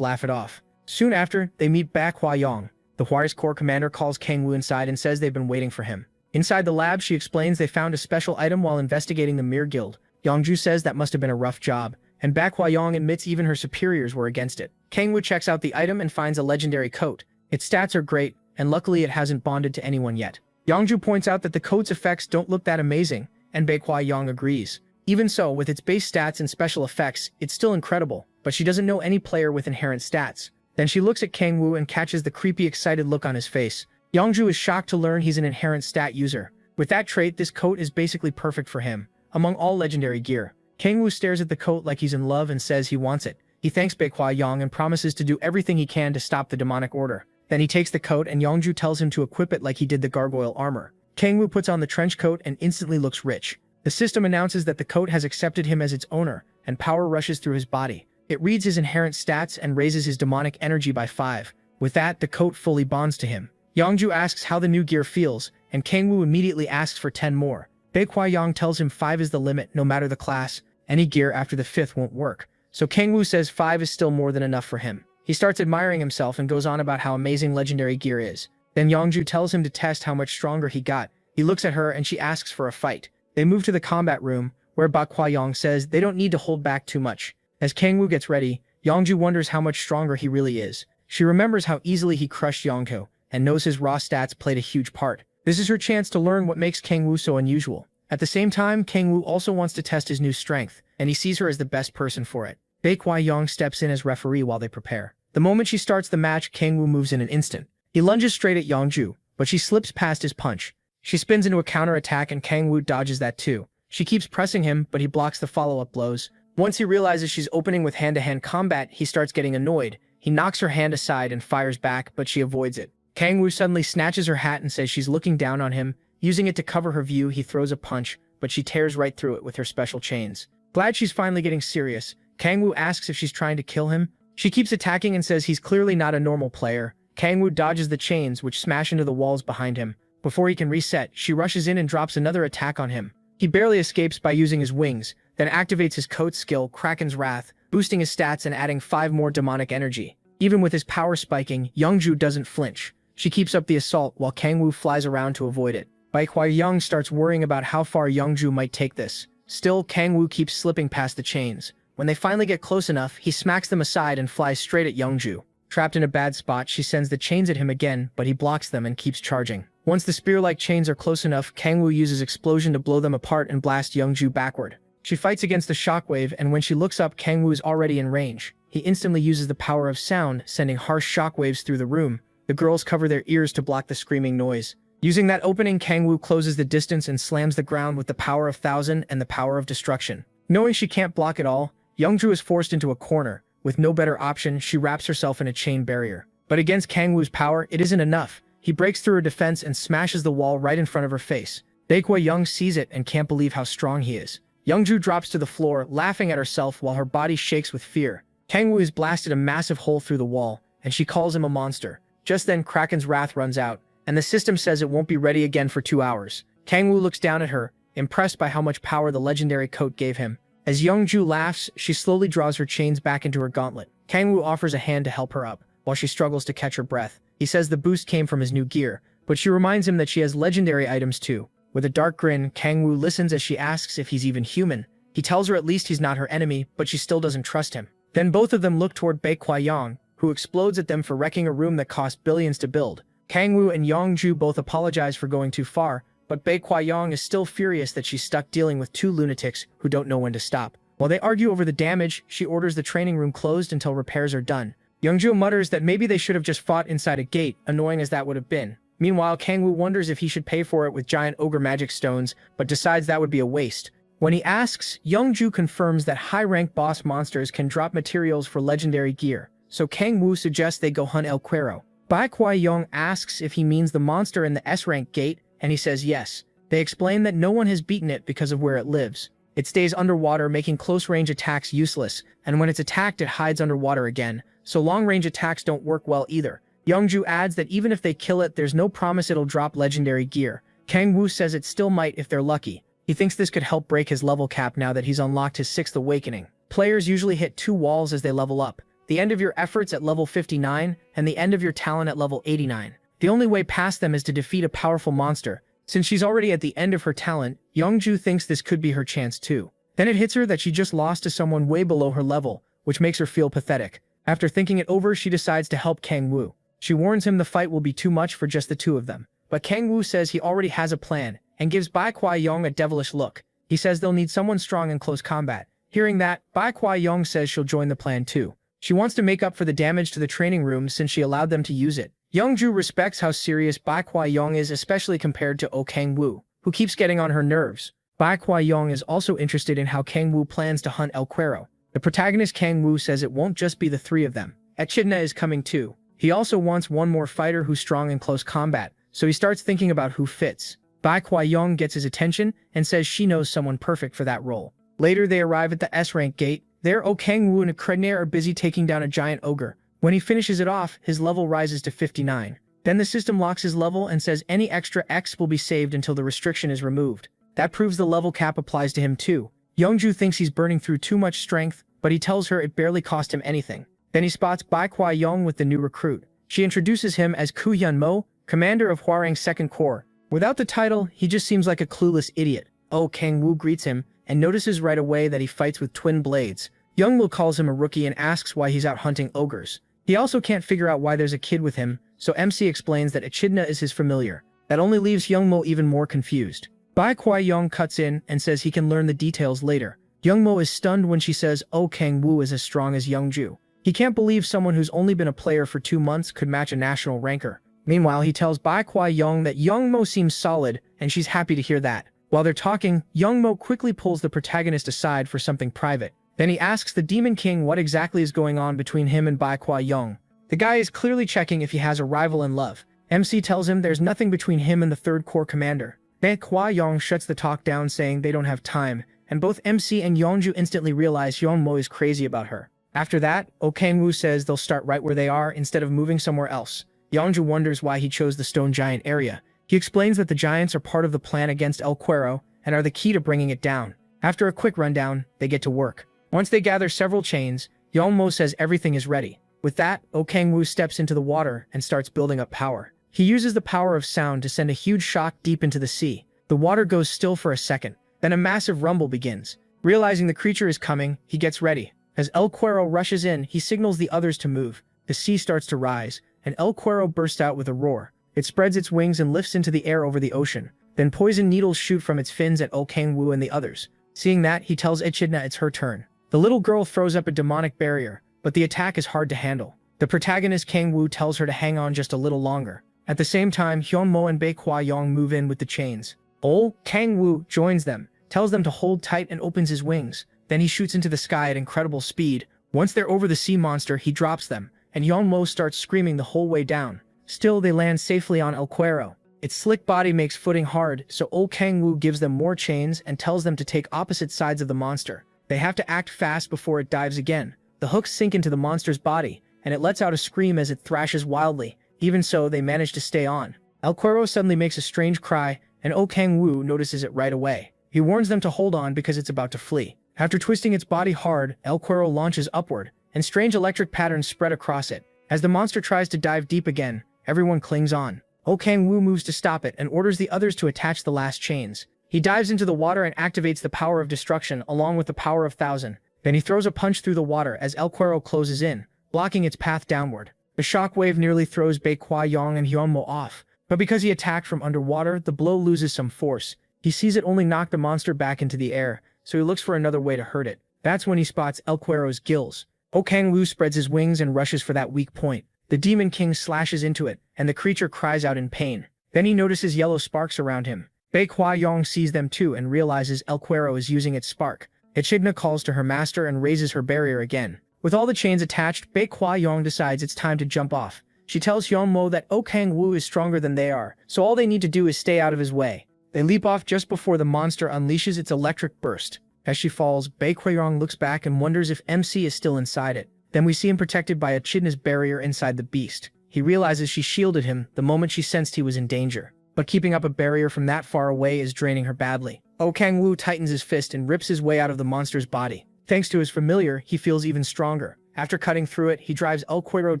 laugh it off. Soon after, they meet Baek Hwa-young. The Hwar's Corps commander calls Kang-woo inside and says they've been waiting for him. Inside the lab, she explains they found a special item while investigating the Mir Guild. Youngju says that must have been a rough job, and Baek Hwa-young admits even her superiors were against it. Kang-woo checks out the item and finds a legendary coat. Its stats are great, and luckily it hasn't bonded to anyone yet. Youngju points out that the coat's effects don't look that amazing, and Baek Hwa-young agrees. Even so, with its base stats and special effects, it's still incredible, but she doesn't know any player with inherent stats. Then she looks at Kang-woo and catches the creepy, excited look on his face. Youngju is shocked to learn he's an inherent stat user. With that trait, this coat is basically perfect for him, among all legendary gear. Kang-woo stares at the coat like he's in love and says he wants it. He thanks Baek Hwa-young and promises to do everything he can to stop the demonic order. Then he takes the coat and Youngju tells him to equip it like he did the gargoyle armor. Kang-woo puts on the trench coat and instantly looks rich. The system announces that the coat has accepted him as its owner, and power rushes through his body. It reads his inherent stats and raises his demonic energy by 5. With that, the coat fully bonds to him. Youngju asks how the new gear feels, and Kang-woo immediately asks for 10 more. Baek Hwa-young tells him 5 is the limit, no matter the class. Any gear after the 5th won't work. So Kang-woo says 5 is still more than enough for him. He starts admiring himself and goes on about how amazing legendary gear is. Then Youngju tells him to test how much stronger he got. He looks at her and she asks for a fight. They move to the combat room, where Baek Hwa-young says they don't need to hold back too much. As Kang-woo gets ready, Youngju wonders how much stronger he really is. She remembers how easily he crushed Youngko, and knows his raw stats played a huge part. This is her chance to learn what makes Kang Woo so unusual. At the same time, Kang Woo also wants to test his new strength, and he sees her as the best person for it. Bae Kwai-young steps in as referee while they prepare. The moment she starts the match, Kang Woo moves in an instant. He lunges straight at Yongju, but she slips past his punch. She spins into a counter-attack and Kang Woo dodges that too. She keeps pressing him, but he blocks the follow-up blows. Once he realizes she's opening with hand-to-hand combat, he starts getting annoyed. He knocks her hand aside and fires back, but she avoids it. Kang Woo suddenly snatches her hat and says she's looking down on him. Using it to cover her view, he throws a punch, but she tears right through it with her special chains. Glad she's finally getting serious, Kang Woo asks if she's trying to kill him. She keeps attacking and says he's clearly not a normal player. Kang Woo dodges the chains, which smash into the walls behind him. Before he can reset, she rushes in and drops another attack on him. He barely escapes by using his wings, then activates his coat skill, Kraken's Wrath, boosting his stats and adding 5 more demonic energy. Even with his power spiking, Yongju doesn't flinch. She keeps up the assault while Kang Woo flies around to avoid it. Bae Kwai-young starts worrying about how far Yongju might take this. Still, Kang Woo keeps slipping past the chains. When they finally get close enough, he smacks them aside and flies straight at Yongju. Trapped in a bad spot, she sends the chains at him again, but he blocks them and keeps charging. Once the spear-like chains are close enough, Kang Woo uses explosion to blow them apart and blast Yongju backward. She fights against the shockwave, and when she looks up, Kang Woo is already in range. He instantly uses the power of sound, sending harsh shockwaves through the room. The girls cover their ears to block the screaming noise. Using that opening, Kang Woo closes the distance and slams the ground with the power of 1000 and the power of destruction. Knowing she can't block it all, Yongju is forced into a corner. With no better option, she wraps herself in a chain barrier. But against Kang Woo's power, it isn't enough. He breaks through her defense and smashes the wall right in front of her face. Bae Kwai-young sees it and can't believe how strong he is. Yongju drops to the floor, laughing at herself while her body shakes with fear. Kang Woo has blasted a massive hole through the wall, and she calls him a monster. Just then, Kraken's Wrath runs out, and the system says it won't be ready again for 2 hours. Kang Woo looks down at her, impressed by how much power the legendary coat gave him. As Yongju laughs, she slowly draws her chains back into her gauntlet. Kang Woo offers a hand to help her up, while she struggles to catch her breath. He says the boost came from his new gear, but she reminds him that she has legendary items too. With a dark grin, Kang Woo listens as she asks if he's even human. He tells her at least he's not her enemy, but she still doesn't trust him. Then both of them look toward Bae Kwai-young, who explodes at them for wrecking a room that cost billions to build. Kang Woo and Yongju both apologize for going too far, but Bae Kwai-young is still furious that she's stuck dealing with 2 lunatics who don't know when to stop. While they argue over the damage, she orders the training room closed until repairs are done. Yongju mutters that maybe they should have just fought inside a gate, annoying as that would have been. Meanwhile, Kang Woo wonders if he should pay for it with giant ogre magic stones, but decides that would be a waste. When he asks, Yongju confirms that high-rank boss monsters can drop materials for legendary gear, so Kang Woo suggests they go hunt El Cuero. Bae Kwai-young asks if he means the monster in the S-rank gate, and he says yes. They explain that no one has beaten it because of where it lives. It stays underwater, making close-range attacks useless, and when it's attacked it hides underwater again, so long-range attacks don't work well either. Yongju adds that even if they kill it, there's no promise it'll drop legendary gear. Kang Woo says it still might if they're lucky. He thinks this could help break his level cap now that he's unlocked his 6th awakening. Players usually hit 2 walls as they level up. The end of your efforts at level 59, and the end of your talent at level 89. The only way past them is to defeat a powerful monster. Since she's already at the end of her talent, Yongju thinks this could be her chance too. Then it hits her that she just lost to someone way below her level, which makes her feel pathetic. After thinking it over, she decides to help Kang Woo. She warns him the fight will be too much for just the 2 of them. But Kang Woo says he already has a plan, and gives Bae Kwai-young a devilish look. He says they'll need someone strong in close combat. Hearing that, Bae Kwai-young says she'll join the plan too. She wants to make up for the damage to the training room since she allowed them to use it. Yongju respects how serious Bae Kwai-young is, especially compared to Kang Woo, who keeps getting on her nerves. Bae Kwai-young is also interested in how Kang Woo plans to hunt El Cuero. The protagonist Kang Woo says it won't just be the 3 of them. Echidna is coming too. He also wants one more fighter who's strong in close combat, so he starts thinking about who fits. Bae Kwai-young gets his attention and says she knows someone perfect for that role. Later they arrive at the S-rank gate. There, Kang Woo and Kredner are busy taking down a giant ogre. When he finishes it off, his level rises to 59. Then the system locks his level and says any extra X will be saved until the restriction is removed. That proves the level cap applies to him too. Yongju thinks he's burning through too much strength, but he tells her it barely cost him anything. Then he spots Bae Kwai-young with the new recruit. She introduces him as Koo Hyun-mo, commander of Hwarang's 2nd Corps. Without the title, he just seems like a clueless idiot. Kang Woo greets him, and notices right away that he fights with twin blades. Young-mo calls him a rookie and asks why he's out hunting ogres. He also can't figure out why there's a kid with him, so MC explains that Echidna is his familiar. That only leaves Youngmo even more confused. Bai Kuai-yong cuts in and says he can learn the details later. Youngmo is stunned when she says Oh Kang-woo is as strong as Youngju. He can't believe someone who's only been a player for 2 months could match a national ranker. Meanwhile, he tells Bai Kuai-yong that Youngmo seems solid, and she's happy to hear that. While they're talking, Youngmo quickly pulls the protagonist aside for something private. Then he asks the Demon King what exactly is going on between him and Bai Kuai-yong. The guy is clearly checking if he has a rival in love. MC tells him there's nothing between him and the 3rd Corps commander. Bai Kuai-yong shuts the talk down, saying they don't have time, and both MC and Yeonju instantly realize Youngmo is crazy about her. After that, Oh Kang-woo says they'll start right where they are instead of moving somewhere else. Yeonju wonders why he chose the Stone Giant area. He explains that the Giants are part of the plan against El Cuero and are the key to bringing it down. After a quick rundown, they get to work. Once they gather several chains, Yeonmo says everything is ready. With that, Oh Kang-woo steps into the water and starts building up power. He uses the power of sound to send a huge shock deep into the sea. The water goes still for a second. Then a massive rumble begins. Realizing the creature is coming, he gets ready. As El Cuero rushes in, he signals the others to move. The sea starts to rise, and El Cuero bursts out with a roar. It spreads its wings and lifts into the air over the ocean. Then poison needles shoot from its fins at Oh Kang-woo and the others. Seeing that, he tells Echidna it's her turn. The little girl throws up a demonic barrier, but the attack is hard to handle. The protagonist Kang-woo tells her to hang on just a little longer. At the same time, Hyunmo and Bai Kuai-yong move in with the chains. Oh Kang-woo joins them, tells them to hold tight and opens his wings. Then he shoots into the sky at incredible speed. Once they're over the sea monster, he drops them, and Yeonmo starts screaming the whole way down. Still, they land safely on El Cuero. Its slick body makes footing hard, so Oh Kang-woo gives them more chains and tells them to take opposite sides of the monster. They have to act fast before it dives again. The hooks sink into the monster's body, and it lets out a scream as it thrashes wildly. Even so, they manage to stay on. El Cuero suddenly makes a strange cry, and Oh Kang-woo notices it right away. He warns them to hold on because it's about to flee. After twisting its body hard, El Cuero launches upward, and strange electric patterns spread across it. As the monster tries to dive deep again, everyone clings on. Oh Kang-woo moves to stop it and orders the others to attach the last chains. He dives into the water and activates the power of destruction along with the power of 1,000. Then he throws a punch through the water as El Cuero closes in, blocking its path downward. The shockwave nearly throws Bai Kuai-yong and Hyunmo off, but because he attacked from underwater, the blow loses some force. He sees it only knock the monster back into the air, so he looks for another way to hurt it. That's when he spots El Cuero's gills. Oh Kang-woo spreads his wings and rushes for that weak point. The Demon King slashes into it, and the creature cries out in pain. Then he notices yellow sparks around him. Bai Kuai-yong sees them too and realizes El Cuero is using its spark. Echidna calls to her master and raises her barrier again. With all the chains attached, Bai Kuai-yong decides it's time to jump off. She tells Hyunmo that Oh Kang-woo is stronger than they are, so all they need to do is stay out of his way. They leap off just before the monster unleashes its electric burst. As she falls, Bai Kuai-yong looks back and wonders if MC is still inside it. Then we see him protected by Echidna's barrier inside the beast. He realizes she shielded him the moment she sensed he was in danger. But keeping up a barrier from that far away is draining her badly. Oh Kang-woo tightens his fist and rips his way out of the monster's body. Thanks to his familiar, he feels even stronger. After cutting through it, he drives El Cuero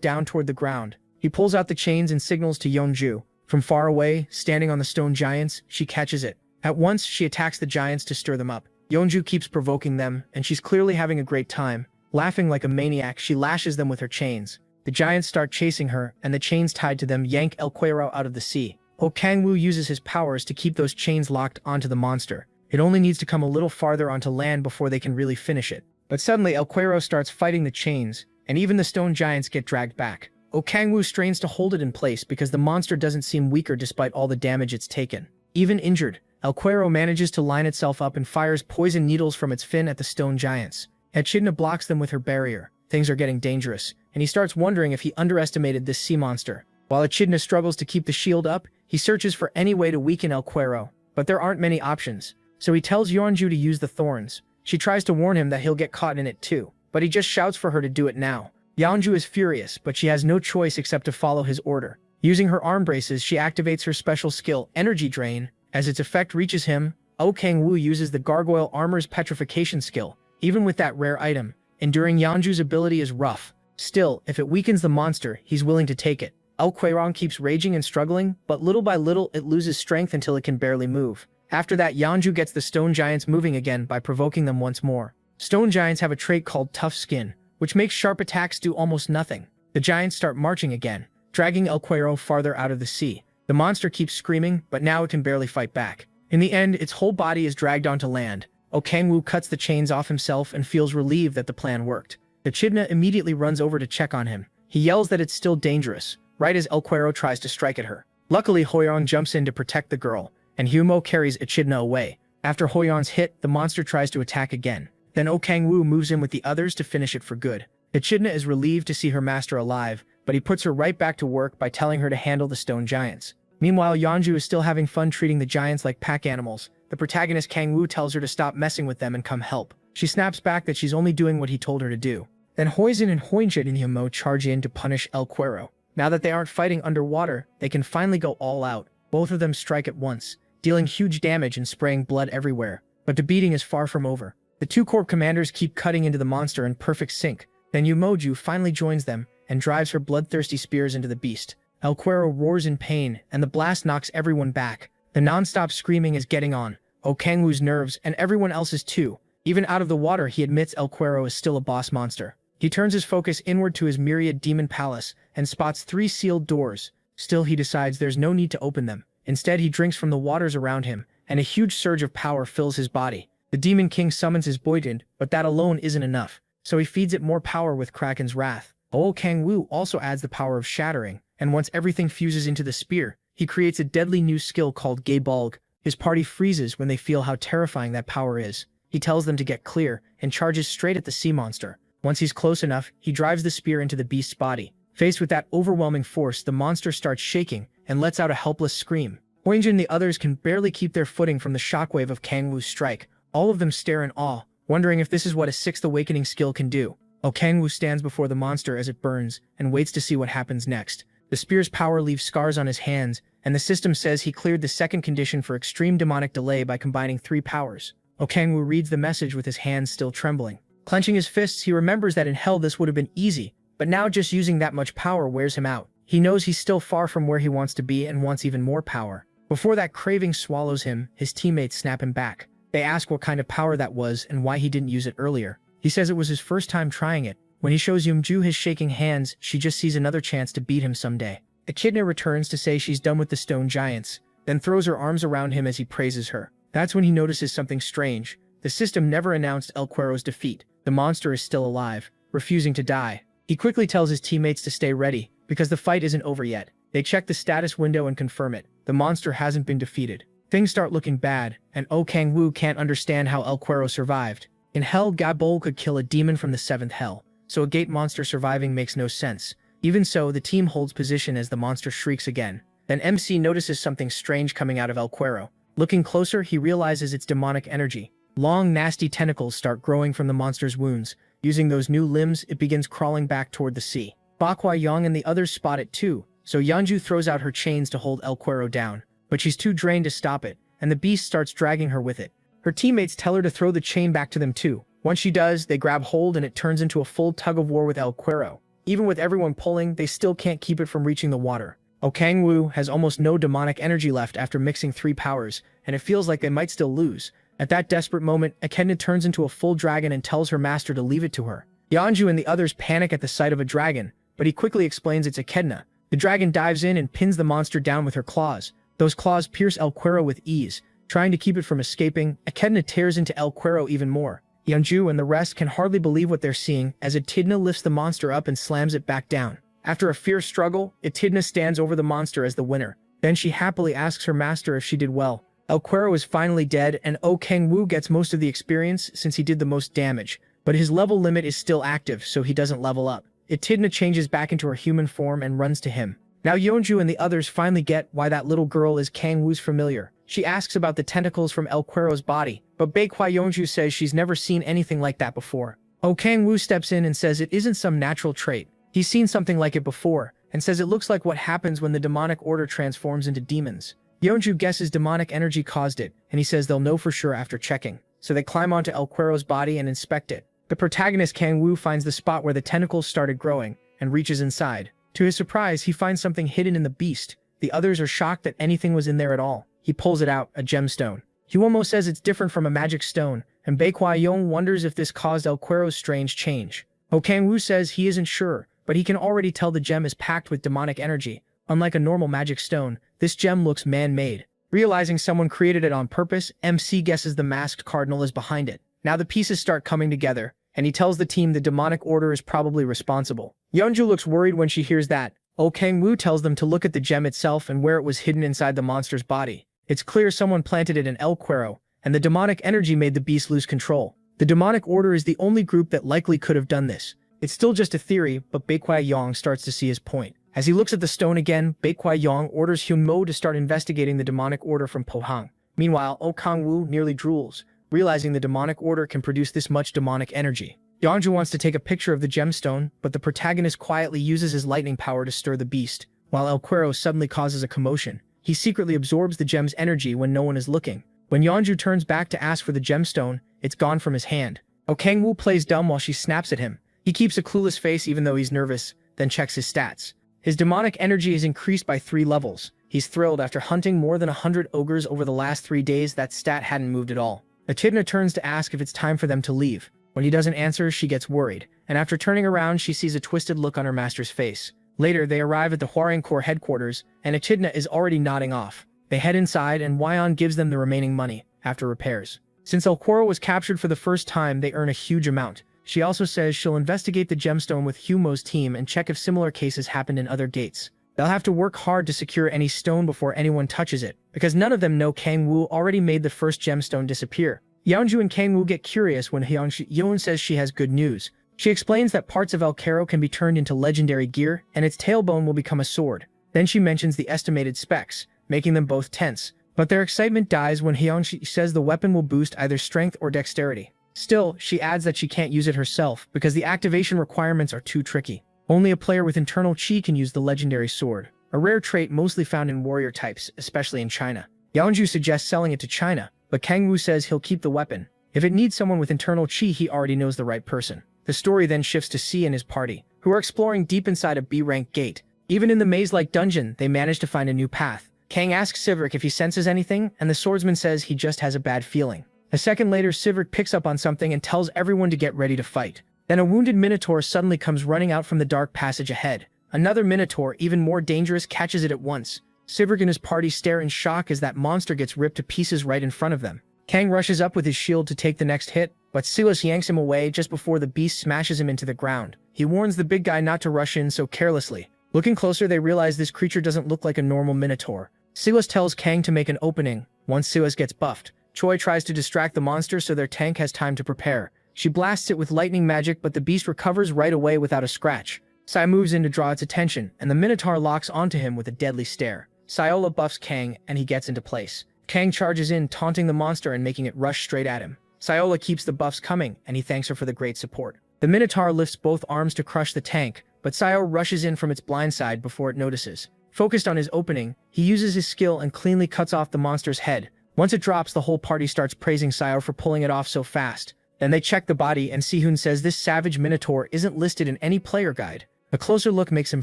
down toward the ground. He pulls out the chains and signals to Yeonju. From far away, standing on the stone giants, she catches it. At once, she attacks the giants to stir them up. Yeonju keeps provoking them, and she's clearly having a great time. Laughing like a maniac, she lashes them with her chains. The giants start chasing her, and the chains tied to them yank El Cuero out of the sea. Oh Kang-woo uses his powers to keep those chains locked onto the monster. It only needs to come a little farther onto land before they can really finish it. But suddenly, El Cuero starts fighting the chains, and even the stone giants get dragged back. Oh Kang-woo strains to hold it in place because the monster doesn't seem weaker despite all the damage it's taken. Even injured, El Cuero manages to line itself up and fires poison needles from its fin at the stone giants. Echidna blocks them with her barrier. Things are getting dangerous, and he starts wondering if he underestimated this sea monster. While Echidna struggles to keep the shield up, he searches for any way to weaken El Cuero, but there aren't many options. So he tells Yeonju to use the thorns. She tries to warn him that he'll get caught in it too, but he just shouts for her to do it now. Yeonju is furious, but she has no choice except to follow his order. Using her arm braces, she activates her special skill, Energy Drain. As its effect reaches him, Oh Kang-woo uses the Gargoyle Armor's Petrification skill. Even with that rare item, enduring Yeonju's ability is rough. Still, if it weakens the monster, he's willing to take it. El Cuero keeps raging and struggling, but little by little it loses strength until it can barely move. After that, Yeonju gets the stone giants moving again by provoking them once more. Stone giants have a trait called Tough Skin, which makes sharp attacks do almost nothing. The giants start marching again, dragging El Cuero farther out of the sea. The monster keeps screaming, but now it can barely fight back. In the end, its whole body is dragged onto land. Kang-woo cuts the chains off himself and feels relieved that the plan worked. Echidna immediately runs over to check on him. He yells that it's still dangerous, right as El Cuero tries to strike at her. Luckily, Hoyeon jumps in to protect the girl, and Hyumo carries Echidna away. After Hoyeon's hit, the monster tries to attack again. Then Kang-woo moves in with the others to finish it for good. Echidna is relieved to see her master alive, but he puts her right back to work by telling her to handle the stone giants. Meanwhile, Yeonju is still having fun treating the giants like pack animals. The protagonist Kang-woo tells her to stop messing with them and come help. She snaps back that she's only doing what he told her to do. Then Hoisin and Hoinjit and Hyumo charge in to punish El Cuero. Now that they aren't fighting underwater, they can finally go all out. Both of them strike at once, dealing huge damage and spraying blood everywhere. But the beating is far from over. The two corps commanders keep cutting into the monster in perfect sync. Then Yumoju finally joins them and drives her bloodthirsty spears into the beast. El Cuero roars in pain, and the blast knocks everyone back. The non-stop screaming is getting on Kang-woo's nerves and everyone else's too. Even out of the water, he admits El Cuero is still a boss monster. He turns his focus inward to his myriad demon palace and spots 3 sealed doors. Still, he decides there's no need to open them. Instead, he drinks from the waters around him, and a huge surge of power fills his body. The Demon King summons his Boyden, but that alone isn't enough, so he feeds it more power with Kraken's wrath. Kang-woo also adds the power of shattering, and once everything fuses into the spear, he creates a deadly new skill called Gay Bulg. His party freezes when they feel how terrifying that power is. He tells them to get clear and charges straight at the sea monster. Once he's close enough, he drives the spear into the beast's body. Faced with that overwhelming force, the monster starts shaking and lets out a helpless scream. Hoinjin and the others can barely keep their footing from the shockwave of Kang-woo's strike. All of them stare in awe, wondering if this is what a 6th awakening skill can do. Kang-woo stands before the monster as it burns and waits to see what happens next. The spear's power leaves scars on his hands, and the system says he cleared the second condition for extreme demonic delay by combining 3 powers. Kang-woo reads the message with his hands still trembling. Clenching his fists, he remembers that in hell this would have been easy, but now just using that much power wears him out. He knows he's still far from where he wants to be and wants even more power. Before that craving swallows him, his teammates snap him back. They ask what kind of power that was and why he didn't use it earlier. He says it was his first time trying it. When he shows Yeonju his shaking hands, she just sees another chance to beat him someday. Echidna returns to say she's done with the stone giants, then throws her arms around him as he praises her. That's when he notices something strange. The system never announced El Cuero's defeat. The monster is still alive, refusing to die. He quickly tells his teammates to stay ready, because the fight isn't over yet. They check the status window and confirm it. The monster hasn't been defeated. Things start looking bad, and Kang-woo can't understand how El Cuero survived. In hell, Gabol could kill a demon from the 7th hell, so a gate monster surviving makes no sense. Even so, the team holds position as the monster shrieks again. Then MC notices something strange coming out of El Cuero. Looking closer, he realizes it's demonic energy. Long, nasty tentacles start growing from the monster's wounds. Using those new limbs, it begins crawling back toward the sea. Bakwai Yong and the others spot it too, so Yeonju throws out her chains to hold El Cuero down. But she's too drained to stop it, and the beast starts dragging her with it. Her teammates tell her to throw the chain back to them too. Once she does, they grab hold and it turns into a full tug-of-war with El Cuero. Even with everyone pulling, they still can't keep it from reaching the water. Kang-woo has almost no demonic energy left after mixing 3 powers, and it feels like they might still lose. At that desperate moment, Echidna turns into a full dragon and tells her master to leave it to her. Yeonju and the others panic at the sight of a dragon, but he quickly explains it's Echidna. The dragon dives in and pins the monster down with her claws. Those claws pierce El Cuero with ease. Trying to keep it from escaping, Echidna tears into El Cuero even more. Yeonju and the rest can hardly believe what they're seeing as Echidna lifts the monster up and slams it back down. After a fierce struggle, Echidna stands over the monster as the winner. Then she happily asks her master if she did well. El Cuero is finally dead, and Kang-woo gets most of the experience since he did the most damage, but his level limit is still active, so he doesn't level up. Echidna changes back into her human form and runs to him. Now Yeonju and the others finally get why that little girl is Kang-woo's familiar. She asks about the tentacles from El Cuero's body, but Baekwai Yeonju says she's never seen anything like that before. Kang-woo steps in and says it isn't some natural trait. He's seen something like it before, and says it looks like what happens when the demonic order transforms into demons. Yeonju guesses demonic energy caused it, and he says they'll know for sure after checking. So they climb onto El Cuero's body and inspect it. The protagonist Kang-woo finds the spot where the tentacles started growing, and reaches inside. To his surprise, he finds something hidden in the beast. The others are shocked that anything was in there at all. He pulls it out, a gemstone. Hyuomo says it's different from a magic stone, and Baekwai Yong wonders if this caused El Cuero's strange change. Kang-woo says he isn't sure, but he can already tell the gem is packed with demonic energy. Unlike a normal magic stone, this gem looks man-made. Realizing someone created it on purpose, MC guesses the masked cardinal is behind it. Now the pieces start coming together, and he tells the team the demonic order is probably responsible. Yeonju looks worried when she hears that. Oh Kang-woo tells them to look at the gem itself and where it was hidden inside the monster's body. It's clear someone planted it in El Cuero, and the demonic energy made the beast lose control. The demonic order is the only group that likely could have done this. It's still just a theory, but Baekwai-yong starts to see his point. As he looks at the stone again, Baekwai-yong orders Hyun-mo to start investigating the demonic order from Pohang. Meanwhile, Oh Kang-woo nearly drools, realizing the demonic order can produce this much demonic energy. Yeonju wants to take a picture of the gemstone, but the protagonist quietly uses his lightning power to stir the beast. While El Cuero suddenly causes a commotion, he secretly absorbs the gem's energy when no one is looking. When Yeonju turns back to ask for the gemstone, it's gone from his hand. Oh Kang-woo plays dumb while she snaps at him. He keeps a clueless face even though he's nervous, then checks his stats. His demonic energy is increased by 3 levels. He's thrilled after hunting more than 100 ogres over the last 3 days. That stat hadn't moved at all. Echidna turns to ask if it's time for them to leave. When he doesn't answer, she gets worried, and after turning around, she sees a twisted look on her master's face. Later, they arrive at the Hwaryang headquarters, and Echidna is already nodding off. They head inside, and Wyon gives them the remaining money, after repairs. Since El Cuero was captured for the first time, they earn a huge amount. She also says she'll investigate the gemstone with Hyun-mo's team and check if similar cases happened in other gates. They'll have to work hard to secure any stone before anyone touches it, because none of them know Kang-woo already made the first gemstone disappear. Yeonju and Kang-woo get curious when Hyun says she has good news. She explains that parts of El Cuero can be turned into legendary gear, and its tailbone will become a sword. Then she mentions the estimated specs, making them both tense. But their excitement dies when Hyun says the weapon will boost either strength or dexterity. Still, she adds that she can't use it herself because the activation requirements are too tricky. Only a player with internal chi can use the legendary sword, a rare trait mostly found in warrior types, especially in China. Yeonju suggests selling it to China, but Kang-woo says he'll keep the weapon. If it needs someone with internal chi, he already knows the right person. The story then shifts to C and his party, who are exploring deep inside a B-rank gate. Even in the maze-like dungeon, they manage to find a new path. Kang asks Sivrik if he senses anything, and the swordsman says he just has a bad feeling. A second later, Sivrik picks up on something and tells everyone to get ready to fight. Then a wounded minotaur suddenly comes running out from the dark passage ahead. Another minotaur, even more dangerous, catches it at once. Sivrik and his party stare in shock as that monster gets ripped to pieces right in front of them. Kang rushes up with his shield to take the next hit, but Silas yanks him away just before the beast smashes him into the ground. He warns the big guy not to rush in so carelessly. Looking closer, they realize this creature doesn't look like a normal minotaur. Silas tells Kang to make an opening. Once Silas gets buffed, Choi tries to distract the monster so their tank has time to prepare. She blasts it with lightning magic, but the beast recovers right away without a scratch. Sai moves in to draw its attention, and the minotaur locks onto him with a deadly stare. Saiola buffs Kang, and he gets into place. Kang charges in, taunting the monster and making it rush straight at him. Saiola keeps the buffs coming, and he thanks her for the great support. The minotaur lifts both arms to crush the tank, but Saio rushes in from its blind side before it notices. Focused on his opening, he uses his skill and cleanly cuts off the monster's head. Once it drops, the whole party starts praising Saio for pulling it off so fast. Then they check the body, and Sihun says this savage minotaur isn't listed in any player guide. A closer look makes him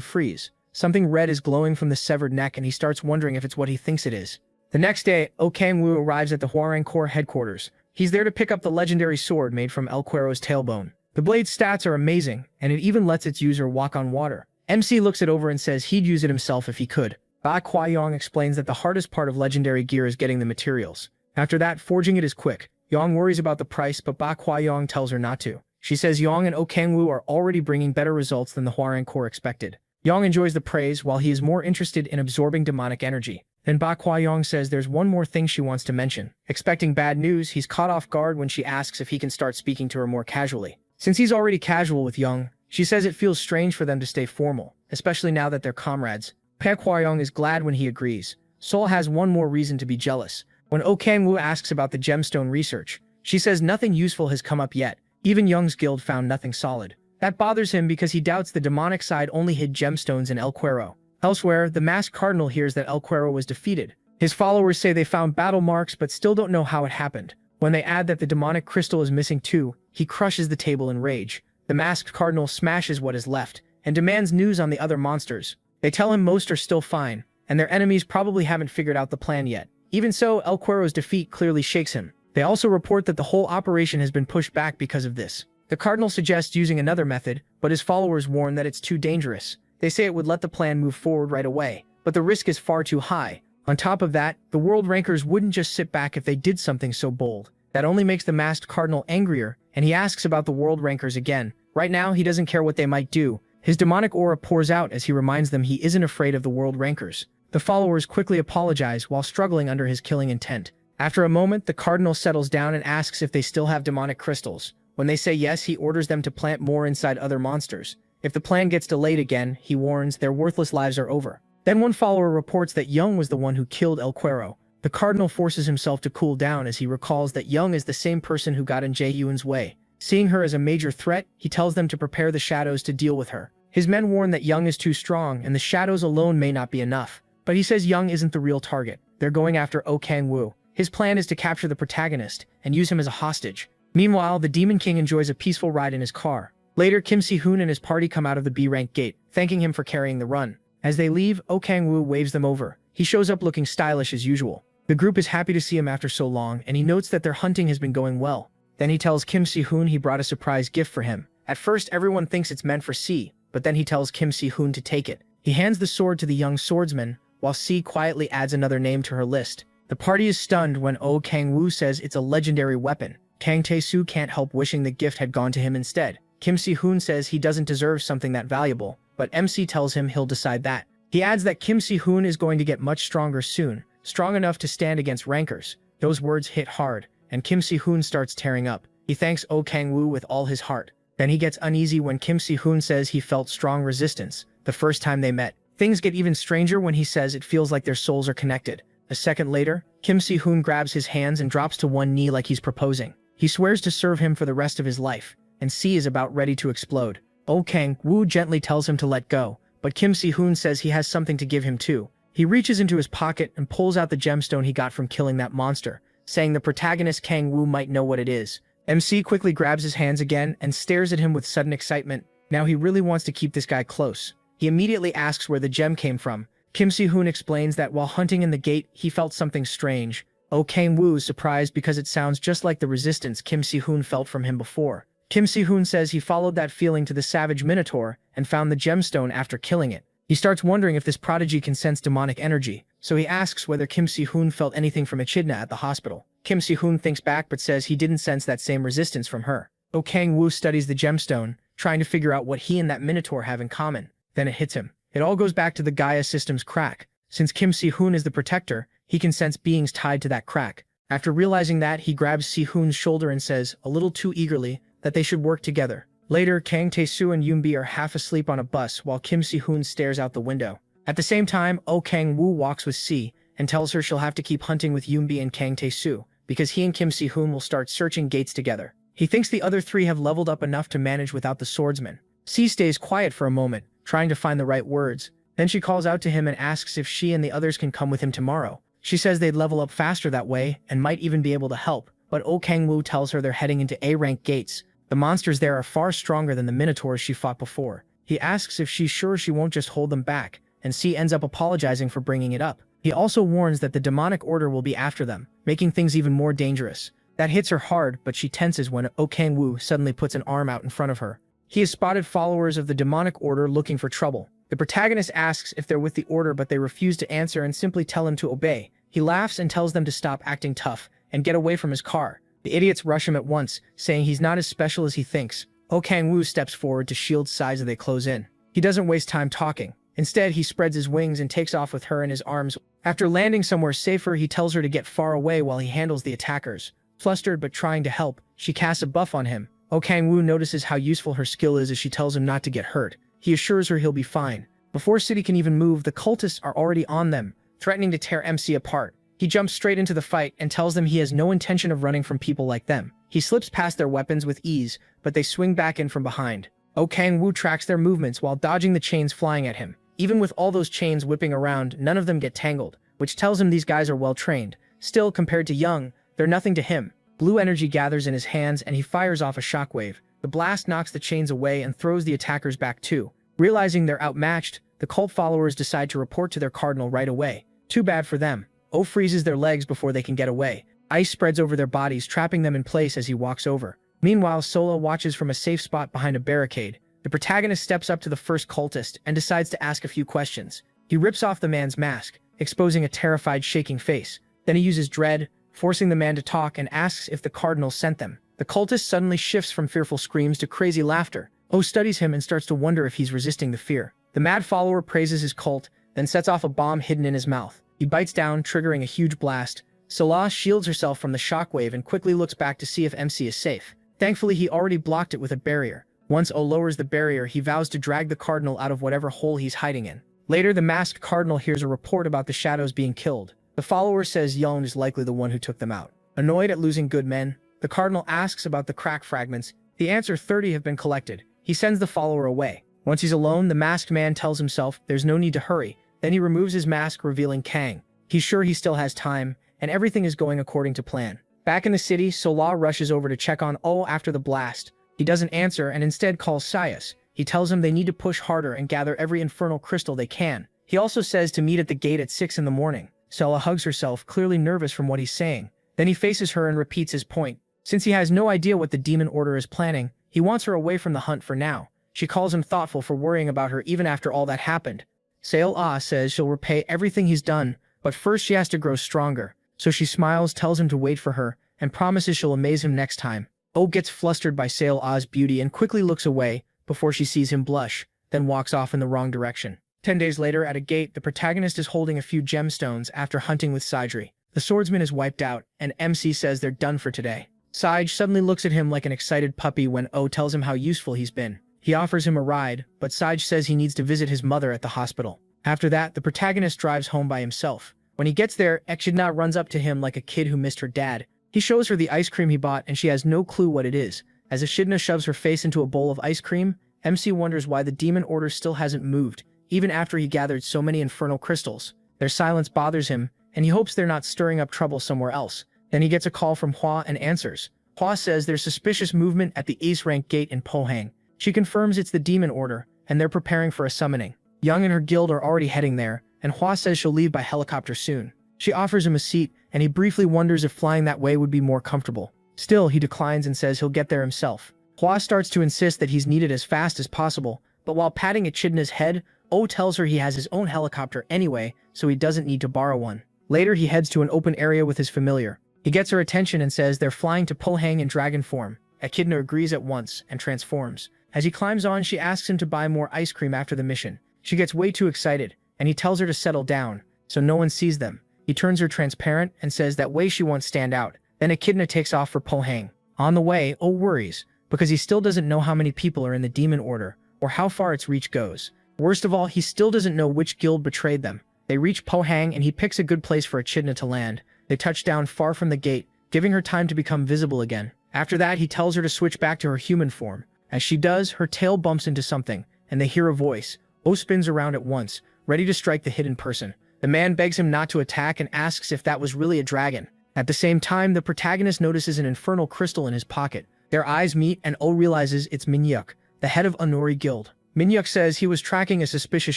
freeze. Something red is glowing from the severed neck, and he starts wondering if it's what he thinks it is. The next day, Oh Kang-woo arrives at the Hwaryang headquarters. He's there to pick up the legendary sword made from El Cuero's tailbone. The blade's stats are amazing, and it even lets its user walk on water. MC looks it over and says he'd use it himself if he could. Ba Kwa-yong explains that the hardest part of legendary gear is getting the materials. After that, forging it is quick. Yong worries about the price, but Ba Kwa-yong tells her not to. She says Yong and Oh Kang-woo are already bringing better results than the Hwaryang expected. Yong enjoys the praise while he is more interested in absorbing demonic energy. Then Ba Kwa-yong says there's one more thing she wants to mention. Expecting bad news, he's caught off guard when she asks if he can start speaking to her more casually. Since he's already casual with Young, she says it feels strange for them to stay formal, especially now that they're comrades. Pa Kwa-yong is glad when he agrees. Sol has one more reason to be jealous. When Oh Kang-woo asks about the gemstone research, she says nothing useful has come up yet. Even Young's guild found nothing solid. That bothers him because he doubts the demonic side only hid gemstones in El Cuero. Elsewhere, the masked cardinal hears that El Cuero was defeated. His followers say they found battle marks but still don't know how it happened. When they add that the demonic crystal is missing too, he crushes the table in rage. The masked cardinal smashes what is left and demands news on the other monsters. They tell him most are still fine, and their enemies probably haven't figured out the plan yet. Even so, El Cuero's defeat clearly shakes him. They also report that the whole operation has been pushed back because of this. The cardinal suggests using another method, but his followers warn that it's too dangerous. They say it would let the plan move forward right away, but but the risk is far too high. On top of that, the world rankers wouldn't just sit back if they did something so bold. That only makes the masked cardinal angrier, and he asks about the world rankers again. Right now, he doesn't care what they might do. His demonic aura pours out as he reminds them he isn't afraid of the world rankers. The followers quickly apologize while struggling under his killing intent. After a moment, the cardinal settles down and asks if they still have demonic crystals. When they say yes, he orders them to plant more inside other monsters. If the plan gets delayed again, he warns their worthless lives are over. Then one follower reports that Young was the one who killed El Cuero. The cardinal forces himself to cool down as he recalls that Young is the same person who got in Jae-Yoon's way. Seeing her as a major threat, he tells them to prepare the shadows to deal with her. His men warn that Young is too strong and the shadows alone may not be enough. But he says Young isn't the real target. They're going after Oh Kang-woo. His plan is to capture the protagonist and use him as a hostage. Meanwhile, the Demon King enjoys a peaceful ride in his car. Later, Kim Si-hoon and his party come out of the B-rank gate, thanking him for carrying the run. As they leave, Oh Kang-woo waves them over. He shows up looking stylish as usual. The group is happy to see him after so long, and he notes that their hunting has been going well. Then he tells Kim Si-hoon he brought a surprise gift for him. At first, everyone thinks it's meant for C, but then he tells Kim Si-hoon to take it. He hands the sword to the young swordsman, while C quietly adds another name to her list. The party is stunned when Oh Kang-woo says it's a legendary weapon. Kang Tae-soo can't help wishing the gift had gone to him instead. Kim Si-hoon says he doesn't deserve something that valuable, but MC tells him he'll decide that. He adds that Kim Si-hoon is going to get much stronger soon, strong enough to stand against rankers. Those words hit hard, and Kim Si-hoon starts tearing up. He thanks Oh Kang-woo with all his heart. Then he gets uneasy when Kim Si-hoon says he felt strong resistance the first time they met. Things get even stranger when he says it feels like their souls are connected. A second later, Kim Si-hoon grabs his hands and drops to one knee like he's proposing. He swears to serve him for the rest of his life, and C is about ready to explode. Oh Kang-woo gently tells him to let go, but Kim Si-hoon says he has something to give him too. He reaches into his pocket and pulls out the gemstone he got from killing that monster, saying the protagonist Kang-woo might know what it is. MC quickly grabs his hands again and stares at him with sudden excitement. Now he really wants to keep this guy close. He immediately asks where the gem came from. Kim Si-hoon explains that while hunting in the gate, he felt something strange. Oh Kang-woo is surprised because it sounds just like the resistance Kim Si-hoon felt from him before. Kim Si-hoon says he followed that feeling to the savage minotaur and found the gemstone after killing it. He starts wondering if this prodigy can sense demonic energy, so he asks whether Kim Si-hoon felt anything from Echidna at the hospital. Kim Si-hoon thinks back but says he didn't sense that same resistance from her. Oh Kang-woo studies the gemstone, trying to figure out what he and that minotaur have in common. Then it hits him. It all goes back to the Gaia system's crack. Since Kim Si-hoon is the protector, he can sense beings tied to that crack. After realizing that, he grabs Si-hoon's shoulder and says, a little too eagerly, that they should work together. Later, Kang Tae-soo and Yoonbi are half asleep on a bus while Kim Si-hoon stares out the window. At the same time, Oh Kang-woo walks with C and tells her she'll have to keep hunting with Yoonbi and Kang Tae-soo, because he and Kim Si-hoon will start searching gates together. He thinks the other three have leveled up enough to manage without the swordsman. C stays quiet for a moment, trying to find the right words. Then she calls out to him and asks if she and the others can come with him tomorrow. She says they'd level up faster that way and might even be able to help, but Oh Kang-woo tells her they're heading into A-rank gates. The monsters there are far stronger than the minotaurs she fought before. He asks if she's sure she won't just hold them back, and C ends up apologizing for bringing it up. He also warns that the demonic order will be after them, making things even more dangerous. That hits her hard, but she tenses when Oh Kang-woo suddenly puts an arm out in front of her. He has spotted followers of the demonic order looking for trouble. The protagonist asks if they're with the order, but they refuse to answer and simply tell him to obey. He laughs and tells them to stop acting tough and get away from his car. The idiots rush him at once, saying he's not as special as he thinks. Oh Kang-woo steps forward to shield sides as they close in. He doesn't waste time talking. Instead, he spreads his wings and takes off with her in his arms. After landing somewhere safer, he tells her to get far away while he handles the attackers. Flustered but trying to help, she casts a buff on him. Oh Kang-woo notices how useful her skill is as she tells him not to get hurt. He assures her he'll be fine. Before City can even move, the cultists are already on them, threatening to tear MC apart. He jumps straight into the fight and tells them he has no intention of running from people like them. He slips past their weapons with ease, but they swing back in from behind. Oh Kang-woo tracks their movements while dodging the chains flying at him. Even with all those chains whipping around, none of them get tangled, which tells him these guys are well trained. Still, compared to Young, they're nothing to him. Blue energy gathers in his hands and he fires off a shockwave. The blast knocks the chains away and throws the attackers back too. Realizing they're outmatched, the cult followers decide to report to their cardinal right away. Too bad for them. Oh freezes their legs before they can get away. Ice spreads over their bodies, trapping them in place as he walks over. Meanwhile, Sola watches from a safe spot behind a barricade. The protagonist steps up to the first cultist and decides to ask a few questions. He rips off the man's mask, exposing a terrified, shaking face. Then he uses dread, forcing the man to talk, and asks if the cardinal sent them. The cultist suddenly shifts from fearful screams to crazy laughter. O studies him and starts to wonder if he's resisting the fear. The mad follower praises his cult, then sets off a bomb hidden in his mouth. He bites down, triggering a huge blast. Salah shields herself from the shockwave and quickly looks back to see if MC is safe. Thankfully, he already blocked it with a barrier. Once O lowers the barrier, he vows to drag the cardinal out of whatever hole he's hiding in. Later, the masked cardinal hears a report about the shadows being killed. The follower says Young is likely the one who took them out. Annoyed at losing good men, the cardinal asks about the crack fragments. The answer 30 have been collected. He sends the follower away. Once he's alone, the masked man tells himself there's no need to hurry. Then he removes his mask, revealing Kang. He's sure he still has time, and everything is going according to plan. Back in the city, Sola rushes over to check on O after the blast. He doesn't answer and instead calls Sias. He tells him they need to push harder and gather every infernal crystal they can. He also says to meet at the gate at 6 in the morning. Sola hugs herself, clearly nervous from what he's saying. Then he faces her and repeats his point. Since he has no idea what the demon order is planning, he wants her away from the hunt for now. She calls him thoughtful for worrying about her even after all that happened. Seol-ah says she'll repay everything he's done, but first she has to grow stronger. So she smiles, tells him to wait for her, and promises she'll amaze him next time. O gets flustered by Seol-ah's beauty and quickly looks away before she sees him blush, then walks off in the wrong direction. 10 days later, at a gate, the protagonist is holding a few gemstones after hunting with Saidri. The swordsman is wiped out, and MC says they're done for today. Saij suddenly looks at him like an excited puppy when O tells him how useful he's been. He offers him a ride, but Saij says he needs to visit his mother at the hospital. After that, the protagonist drives home by himself. When he gets there, Echidna runs up to him like a kid who missed her dad. He shows her the ice cream he bought, and she has no clue what it is. As Echidna shoves her face into a bowl of ice cream, MC wonders why the demon order still hasn't moved, even after he gathered so many infernal crystals. Their silence bothers him, and he hopes they're not stirring up trouble somewhere else. Then he gets a call from Hua and answers. Hua says there's suspicious movement at the Ace-rank gate in Pohang. She confirms it's the demon order, and they're preparing for a summoning. Young and her guild are already heading there, and Hua says she'll leave by helicopter soon. She offers him a seat, and he briefly wonders if flying that way would be more comfortable. Still, he declines and says he'll get there himself. Hua starts to insist that he's needed as fast as possible, but while patting Echidna's head, O tells her he has his own helicopter anyway, so he doesn't need to borrow one. Later, he heads to an open area with his familiar. He gets her attention and says they're flying to Pohang in dragon form. Echidna agrees at once and transforms. As he climbs on, she asks him to buy more ice cream after the mission. She gets way too excited, and he tells her to settle down, so no one sees them. He turns her transparent and says that way she won't stand out. Then Echidna takes off for Pohang. On the way, O worries, because he still doesn't know how many people are in the demon order, or how far its reach goes. Worst of all, he still doesn't know which guild betrayed them. They reach Pohang, and he picks a good place for Echidna to land. They touch down far from the gate, giving her time to become visible again. After that, he tells her to switch back to her human form. As she does, her tail bumps into something, and they hear a voice. O spins around at once, ready to strike the hidden person. The man begs him not to attack and asks if that was really a dragon. At the same time, the protagonist notices an infernal crystal in his pocket. Their eyes meet, and O realizes it's Minyuk, the head of Onori Guild. Minyuk says he was tracking a suspicious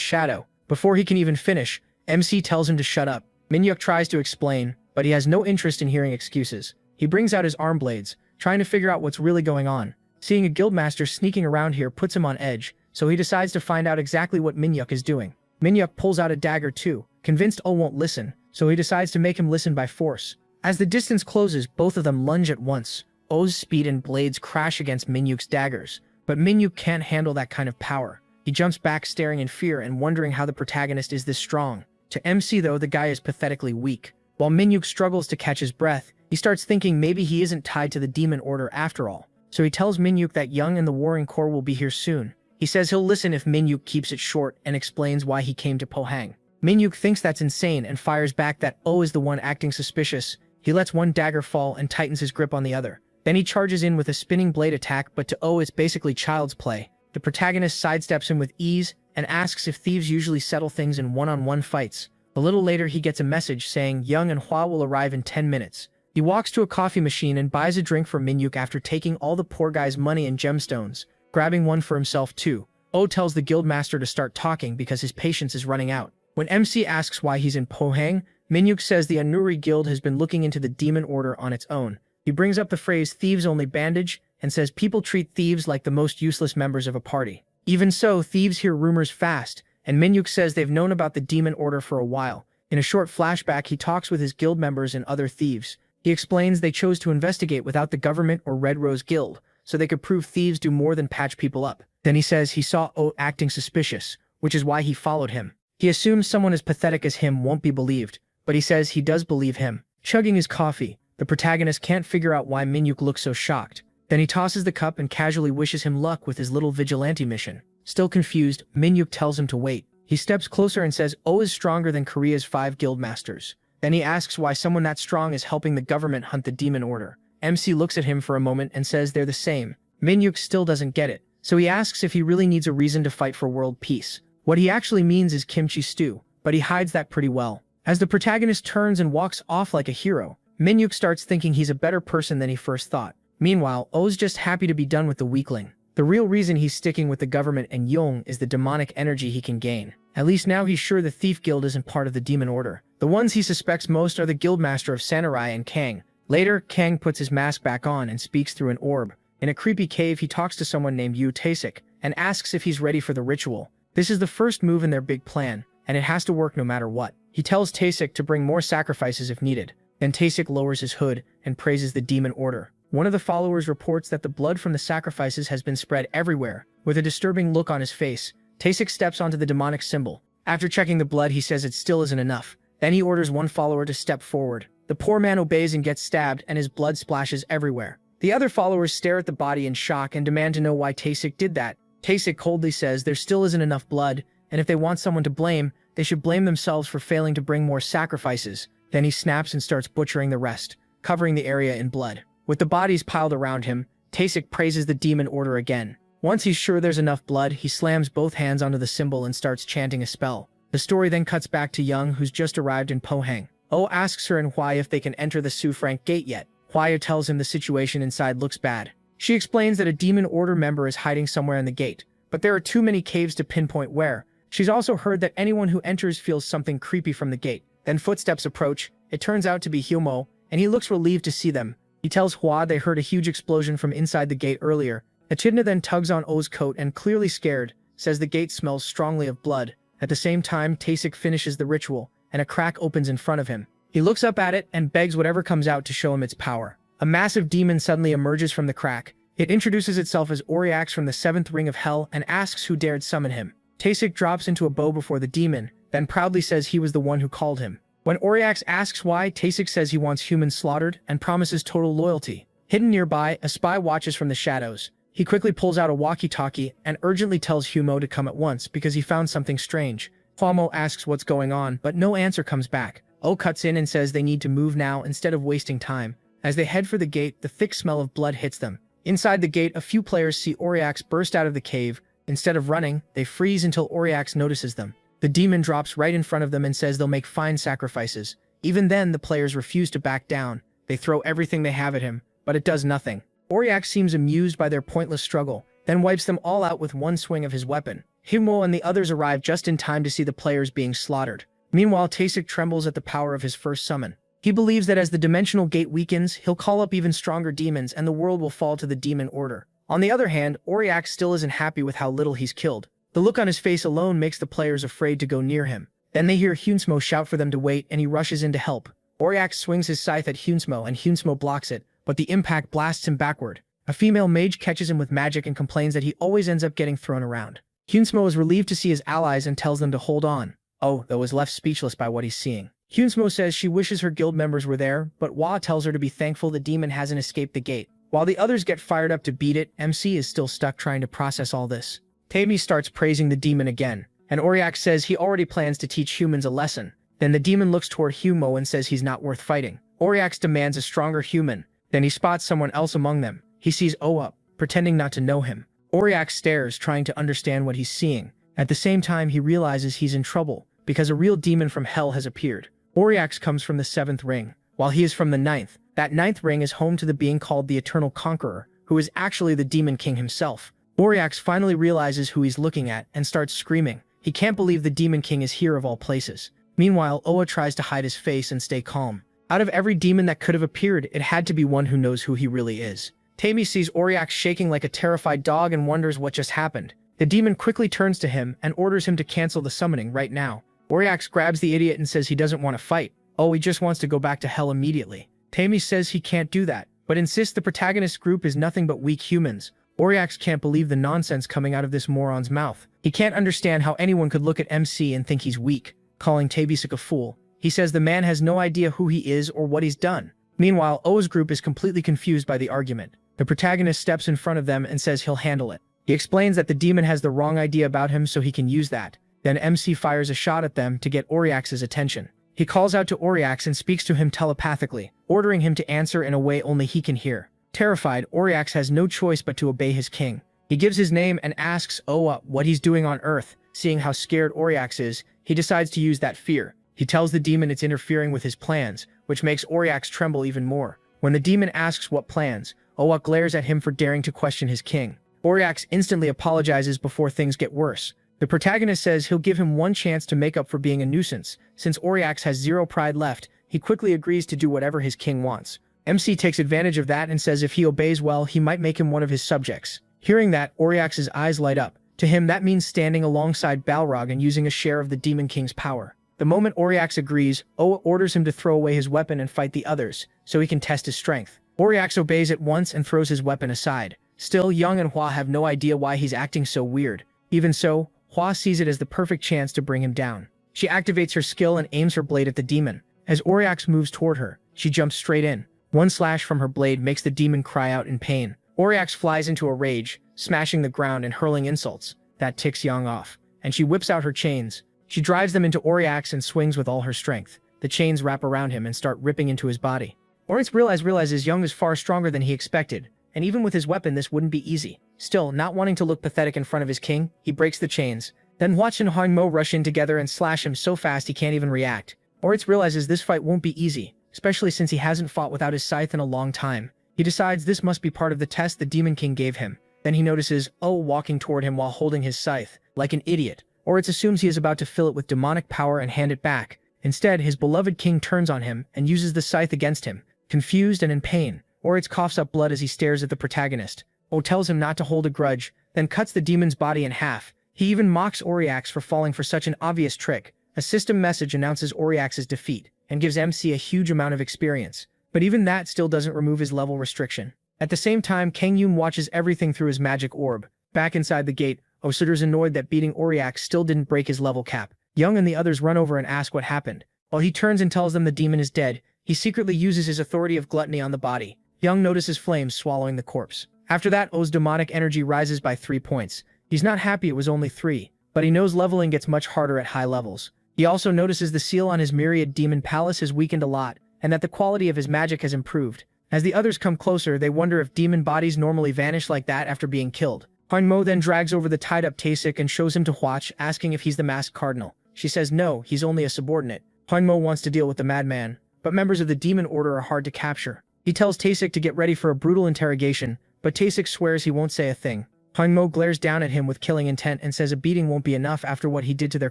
shadow. Before he can even finish, MC tells him to shut up. Minyuk tries to explain, but he has no interest in hearing excuses. He brings out his arm blades, trying to figure out what's really going on. Seeing a guildmaster sneaking around here puts him on edge, so he decides to find out exactly what Minyuk is doing. Minyuk pulls out a dagger too, convinced O won't listen, so he decides to make him listen by force. As the distance closes, both of them lunge at once. O's speed and blades crash against Minyuk's daggers, but Minyuk can't handle that kind of power. He jumps back, staring in fear and wondering how the protagonist is this strong. To MC though, the guy is pathetically weak. While Minyuk struggles to catch his breath, he starts thinking maybe he isn't tied to the demon order after all. So he tells Minyuk that Young and the Warring Corps will be here soon. He says he'll listen if Minyuk keeps it short and explains why he came to Pohang. Minyuk thinks that's insane and fires back that O is the one acting suspicious. He lets one dagger fall and tightens his grip on the other. Then he charges in with a spinning blade attack, but to O it's basically child's play. The protagonist sidesteps him with ease and asks if thieves usually settle things in one-on-one fights. A little later, he gets a message saying Young and Hua will arrive in 10 minutes. He walks to a coffee machine and buys a drink for Minyuk after taking all the poor guy's money and gemstones, grabbing one for himself too. O tells the guildmaster to start talking because his patience is running out. When MC asks why he's in Pohang, Minyuk says the Onori Guild has been looking into the demon order on its own. He brings up the phrase thieves only bandage and says people treat thieves like the most useless members of a party. Even so, thieves hear rumors fast and Minyuk says they've known about the demon order for a while. In a short flashback, he talks with his guild members and other thieves. He explains they chose to investigate without the government or Red Rose Guild, so they could prove thieves do more than patch people up. Then he says he saw O acting suspicious, which is why he followed him. He assumes someone as pathetic as him won't be believed, but he says he does believe him. Chugging his coffee, the protagonist can't figure out why Minyuk looks so shocked. Then he tosses the cup and casually wishes him luck with his little vigilante mission. Still confused, Minyuk tells him to wait. He steps closer and says O is stronger than Korea's 5 guild masters. Then he asks why someone that strong is helping the government hunt the demon order. MC looks at him for a moment and says they're the same. Minyuk still doesn't get it, so he asks if he really needs a reason to fight for world peace. What he actually means is kimchi stew, but he hides that pretty well. As the protagonist turns and walks off like a hero, Minyuk starts thinking he's a better person than he first thought. Meanwhile, O's just happy to be done with the weakling. The real reason he's sticking with the government and Yong is the demonic energy he can gain. At least now he's sure the Thief Guild isn't part of the Demon Order. The ones he suspects most are the Guildmaster of Samurai and Kang. Later, Kang puts his mask back on and speaks through an orb. In a creepy cave, he talks to someone named Yu Taesik and asks if he's ready for the ritual. This is the first move in their big plan, and it has to work no matter what. He tells Taesik to bring more sacrifices if needed. Then Taesik lowers his hood and praises the Demon Order. One of the followers reports that the blood from the sacrifices has been spread everywhere. With a disturbing look on his face, Taesik steps onto the demonic symbol. After checking the blood, he says it still isn't enough. Then he orders one follower to step forward. The poor man obeys and gets stabbed, and his blood splashes everywhere. The other followers stare at the body in shock and demand to know why Taesik did that. Taesik coldly says there still isn't enough blood, and if they want someone to blame, they should blame themselves for failing to bring more sacrifices. Then he snaps and starts butchering the rest, covering the area in blood. With the bodies piled around him, Taesik praises the Demon Order again. Once he's sure there's enough blood, he slams both hands onto the symbol and starts chanting a spell. The story then cuts back to Young, who's just arrived in Pohang. O asks her and Hwaya if they can enter the Su Frank gate yet. Hwaya tells him the situation inside looks bad. She explains that a Demon Order member is hiding somewhere in the gate, but there are too many caves to pinpoint where. She's also heard that anyone who enters feels something creepy from the gate. Then footsteps approach. It turns out to be Hyomo, and he looks relieved to see them. He tells Hwa they heard a huge explosion from inside the gate earlier. Echidna then tugs on O's coat and, clearly scared, says the gate smells strongly of blood. At the same time, Taesik finishes the ritual, and a crack opens in front of him. He looks up at it and begs whatever comes out to show him its power. A massive demon suddenly emerges from the crack. It introduces itself as Oriax from the 7th Ring of Hell and asks who dared summon him. Taesik drops into a bow before the demon, then proudly says he was the one who called him. When Oriax asks why, Taesik says he wants humans slaughtered and promises total loyalty. Hidden nearby, a spy watches from the shadows. He quickly pulls out a walkie-talkie and urgently tells Humo to come at once because he found something strange. Hwamo asks what's going on, but no answer comes back. O cuts in and says they need to move now instead of wasting time. As they head for the gate, the thick smell of blood hits them. Inside the gate, a few players see Oriax burst out of the cave. Instead of running, they freeze until Oriax notices them. The demon drops right in front of them and says they'll make fine sacrifices. Even then, the players refuse to back down. They throw everything they have at him, but it does nothing. Oriax seems amused by their pointless struggle, then wipes them all out with one swing of his weapon. Himo and the others arrive just in time to see the players being slaughtered. Meanwhile, Taesik trembles at the power of his first summon. He believes that as the dimensional gate weakens, he'll call up even stronger demons and the world will fall to the Demon Order. On the other hand, Oriax still isn't happy with how little he's killed. The look on his face alone makes the players afraid to go near him. Then they hear Hunsmo shout for them to wait, and he rushes in to help. Oriax swings his scythe at Hunsmo, and Hunsmo blocks it, but the impact blasts him backward. A female mage catches him with magic and complains that he always ends up getting thrown around. Hunsmo is relieved to see his allies and tells them to hold on. Oh, though is left speechless by what he's seeing. Hunsmo says she wishes her guild members were there, but Hwa tells her to be thankful the demon hasn't escaped the gate. While the others get fired up to beat it, MC is still stuck trying to process all this. Taimi starts praising the demon again, and Oriax says he already plans to teach humans a lesson. Then the demon looks toward Humo and says he's not worth fighting. Oriax demands a stronger human. Then he spots someone else among them. He sees Oa, pretending not to know him. Oriax stares, trying to understand what he's seeing. At the same time, he realizes he's in trouble, because a real demon from hell has appeared. Oriax comes from the 7th ring, while he is from the 9th. That 9th ring is home to the being called the Eternal Conqueror, who is actually the Demon King himself. Oriax finally realizes who he's looking at and starts screaming. He can't believe the Demon King is here of all places. Meanwhile, Oa tries to hide his face and stay calm. Out of every demon that could have appeared, it had to be one who knows who he really is. Taimi sees Oriax shaking like a terrified dog and wonders what just happened. The demon quickly turns to him and orders him to cancel the summoning right now. Oriax grabs the idiot and says he doesn't want to fight. Oh, he just wants to go back to hell immediately. Tammy says he can't do that, but insists the protagonist's group is nothing but weak humans. Oriax can't believe the nonsense coming out of this moron's mouth. He can't understand how anyone could look at MC and think he's weak, calling Taebisik a fool. He says the man has no idea who he is or what he's done. Meanwhile, O's group is completely confused by the argument. The protagonist steps in front of them and says he'll handle it. He explains that the demon has the wrong idea about him so he can use that. Then MC fires a shot at them to get Oriax's attention. He calls out to Oriax and speaks to him telepathically, ordering him to answer in a way only he can hear. Terrified, Oriax has no choice but to obey his king. He gives his name and asks Oa what he's doing on Earth. Seeing how scared Oriax is, he decides to use that fear. He tells the demon it's interfering with his plans, which makes Oriax tremble even more. When the demon asks what plans, Oa glares at him for daring to question his king. Oriax instantly apologizes before things get worse. The protagonist says he'll give him one chance to make up for being a nuisance. Since Oriax has zero pride left, he quickly agrees to do whatever his king wants. MC takes advantage of that and says if he obeys well, he might make him one of his subjects. Hearing that, Oriax's eyes light up. To him, that means standing alongside Balrog and using a share of the Demon King's power. The moment Oriax agrees, Oa orders him to throw away his weapon and fight the others, so he can test his strength. Oriax obeys at once and throws his weapon aside. Still, Young and Hua have no idea why he's acting so weird. Even so, Hua sees it as the perfect chance to bring him down. She activates her skill and aims her blade at the demon. As Oriax moves toward her, she jumps straight in. One slash from her blade makes the demon cry out in pain. Oriax flies into a rage, smashing the ground and hurling insults. That ticks Yang off, and she whips out her chains. She drives them into Oriax and swings with all her strength. The chains wrap around him and start ripping into his body. Oriax realizes Young is far stronger than he expected, and even with his weapon this wouldn't be easy. Still, not wanting to look pathetic in front of his king, he breaks the chains. Then Hua and Hangmo rush in together and slash him so fast he can't even react. Oriax realizes this fight won't be easy, especially since he hasn't fought without his scythe in a long time. He decides this must be part of the test the Demon King gave him. Then he notices O walking toward him while holding his scythe, like an idiot. Oriax assumes he is about to fill it with demonic power and hand it back. Instead, his beloved king turns on him and uses the scythe against him. Confused and in pain, Oriax coughs up blood as he stares at the protagonist. O tells him not to hold a grudge, then cuts the demon's body in half. He even mocks Oriax for falling for such an obvious trick. A system message announces Oriax's defeat, and gives MC a huge amount of experience. But even that still doesn't remove his level restriction. At the same time, Kang Yoon watches everything through his magic orb. Back inside the gate, Osutter's annoyed that beating Oriax still didn't break his level cap. Young and the others run over and ask what happened. While he turns and tells them the demon is dead, he secretly uses his authority of gluttony on the body. Young notices flames swallowing the corpse. After that, O's demonic energy rises by 3 points. He's not happy it was only 3, but he knows leveling gets much harder at high levels. He also notices the seal on his myriad demon palace has weakened a lot, and that the quality of his magic has improved. As the others come closer, they wonder if demon bodies normally vanish like that after being killed. Hanmo then drags over the tied-up Taesik and shows him to Hwach, asking if he's the masked cardinal. She says no, he's only a subordinate. Hanmo wants to deal with the madman, but members of the demon order are hard to capture. He tells Taesik to get ready for a brutal interrogation, but Taesik swears he won't say a thing. Hanmo glares down at him with killing intent and says a beating won't be enough after what he did to their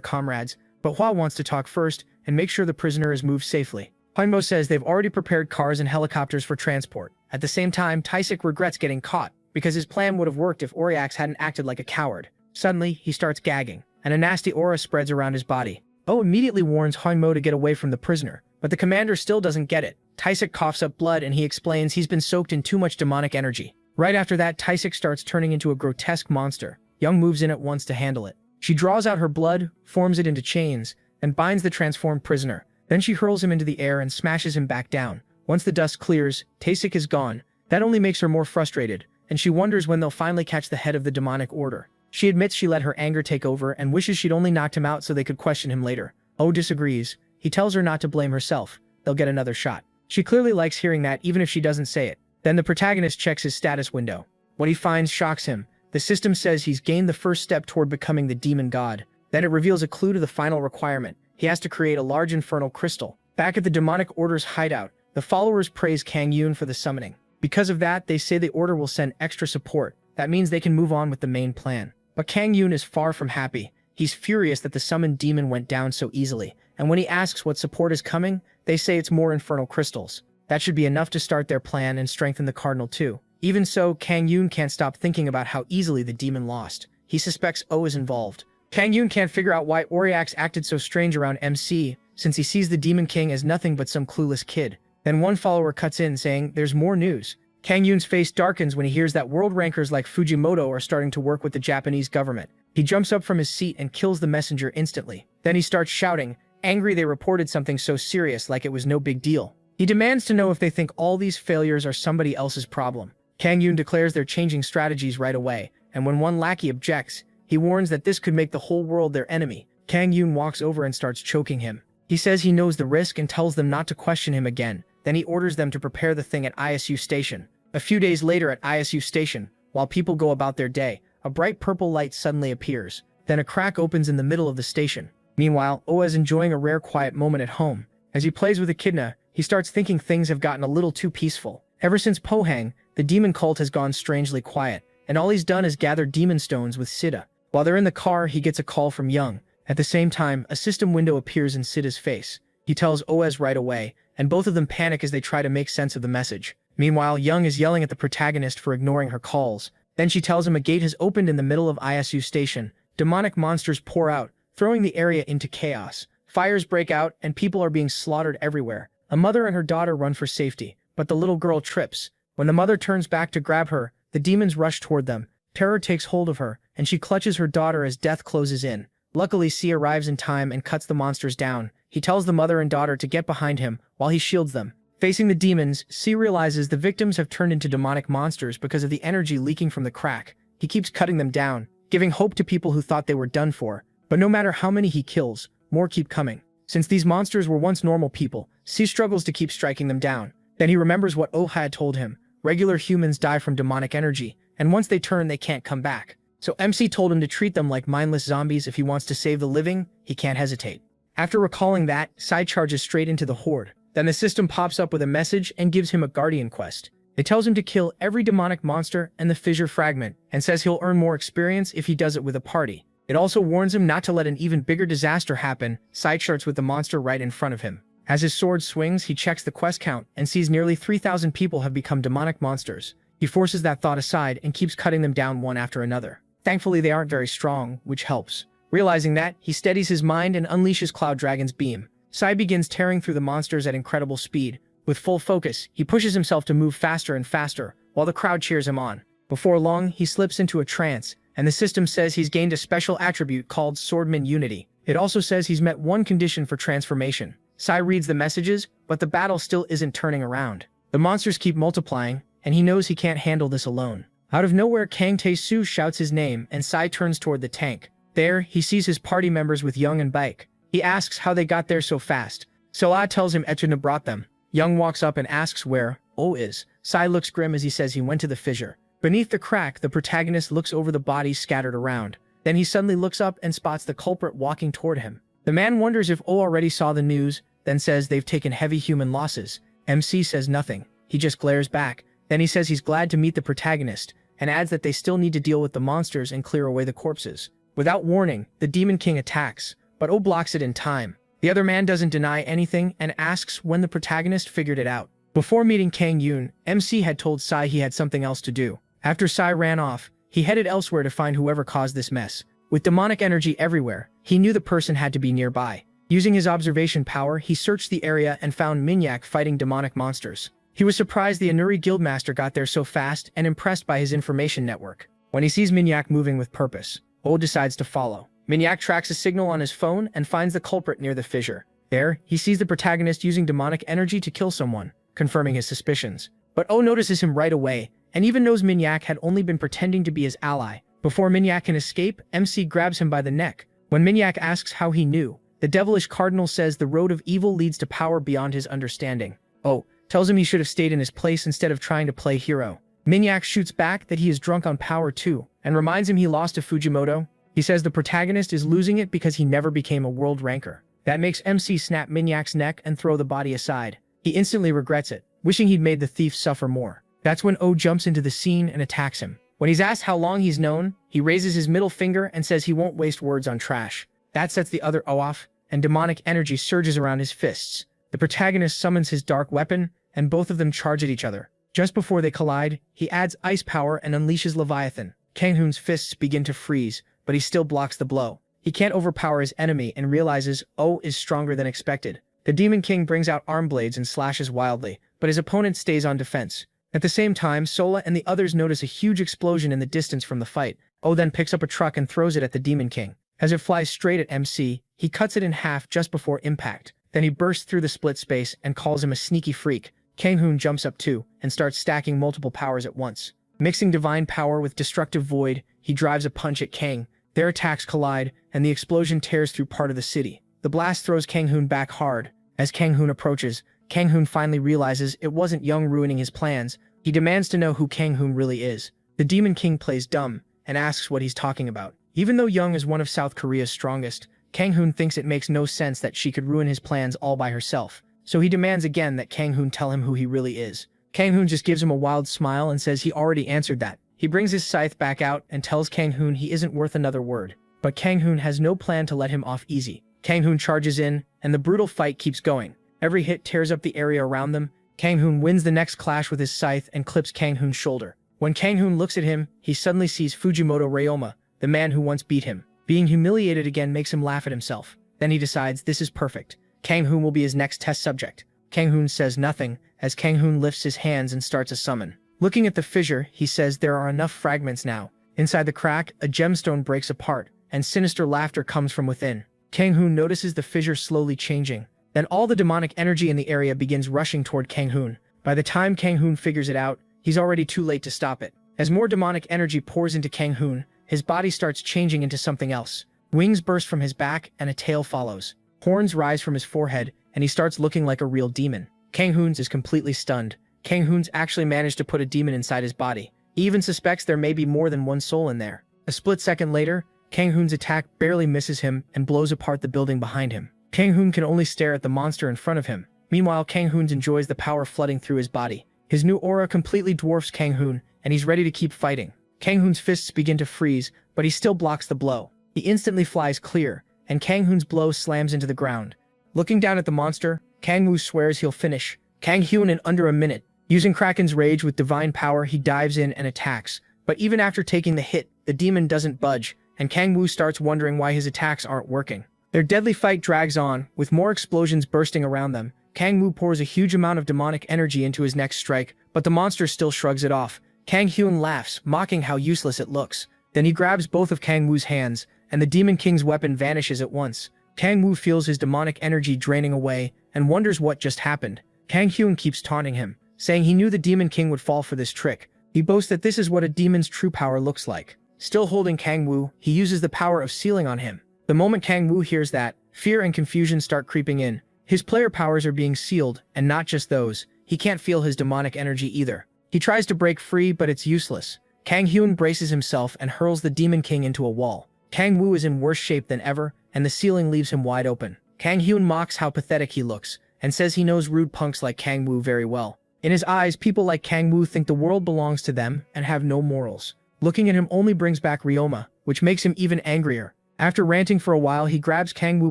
comrades, but Hwa wants to talk first and make sure the prisoner is moved safely. Hanmo says they've already prepared cars and helicopters for transport. At the same time, Taesik regrets getting caught, because his plan would have worked if Oriax hadn't acted like a coward. Suddenly, he starts gagging, and a nasty aura spreads around his body. O immediately warns Hanmo to get away from the prisoner, but the commander still doesn't get it. Taesik coughs up blood and he explains he's been soaked in too much demonic energy. Right after that, Taesik starts turning into a grotesque monster. Young moves in at once to handle it. She draws out her blood, forms it into chains, and binds the transformed prisoner. Then she hurls him into the air and smashes him back down. Once the dust clears, Taesik is gone. That only makes her more frustrated, and she wonders when they'll finally catch the head of the demonic order. She admits she let her anger take over and wishes she'd only knocked him out so they could question him later. O disagrees. He tells her not to blame herself. They'll get another shot. She clearly likes hearing that even if she doesn't say it. Then the protagonist checks his status window. What he finds shocks him. The system says he's gained the first step toward becoming the demon god. Then it reveals a clue to the final requirement. He has to create a large infernal crystal. Back at the demonic order's hideout, the followers praise Kang Yoon for the summoning. Because of that, they say the order will send extra support. That means they can move on with the main plan. But Kang Yoon is far from happy. He's furious that the summoned demon went down so easily. And when he asks what support is coming, they say it's more infernal crystals. That should be enough to start their plan and strengthen the cardinal too. Even so, Kang Yoon can't stop thinking about how easily the demon lost. he suspects O is involved. Kang Yoon can't figure out why Oriax acted so strange around MC, since he sees the Demon King as nothing but some clueless kid. Then one follower cuts in saying, "There's more news." Kang Yoon's face darkens when he hears that world rankers like Fujimoto are starting to work with the Japanese government. He jumps up from his seat and kills the messenger instantly. Then he starts shouting, angry they reported something so serious like it was no big deal. He demands to know if they think all these failures are somebody else's problem. Kang Yoon declares they're changing strategies right away, and when one lackey objects, he warns that this could make the whole world their enemy. Kang Yoon walks over and starts choking him. He says he knows the risk and tells them not to question him again. Then he orders them to prepare the thing at ISU Station. A few days later at ISU Station, while people go about their day, a bright purple light suddenly appears. Then a crack opens in the middle of the station. Meanwhile, Oa is enjoying a rare quiet moment at home. As he plays with Echidna, he starts thinking things have gotten a little too peaceful. Ever since Pohang, the demon cult has gone strangely quiet, and all he's done is gather demon stones with Sita. While they're in the car, he gets a call from Young. At the same time, a system window appears in Sita's face. He tells Oaz right away, and both of them panic as they try to make sense of the message. Meanwhile, Young is yelling at the protagonist for ignoring her calls. Then she tells him a gate has opened in the middle of ISU Station. Demonic monsters pour out, throwing the area into chaos. Fires break out, and people are being slaughtered everywhere. A mother and her daughter run for safety, but the little girl trips. When the mother turns back to grab her, the demons rush toward them. Terror takes hold of her, and she clutches her daughter as death closes in. Luckily, C arrives in time and cuts the monsters down. He tells the mother and daughter to get behind him, while he shields them. Facing the demons, C realizes the victims have turned into demonic monsters because of the energy leaking from the crack. He keeps cutting them down, giving hope to people who thought they were done for. But no matter how many he kills, more keep coming. Since these monsters were once normal people, C struggles to keep striking them down. Then he remembers what Oh had told him. Regular humans die from demonic energy, and once they turn, they can't come back. So MC told him to treat them like mindless zombies. If he wants to save the living, he can't hesitate. After recalling that, Sai charges straight into the horde. Then the system pops up with a message and gives him a guardian quest. It tells him to kill every demonic monster and the fissure fragment, and says he'll earn more experience if he does it with a party. It also warns him not to let an even bigger disaster happen. Sai charts with the monster right in front of him. As his sword swings, he checks the quest count and sees nearly 3,000 people have become demonic monsters. He forces that thought aside and keeps cutting them down one after another. Thankfully, they aren't very strong, which helps. Realizing that, he steadies his mind and unleashes Cloud Dragon's beam. Sai begins tearing through the monsters at incredible speed. With full focus, he pushes himself to move faster and faster, while the crowd cheers him on. Before long, he slips into a trance, and the system says he's gained a special attribute called Swordman Unity. It also says he's met one condition for transformation. Sai reads the messages, but the battle still isn't turning around. The monsters keep multiplying, and he knows he can't handle this alone. Out of nowhere, Kang Tae-soo shouts his name, and Sai turns toward the tank. There, he sees his party members with Young and Baek. He asks how they got there so fast. Sola tells him Echidna brought them. Young walks up and asks where Oh is. Sai looks grim as he says he went to the fissure. Beneath the crack, the protagonist looks over the bodies scattered around. Then he suddenly looks up and spots the culprit walking toward him. The man wonders if Oh already saw the news, then says they've taken heavy human losses. MC says nothing. He just glares back. Then he says he's glad to meet the protagonist, and adds that they still need to deal with the monsters and clear away the corpses. Without warning, the Demon King attacks, but Oh blocks it in time. The other man doesn't deny anything and asks when the protagonist figured it out. Before meeting Kang Yoon, MC had told Sai he had something else to do. After Sai ran off, he headed elsewhere to find whoever caused this mess. With demonic energy everywhere, he knew the person had to be nearby. Using his observation power, he searched the area and found Minyak fighting demonic monsters. He was surprised the Anuri Guildmaster got there so fast and impressed by his information network. When he sees Minyak moving with purpose, Oh decides to follow. Minyak tracks a signal on his phone and finds the culprit near the fissure. There, he sees the protagonist using demonic energy to kill someone, confirming his suspicions. But Oh notices him right away, and even knows Minyak had only been pretending to be his ally. Before Minyak can escape, MC grabs him by the neck. When Minyak asks how he knew, the devilish cardinal says the road of evil leads to power beyond his understanding. Oh tells him he should have stayed in his place instead of trying to play hero. Minyak shoots back that he is drunk on power too, and reminds him he lost to Fujimoto. He says the protagonist is losing it because he never became a world ranker. That makes MC snap Minyak's neck and throw the body aside. He instantly regrets it, wishing he'd made the thief suffer more. That's when Oh jumps into the scene and attacks him. When he's asked how long he's known, he raises his middle finger and says he won't waste words on trash. That sets the other Oh off, and demonic energy surges around his fists. The protagonist summons his dark weapon, and both of them charge at each other. Just before they collide, he adds ice power and unleashes Leviathan. Kang Hoon's fists begin to freeze, but he still blocks the blow. He can't overpower his enemy and realizes Oh is stronger than expected. The Demon King brings out arm blades and slashes wildly, but his opponent stays on defense. At the same time, Sola and the others notice a huge explosion in the distance from the fight. Oh then picks up a truck and throws it at the Demon King. As it flies straight at MC, he cuts it in half just before impact. Then he bursts through the split space and calls him a sneaky freak. Kang Hoon jumps up too, and starts stacking multiple powers at once. Mixing divine power with destructive void, he drives a punch at Kang. Their attacks collide, and the explosion tears through part of the city. The blast throws Kang Hoon back hard. As Kang Hoon approaches, Kang Hoon finally realizes it wasn't Young ruining his plans. He demands to know who Kang Hoon really is. The Demon King plays dumb, and asks what he's talking about. Even though Young is one of South Korea's strongest, Kang Hoon thinks it makes no sense that she could ruin his plans all by herself. So he demands again that Kang Hoon tell him who he really is. Kang Hoon just gives him a wild smile and says he already answered that. He brings his scythe back out and tells Kang Hoon he isn't worth another word. But Kang Hoon has no plan to let him off easy. Kang Hoon charges in, and the brutal fight keeps going. Every hit tears up the area around them. Kang Hoon wins the next clash with his scythe and clips Kang Hoon's shoulder. When Kang Hoon looks at him, he suddenly sees Fujimoto Ryoma, the man who once beat him. Being humiliated again makes him laugh at himself. Then he decides this is perfect. Kang Hoon will be his next test subject. Kang Hoon says nothing, as Kang Hoon lifts his hands and starts a summon. Looking at the fissure, he says there are enough fragments now. Inside the crack, a gemstone breaks apart, and sinister laughter comes from within. Kang Hoon notices the fissure slowly changing. Then all the demonic energy in the area begins rushing toward Kang Hoon. By the time Kang Hoon figures it out, he's already too late to stop it. As more demonic energy pours into Kang Hoon, his body starts changing into something else. Wings burst from his back, and a tail follows. Horns rise from his forehead, and he starts looking like a real demon. Kang Hoon's is completely stunned. Kang Hoon's actually managed to put a demon inside his body. He even suspects there may be more than one soul in there. A split second later, Kang Hoon's attack barely misses him and blows apart the building behind him. Kang Hoon can only stare at the monster in front of him. Meanwhile, Kang Hoon enjoys the power flooding through his body. His new aura completely dwarfs Kang Hoon, and he's ready to keep fighting. Kang Hoon's fists begin to freeze, but he still blocks the blow. He instantly flies clear, and Kang Hoon's blow slams into the ground. Looking down at the monster, Kang Woo swears he'll finish Kang Hoon in under a minute. Using Kraken's rage with divine power, he dives in and attacks. But even after taking the hit, the demon doesn't budge, and Kang Woo starts wondering why his attacks aren't working. Their deadly fight drags on, with more explosions bursting around them. Kang Woo pours a huge amount of demonic energy into his next strike, but the monster still shrugs it off. Kang Hoon laughs, mocking how useless it looks. Then he grabs both of Kang Woo's hands, and the Demon King's weapon vanishes at once. Kang Woo feels his demonic energy draining away, and wonders what just happened. Kang Hoon keeps taunting him, saying he knew the Demon King would fall for this trick. He boasts that this is what a demon's true power looks like. Still holding Kang Woo, he uses the power of sealing on him. The moment Kang Woo hears that, fear and confusion start creeping in. His player powers are being sealed, and not just those. He can't feel his demonic energy either. He tries to break free, but it's useless. Kang Hoon braces himself and hurls the Demon King into a wall. Kang Woo is in worse shape than ever, and the ceiling leaves him wide open. Kang Hoon mocks how pathetic he looks, and says he knows rude punks like Kang Woo very well. In his eyes, people like Kang Woo think the world belongs to them and have no morals. Looking at him only brings back Ryoma, which makes him even angrier. After ranting for a while, he grabs Kang Woo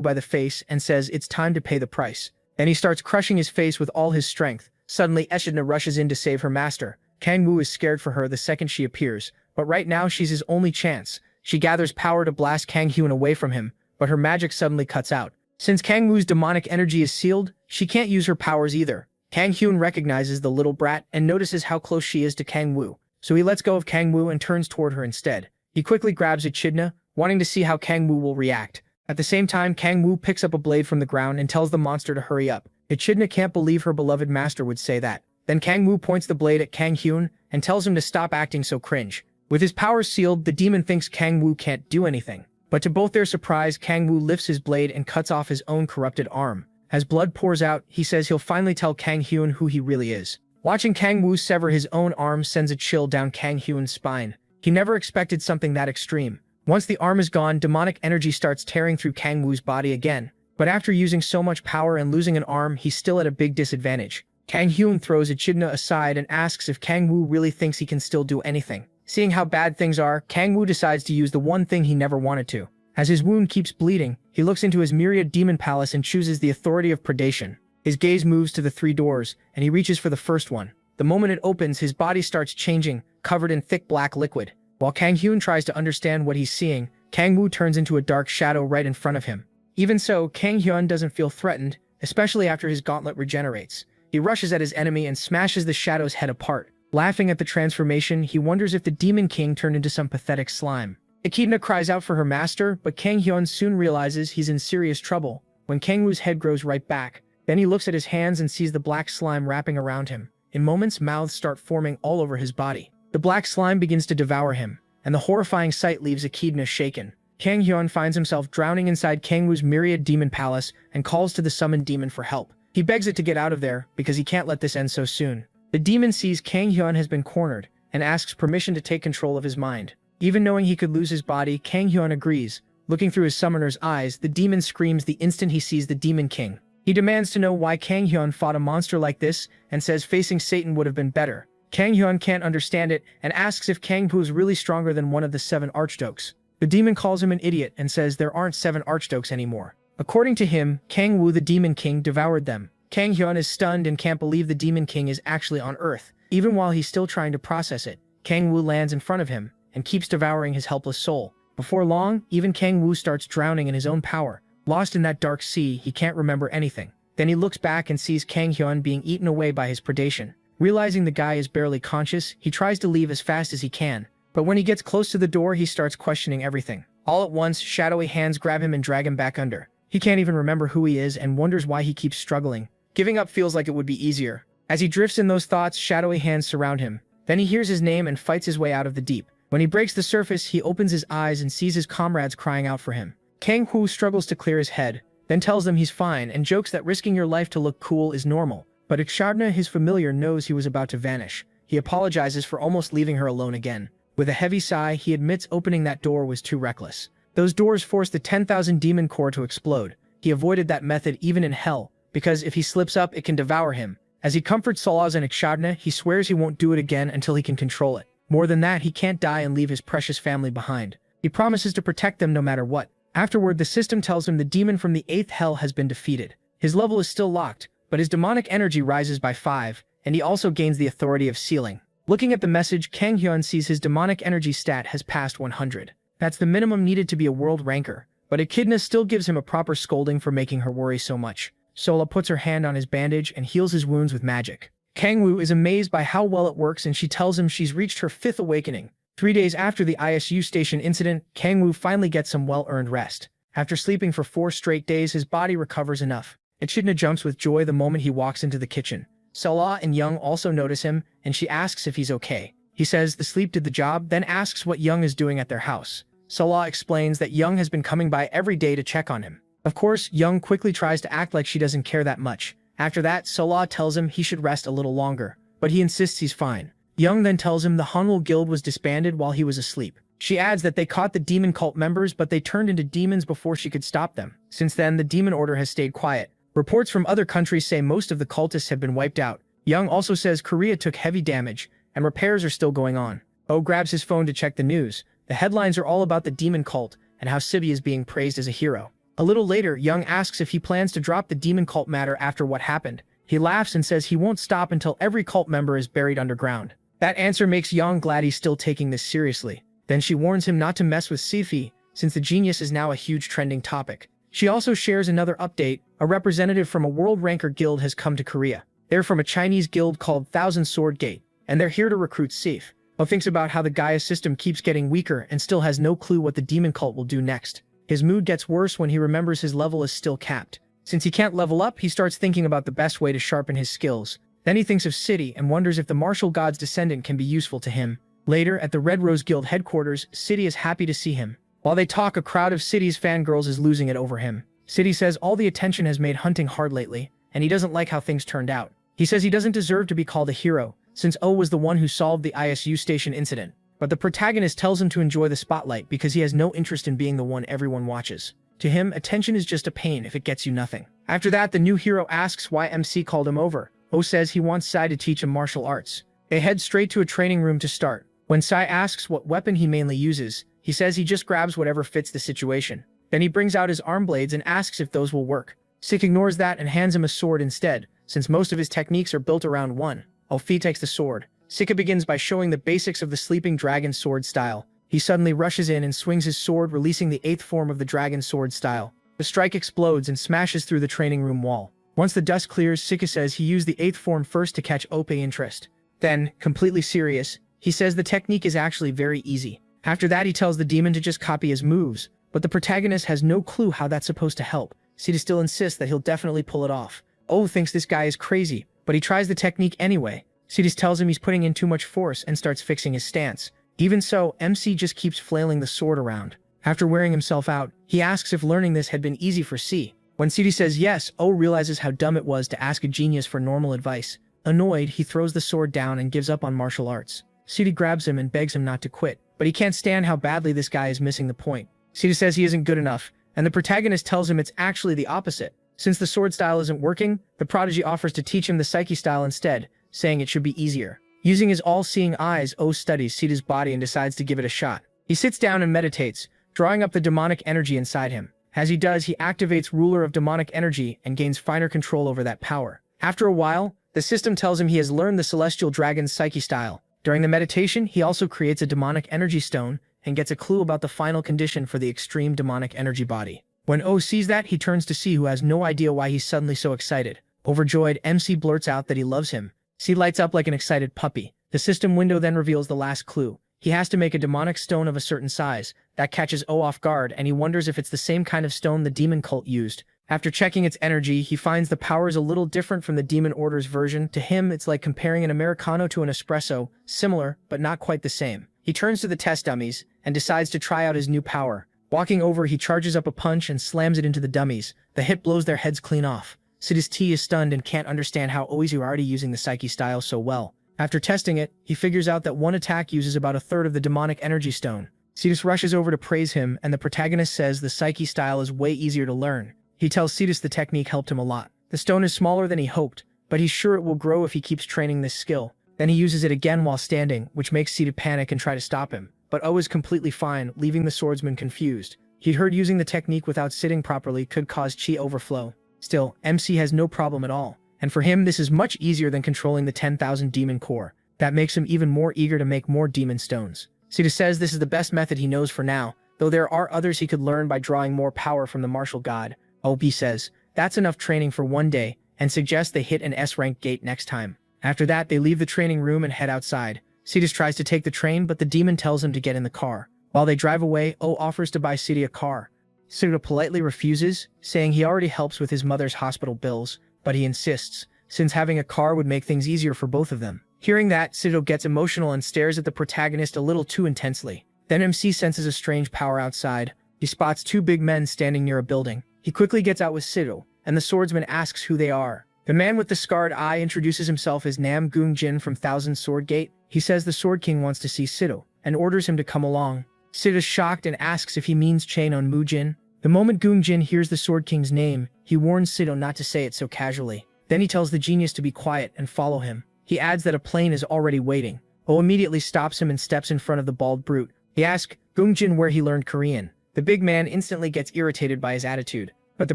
by the face and says it's time to pay the price. Then he starts crushing his face with all his strength. Suddenly, Echidna rushes in to save her master. Kang Woo is scared for her the second she appears, but right now she's his only chance. She gathers power to blast Kang Hoon away from him, but her magic suddenly cuts out. Since Kang Woo's demonic energy is sealed, she can't use her powers either. Kang Hoon recognizes the little brat and notices how close she is to Kang Woo, so he lets go of Kang Woo and turns toward her instead. He quickly grabs Echidna, wanting to see how Kang Woo will react. At the same time, Kang Woo picks up a blade from the ground and tells the monster to hurry up. Echidna can't believe her beloved master would say that. Then Kang Woo points the blade at Kang Hoon and tells him to stop acting so cringe. With his powers sealed, the demon thinks Kang Woo can't do anything. But to both their surprise, Kang Woo lifts his blade and cuts off his own corrupted arm. As blood pours out, he says he'll finally tell Kang Hoon who he really is. Watching Kang Woo sever his own arm sends a chill down Kang Hoon's spine. He never expected something that extreme. Once the arm is gone, demonic energy starts tearing through Kang Woo's body again. But after using so much power and losing an arm, he's still at a big disadvantage. Kang Hoon throws Echidna aside and asks if Kang Woo really thinks he can still do anything. Seeing how bad things are, Kang Woo decides to use the one thing he never wanted to. As his wound keeps bleeding, he looks into his myriad demon palace and chooses the authority of predation. His gaze moves to the 3 doors, and he reaches for the first one. The moment it opens, his body starts changing, covered in thick black liquid. While Kang Hyun tries to understand what he's seeing, Kang Woo turns into a dark shadow right in front of him. Even so, Kang Hyun doesn't feel threatened, especially after his gauntlet regenerates. He rushes at his enemy and smashes the shadow's head apart. Laughing at the transformation, he wonders if the Demon King turned into some pathetic slime. Echidna cries out for her master, but Kang Hyun soon realizes he's in serious trouble when Kang Woo's head grows right back. Then he looks at his hands and sees the black slime wrapping around him. In moments, mouths start forming all over his body. The black slime begins to devour him, and the horrifying sight leaves Echidna shaken. Kang Hyun finds himself drowning inside Kang Woo's myriad demon palace and calls to the summoned demon for help. He begs it to get out of there because he can't let this end so soon. The demon sees Kang Hyun has been cornered and asks permission to take control of his mind. Even knowing he could lose his body, Kang Hyun agrees. Looking through his summoner's eyes, the demon screams the instant he sees the Demon King. He demands to know why Kang Hyun fought a monster like this and says facing Satan would have been better. Kang Hyun can't understand it and asks if Kang Pu is really stronger than one of the 7 archdukes. The demon calls him an idiot and says there aren't 7 archdukes anymore. According to him, Kang Woo the Demon King devoured them. Kang Hyun is stunned and can't believe the Demon King is actually on Earth. Even while he's still trying to process it, Kang Woo lands in front of him and keeps devouring his helpless soul. Before long, even Kang Woo starts drowning in his own power. Lost in that dark sea, he can't remember anything. Then he looks back and sees Kang Hyun being eaten away by his predation. Realizing the guy is barely conscious, he tries to leave as fast as he can. But when he gets close to the door, he starts questioning everything. All at once, shadowy hands grab him and drag him back under. He can't even remember who he is and wonders why he keeps struggling. Giving up feels like it would be easier. As he drifts in those thoughts, shadowy hands surround him. Then he hears his name and fights his way out of the deep. When he breaks the surface, he opens his eyes and sees his comrades crying out for him. Kang Hu struggles to clear his head, then tells them he's fine and jokes that risking your life to look cool is normal. But Ikshadna, his familiar, knows he was about to vanish. He apologizes for almost leaving her alone again. With a heavy sigh, he admits opening that door was too reckless. Those doors forced the 10,000 demon core to explode. He avoided that method even in hell, because if he slips up, it can devour him. As he comforts Solaz and Ikshadna, he swears he won't do it again until he can control it. More than that, he can't die and leave his precious family behind. He promises to protect them no matter what. Afterward, the system tells him the demon from the 8th hell has been defeated. His level is still locked, but his demonic energy rises by 5, and he also gains the authority of sealing. Looking at the message, Kang Hyun sees his demonic energy stat has passed 100. That's the minimum needed to be a world ranker, but Echidna still gives him a proper scolding for making her worry so much. Sola puts her hand on his bandage and heals his wounds with magic. Kang Woo is amazed by how well it works and she tells him she's reached her 5th awakening. 3 days after the ISU station incident, Kang Woo finally gets some well-earned rest. After sleeping for 4 straight days, his body recovers enough. Echidna jumps with joy the moment he walks into the kitchen. Sola and Young also notice him, and she asks if he's okay. He says the sleep did the job, then asks what Young is doing at their house. Sola explains that Young has been coming by every day to check on him. Of course, Young quickly tries to act like she doesn't care that much. After that, Sola tells him he should rest a little longer, but he insists he's fine. Young then tells him the Hanwol Guild was disbanded while he was asleep. She adds that they caught the demon cult members, but they turned into demons before she could stop them. Since then, the demon order has stayed quiet. Reports from other countries say most of the cultists have been wiped out. Young also says Korea took heavy damage, and repairs are still going on. Oh grabs his phone to check the news. The headlines are all about the demon cult and how Sibi is being praised as a hero. A little later, Young asks if he plans to drop the demon cult matter after what happened. He laughs and says he won't stop until every cult member is buried underground. That answer makes Young glad he's still taking this seriously. Then she warns him not to mess with Sifi, since the genius is now a huge trending topic. She also shares another update. A representative from a world ranker guild has come to Korea. They're from a Chinese guild called Thousand Sword Gate, and they're here to recruit Sif. Bo thinks about how the Gaia system keeps getting weaker and still has no clue what the demon cult will do next. His mood gets worse when he remembers his level is still capped. Since he can't level up, he starts thinking about the best way to sharpen his skills. Then he thinks of City and wonders if the martial god's descendant can be useful to him. Later, at the Red Rose Guild headquarters, City is happy to see him. While they talk, a crowd of City's fangirls is losing it over him. City says all the attention has made hunting hard lately, and he doesn't like how things turned out. He says he doesn't deserve to be called a hero, since O was the one who solved the ISU station incident. But the protagonist tells him to enjoy the spotlight because he has no interest in being the one everyone watches. To him, attention is just a pain if it gets you nothing. After that, the new hero asks why MC called him over. O says he wants Sai to teach him martial arts. They head straight to a training room to start. When Sai asks what weapon he mainly uses, he says he just grabs whatever fits the situation. Then he brings out his arm blades and asks if those will work. Sik ignores that and hands him a sword instead, since most of his techniques are built around one. Alfie takes the sword. Sika begins by showing the basics of the sleeping dragon sword style. He suddenly rushes in and swings his sword, releasing the 8th form of the dragon sword style. The strike explodes and smashes through the training room wall. Once the dust clears, Sika says he used the 8th form first to catch OP interest. Then, completely serious, he says the technique is actually very easy. After that, he tells the demon to just copy his moves, but the protagonist has no clue how that's supposed to help. Sita still insists that he'll definitely pull it off. O thinks this guy is crazy, but he tries the technique anyway. Sidis tells him he's putting in too much force and starts fixing his stance. Even so, MC just keeps flailing the sword around. After wearing himself out, he asks if learning this had been easy for C. When Sidi says yes, O realizes how dumb it was to ask a genius for normal advice. Annoyed, he throws the sword down and gives up on martial arts. Sidi grabs him and begs him not to quit, but he can't stand how badly this guy is missing the point. Sidi says he isn't good enough, and the protagonist tells him it's actually the opposite. Since the sword style isn't working, the prodigy offers to teach him the psyche style instead, saying it should be easier. Using his all-seeing eyes, O studies Sida's body and decides to give it a shot. He sits down and meditates, drawing up the demonic energy inside him. As he does, he activates Ruler of Demonic Energy and gains finer control over that power. After a while, the system tells him he has learned the Celestial Dragon's Psyche style. During the meditation, he also creates a Demonic Energy Stone and gets a clue about the final condition for the extreme Demonic Energy body. When O sees that, he turns to C, who has no idea why he's suddenly so excited. Overjoyed, MC blurts out that he loves him. C lights up like an excited puppy. The system window then reveals the last clue. He has to make a demonic stone of a certain size. That catches O off guard, and he wonders if it's the same kind of stone the demon cult used. After checking its energy, he finds the power is a little different from the demon order's version. To him, it's like comparing an Americano to an espresso, similar, but not quite the same. He turns to the test dummies and decides to try out his new power. Walking over, he charges up a punch and slams it into the dummies. The hit blows their heads clean off. Sidis T is stunned and can't understand how O is already using the Psyche style so well. After testing it, he figures out that one attack uses about a third of the demonic energy stone. Sidis rushes over to praise him, and the protagonist says the Psyche style is way easier to learn. He tells Sidis the technique helped him a lot. The stone is smaller than he hoped, but he's sure it will grow if he keeps training this skill. Then he uses it again while standing, which makes Sidis panic and try to stop him. But O is completely fine, leaving the swordsman confused. He'd heard using the technique without sitting properly could cause chi overflow. Still, MC has no problem at all. And for him, this is much easier than controlling the 10,000 demon core. That makes him even more eager to make more demon stones. Sita says this is the best method he knows for now, though there are others he could learn by drawing more power from the martial god. OB says, that's enough training for one day, and suggests they hit an S-rank gate next time. After that, they leave the training room and head outside. Sidis tries to take the train, but the demon tells him to get in the car. While they drive away, O offers to buy Sidi a car. Sida politely refuses, saying he already helps with his mother's hospital bills, but he insists, since having a car would make things easier for both of them. Hearing that, Sido gets emotional and stares at the protagonist a little too intensely. Then MC senses a strange power outside. He spots two big men standing near a building. He quickly gets out with Sido, and the swordsman asks who they are. The man with the scarred eye introduces himself as Nam Goong Jin from Thousand Sword Gate. He says the Sword King wants to see Sido, and orders him to come along. Sid is shocked and asks if he means Chain on Mujin. The moment Goong Jin hears the Sword King's name, he warns Sido not to say it so casually. Then he tells the genius to be quiet and follow him. He adds that a plane is already waiting. O immediately stops him and steps in front of the bald brute. He asks Goong Jin where he learned Korean. The big man instantly gets irritated by his attitude, but the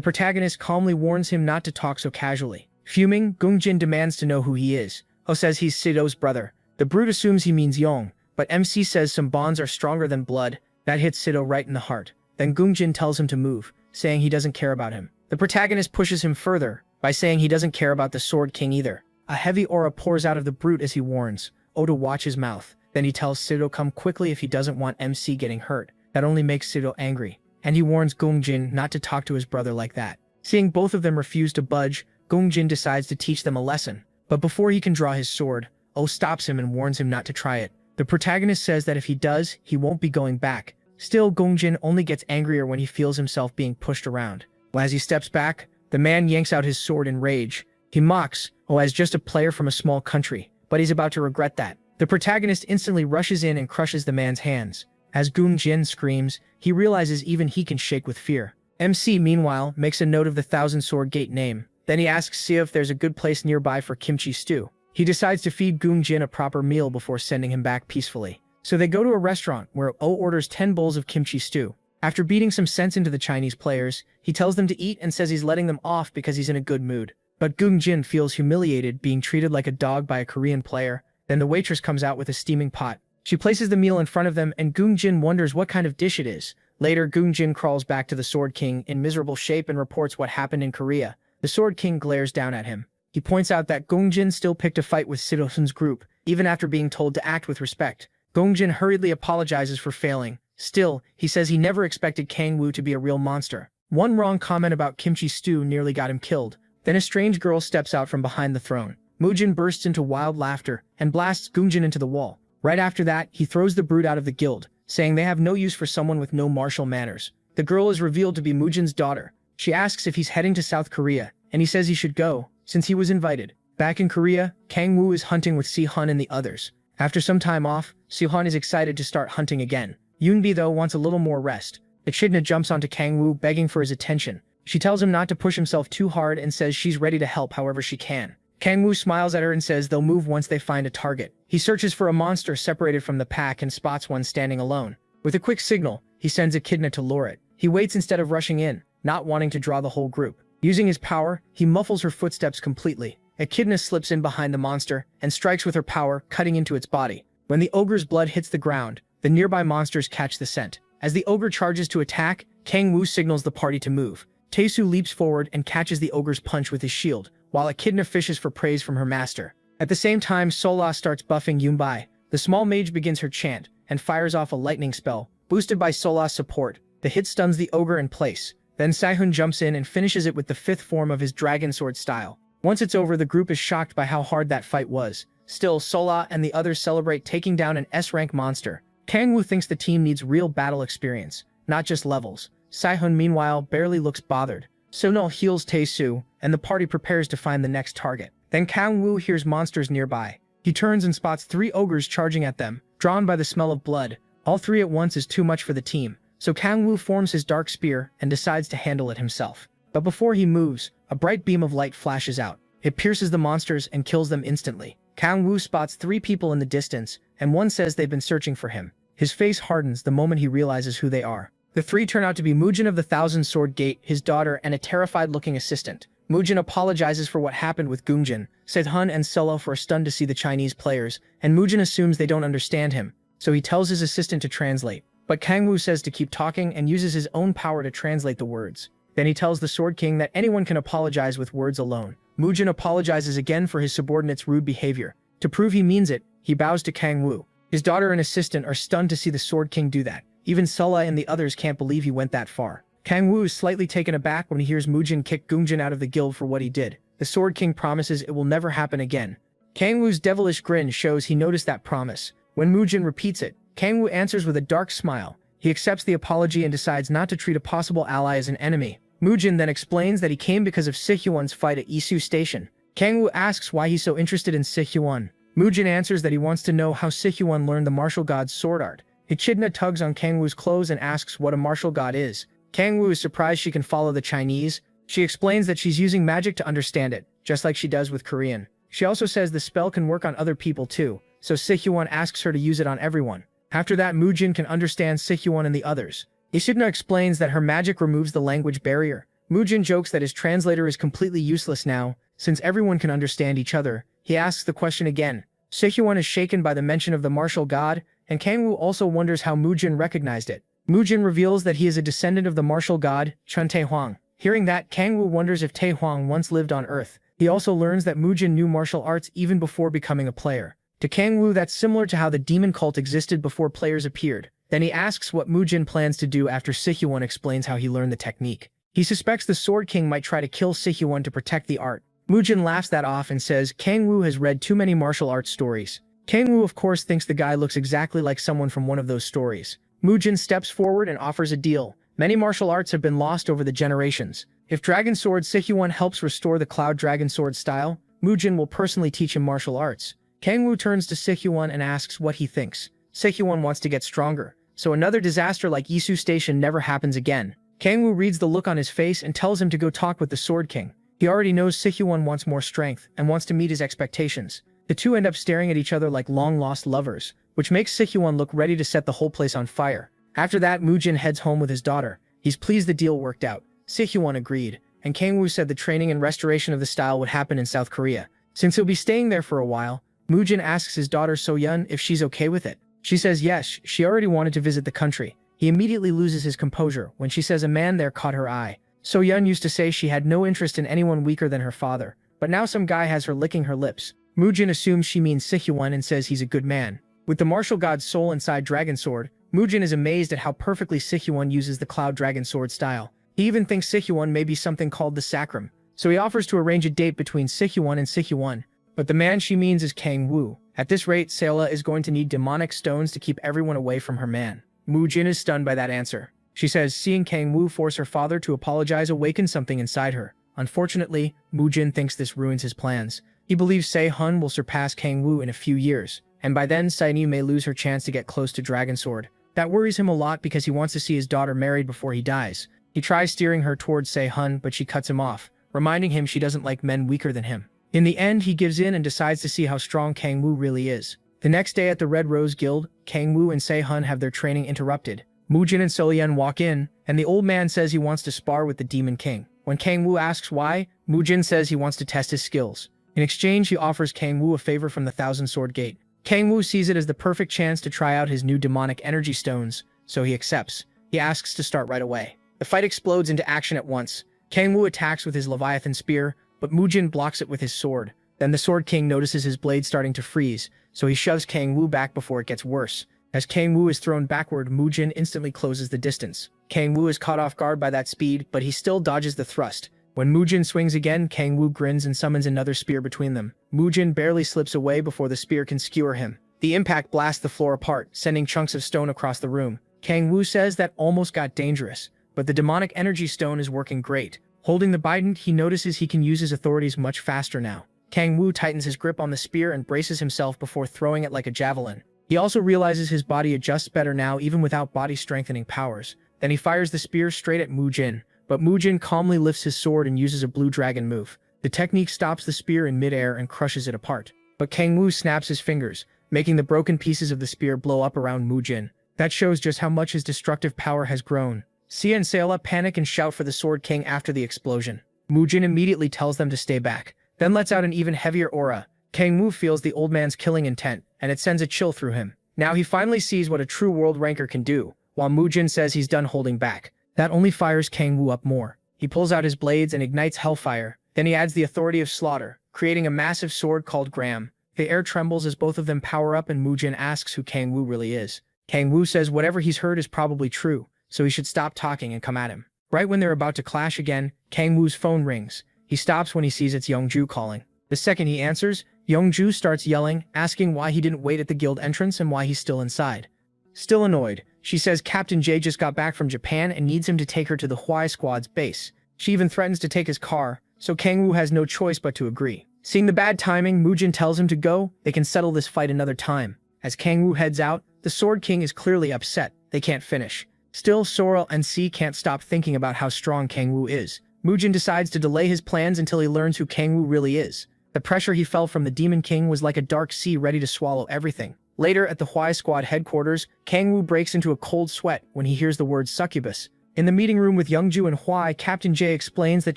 protagonist calmly warns him not to talk so casually. Fuming, Goong Jin demands to know who he is. O says he's Sido's brother. The brute assumes he means Yong, but MC says some bonds are stronger than blood. That hits Sido right in the heart. Then Goong Jin tells him to move, saying he doesn't care about him. The protagonist pushes him further by saying he doesn't care about the Sword King either. A heavy aura pours out of the brute as he warns O to watch his mouth. Then he tells Sido come quickly if he doesn't want MC getting hurt. That only makes Sido angry, and he warns Goong Jin not to talk to his brother like that. Seeing both of them refuse to budge, Goong Jin decides to teach them a lesson. But before he can draw his sword, O stops him and warns him not to try it. The protagonist says that if he does, he won't be going back. Still, Goong Jin only gets angrier when he feels himself being pushed around. As he steps back, the man yanks out his sword in rage. He mocks O as just a player from a small country, but he's about to regret that. The protagonist instantly rushes in and crushes the man's hands. As Goong Jin screams, he realizes even he can shake with fear. MC, meanwhile, makes a note of the Thousand Sword Gate name. Then he asks Sia if there's a good place nearby for kimchi stew. He decides to feed Goong Jin a proper meal before sending him back peacefully. So they go to a restaurant where O orders 10 bowls of kimchi stew. After beating some sense into the Chinese players, he tells them to eat and says he's letting them off because he's in a good mood. But Goong Jin feels humiliated being treated like a dog by a Korean player. Then the waitress comes out with a steaming pot. She places the meal in front of them and Gungjin wonders what kind of dish it is. Later, Gungjin crawls back to the Sword King in miserable shape and reports what happened in Korea. The Sword King glares down at him. He points out that Gungjin still picked a fight with Sidosun's group, even after being told to act with respect. Gungjin hurriedly apologizes for failing. Still, he says he never expected Kang Woo to be a real monster. One wrong comment about kimchi stew nearly got him killed. Then a strange girl steps out from behind the throne. Mujin bursts into wild laughter and blasts Gungjin into the wall. Right after that, he throws the brute out of the guild, saying they have no use for someone with no martial manners. The girl is revealed to be Mujin's daughter. She asks if he's heading to South Korea, and he says he should go, since he was invited. Back in Korea, Kang Woo is hunting with Si-hun and the others. After some time off, Si-hun is excited to start hunting again. Yoonbi, though, wants a little more rest. Echidna jumps onto Kang Woo, begging for his attention. She tells him not to push himself too hard and says she's ready to help however she can. Kang Woo smiles at her and says they'll move once they find a target. He searches for a monster separated from the pack and spots one standing alone. With a quick signal, he sends Echidna to lure it. He waits instead of rushing in, not wanting to draw the whole group. Using his power, he muffles her footsteps completely. Echidna slips in behind the monster and strikes with her power, cutting into its body. When the ogre's blood hits the ground, the nearby monsters catch the scent. As the ogre charges to attack, Kang Woo signals the party to move. Taesu leaps forward and catches the ogre's punch with his shield, while Echidna fishes for praise from her master. At the same time, Sola starts buffing Yunbai. The small mage begins her chant and fires off a lightning spell. Boosted by Sola's support, the hit stuns the ogre in place. Then Si-hun jumps in and finishes it with the fifth form of his dragon sword style. Once it's over, the group is shocked by how hard that fight was. Still, Sola and the others celebrate taking down an S-rank monster. Kang Woo thinks the team needs real battle experience, not just levels. Si-hun, meanwhile, barely looks bothered. Sonal heals Taesu, and the party prepares to find the next target. Then Kang Woo hears monsters nearby. He turns and spots 3 ogres charging at them, drawn by the smell of blood. All 3 at once is too much for the team, so Kang Woo forms his dark spear and decides to handle it himself. But before he moves, a bright beam of light flashes out. It pierces the monsters and kills them instantly. Kang Woo spots 3 people in the distance, and one says they've been searching for him. His face hardens the moment he realizes who they are. The 3 turn out to be Mujin of the Thousand Sword Gate, his daughter, and a terrified-looking assistant. Mujin apologizes for what happened with Gungjin, Se-hun and Solo are stunned to see the Chinese players, and Mujin assumes they don't understand him, so he tells his assistant to translate. But Kang Woo says to keep talking and uses his own power to translate the words. Then he tells the Sword King that anyone can apologize with words alone. Mujin apologizes again for his subordinate's rude behavior. To prove he means it, he bows to Kang Woo. His daughter and assistant are stunned to see the Sword King do that. Even Sulla and the others can't believe he went that far. Kang Woo is slightly taken aback when he hears Mujin kick Gungjin out of the guild for what he did. The Sword King promises it will never happen again. Kang Woo's devilish grin shows he noticed that promise. When Mujin repeats it, Kang Woo answers with a dark smile. He accepts the apology and decides not to treat a possible ally as an enemy. Mujin then explains that he came because of Si-hyun's fight at Isu Station. Kang Woo asks why he's so interested in Si-hyun. Mujin answers that he wants to know how Si-hyun learned the martial god's sword art. Echidna tugs on Kang Woo's clothes and asks what a martial god is. Kang Woo is surprised she can follow the Chinese. She explains that she's using magic to understand it, just like she does with Korean. She also says the spell can work on other people too, so Si-hyun asks her to use it on everyone. After that, Mujin can understand Si-hyun and the others. Echidna explains that her magic removes the language barrier. Mujin jokes that his translator is completely useless now, since everyone can understand each other. He asks the question again. Si-hyun is shaken by the mention of the martial god, and Kang Woo also wonders how Mujin recognized it. Mujin reveals that he is a descendant of the martial god, Chun Taehuang. Hearing that, Kang Woo wonders if Taehuang once lived on Earth. He also learns that Mujin knew martial arts even before becoming a player. To Kang Woo, that's similar to how the demon cult existed before players appeared. Then he asks what Mujin plans to do after Si-hyun explains how he learned the technique. He suspects the Sword King might try to kill Si-hyun to protect the art. Mujin laughs that off and says Kang Woo has read too many martial arts stories. Kang Woo of course thinks the guy looks exactly like someone from one of those stories. Mujin steps forward and offers a deal. Many martial arts have been lost over the generations. If Dragon Sword Si-hyun helps restore the Cloud Dragon Sword style, Mujin will personally teach him martial arts. Kang Woo turns to Si-hyun and asks what he thinks. Si-hyun wants to get stronger, so another disaster like Isu Station never happens again. Kang Woo reads the look on his face and tells him to go talk with the Sword King. He already knows Si-hyun wants more strength and wants to meet his expectations. The two end up staring at each other like long-lost lovers, which makes Si-hyun look ready to set the whole place on fire. After that, Mujin heads home with his daughter. He's pleased the deal worked out. Si-hyun agreed, and Kang Woo said the training and restoration of the style would happen in South Korea. Since he'll be staying there for a while, Mujin asks his daughter So-yeon if she's okay with it. She says yes, she already wanted to visit the country. He immediately loses his composure when she says a man there caught her eye. So-yeon used to say she had no interest in anyone weaker than her father, but now some guy has her licking her lips. Mujin assumes she means Si-hyun and says he's a good man. With the martial god's soul inside Dragon Sword, Mujin is amazed at how perfectly Si-hyun uses the Cloud Dragon Sword style. He even thinks Si-hyun may be something called the Sacrum, so he offers to arrange a date between Si-hyun and Si-hyun. But the man she means is Kang-woo. At this rate, Seola is going to need demonic stones to keep everyone away from her man. Mujin is stunned by that answer. She says seeing Kang-woo force her father to apologize awakens something inside her. Unfortunately, Mujin thinks this ruins his plans. He believes Se-hun will surpass Kang-woo in a few years, and by then Sainu may lose her chance to get close to Dragon Sword. That worries him a lot because he wants to see his daughter married before he dies. He tries steering her towards Se-hun, but she cuts him off, reminding him she doesn't like men weaker than him. In the end, he gives in and decides to see how strong Kang-woo really is. The next day at the Red Rose Guild, Kang-woo and Se-hun have their training interrupted. Mujin and So-yeon walk in, and the old man says he wants to spar with the Demon King. When Kang-woo asks why, Mujin says he wants to test his skills. In exchange, he offers Kang-woo a favor from the Thousand Sword Gate. Kang-woo sees it as the perfect chance to try out his new demonic energy stones, so he accepts. He asks to start right away. The fight explodes into action at once. Kang-woo attacks with his Leviathan spear, but Mujin blocks it with his sword. Then the Sword King notices his blade starting to freeze, so he shoves Kang-woo back before it gets worse. As Kang-woo is thrown backward, Mujin instantly closes the distance. Kang-woo is caught off guard by that speed, but he still dodges the thrust. When Mujin swings again, Kang-woo grins and summons another spear between them. Mujin barely slips away before the spear can skewer him. The impact blasts the floor apart, sending chunks of stone across the room. Kang-woo says that almost got dangerous, but the demonic energy stone is working great. Holding the bident, he notices he can use his authorities much faster now. Kang-woo tightens his grip on the spear and braces himself before throwing it like a javelin. He also realizes his body adjusts better now even without body-strengthening powers. Then he fires the spear straight at Mujin, but Mujin calmly lifts his sword and uses a blue dragon move. The technique stops the spear in midair and crushes it apart. But Kang-woo snaps his fingers, making the broken pieces of the spear blow up around Mujin. That shows just how much his destructive power has grown. Sia and Seola panic and shout for the Sword King after the explosion. Mujin immediately tells them to stay back, then lets out an even heavier aura. Kang-woo feels the old man's killing intent, and it sends a chill through him. Now he finally sees what a true world ranker can do, while Mujin says he's done holding back. That only fires Kang-woo up more. He pulls out his blades and ignites hellfire. Then he adds the authority of slaughter, creating a massive sword called Gram. The air trembles as both of them power up and Mujin asks who Kang-woo really is. Kang-woo says whatever he's heard is probably true, so he should stop talking and come at him. Right when they're about to clash again, Kang-woo's phone rings. He stops when he sees it's Youngju calling. The second he answers, Youngju starts yelling, asking why he didn't wait at the guild entrance and why he's still inside. Still annoyed, she says Captain J just got back from Japan and needs him to take her to the Hwai Squad's base. She even threatens to take his car, so Kang-woo has no choice but to agree. Seeing the bad timing, Mujin tells him to go. They can settle this fight another time. As Kang-woo heads out, the Sword King is clearly upset. They can't finish. Still, Sorrel and C can't stop thinking about how strong Kang-woo is. Mujin decides to delay his plans until he learns who Kang-woo really is. The pressure he felt from the Demon King was like a dark sea ready to swallow everything. Later, at the Hwai Squad headquarters, Kang-woo breaks into a cold sweat when he hears the word succubus. In the meeting room with Youngju and Hwai, Captain J explains that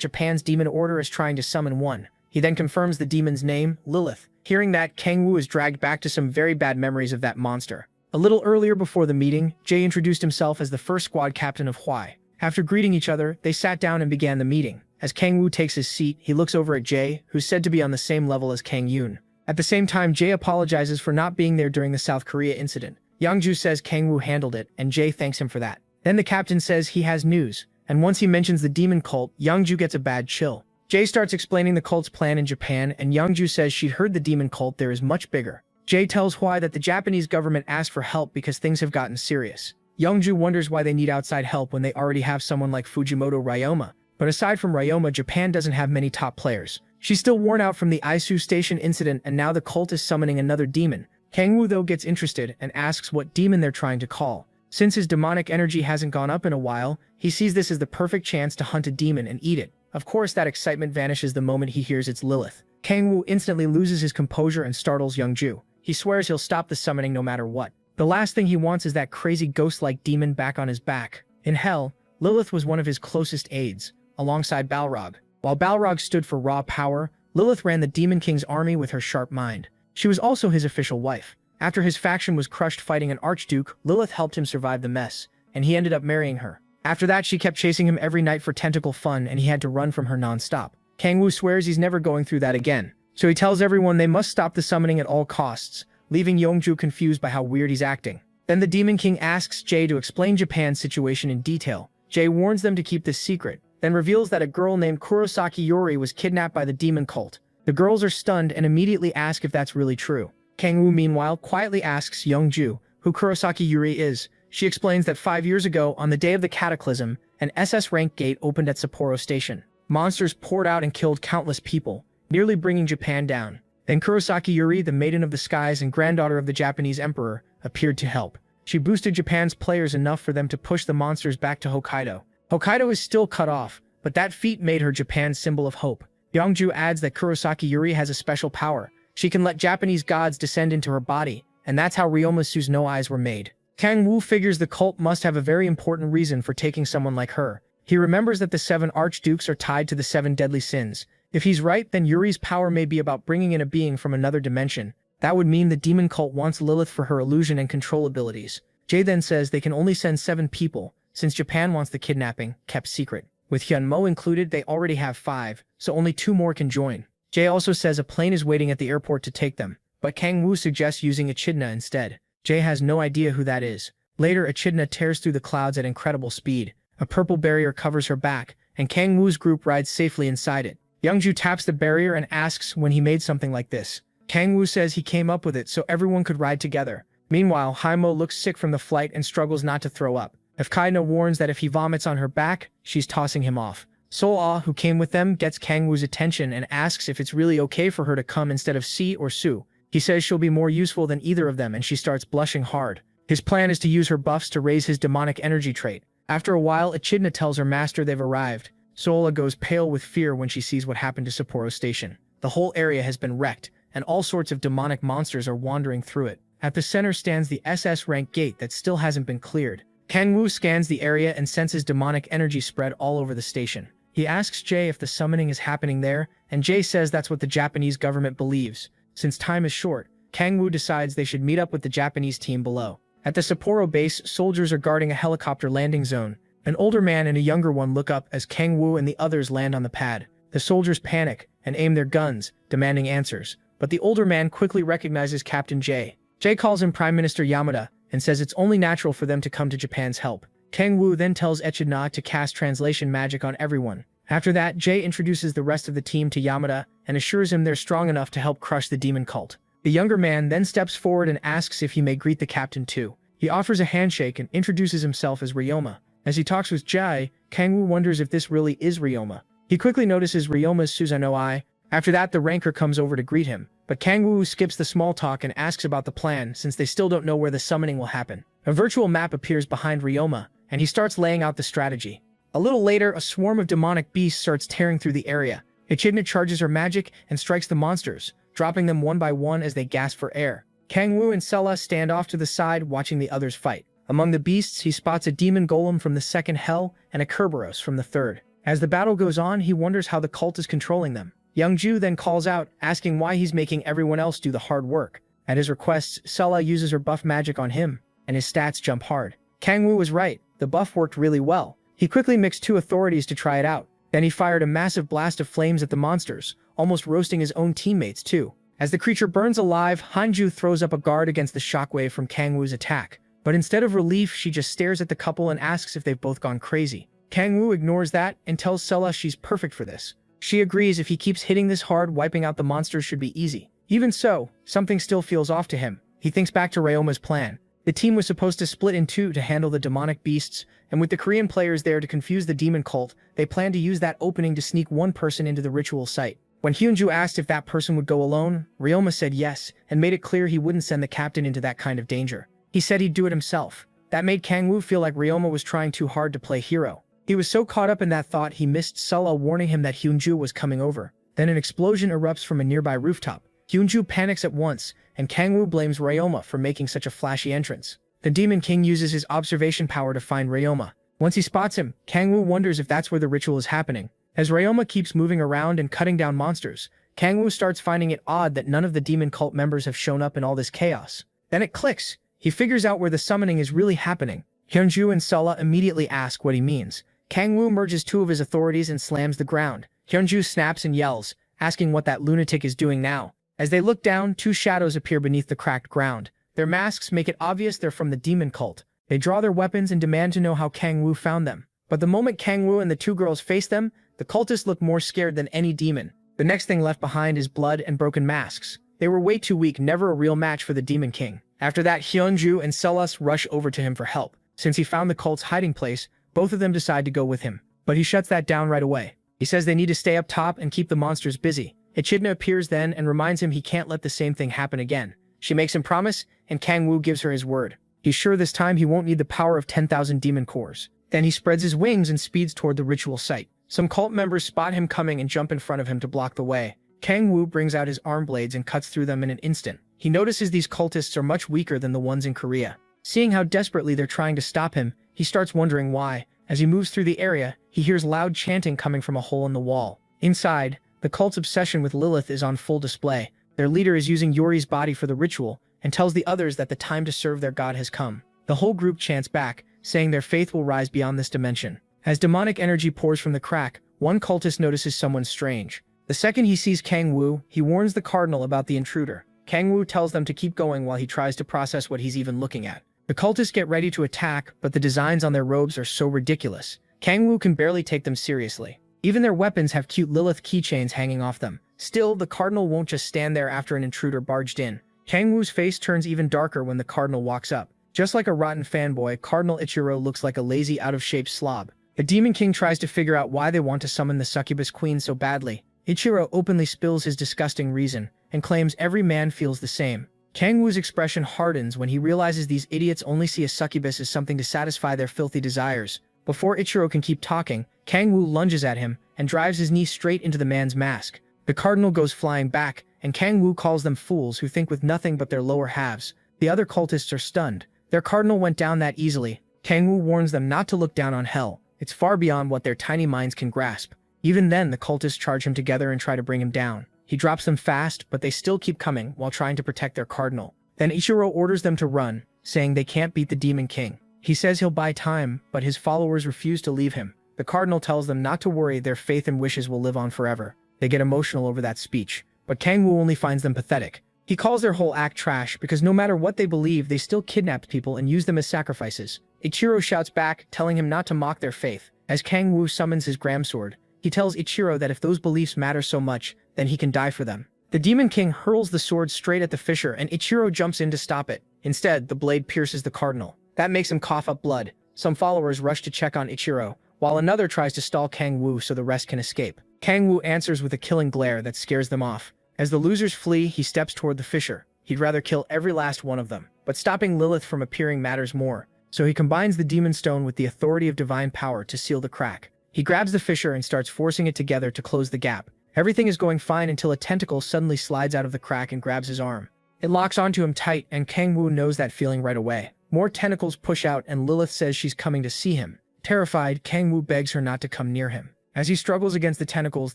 Japan's demon order is trying to summon one. He then confirms the demon's name, Lilith. Hearing that, Kang-woo is dragged back to some very bad memories of that monster. A little earlier before the meeting, Jay introduced himself as the first squad captain of Hwai. After greeting each other, they sat down and began the meeting. As Kang-woo takes his seat, he looks over at Jay, who's said to be on the same level as Kang-yoon. At the same time, Jay apologizes for not being there during the South Korea incident. Youngju says Kang-woo handled it, and Jay thanks him for that. Then the captain says he has news, and once he mentions the demon cult, Youngju gets a bad chill. Jay starts explaining the cult's plan in Japan, and Youngju says she'd heard the demon cult there is much bigger. Jay tells Hwai that the Japanese government asked for help because things have gotten serious. Youngju wonders why they need outside help when they already have someone like Fujimoto Ryoma. But aside from Ryoma, Japan doesn't have many top players. She's still worn out from the Isu Station incident, and now the cult is summoning another demon. Kang-woo though gets interested and asks what demon they're trying to call. Since his demonic energy hasn't gone up in a while, he sees this as the perfect chance to hunt a demon and eat it. Of course, that excitement vanishes the moment he hears it's Lilith. Kang-woo instantly loses his composure and startles Youngju. He swears he'll stop the summoning no matter what. The last thing he wants is that crazy ghost-like demon back on his back. In hell, Lilith was one of his closest aides, alongside Balrog. While Balrog stood for raw power, Lilith ran the Demon King's army with her sharp mind. She was also his official wife. After his faction was crushed fighting an archduke, Lilith helped him survive the mess, and he ended up marrying her. After that, she kept chasing him every night for tentacle fun, and he had to run from her non-stop. Kang-woo swears he's never going through that again, so he tells everyone they must stop the summoning at all costs, leaving Yeongju confused by how weird he's acting. Then the Demon King asks Jae to explain Japan's situation in detail. Jae warns them to keep this secret, then reveals that a girl named Kurosaki Yuri was kidnapped by the demon cult. The girls are stunned and immediately ask if that's really true. Kang-woo meanwhile quietly asks Yeongju who Kurosaki Yuri is. She explains that 5 years ago, on the day of the cataclysm, an SS rank gate opened at Sapporo Station. Monsters poured out and killed countless people, nearly bringing Japan down. Then Kurosaki Yuri, the Maiden of the Skies and granddaughter of the Japanese emperor, appeared to help. She boosted Japan's players enough for them to push the monsters back to Hokkaido. Hokkaido is still cut off, but that feat made her Japan's symbol of hope. Yeongju adds that Kurosaki Yuri has a special power. She can let Japanese gods descend into her body, and that's how Ryoma Suzuno's eyes were made. Kang-woo figures the cult must have a very important reason for taking someone like her. He remembers that the 7 archdukes are tied to the 7 deadly sins. If he's right, then Yuri's power may be about bringing in a being from another dimension. That would mean the demon cult wants Lilith for her illusion and control abilities. Jae then says they can only send 7 people, since Japan wants the kidnapping kept secret. With Hyunmo included, they already have 5, so only 2 more can join. Jae also says a plane is waiting at the airport to take them, but Kang-woo suggests using Echidna instead. Jae has no idea who that is. Later, Echidna tears through the clouds at incredible speed. A purple barrier covers her back, and Kang-woo's group rides safely inside it. Yeongju taps the barrier and asks when he made something like this. Kang-woo says he came up with it so everyone could ride together. Meanwhile, Haimo looks sick from the flight and struggles not to throw up. Kaina warns that if he vomits on her back, she's tossing him off. Sol-ah, who came with them, gets Kang-woo's attention and asks if it's really okay for her to come instead of Si or Su. He says she'll be more useful than either of them, and she starts blushing hard. His plan is to use her buffs to raise his demonic energy trait. After a while, Echidna tells her master they've arrived. Sol-ah goes pale with fear when she sees what happened to Sapporo Station. The whole area has been wrecked, and all sorts of demonic monsters are wandering through it. At the center stands the SS rank gate that still hasn't been cleared. Kang-woo scans the area and senses demonic energy spread all over the station. He asks Jae if the summoning is happening there, and Jae says that's what the Japanese government believes. Since time is short, Kang-woo decides they should meet up with the Japanese team below. At the Sapporo base, soldiers are guarding a helicopter landing zone. An older man and a younger one look up as Kang-woo and the others land on the pad. The soldiers panic and aim their guns, demanding answers. But the older man quickly recognizes Captain Jae. Jae calls him Prime Minister Yamada and says it's only natural for them to come to Japan's help. Kang-woo then tells Echidna to cast translation magic on everyone. After that, Jae introduces the rest of the team to Yamada and assures him they're strong enough to help crush the demon cult. The younger man then steps forward and asks if he may greet the captain too. He offers a handshake and introduces himself as Ryoma. As he talks with Jae, Kang-woo wonders if this really is Ryoma. He quickly notices Ryoma's Suzuno's eye. After that, the ranker comes over to greet him, but Kang-woo skips the small talk and asks about the plan since they still don't know where the summoning will happen. A virtual map appears behind Ryoma, and he starts laying out the strategy. A little later, a swarm of demonic beasts starts tearing through the area. Echidna charges her magic and strikes the monsters, dropping them one by one as they gasp for air. Kang-woo and Sella stand off to the side watching the others fight. Among the beasts, he spots a demon golem from the second hell and a Kerberos from the third. As the battle goes on, he wonders how the cult is controlling them. Yeongju then calls out, asking why he's making everyone else do the hard work. At his request, Sella uses her buff magic on him, and his stats jump hard. Kang-woo was right, the buff worked really well. He quickly mixed 2 authorities to try it out. Then he fired a massive blast of flames at the monsters, almost roasting his own teammates too. As the creature burns alive, Hanju throws up a guard against the shockwave from Kang-woo's attack. But instead of relief, she just stares at the couple and asks if they've both gone crazy. Kang-woo ignores that and tells Sella she's perfect for this. She agrees if he keeps hitting this hard, wiping out the monsters should be easy. Even so, something still feels off to him. He thinks back to Ryoma's plan. The team was supposed to split in 2 to handle the demonic beasts, and with the Korean players there to confuse the demon cult, they planned to use that opening to sneak one person into the ritual site. When Hyunju asked if that person would go alone, Ryoma said yes, and made it clear he wouldn't send the captain into that kind of danger. He said he'd do it himself. That made Kang-woo feel like Ryoma was trying too hard to play hero. He was so caught up in that thought he missed Sella warning him that Hyunju was coming over. Then an explosion erupts from a nearby rooftop. Hyunju panics at once, and Kang-woo blames Ryoma for making such a flashy entrance. The Demon King uses his observation power to find Ryoma. Once he spots him, Kang-woo wonders if that's where the ritual is happening. As Ryoma keeps moving around and cutting down monsters, Kangwoo starts finding it odd that none of the demon cult members have shown up in all this chaos. Then it clicks. He figures out where the summoning is really happening. Hyunju and Sela immediately ask what he means. Kangwoo merges two of his authorities and slams the ground. Hyunju snaps and yells, asking what that lunatic is doing now. As they look down, two shadows appear beneath the cracked ground. Their masks make it obvious they're from the demon cult. They draw their weapons and demand to know how Kangwoo found them. But the moment Kangwoo and the two girls face them, the cultists look more scared than any demon. The next thing left behind is blood and broken masks. They were way too weak, never a real match for the Demon King. After that, Hyunju and Selas rush over to him for help. Since he found the cult's hiding place, both of them decide to go with him. But he shuts that down right away. He says they need to stay up top and keep the monsters busy. Echidna appears then and reminds him he can't let the same thing happen again. She makes him promise, and Kangwoo gives her his word. He's sure this time he won't need the power of 10,000 demon cores. Then he spreads his wings and speeds toward the ritual site. Some cult members spot him coming and jump in front of him to block the way. Kangwoo brings out his arm blades and cuts through them in an instant. He notices these cultists are much weaker than the ones in Korea. Seeing how desperately they're trying to stop him, he starts wondering why. As he moves through the area, he hears loud chanting coming from a hole in the wall. Inside, the cult's obsession with Lilith is on full display. Their leader is using Yuri's body for the ritual and tells the others that the time to serve their god has come. The whole group chants back, saying their faith will rise beyond this dimension. As demonic energy pours from the crack, one cultist notices someone strange. The second he sees Kangwoo, he warns the cardinal about the intruder. Kangwoo tells them to keep going while he tries to process what he's even looking at. The cultists get ready to attack, but the designs on their robes are so ridiculous. Kangwoo can barely take them seriously. Even their weapons have cute Lilith keychains hanging off them. Still, the cardinal won't just stand there after an intruder barged in. Kangwoo's face turns even darker when the cardinal walks up. Just like a rotten fanboy, Cardinal Ichiro looks like a lazy, out-of-shape slob. The Demon King tries to figure out why they want to summon the succubus queen so badly. Ichiro openly spills his disgusting reason, and claims every man feels the same. Kangwoo's expression hardens when he realizes these idiots only see a succubus as something to satisfy their filthy desires. Before Ichiro can keep talking, Kangwoo lunges at him and drives his knee straight into the man's mask. The cardinal goes flying back, and Kangwoo calls them fools who think with nothing but their lower halves. The other cultists are stunned. Their cardinal went down that easily. Kangwoo warns them not to look down on hell. It's far beyond what their tiny minds can grasp. Even then, the cultists charge him together and try to bring him down. He drops them fast, but they still keep coming while trying to protect their cardinal. Then Ichiro orders them to run, saying they can't beat the Demon King. He says he'll buy time, but his followers refuse to leave him. The cardinal tells them not to worry, their faith and wishes will live on forever. They get emotional over that speech, but Kangwoo only finds them pathetic. He calls their whole act trash because no matter what they believe, they still kidnapped people and use them as sacrifices. Ichiro shouts back, telling him not to mock their faith. As Kangwoo summons his Gramsword, he tells Ichiro that if those beliefs matter so much, then he can die for them. The Demon King hurls the sword straight at the fissure and Ichiro jumps in to stop it. Instead, the blade pierces the cardinal. That makes him cough up blood. Some followers rush to check on Ichiro, while another tries to stall Kangwoo so the rest can escape. Kangwoo answers with a killing glare that scares them off. As the losers flee, he steps toward the fissure. He'd rather kill every last one of them. But stopping Lilith from appearing matters more. So he combines the Demon Stone with the authority of divine power to seal the crack. He grabs the fissure and starts forcing it together to close the gap. Everything is going fine until a tentacle suddenly slides out of the crack and grabs his arm. It locks onto him tight, and Kangwoo knows that feeling right away. More tentacles push out and Lilith says she's coming to see him. Terrified, Kangwoo begs her not to come near him. As he struggles against the tentacles,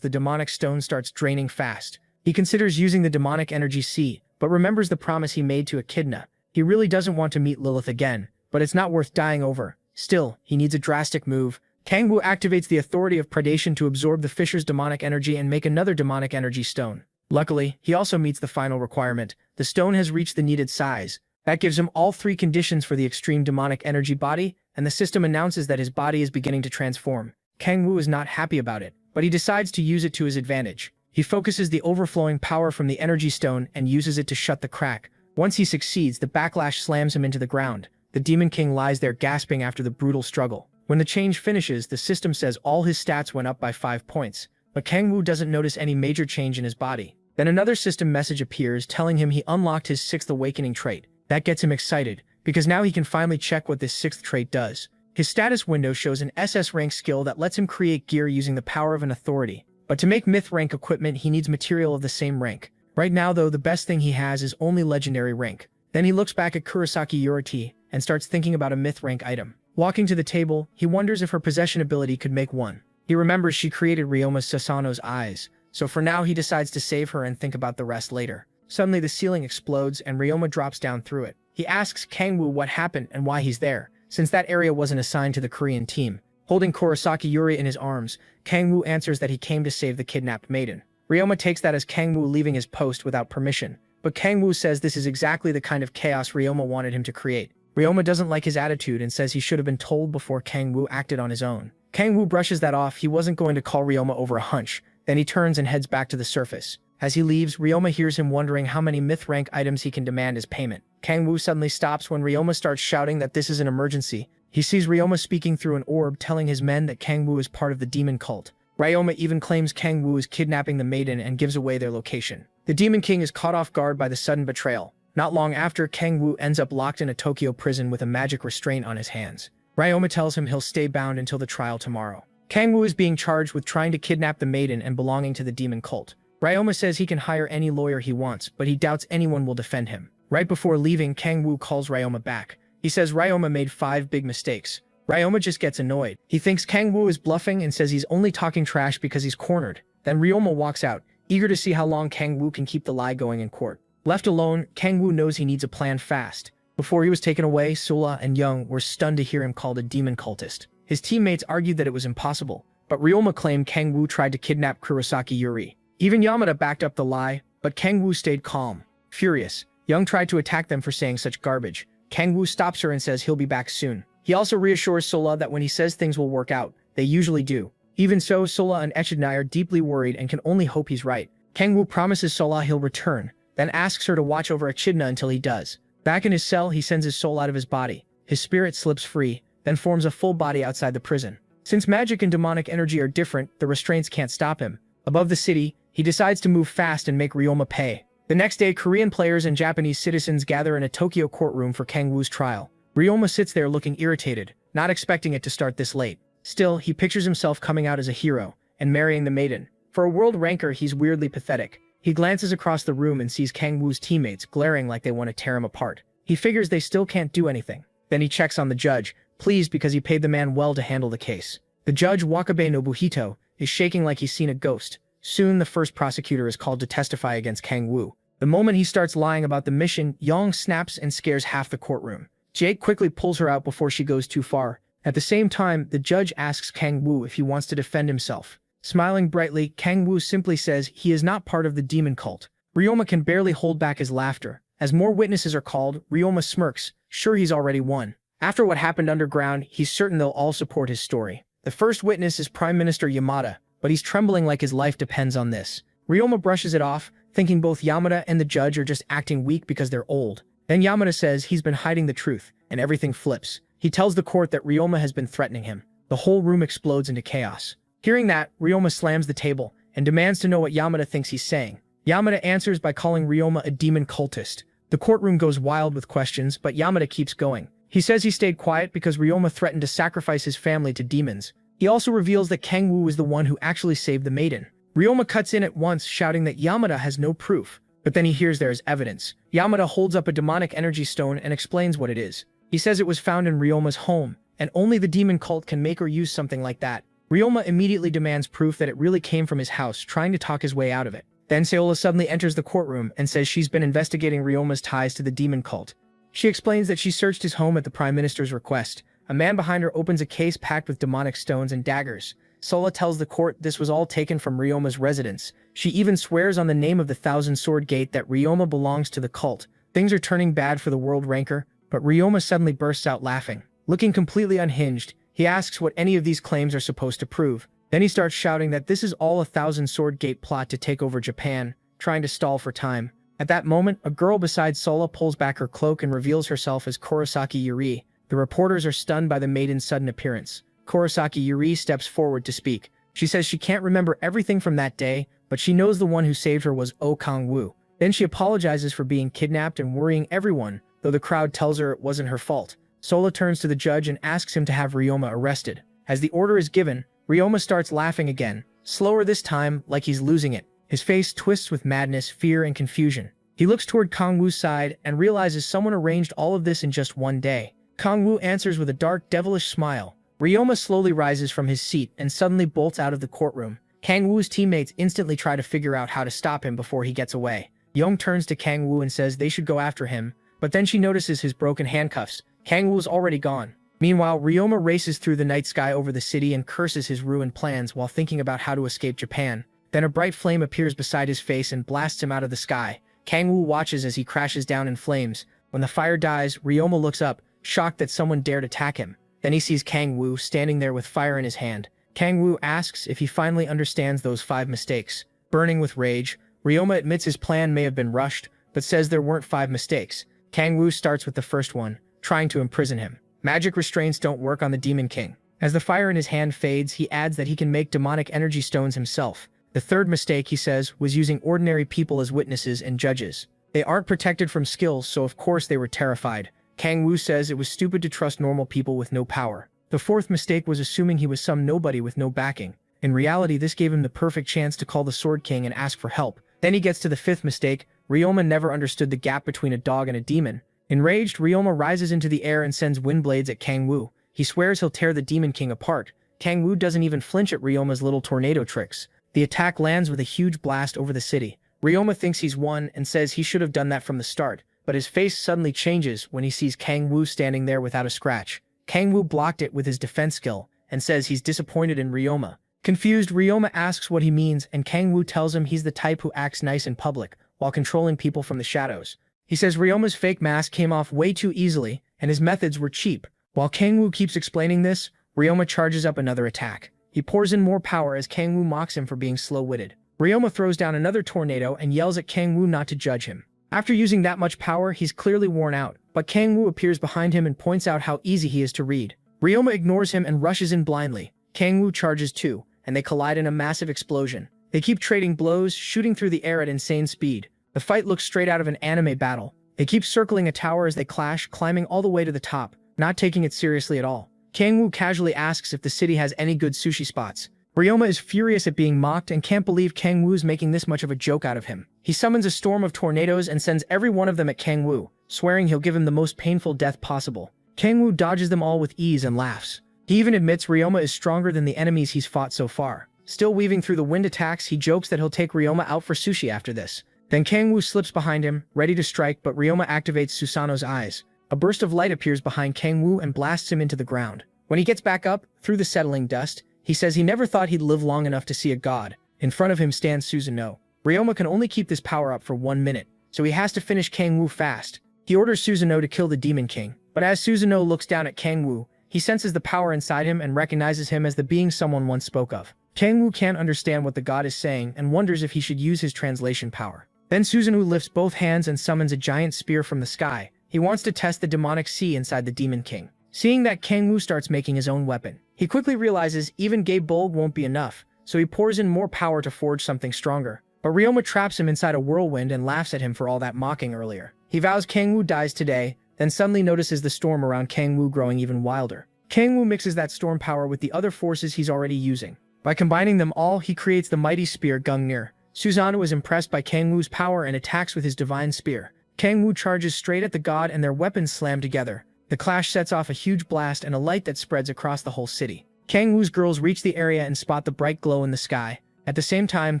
the demonic stone starts draining fast. He considers using the demonic energy sea, but remembers the promise he made to Echidna. He really doesn't want to meet Lilith again, but it's not worth dying over. Still, he needs a drastic move. Kangwoo activates the authority of predation to absorb the fissure's demonic energy and make another demonic energy stone. Luckily, he also meets the final requirement. The stone has reached the needed size. That gives him all three conditions for the extreme demonic energy body, and the system announces that his body is beginning to transform. Kangwoo is not happy about it, but he decides to use it to his advantage. He focuses the overflowing power from the energy stone and uses it to shut the crack. Once he succeeds, the backlash slams him into the ground. The Demon King lies there gasping after the brutal struggle. When the change finishes, the system says all his stats went up by 5 points, but Kangwoo doesn't notice any major change in his body. Then another system message appears telling him he unlocked his 6th awakening trait. That gets him excited, because now he can finally check what this 6th trait does. His status window shows an SS rank skill that lets him create gear using the power of an authority. But to make myth rank equipment, he needs material of the same rank. Right now though, the best thing he has is only legendary rank. Then he looks back at Kurosaki Yuriti and starts thinking about a myth rank item. Walking to the table, he wonders if her possession ability could make one. He remembers she created Ryoma Sasano's eyes, so for now he decides to save her and think about the rest later. Suddenly the ceiling explodes and Ryoma drops down through it. He asks Kangwoo what happened and why he's there, since that area wasn't assigned to the Korean team. Holding Kurosaki Yuri in his arms, Kangwoo answers that he came to save the kidnapped maiden. Ryoma takes that as Kangwoo leaving his post without permission, but Kangwoo says this is exactly the kind of chaos Ryoma wanted him to create. Ryoma doesn't like his attitude and says he should have been told before Kangwoo acted on his own. Kangwoo brushes that off. He wasn't going to call Ryoma over a hunch. Then he turns and heads back to the surface. As he leaves, Ryoma hears him wondering how many myth rank items he can demand as payment. Kangwoo suddenly stops when Ryoma starts shouting that this is an emergency. He sees Ryoma speaking through an orb telling his men that Kangwoo is part of the demon cult. Ryoma even claims Kangwoo is kidnapping the maiden and gives away their location. The Demon King is caught off guard by the sudden betrayal. Not long after, Kangwoo ends up locked in a Tokyo prison with a magic restraint on his hands. Ryoma tells him he'll stay bound until the trial tomorrow. Kangwoo is being charged with trying to kidnap the maiden and belonging to the demon cult. Ryoma says he can hire any lawyer he wants, but he doubts anyone will defend him. Right before leaving, Kangwoo calls Ryoma back. He says Ryoma made 5 big mistakes. Ryoma just gets annoyed. He thinks Kangwoo is bluffing and says he's only talking trash because he's cornered. Then Ryoma walks out, eager to see how long Kangwoo can keep the lie going in court. Left alone, Kangwoo knows he needs a plan fast. Before he was taken away, Sola and Young were stunned to hear him called a demon cultist. His teammates argued that it was impossible, but Ryoma claimed Kangwoo tried to kidnap Kurosaki Yuri. Even Yamada backed up the lie, but Kangwoo stayed calm. Furious, Young tried to attack them for saying such garbage. Kangwoo stops her and says he'll be back soon. He also reassures Sola that when he says things will work out, they usually do. Even so, Sola and Echidna are deeply worried and can only hope he's right. Kangwoo promises Sola he'll return, then asks her to watch over Echidna until he does. Back in his cell, he sends his soul out of his body. His spirit slips free, then forms a full body outside the prison. Since magic and demonic energy are different, the restraints can't stop him. Above the city, he decides to move fast and make Ryoma pay. The next day, Korean players and Japanese citizens gather in a Tokyo courtroom for Kangwoo's trial. Ryoma sits there looking irritated, not expecting it to start this late. Still, he pictures himself coming out as a hero and marrying the maiden. For a world ranker, he's weirdly pathetic. He glances across the room and sees Kangwoo's teammates glaring like they want to tear him apart. He figures they still can't do anything. Then he checks on the judge, pleased because he paid the man well to handle the case. The judge, Wakabe Nobuhito, is shaking like he's seen a ghost. Soon, the first prosecutor is called to testify against Kangwoo. The moment he starts lying about the mission, Young snaps and scares half the courtroom. Jake quickly pulls her out before she goes too far. At the same time, the judge asks Kangwoo if he wants to defend himself. Smiling brightly, Kangwoo simply says he is not part of the demon cult. Ryoma can barely hold back his laughter. As more witnesses are called, Ryoma smirks, sure he's already won. After what happened underground, he's certain they'll all support his story. The first witness is Prime Minister Yamada, but he's trembling like his life depends on this. Ryoma brushes it off, thinking both Yamada and the judge are just acting weak because they're old. Then Yamada says he's been hiding the truth, and everything flips. He tells the court that Ryoma has been threatening him. The whole room explodes into chaos. Hearing that, Ryoma slams the table and demands to know what Yamada thinks he's saying. Yamada answers by calling Ryoma a demon cultist. The courtroom goes wild with questions, but Yamada keeps going. He says he stayed quiet because Ryoma threatened to sacrifice his family to demons. He also reveals that Kangwoo is the one who actually saved the maiden. Ryoma cuts in at once, shouting that Yamada has no proof, but then he hears there is evidence. Yamada holds up a demonic energy stone and explains what it is. He says it was found in Ryoma's home, and only the demon cult can make or use something like that. Ryoma immediately demands proof that it really came from his house, trying to talk his way out of it. Then Seola suddenly enters the courtroom and says she's been investigating Ryoma's ties to the demon cult. She explains that she searched his home at the Prime Minister's request. A man behind her opens a case packed with demonic stones and daggers. Sola tells the court this was all taken from Ryoma's residence. She even swears on the name of the Thousand Sword Gate that Ryoma belongs to the cult. Things are turning bad for the world ranker, but Ryoma suddenly bursts out laughing. Looking completely unhinged, he asks what any of these claims are supposed to prove. Then he starts shouting that this is all a Thousand Sword Gate plot to take over Japan, trying to stall for time. At that moment, a girl beside Sola pulls back her cloak and reveals herself as Kurosaki Yuri. The reporters are stunned by the maiden's sudden appearance. Kurosaki Yuri steps forward to speak. She says she can't remember everything from that day, but she knows the one who saved her was Oh Kang-woo. Then she apologizes for being kidnapped and worrying everyone, though the crowd tells her it wasn't her fault. Sola turns to the judge and asks him to have Ryoma arrested. As the order is given, Ryoma starts laughing again, slower this time, like he's losing it. His face twists with madness, fear, and confusion. He looks toward Kang-woo's side and realizes someone arranged all of this in just one day. Kang-woo answers with a dark, devilish smile. Ryoma slowly rises from his seat and suddenly bolts out of the courtroom. Kang Woo's teammates instantly try to figure out how to stop him before he gets away. Young turns to Kang Woo and says they should go after him, but then she notices his broken handcuffs. Kang Woo's already gone. Meanwhile, Ryoma races through the night sky over the city and curses his ruined plans while thinking about how to escape Japan. Then a bright flame appears beside his face and blasts him out of the sky. Kang Woo watches as he crashes down in flames. When the fire dies, Ryoma looks up, shocked that someone dared attack him. Then he sees Kang Woo standing there with fire in his hand. Kang Woo asks if he finally understands those 5 mistakes. Burning with rage, Ryoma admits his plan may have been rushed, but says there weren't 5 mistakes. Kang Woo starts with the first one, trying to imprison him. Magic restraints don't work on the Demon King. As the fire in his hand fades, he adds that he can make demonic energy stones himself. The third mistake, he says, was using ordinary people as witnesses and judges. They aren't protected from skills, so of course they were terrified. Kang Woo says it was stupid to trust normal people with no power. The fourth mistake was assuming he was some nobody with no backing. In reality, this gave him the perfect chance to call the Sword King and ask for help. Then he gets to the fifth mistake. Ryoma never understood the gap between a dog and a demon. Enraged, Ryoma rises into the air and sends wind blades at Kang Woo. He swears he'll tear the Demon King apart. Kang Woo doesn't even flinch at Ryoma's little tornado tricks. The attack lands with a huge blast over the city. Ryoma thinks he's won and says he should have done that from the start, but his face suddenly changes when he sees Kang Woo standing there without a scratch. Kang Woo blocked it with his defense skill and says he's disappointed in Ryoma. Confused, Ryoma asks what he means, and Kang Woo tells him he's the type who acts nice in public while controlling people from the shadows. He says Ryoma's fake mask came off way too easily and his methods were cheap. While Kang Woo keeps explaining this, Ryoma charges up another attack. He pours in more power as Kang Woo mocks him for being slow-witted. Ryoma throws down another tornado and yells at Kang Woo not to judge him. After using that much power, he's clearly worn out, but Kang Woo appears behind him and points out how easy he is to read. Ryoma ignores him and rushes in blindly. Kang Woo charges too, and they collide in a massive explosion. They keep trading blows, shooting through the air at insane speed. The fight looks straight out of an anime battle. They keep circling a tower as they clash, climbing all the way to the top, not taking it seriously at all. Kang Woo casually asks if the city has any good sushi spots. Ryoma is furious at being mocked and can't believe Kang Woo's making this much of a joke out of him. He summons a storm of tornadoes and sends every one of them at Kang Woo, swearing he'll give him the most painful death possible. Kang Woo dodges them all with ease and laughs. He even admits Ryoma is stronger than the enemies he's fought so far. Still weaving through the wind attacks, he jokes that he'll take Ryoma out for sushi after this. Then Kang Woo slips behind him, ready to strike, but Ryoma activates Susanoo's eyes. A burst of light appears behind Kang Woo and blasts him into the ground. When he gets back up, through the settling dust, he says he never thought he'd live long enough to see a god. In front of him stands Susanoo. Ryoma can only keep this power up for 1 minute, so he has to finish Kang Woo fast. He orders Susanoo to kill the Demon King, but as Susanoo looks down at Kang Woo, he senses the power inside him and recognizes him as the being someone once spoke of. Kang Woo can't understand what the god is saying and wonders if he should use his translation power. Then Susanoo lifts both hands and summons a giant spear from the sky. He wants to test the demonic sea inside the Demon King. Seeing that, Kang Woo starts making his own weapon. He quickly realizes even Gay Bulb won't be enough, so he pours in more power to forge something stronger. But Ryoma traps him inside a whirlwind and laughs at him for all that mocking earlier. He vows Kang Woo dies today, then suddenly notices the storm around Kang Woo growing even wilder. Kang Woo mixes that storm power with the other forces he's already using. By combining them all, he creates the mighty spear Gungnir. Susanoo is impressed by Kang Woo's power and attacks with his divine spear. Kang Woo charges straight at the god and their weapons slam together. The clash sets off a huge blast and a light that spreads across the whole city. Kang Woo's girls reach the area and spot the bright glow in the sky. At the same time,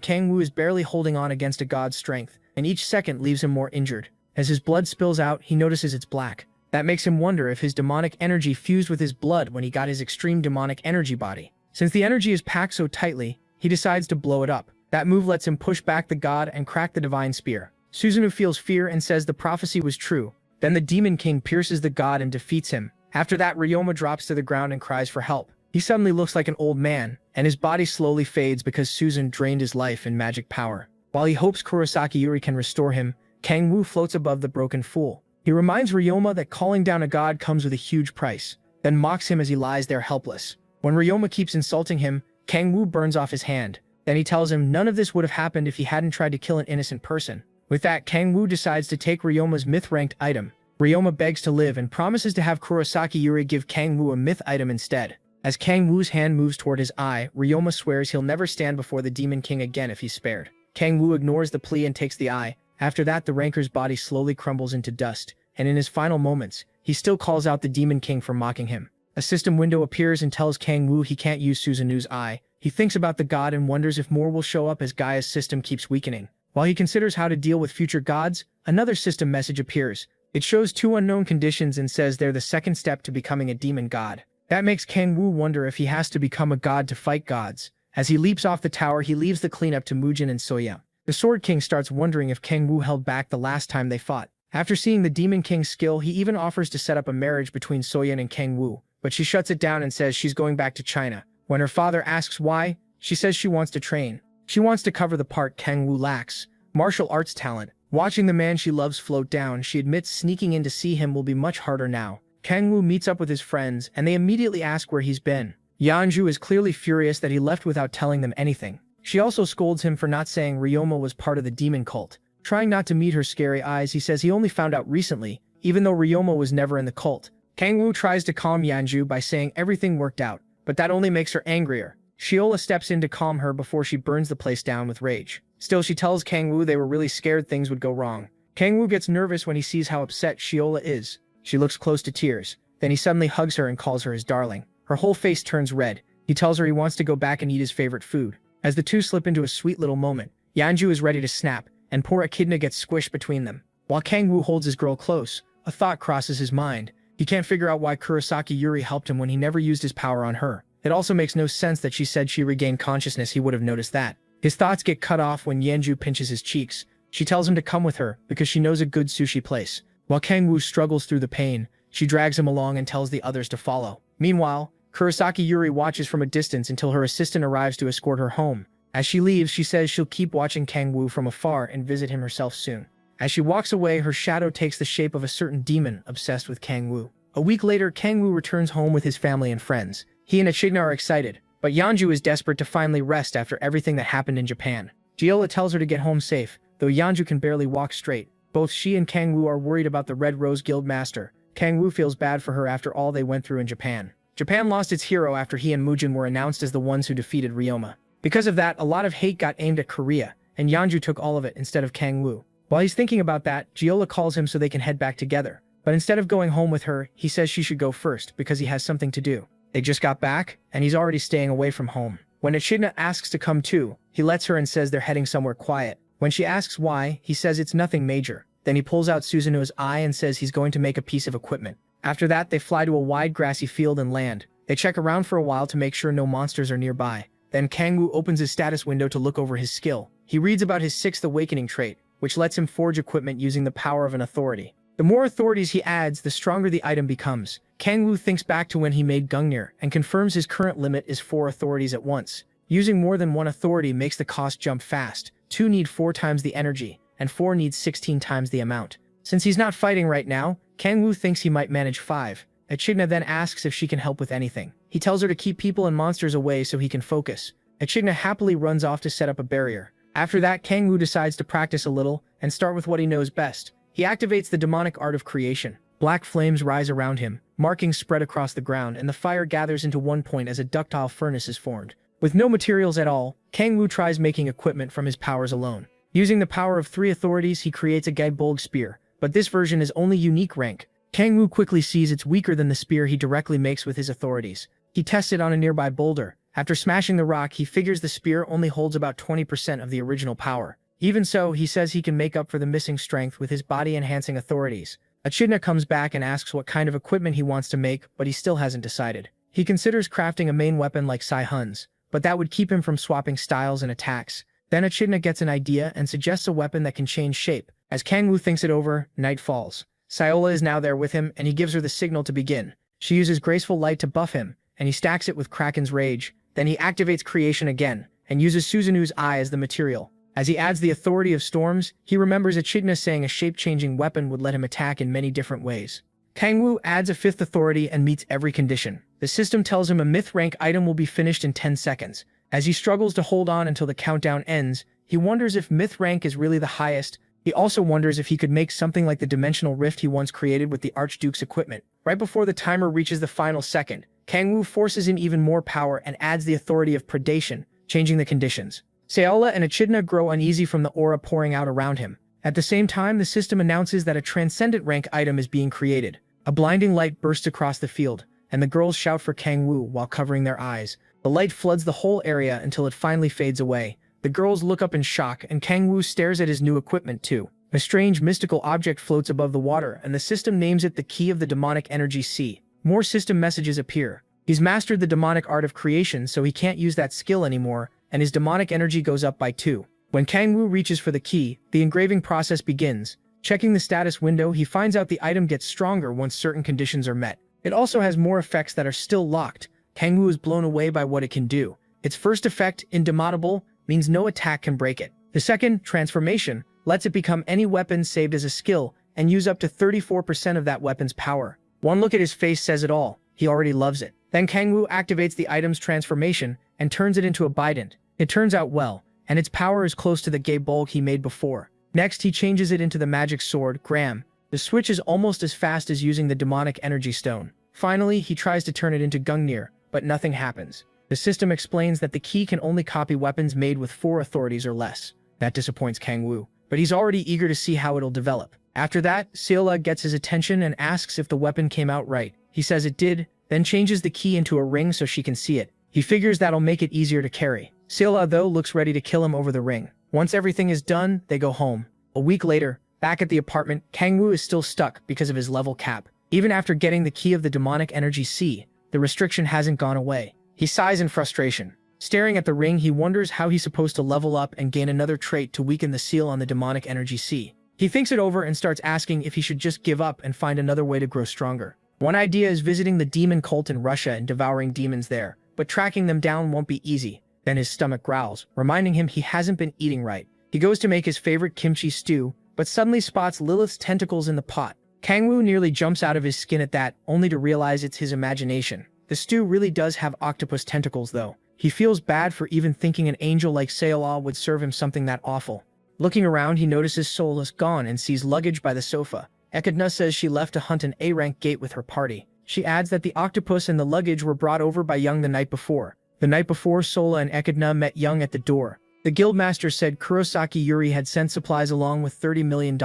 Kang Woo is barely holding on against a god's strength, and each second leaves him more injured. As his blood spills out, he notices it's black. That makes him wonder if his demonic energy fused with his blood when he got his extreme demonic energy body. Since the energy is packed so tightly, he decides to blow it up. That move lets him push back the god and crack the divine spear. Susanoo feels fear and says the prophecy was true. Then the Demon King pierces the god and defeats him. After that, Ryoma drops to the ground and cries for help. He suddenly looks like an old man, and his body slowly fades because Susan drained his life in magic power. While he hopes Kurosaki Yuri can restore him, Kang Woo floats above the broken fool. He reminds Ryoma that calling down a god comes with a huge price, then mocks him as he lies there helpless. When Ryoma keeps insulting him, Kang Woo burns off his hand. Then he tells him none of this would have happened if he hadn't tried to kill an innocent person. With that, Kang Woo decides to take Ryoma's myth-ranked item. Ryoma begs to live and promises to have Kurosaki Yuri give Kang Woo a myth item instead. As Kang Woo's hand moves toward his eye, Ryoma swears he'll never stand before the Demon King again if he's spared. Kang Woo ignores the plea and takes the eye. After that, the ranker's body slowly crumbles into dust, and in his final moments, he still calls out the Demon King for mocking him. A system window appears and tells Kang Woo he can't use Susanoo's eye. He thinks about the god and wonders if more will show up as Gaia's system keeps weakening. While he considers how to deal with future gods, another system message appears. It shows 2 unknown conditions and says they're the second step to becoming a demon god. That makes Kang Woo wonder if he has to become a god to fight gods. As he leaps off the tower, he leaves the cleanup to Mujin and Soyeon. The Sword King starts wondering if Kang Woo held back the last time they fought. After seeing the Demon King's skill, he even offers to set up a marriage between Soyeon and Kang Woo, but she shuts it down and says she's going back to China. When her father asks why, she says she wants to train. She wants to cover the part Kang Woo lacks: martial arts talent. Watching the man she loves float down, she admits sneaking in to see him will be much harder now. Kang Woo meets up with his friends, and they immediately ask where he's been. Yeonju is clearly furious that he left without telling them anything. She also scolds him for not saying Ryoma was part of the demon cult. Trying not to meet her scary eyes, he says he only found out recently, even though Ryoma was never in the cult. Kang Woo tries to calm Yeonju by saying everything worked out, but that only makes her angrier. Shiola steps in to calm her before she burns the place down with rage. Still, she tells Kang Woo they were really scared things would go wrong. Kang Woo gets nervous when he sees how upset Shiola is. She looks close to tears. Then he suddenly hugs her and calls her his darling. Her whole face turns red. He tells her he wants to go back and eat his favorite food. As the two slip into a sweet little moment, Yeonju is ready to snap, and poor Echidna gets squished between them. While Kang Woo holds his girl close, a thought crosses his mind. He can't figure out why Kurosaki Yuri helped him when he never used his power on her. It also makes no sense that she said she regained consciousness. He would have noticed that. His thoughts get cut off when Yeonju pinches his cheeks. She tells him to come with her because she knows a good sushi place. While Kang Woo struggles through the pain, she drags him along and tells the others to follow. Meanwhile, Kurosaki Yuri watches from a distance until her assistant arrives to escort her home. As she leaves, she says she'll keep watching Kang Woo from afar and visit him herself soon. As she walks away, her shadow takes the shape of a certain demon obsessed with Kang Woo. A week later, Kang Woo returns home with his family and friends. He and Echidna are excited, but Yeonju is desperate to finally rest after everything that happened in Japan. Giola tells her to get home safe, though Yeonju can barely walk straight. Both she and Kang Woo are worried about the Red Rose Guild master. Kang Woo feels bad for her after all they went through in Japan. Japan lost its hero after he and Mujin were announced as the ones who defeated Ryoma. Because of that, a lot of hate got aimed at Korea, and Yeonju took all of it instead of Kang Woo. While he's thinking about that, Giola calls him so they can head back together. But instead of going home with her, he says she should go first because he has something to do. They just got back, and he's already staying away from home. When Echidna asks to come too, he lets her and says they're heading somewhere quiet. When she asks why, he says it's nothing major. Then he pulls out Suzuno's eye and says he's going to make a piece of equipment. After that, they fly to a wide grassy field and land. They check around for a while to make sure no monsters are nearby. Then Kang Woo opens his status window to look over his skill. He reads about his 6th awakening trait, which lets him forge equipment using the power of an authority. The more authorities he adds, the stronger the item becomes. Kang Woo thinks back to when he made Gungnir and confirms his current limit is 4 authorities at once. Using more than one authority makes the cost jump fast. 2 need 4 times the energy, and 4 needs 16 times the amount. Since he's not fighting right now, Kang Woo thinks he might manage 5. Echidna then asks if she can help with anything. He tells her to keep people and monsters away so he can focus. Echidna happily runs off to set up a barrier. After that, Kang Woo decides to practice a little and start with what he knows best. He activates the demonic art of creation. Black flames rise around him, markings spread across the ground, and the fire gathers into one point as a ductile furnace is formed. With no materials at all, Kang Woo tries making equipment from his powers alone. Using the power of 3 authorities, he creates a Gaebolg spear, but this version is only unique rank. Kang Woo quickly sees it's weaker than the spear he directly makes with his authorities. He tests it on a nearby boulder. After smashing the rock, he figures the spear only holds about 20% of the original power. Even so, he says he can make up for the missing strength with his body-enhancing authorities. Echidna comes back and asks what kind of equipment he wants to make, but he still hasn't decided. He considers crafting a main weapon like Sai Hun's, but that would keep him from swapping styles and attacks. Then Echidna gets an idea and suggests a weapon that can change shape. As Kang Woo thinks it over, night falls. Sayola is now there with him, and he gives her the signal to begin. She uses graceful light to buff him, and he stacks it with Kraken's rage. Then he activates creation again, and uses Suzunu's eye as the material. As he adds the authority of storms, he remembers Echidna saying a shape-changing weapon would let him attack in many different ways. Kang Woo adds a 5th authority and meets every condition. The system tells him a myth rank item will be finished in 10 seconds. As he struggles to hold on until the countdown ends, he wonders if myth rank is really the highest. He also wonders if he could make something like the dimensional rift he once created with the Archduke's equipment. Right before the timer reaches the final second, Kang Woo forces in even more power and adds the authority of predation, changing the conditions. Sayola and Echidna grow uneasy from the aura pouring out around him. At the same time, the system announces that a transcendent rank item is being created. A blinding light bursts across the field, and the girls shout for Kang Woo while covering their eyes. The light floods the whole area until it finally fades away. The girls look up in shock, and Kang Woo stares at his new equipment too. A strange mystical object floats above the water, and the system names it the Key of the Demonic Energy Sea. More system messages appear. He's mastered the demonic art of creation, so he can't use that skill anymore, and his demonic energy goes up by 2. When Kang Woo reaches for the key, the engraving process begins. Checking the status window, he finds out the item gets stronger once certain conditions are met. It also has more effects that are still locked. Kang Woo is blown away by what it can do. Its first effect, Indomitable, means no attack can break it. The second, Transformation, lets it become any weapon saved as a skill and use up to 34% of that weapon's power. One look at his face says it all. He already loves it. Then Kang Woo activates the item's transformation and turns it into a bident. It turns out well, and its power is close to the gay bulk he made before. Next, he changes it into the magic sword, Gram. The switch is almost as fast as using the demonic energy stone. Finally, he tries to turn it into Gungnir, but nothing happens. The system explains that the key can only copy weapons made with 4 authorities or less. That disappoints Kang Woo, but he's already eager to see how it'll develop. After that, Seola gets his attention and asks if the weapon came out right. He says it did, then changes the key into a ring so she can see it. He figures that'll make it easier to carry. Seola, though, looks ready to kill him over the ring. Once everything is done, they go home. A week later, back at the apartment, Kang Woo is still stuck because of his level cap. Even after getting the key of the demonic energy sea, the restriction hasn't gone away. He sighs in frustration. Staring at the ring, he wonders how he's supposed to level up and gain another trait to weaken the seal on the demonic energy sea. He thinks it over and starts asking if he should just give up and find another way to grow stronger. One idea is visiting the demon cult in Russia and devouring demons there, but tracking them down won't be easy. Then his stomach growls, reminding him he hasn't been eating right. He goes to make his favorite kimchi stew, but suddenly spots Lilith's tentacles in the pot. Kang Woo nearly jumps out of his skin at that, only to realize it's his imagination. The stew really does have octopus tentacles though. He feels bad for even thinking an angel like Seola would serve him something that awful. Looking around, he notices Sola's gone and sees luggage by the sofa. Echidna says she left to hunt an A-rank gate with her party. She adds that the octopus and the luggage were brought over by Young the night before. The night before, Sola and Echidna met Young at the door. The guildmaster said Kurosaki Yuri had sent supplies along with $30 million.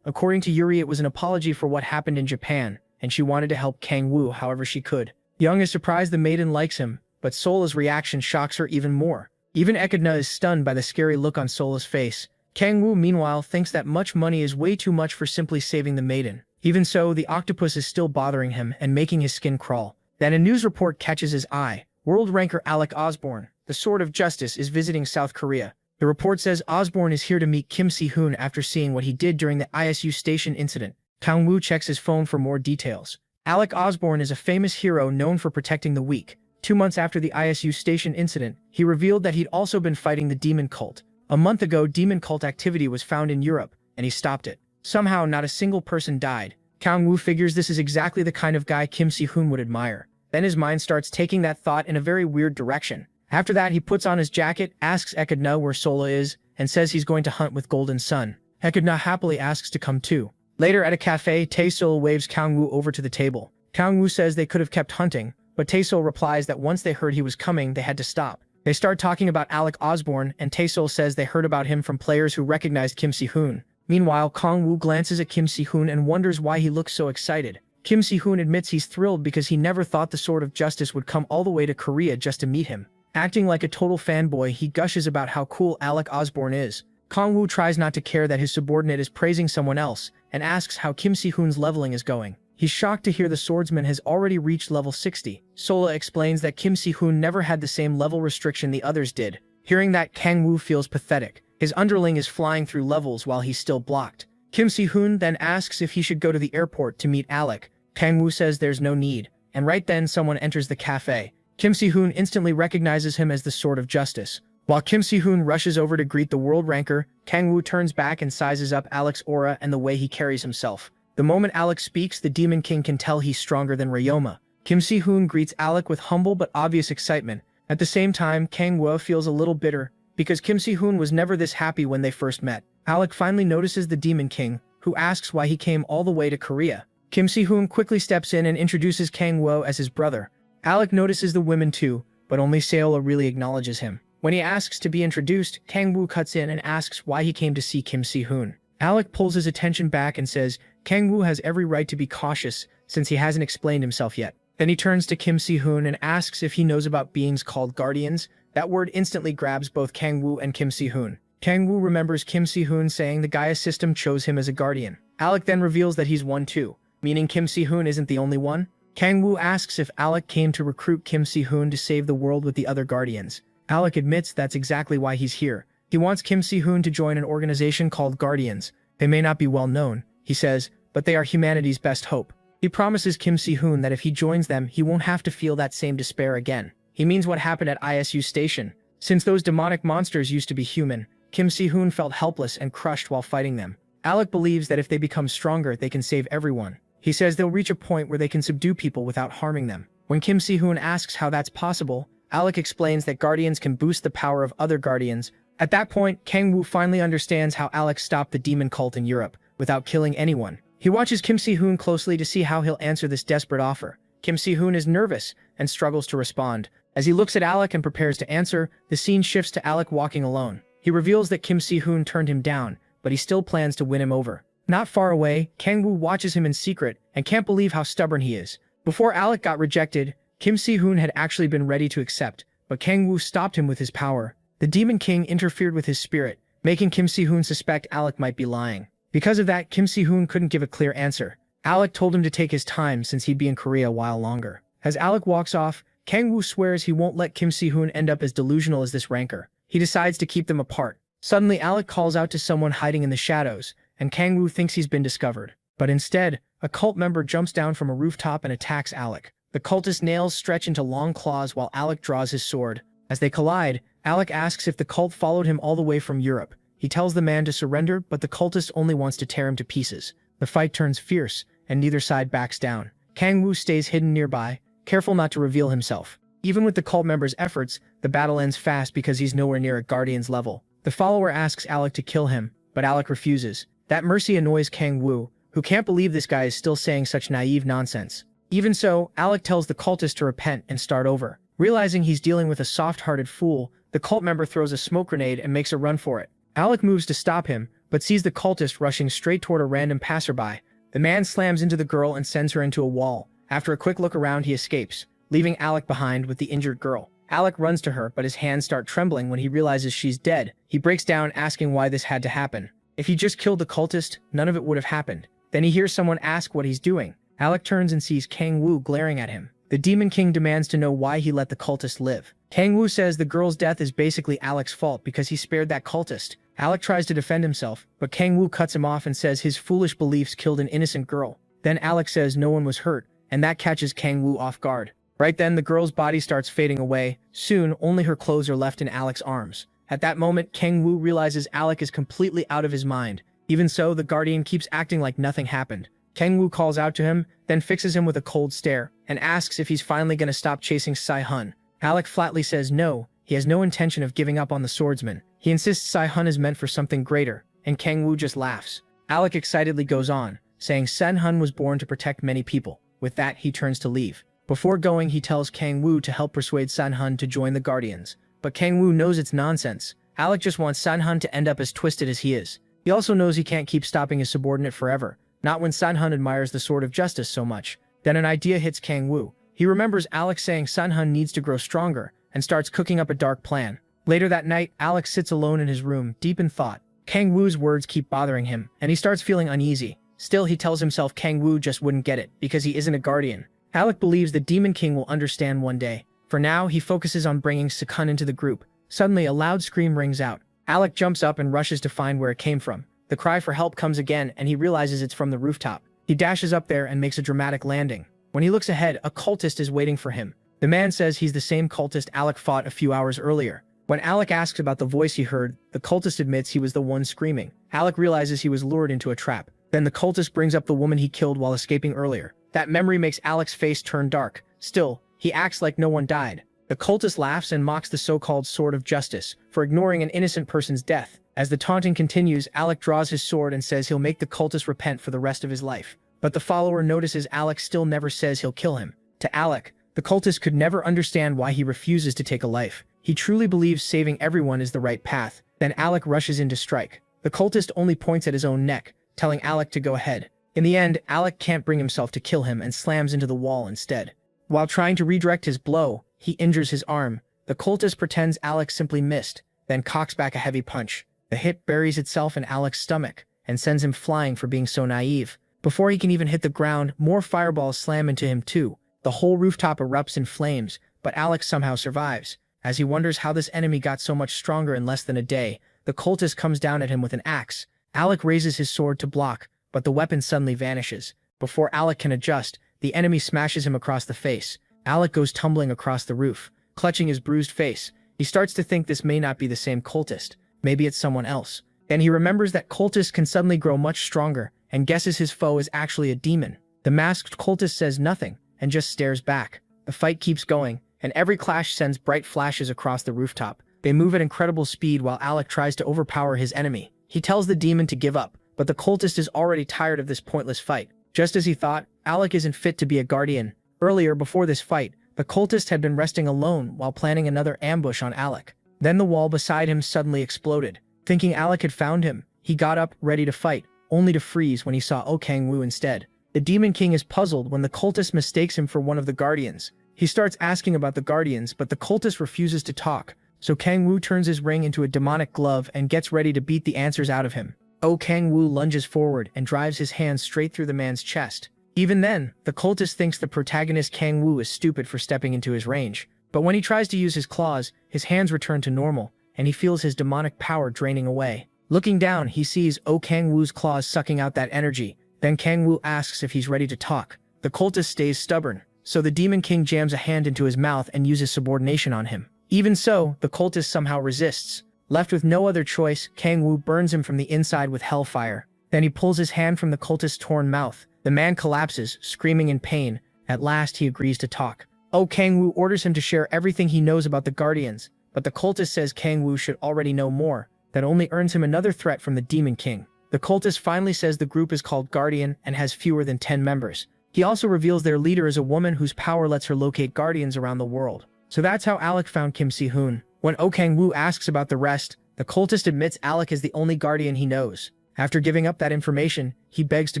According to Yuri, it was an apology for what happened in Japan, and she wanted to help Kang Woo however she could. Young is surprised the maiden likes him, but Sola's reaction shocks her even more. Even Echidna is stunned by the scary look on Sola's face. Kang Woo, meanwhile, thinks that much money is way too much for simply saving the maiden. Even so, the octopus is still bothering him and making his skin crawl. Then a news report catches his eye. World ranker Alec Osborne, the Sword of Justice, is visiting South Korea. The report says Osborne is here to meet Kim Si-hoon after seeing what he did during the ISU station incident. Kang Woo checks his phone for more details. Alec Osborne is a famous hero known for protecting the weak. 2 months after the ISU station incident, he revealed that he'd also been fighting the demon cult. A month ago, demon cult activity was found in Europe, and he stopped it. Somehow, not a single person died. Kang Woo figures this is exactly the kind of guy Kim Si-hoon would admire. Then his mind starts taking that thought in a very weird direction. After that, he puts on his jacket, asks Echidna where Sola is, and says he's going to hunt with Golden Sun. Echidna happily asks to come too. Later at a cafe, Tae-sol waves Kang Woo over to the table. Kang Woo says they could have kept hunting, but Tae-sol replies that once they heard he was coming, they had to stop. They start talking about Alec Osborne, and Tae-sol says they heard about him from players who recognized Kim Si-hoon. Meanwhile, Kang Woo glances at Kim Si-hoon and wonders why he looks so excited. Kim Si-hoon admits he's thrilled because he never thought the Sword of Justice would come all the way to Korea just to meet him. Acting like a total fanboy, he gushes about how cool Alec Osborne is. Kang Woo tries not to care that his subordinate is praising someone else, and asks how Kim Si-hoon's leveling is going. He's shocked to hear the swordsman has already reached level 60. Sola explains that Kim Si-hoon never had the same level restriction the others did. Hearing that, Kang Woo feels pathetic. His underling is flying through levels while he's still blocked. Kim Si-hoon then asks if he should go to the airport to meet Alec. Kang Woo says there's no need, and right then someone enters the cafe. Kim Si-hoon instantly recognizes him as the Sword of Justice. While Kim Si-hoon rushes over to greet the world ranker, Kang Woo turns back and sizes up Alec's aura and the way he carries himself. The moment Alec speaks, the Demon King can tell he's stronger than Ryoma. Kim Si-hoon greets Alec with humble but obvious excitement. At the same time, Kang Woo feels a little bitter, because Kim Si-hoon was never this happy when they first met. Alec finally notices the Demon King, who asks why he came all the way to Korea. Kim Si-hoon quickly steps in and introduces Kang Woo as his brother. Alec notices the women too, but only Seola really acknowledges him. When he asks to be introduced, Kang Woo cuts in and asks why he came to see Kim Si-hoon. Alec pulls his attention back and says Kang Woo has every right to be cautious since he hasn't explained himself yet. Then he turns to Kim Si-hoon and asks if he knows about beings called guardians. That word instantly grabs both Kang-woo and Kim Si-hoon. Kang-woo remembers Kim Si-hoon saying the Gaia system chose him as a guardian. Alec then reveals that he's one too, meaning Kim Si-hoon isn't the only one. Kang-woo asks if Alec came to recruit Kim Si-hoon to save the world with the other guardians. Alec admits that's exactly why he's here. He wants Kim Si-hoon to join an organization called Guardians. They may not be well known, he says, but they are humanity's best hope. He promises Kim Si-hoon that if he joins them, he won't have to feel that same despair again. He means what happened at ISU Station. Since those demonic monsters used to be human, Kim Si-hoon felt helpless and crushed while fighting them. Alec believes that if they become stronger, they can save everyone. He says they'll reach a point where they can subdue people without harming them. When Kim Si-hoon asks how that's possible, Alec explains that guardians can boost the power of other guardians. At that point, Kang-woo finally understands how Alec stopped the demon cult in Europe without killing anyone. He watches Kim Si-hoon closely to see how he'll answer this desperate offer. Kim Si-hoon is nervous and struggles to respond. As he looks at Alec and prepares to answer, the scene shifts to Alec walking alone. He reveals that Kim Si-hoon turned him down, but he still plans to win him over. Not far away, Kang-woo watches him in secret and can't believe how stubborn he is. Before Alec got rejected, Kim Si-hoon had actually been ready to accept, but Kang-woo stopped him with his power. The Demon King interfered with his spirit, making Kim Si-hoon suspect Alec might be lying. Because of that, Kim Si-hoon couldn't give a clear answer. Alec told him to take his time since he'd be in Korea a while longer. As Alec walks off, Kang-woo swears he won't let Kim Si-hoon end up as delusional as this rancor. He decides to keep them apart. Suddenly, Alec calls out to someone hiding in the shadows, and Kang-woo thinks he's been discovered. But instead, a cult member jumps down from a rooftop and attacks Alec. The cultist's nails stretch into long claws while Alec draws his sword. As they collide, Alec asks if the cult followed him all the way from Europe. He tells the man to surrender, but the cultist only wants to tear him to pieces. The fight turns fierce, and neither side backs down. Kang-woo stays hidden nearby, careful not to reveal himself. Even with the cult member's efforts, the battle ends fast because he's nowhere near a Guardian's level. The follower asks Alec to kill him, but Alec refuses. That mercy annoys Kang-woo, who can't believe this guy is still saying such naive nonsense. Even so, Alec tells the cultist to repent and start over. Realizing he's dealing with a soft-hearted fool, the cult member throws a smoke grenade and makes a run for it. Alec moves to stop him, but sees the cultist rushing straight toward a random passerby. The man slams into the girl and sends her into a wall. After a quick look around, he escapes, leaving Alec behind with the injured girl. Alec runs to her, but his hands start trembling when he realizes she's dead. He breaks down, asking why this had to happen. If he just killed the cultist, none of it would have happened. Then he hears someone ask what he's doing. Alec turns and sees Kang-woo glaring at him. The Demon King demands to know why he let the cultist live. Kang-woo says the girl's death is basically Alec's fault because he spared that cultist. Alec tries to defend himself, but Kang-woo cuts him off and says his foolish beliefs killed an innocent girl. Then Alec says no one was hurt, and that catches Kang-woo off guard. Right then, the girl's body starts fading away. Soon, only her clothes are left in Alec's arms. At that moment, Kang-woo realizes Alec is completely out of his mind. Even so, the Guardian keeps acting like nothing happened. Kang-woo calls out to him, then fixes him with a cold stare, and asks if he's finally going to stop chasing Sai-hun. Alec flatly says no, he has no intention of giving up on the swordsman. He insists Sai-hun is meant for something greater, and Kang-woo just laughs. Alec excitedly goes on, saying Sai-hun was born to protect many people. With that, he turns to leave. Before going, he tells Kang-woo to help persuade Sai-hun to join the Guardians. But Kang-woo knows it's nonsense. Alec just wants Sai-hun to end up as twisted as he is. He also knows he can't keep stopping his subordinate forever, not when Sai-hun admires the Sword of Justice so much. Then an idea hits Kang-woo. He remembers Alec saying Sai-hun needs to grow stronger, and starts cooking up a dark plan. Later that night, Alec sits alone in his room, deep in thought. Kang-woo's words keep bothering him, and he starts feeling uneasy. Still, he tells himself Kang-woo just wouldn't get it, because he isn't a guardian. Alec believes the Demon King will understand one day. For now, he focuses on bringing Sai-hun into the group. Suddenly, a loud scream rings out. Alec jumps up and rushes to find where it came from. The cry for help comes again, and he realizes it's from the rooftop. He dashes up there and makes a dramatic landing. When he looks ahead, a cultist is waiting for him. The man says he's the same cultist Alec fought a few hours earlier. When Alec asks about the voice he heard, the cultist admits he was the one screaming. Alec realizes he was lured into a trap. Then the cultist brings up the woman he killed while escaping earlier. That memory makes Alec's face turn dark. Still, he acts like no one died. The cultist laughs and mocks the so-called Sword of Justice for ignoring an innocent person's death. As the taunting continues, Alec draws his sword and says he'll make the cultist repent for the rest of his life. But the follower notices Alec still never says he'll kill him. To Alec, the cultist could never understand why he refuses to take a life. He truly believes saving everyone is the right path. Then Alec rushes in to strike. The cultist only points at his own neck, telling Alec to go ahead. In the end, Alec can't bring himself to kill him and slams into the wall instead. While trying to redirect his blow, he injures his arm. The cultist pretends Alex simply missed, then cocks back a heavy punch. The hit buries itself in Alex's stomach and sends him flying for being so naive. Before he can even hit the ground, more fireballs slam into him too. The whole rooftop erupts in flames, but Alex somehow survives. As he wonders how this enemy got so much stronger in less than a day, the cultist comes down at him with an axe. Alec raises his sword to block, but the weapon suddenly vanishes. Before Alec can adjust, the enemy smashes him across the face. Alec goes tumbling across the roof, clutching his bruised face. He starts to think this may not be the same cultist. Maybe it's someone else. Then he remembers that cultists can suddenly grow much stronger, and guesses his foe is actually a demon. The masked cultist says nothing, and just stares back. The fight keeps going, and every clash sends bright flashes across the rooftop. They move at incredible speed while Alec tries to overpower his enemy. He tells the demon to give up, but the cultist is already tired of this pointless fight. Just as he thought, Alec isn't fit to be a guardian. Earlier, before this fight, the cultist had been resting alone while planning another ambush on Alec. Then the wall beside him suddenly exploded. Thinking Alec had found him, he got up, ready to fight, only to freeze when he saw Oh Kang-woo instead. The Demon King is puzzled when the cultist mistakes him for one of the guardians. He starts asking about the guardians, but the cultist refuses to talk. So Kang-woo turns his ring into a demonic glove and gets ready to beat the answers out of him. Oh Kang-woo lunges forward and drives his hand straight through the man's chest. Even then, the cultist thinks the protagonist Kang-woo is stupid for stepping into his range. But when he tries to use his claws, his hands return to normal, and he feels his demonic power draining away. Looking down, he sees Oh Kang-woo's claws sucking out that energy. Then Kang-woo asks if he's ready to talk. The cultist stays stubborn, so the Demon King jams a hand into his mouth and uses subordination on him. Even so, the cultist somehow resists. Left with no other choice, Kang-woo burns him from the inside with hellfire. Then he pulls his hand from the cultist's torn mouth. The man collapses, screaming in pain. At last, he agrees to talk. Oh Kang-woo orders him to share everything he knows about the Guardians, but the cultist says Kang-woo should already know more. That only earns him another threat from the Demon King. The cultist finally says the group is called Guardian and has fewer than 10 members. He also reveals their leader is a woman whose power lets her locate guardians around the world. So that's how Alec found Kim Si-hoon. When Oh Kang-woo asks about the rest, the cultist admits Alec is the only guardian he knows. After giving up that information, he begs to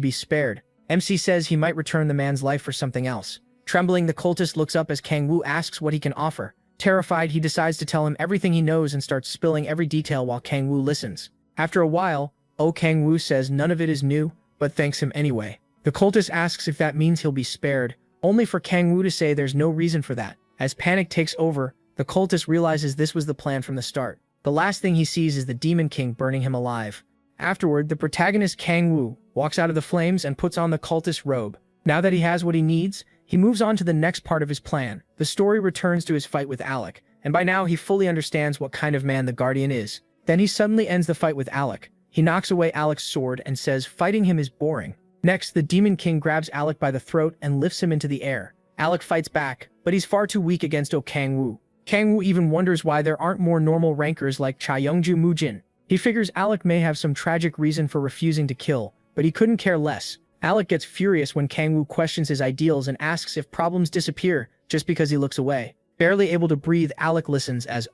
be spared. MC says he might return the man's life for something else. Trembling, the cultist looks up as Kang-woo asks what he can offer. Terrified, he decides to tell him everything he knows and starts spilling every detail while Kang-woo listens. After a while, Oh Kang-woo says none of it is new, but thanks him anyway. The cultist asks if that means he'll be spared, only for Kang-woo to say there's no reason for that. As panic takes over, the cultist realizes this was the plan from the start. The last thing he sees is the Demon King burning him alive. Afterward, the protagonist Kang-woo walks out of the flames and puts on the cultist robe. Now that he has what he needs, he moves on to the next part of his plan. The story returns to his fight with Alec, and by now he fully understands what kind of man the Guardian is. Then he suddenly ends the fight with Alec. He knocks away Alec's sword and says fighting him is boring. Next, the Demon King grabs Alec by the throat and lifts him into the air. Alec fights back, but he's far too weak against Oh Kang-woo. Kang-woo even wonders why there aren't more normal rankers like Cha Youngju Mujin. He figures Alec may have some tragic reason for refusing to kill, but he couldn't care less. Alec gets furious when Kang-woo questions his ideals and asks if problems disappear just because he looks away. Barely able to breathe, Alec listens as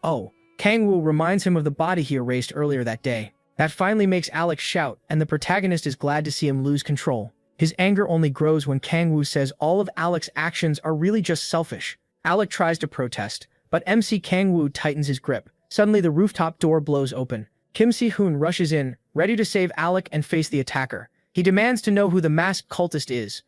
Kang-woo reminds him of the body he erased earlier that day. That finally makes Alec shout, and the protagonist is glad to see him lose control. His anger only grows when Kang-woo says all of Alec's actions are really just selfish. Alec tries to protest, but MC Kang-woo tightens his grip. Suddenly the rooftop door blows open. Kim Si-hoon rushes in, ready to save Alec and face the attacker. He demands to know who the masked cultist is.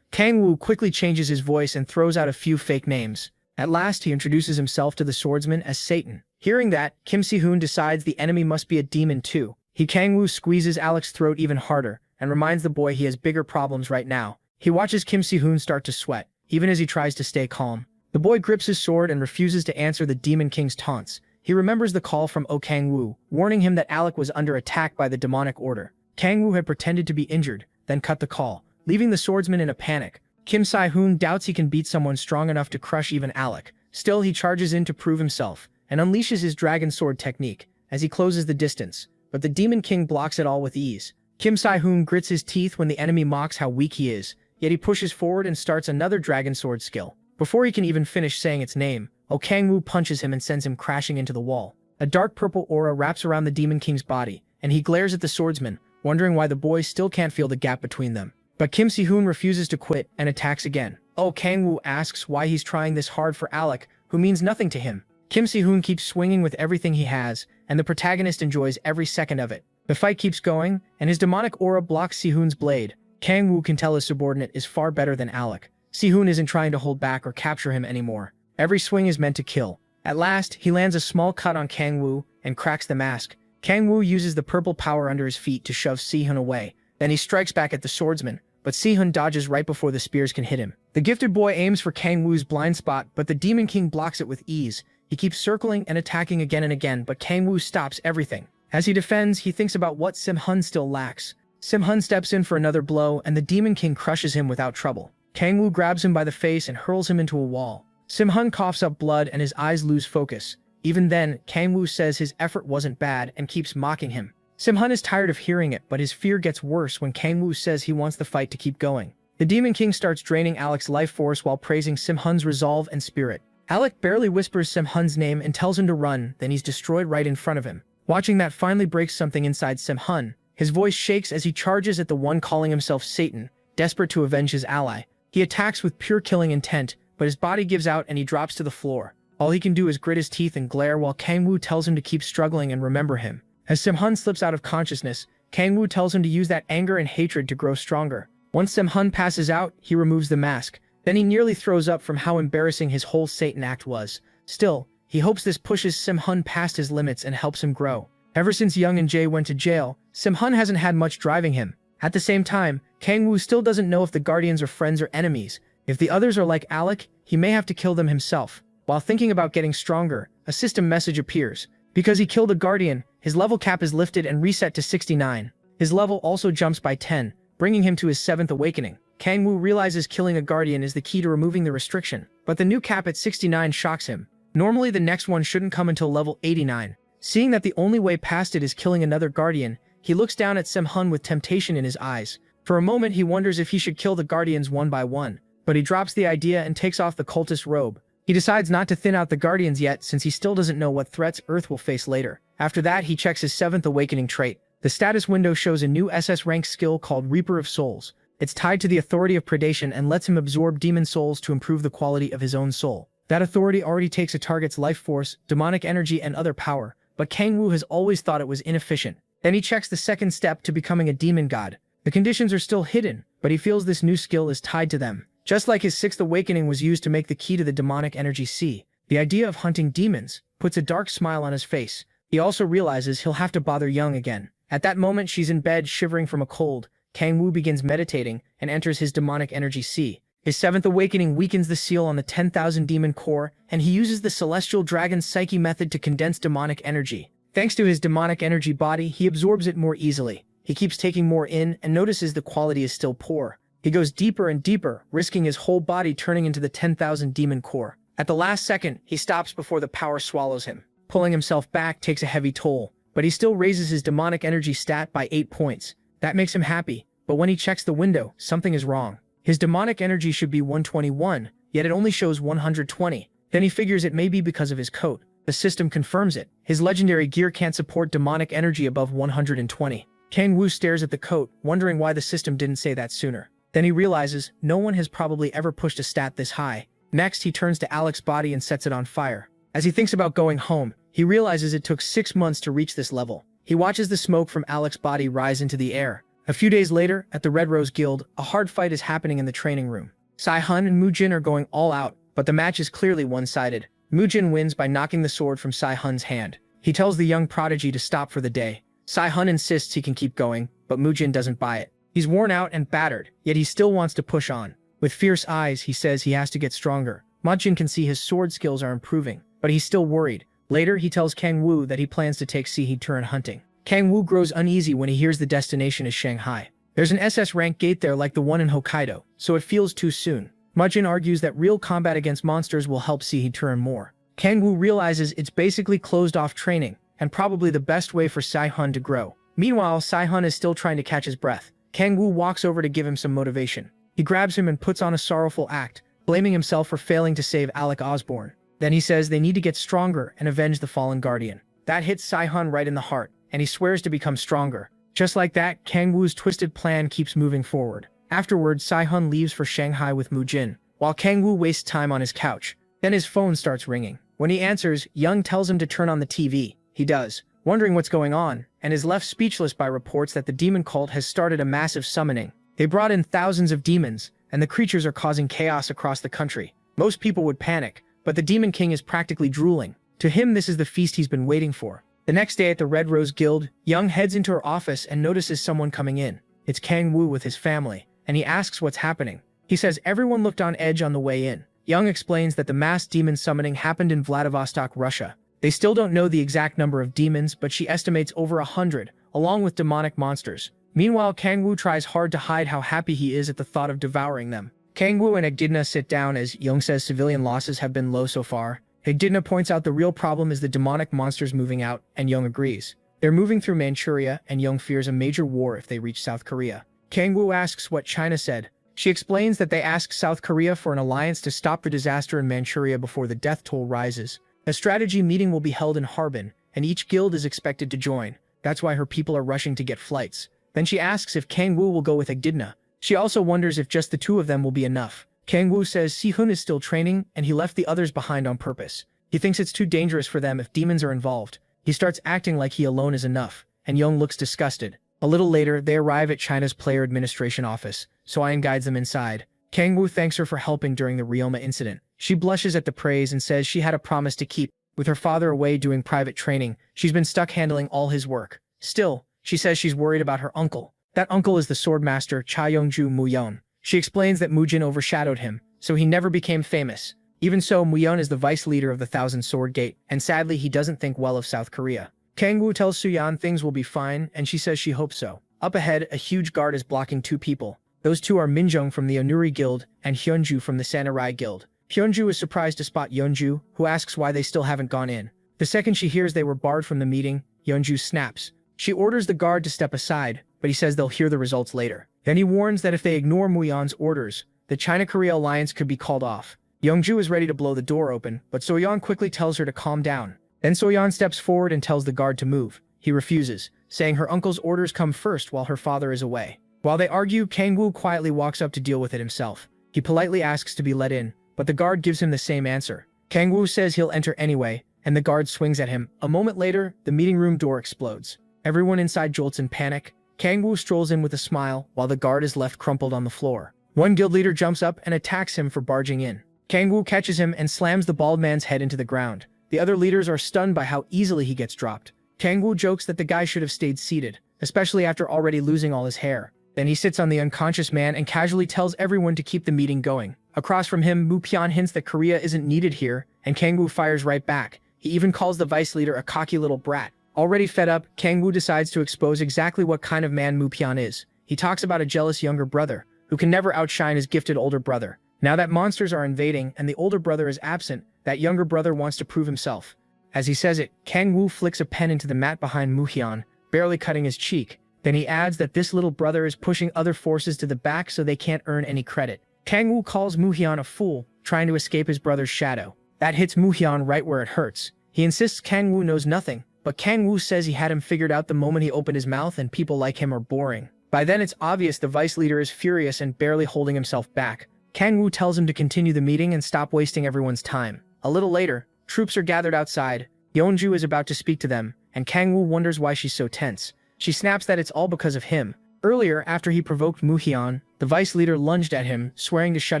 Kang-woo quickly changes his voice and throws out a few fake names. At last, he introduces himself to the swordsman as Satan. Hearing that, Kim Si-hoon decides the enemy must be a demon too. Kang-woo squeezes Alec's throat even harder and reminds the boy he has bigger problems right now. He watches Kim Si-hoon start to sweat, even as he tries to stay calm. The boy grips his sword and refuses to answer the Demon King's taunts. He remembers the call from Oh Kang-woo, warning him that Alec was under attack by the demonic order. Kang-woo had pretended to be injured, then cut the call, leaving the swordsman in a panic. Kim Si-hoon doubts he can beat someone strong enough to crush even Alec. Still, he charges in to prove himself, and unleashes his dragon sword technique as he closes the distance, but the Demon King blocks it all with ease. Kim Si-hoon grits his teeth when the enemy mocks how weak he is, yet he pushes forward and starts another dragon sword skill. Before he can even finish saying its name, Oh Kang-woo punches him and sends him crashing into the wall. A dark purple aura wraps around the Demon King's body, and he glares at the swordsman, wondering why the boy still can't feel the gap between them. But Kim Si-hoon refuses to quit and attacks again. Oh, Kang-woo asks why he's trying this hard for Alec, who means nothing to him. Kim Si-hoon keeps swinging with everything he has, and the protagonist enjoys every second of it. The fight keeps going, and his demonic aura blocks Si-hoon's blade. Kang-woo can tell his subordinate is far better than Alec. Si-hoon isn't trying to hold back or capture him anymore. Every swing is meant to kill. At last, he lands a small cut on Kang-woo and cracks the mask. Kang-woo uses the purple power under his feet to shove Si-hoon away. Then he strikes back at the swordsman, but Si-hoon dodges right before the spears can hit him. The gifted boy aims for Kang-woo's blind spot, but the Demon King blocks it with ease. He keeps circling and attacking again and again, but Kang-woo stops everything. As he defends, he thinks about what Sim-hun still lacks. Sim-hun steps in for another blow, and the Demon King crushes him without trouble. Kang-woo grabs him by the face and hurls him into a wall. Sim-hun coughs up blood and his eyes lose focus. Even then, Kang-woo says his effort wasn't bad and keeps mocking him. Sim-hun is tired of hearing it, but his fear gets worse when Kang-woo says he wants the fight to keep going. The Demon King starts draining Alec's life force while praising Sim-hun's resolve and spirit. Alec barely whispers Sim-hun's name and tells him to run, then he's destroyed right in front of him. Watching that finally breaks something inside Sim-hun. His voice shakes as he charges at the one calling himself Satan, desperate to avenge his ally. He attacks with pure killing intent, but his body gives out and he drops to the floor. All he can do is grit his teeth and glare while Kang-woo tells him to keep struggling and remember him. As Sim-hun slips out of consciousness, Kang-woo tells him to use that anger and hatred to grow stronger. Once Sim-hun passes out, he removes the mask. Then he nearly throws up from how embarrassing his whole Satan act was. Still, he hopes this pushes Sim-hun past his limits and helps him grow. Ever since Young and Jae went to jail, Sim-hun hasn't had much driving him. At the same time, Kang-woo still doesn't know if the Guardians are friends or enemies. If the others are like Alec, he may have to kill them himself. While thinking about getting stronger, a system message appears. Because he killed a Guardian, his level cap is lifted and reset to 69. His level also jumps by 10, bringing him to his 7th awakening. Kang-woo realizes killing a Guardian is the key to removing the restriction, but the new cap at 69 shocks him. Normally the next one shouldn't come until level 89. Seeing that the only way past it is killing another Guardian, he looks down at Sim-hun with temptation in his eyes. For a moment he wonders if he should kill the Guardians one by one, but he drops the idea and takes off the cultist robe. He decides not to thin out the Guardians yet since he still doesn't know what threats Earth will face later. After that, he checks his 7th awakening trait. The status window shows a new SS rank skill called Reaper of Souls. It's tied to the authority of predation and lets him absorb demon souls to improve the quality of his own soul. That authority already takes a target's life force, demonic energy, and other power, but Kang-woo has always thought it was inefficient. Then he checks the second step to becoming a demon god. The conditions are still hidden, but he feels this new skill is tied to them. Just like his 6th awakening was used to make the key to the demonic energy C, the idea of hunting demons puts a dark smile on his face. He also realizes he'll have to bother Young again. At that moment, she's in bed shivering from a cold. Kang-woo begins meditating and enters his demonic energy C. His 7th awakening weakens the seal on the 10,000 demon core, and he uses the celestial dragon psyche method to condense demonic energy. Thanks to his demonic energy body, he absorbs it more easily. He keeps taking more in and notices the quality is still poor. He goes deeper and deeper, risking his whole body turning into the 10,000 demon core. At the last second, he stops before the power swallows him. Pulling himself back takes a heavy toll, but he still raises his demonic energy stat by 8 points. That makes him happy, but when he checks the window, something is wrong. His demonic energy should be 121, yet it only shows 120. Then he figures it may be because of his coat. The system confirms it. His legendary gear can't support demonic energy above 120. Kang-woo stares at the coat, wondering why the system didn't say that sooner. Then he realizes no one has probably ever pushed a stat this high. Next, he turns to Alec's body and sets it on fire. As he thinks about going home, he realizes it took 6 months to reach this level. He watches the smoke from Alec's body rise into the air. A few days later, at the Red Rose Guild, a hard fight is happening in the training room. Sai-hun and Mu-jin are going all out, but the match is clearly one-sided. Mu-jin wins by knocking the sword from Sai-hun's hand. He tells the young prodigy to stop for the day. Sai-hun insists he can keep going, but Mu-jin doesn't buy it. He's worn out and battered, yet he still wants to push on. With fierce eyes, he says he has to get stronger. Mu-jin can see his sword skills are improving, but he's still worried. Later, he tells Kang-woo that he plans to take Si-hee-turan hunting. Kang-woo grows uneasy when he hears the destination is Shanghai. There's an SS rank gate there like the one in Hokkaido, so it feels too soon. Mu-jin argues that real combat against monsters will help Si-hee-turan more. Kang-woo realizes it's basically closed-off training, and probably the best way for Sai-hun to grow. Meanwhile, Sai-hun is still trying to catch his breath. Kang-woo walks over to give him some motivation. He grabs him and puts on a sorrowful act, blaming himself for failing to save Alec Osborne. Then he says they need to get stronger and avenge the fallen guardian. That hits Sai-hun right in the heart, and he swears to become stronger. Just like that, Kang-woo's twisted plan keeps moving forward. Afterwards, Sai-hun leaves for Shanghai with Mu-jin, while Kang-woo wastes time on his couch. Then his phone starts ringing. When he answers, Young tells him to turn on the TV. He does, wondering what's going on, and is left speechless by reports that the demon cult has started a massive summoning. They brought in thousands of demons, and the creatures are causing chaos across the country. Most people would panic, but the Demon King is practically drooling. To him, this is the feast he's been waiting for. The next day at the Red Rose Guild, Young heads into her office and notices someone coming in. It's Kang-woo with his family, and he asks what's happening. He says everyone looked on edge on the way in. Young explains that the mass demon summoning happened in Vladivostok, Russia. They still don't know the exact number of demons, but she estimates over 100, along with demonic monsters. Meanwhile, Kang-woo tries hard to hide how happy he is at the thought of devouring them. Kang-woo and Echidna sit down as Young says civilian losses have been low so far. Echidna points out the real problem is the demonic monsters moving out, and Young agrees. They're moving through Manchuria, and Young fears a major war if they reach South Korea. Kang-woo asks what China said. She explains that they asked South Korea for an alliance to stop the disaster in Manchuria before the death toll rises. A strategy meeting will be held in Harbin, and each guild is expected to join. That's why her people are rushing to get flights. Then she asks if Kang-woo will go with Echidna. She also wonders if just the two of them will be enough. Kang-woo says Si-hun is still training, and he left the others behind on purpose. He thinks it's too dangerous for them if demons are involved. He starts acting like he alone is enough, and Young looks disgusted. A little later, they arrive at China's player administration office. So-yeon guides them inside. Kang-woo thanks her for helping during the Ryoma incident. She blushes at the praise and says she had a promise to keep. With her father away doing private training, she's been stuck handling all his work. Still, she says she's worried about her uncle. That uncle is the swordmaster Cha Young-ju Mu-yeon. She explains that Mu-jin overshadowed him, so he never became famous. Even so, Mu-yeon is the vice leader of the Thousand Sword Gate, and sadly he doesn't think well of South Korea. Kang-woo tells So-yeon things will be fine, and she says she hopes so. Up ahead, a huge guard is blocking two people. Those two are Minjung from the Onuri Guild and Hyunju from the Samurai Guild. Hyunju is surprised to spot Yeonju, who asks why they still haven't gone in. The second she hears they were barred from the meeting, Yeonju snaps. She orders the guard to step aside, but he says they'll hear the results later. Then he warns that if they ignore Mu-yeon's orders, the China-Korea alliance could be called off. Yeonju is ready to blow the door open, but So-yeon quickly tells her to calm down. Then So-yeon steps forward and tells the guard to move. He refuses, saying her uncle's orders come first while her father is away. While they argue, Kang-woo quietly walks up to deal with it himself. He politely asks to be let in, but the guard gives him the same answer. Kang-woo says he'll enter anyway, and the guard swings at him. A moment later, the meeting room door explodes. Everyone inside jolts in panic. Kang-woo strolls in with a smile, while the guard is left crumpled on the floor. One guild leader jumps up and attacks him for barging in. Kang-woo catches him and slams the bald man's head into the ground. The other leaders are stunned by how easily he gets dropped. Kang-woo jokes that the guy should have stayed seated, especially after already losing all his hair. Then he sits on the unconscious man and casually tells everyone to keep the meeting going. Across from him, Mu-pyeon hints that Korea isn't needed here, and Kang-woo fires right back. He even calls the vice leader a cocky little brat. Already fed up, Kang-woo decides to expose exactly what kind of man Mu-pyeon is. He talks about a jealous younger brother, who can never outshine his gifted older brother. Now that monsters are invading and the older brother is absent, that younger brother wants to prove himself. As he says it, Kang-woo flicks a pen into the mat behind Mu-pyeon, barely cutting his cheek. Then he adds that this little brother is pushing other forces to the back so they can't earn any credit. Kang-woo calls Mu-pyeon a fool, trying to escape his brother's shadow. That hits Mu-pyeon right where it hurts. He insists Kang-woo knows nothing, but Kang-woo says he had him figured out the moment he opened his mouth and people like him are boring. By then it's obvious the vice leader is furious and barely holding himself back. Kang-woo tells him to continue the meeting and stop wasting everyone's time. A little later, troops are gathered outside. Yeonju is about to speak to them, and Kang-woo wonders why she's so tense. She snaps that it's all because of him. Earlier, after he provoked Mu-pyeon, the vice leader lunged at him, swearing to shut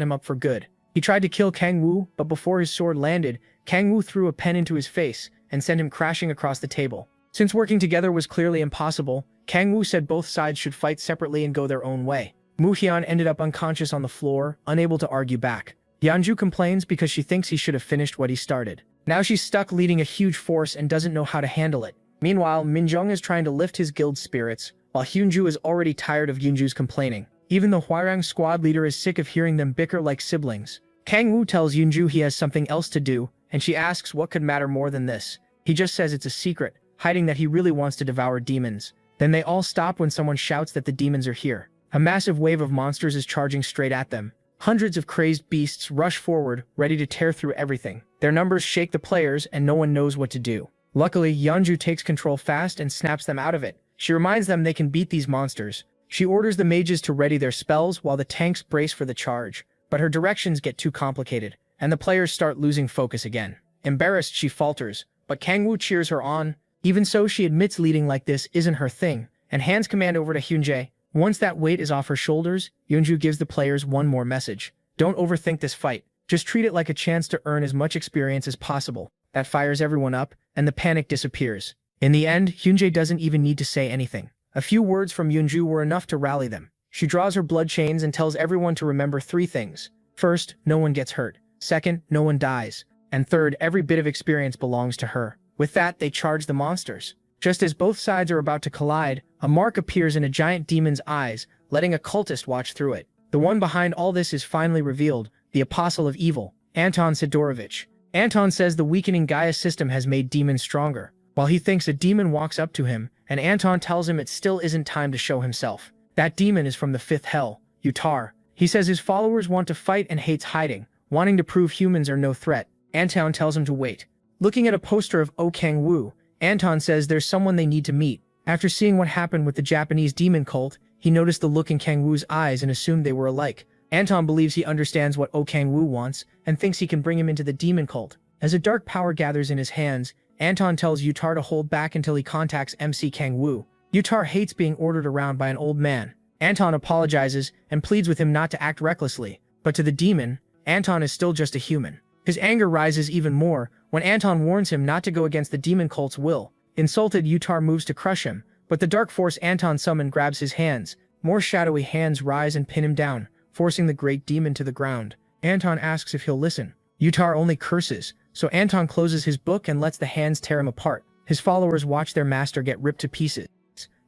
him up for good. He tried to kill Kang-woo, but before his sword landed, Kang-woo threw a pen into his face and sent him crashing across the table. Since working together was clearly impossible, Kang-woo said both sides should fight separately and go their own way. Mu-pyeon ended up unconscious on the floor, unable to argue back. Yeonju complains because she thinks he should have finished what he started. Now she's stuck leading a huge force and doesn't know how to handle it. Meanwhile, Minjung is trying to lift his guild's spirits, while Hyunju is already tired of Yeonju's complaining. Even the Hwarang squad leader is sick of hearing them bicker like siblings. Kang-woo tells Yeonju he has something else to do, and she asks what could matter more than this. He just says it's a secret, hiding that he really wants to devour demons. Then they all stop when someone shouts that the demons are here. A massive wave of monsters is charging straight at them. Hundreds of crazed beasts rush forward, ready to tear through everything. Their numbers shake the players, and no one knows what to do. Luckily, Yeonju takes control fast and snaps them out of it. She reminds them they can beat these monsters, She orders the mages to ready their spells while the tanks brace for the charge, but her directions get too complicated, and the players start losing focus again. Embarrassed, she falters, but Kangwoo cheers her on. Even so, she admits leading like this isn't her thing, and hands command over to Hyunjae. Once that weight is off her shoulders, Yeonju gives the players one more message. Don't overthink this fight. Just treat it like a chance to earn as much experience as possible. That fires everyone up, and the panic disappears. In the end, Hyunjae doesn't even need to say anything. A few words from Yeonju were enough to rally them. She draws her blood chains and tells everyone to remember 3 things. First, no one gets hurt. Second, no one dies. And third, every bit of experience belongs to her. With that, they charge the monsters. Just as both sides are about to collide, a mark appears in a giant demon's eyes, letting a cultist watch through it. The one behind all this is finally revealed, the Apostle of Evil, Anton Sidorovich. Anton says the weakening Gaia system has made demons stronger. While he thinks a demon walks up to him, and Anton tells him it still isn't time to show himself. That demon is from the 5th hell, Utar. He says his followers want to fight and hates hiding, wanting to prove humans are no threat. Anton tells him to wait. Looking at a poster of Oh Kang-woo, Anton says there's someone they need to meet. After seeing what happened with the Japanese demon cult, he noticed the look in Kang-woo's eyes and assumed they were alike. Anton believes he understands what Oh Kang-woo wants and thinks he can bring him into the demon cult. As a dark power gathers in his hands, Anton tells Utar to hold back until he contacts MC Kang-woo. Utar hates being ordered around by an old man. Anton apologizes and pleads with him not to act recklessly. But to the demon, Anton is still just a human. His anger rises even more when Anton warns him not to go against the demon cult's will. Insulted, Utar moves to crush him, but the dark force Anton summoned grabs his hands. More shadowy hands rise and pin him down, forcing the great demon to the ground. Anton asks if he'll listen. Utar only curses, so Anton closes his book and lets the hands tear him apart. His followers watch their master get ripped to pieces.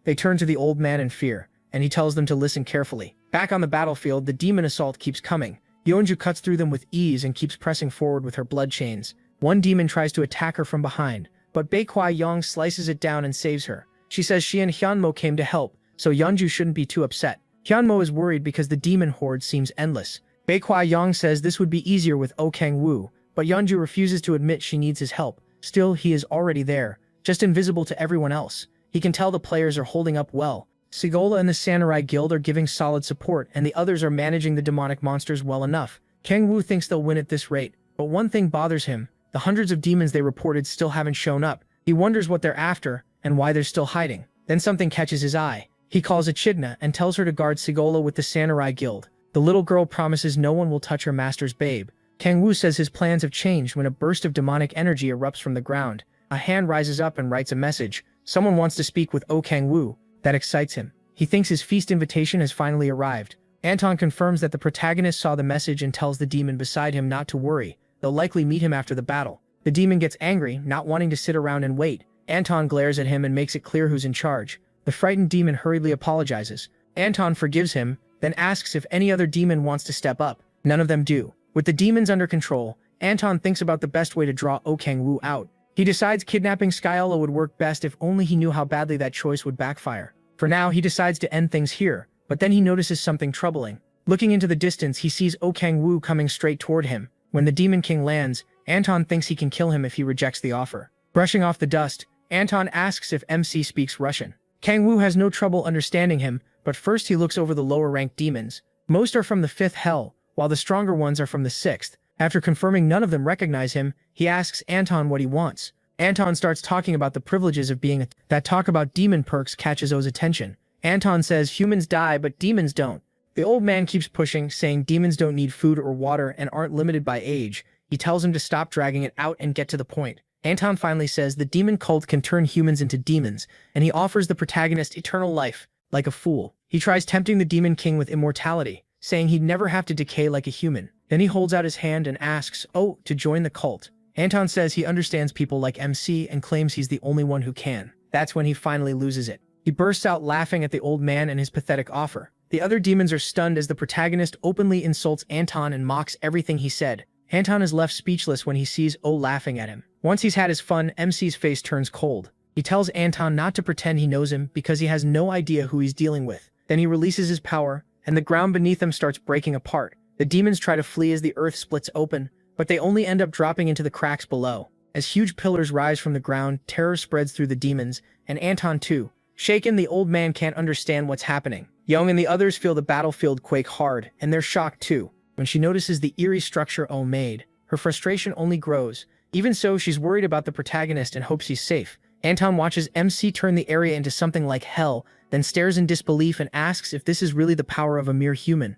They turn to the old man in fear, and he tells them to listen carefully. Back on the battlefield, the demon assault keeps coming. Yeonju cuts through them with ease and keeps pressing forward with her blood chains. One demon tries to attack her from behind, but Baekwai Yong slices it down and saves her. She says she and Hyunmo came to help, so Yeonju shouldn't be too upset. Hyunmo is worried because the demon horde seems endless. Baekwai Yong says this would be easier with Oh Kang-woo, but Yeonju refuses to admit she needs his help. Still, he is already there, just invisible to everyone else. He can tell the players are holding up well. Sigola and the Samurai Guild are giving solid support, and the others are managing the demonic monsters well enough. Kang-woo thinks they'll win at this rate, but one thing bothers him. The hundreds of demons they reported still haven't shown up. He wonders what they're after, and why they're still hiding. Then something catches his eye. He calls Echidna and tells her to guard Sigola with the Samurai Guild. The little girl promises no one will touch her master's babe. Kang-woo says his plans have changed when a burst of demonic energy erupts from the ground. A hand rises up and writes a message. Someone wants to speak with Oh Kang-woo. That excites him. He thinks his feast invitation has finally arrived. Anton confirms that the protagonist saw the message and tells the demon beside him not to worry. They'll likely meet him after the battle. The demon gets angry, not wanting to sit around and wait. Anton glares at him and makes it clear who's in charge. The frightened demon hurriedly apologizes. Anton forgives him, then asks if any other demon wants to step up. None of them do. With the demons under control, Anton thinks about the best way to draw Oh Kang-woo out. He decides kidnapping Skyla would work best if only he knew how badly that choice would backfire. For now, he decides to end things here, but then he notices something troubling. Looking into the distance, he sees Oh Kang-woo coming straight toward him. When the Demon King lands, Anton thinks he can kill him if he rejects the offer. Brushing off the dust, Anton asks if MC speaks Russian. Kang-woo has no trouble understanding him, but first he looks over the lower-ranked demons. Most are from the 5th hell, while the stronger ones are from the 6th. After confirming none of them recognize him, he asks Anton what he wants. Anton starts talking about the privileges of being that talk about demon perks catches O's attention. Anton says humans die but demons don't. The old man keeps pushing, saying demons don't need food or water and aren't limited by age. He tells him to stop dragging it out and get to the point. Anton finally says the demon cult can turn humans into demons, and he offers the protagonist eternal life. Like a fool, he tries tempting the Demon King with immortality, saying he'd never have to decay like a human. Then he holds out his hand and asks Oh to join the cult. Anton says he understands people like MC and claims he's the only one who can. That's when he finally loses it. He bursts out laughing at the old man and his pathetic offer. The other demons are stunned as the protagonist openly insults Anton and mocks everything he said. Anton is left speechless when he sees O laughing at him. Once he's had his fun, MC's face turns cold. He tells Anton not to pretend he knows him because he has no idea who he's dealing with. Then he releases his power, and the ground beneath him starts breaking apart. The demons try to flee as the earth splits open, but they only end up dropping into the cracks below. As huge pillars rise from the ground, terror spreads through the demons, and Anton too. Shaken, the old man can't understand what's happening. Young and the others feel the battlefield quake hard, and they're shocked too. When she notices the eerie structure O made, her frustration only grows. Even so, she's worried about the protagonist and hopes he's safe. Anton watches MC turn the area into something like hell, then stares in disbelief and asks if this is really the power of a mere human.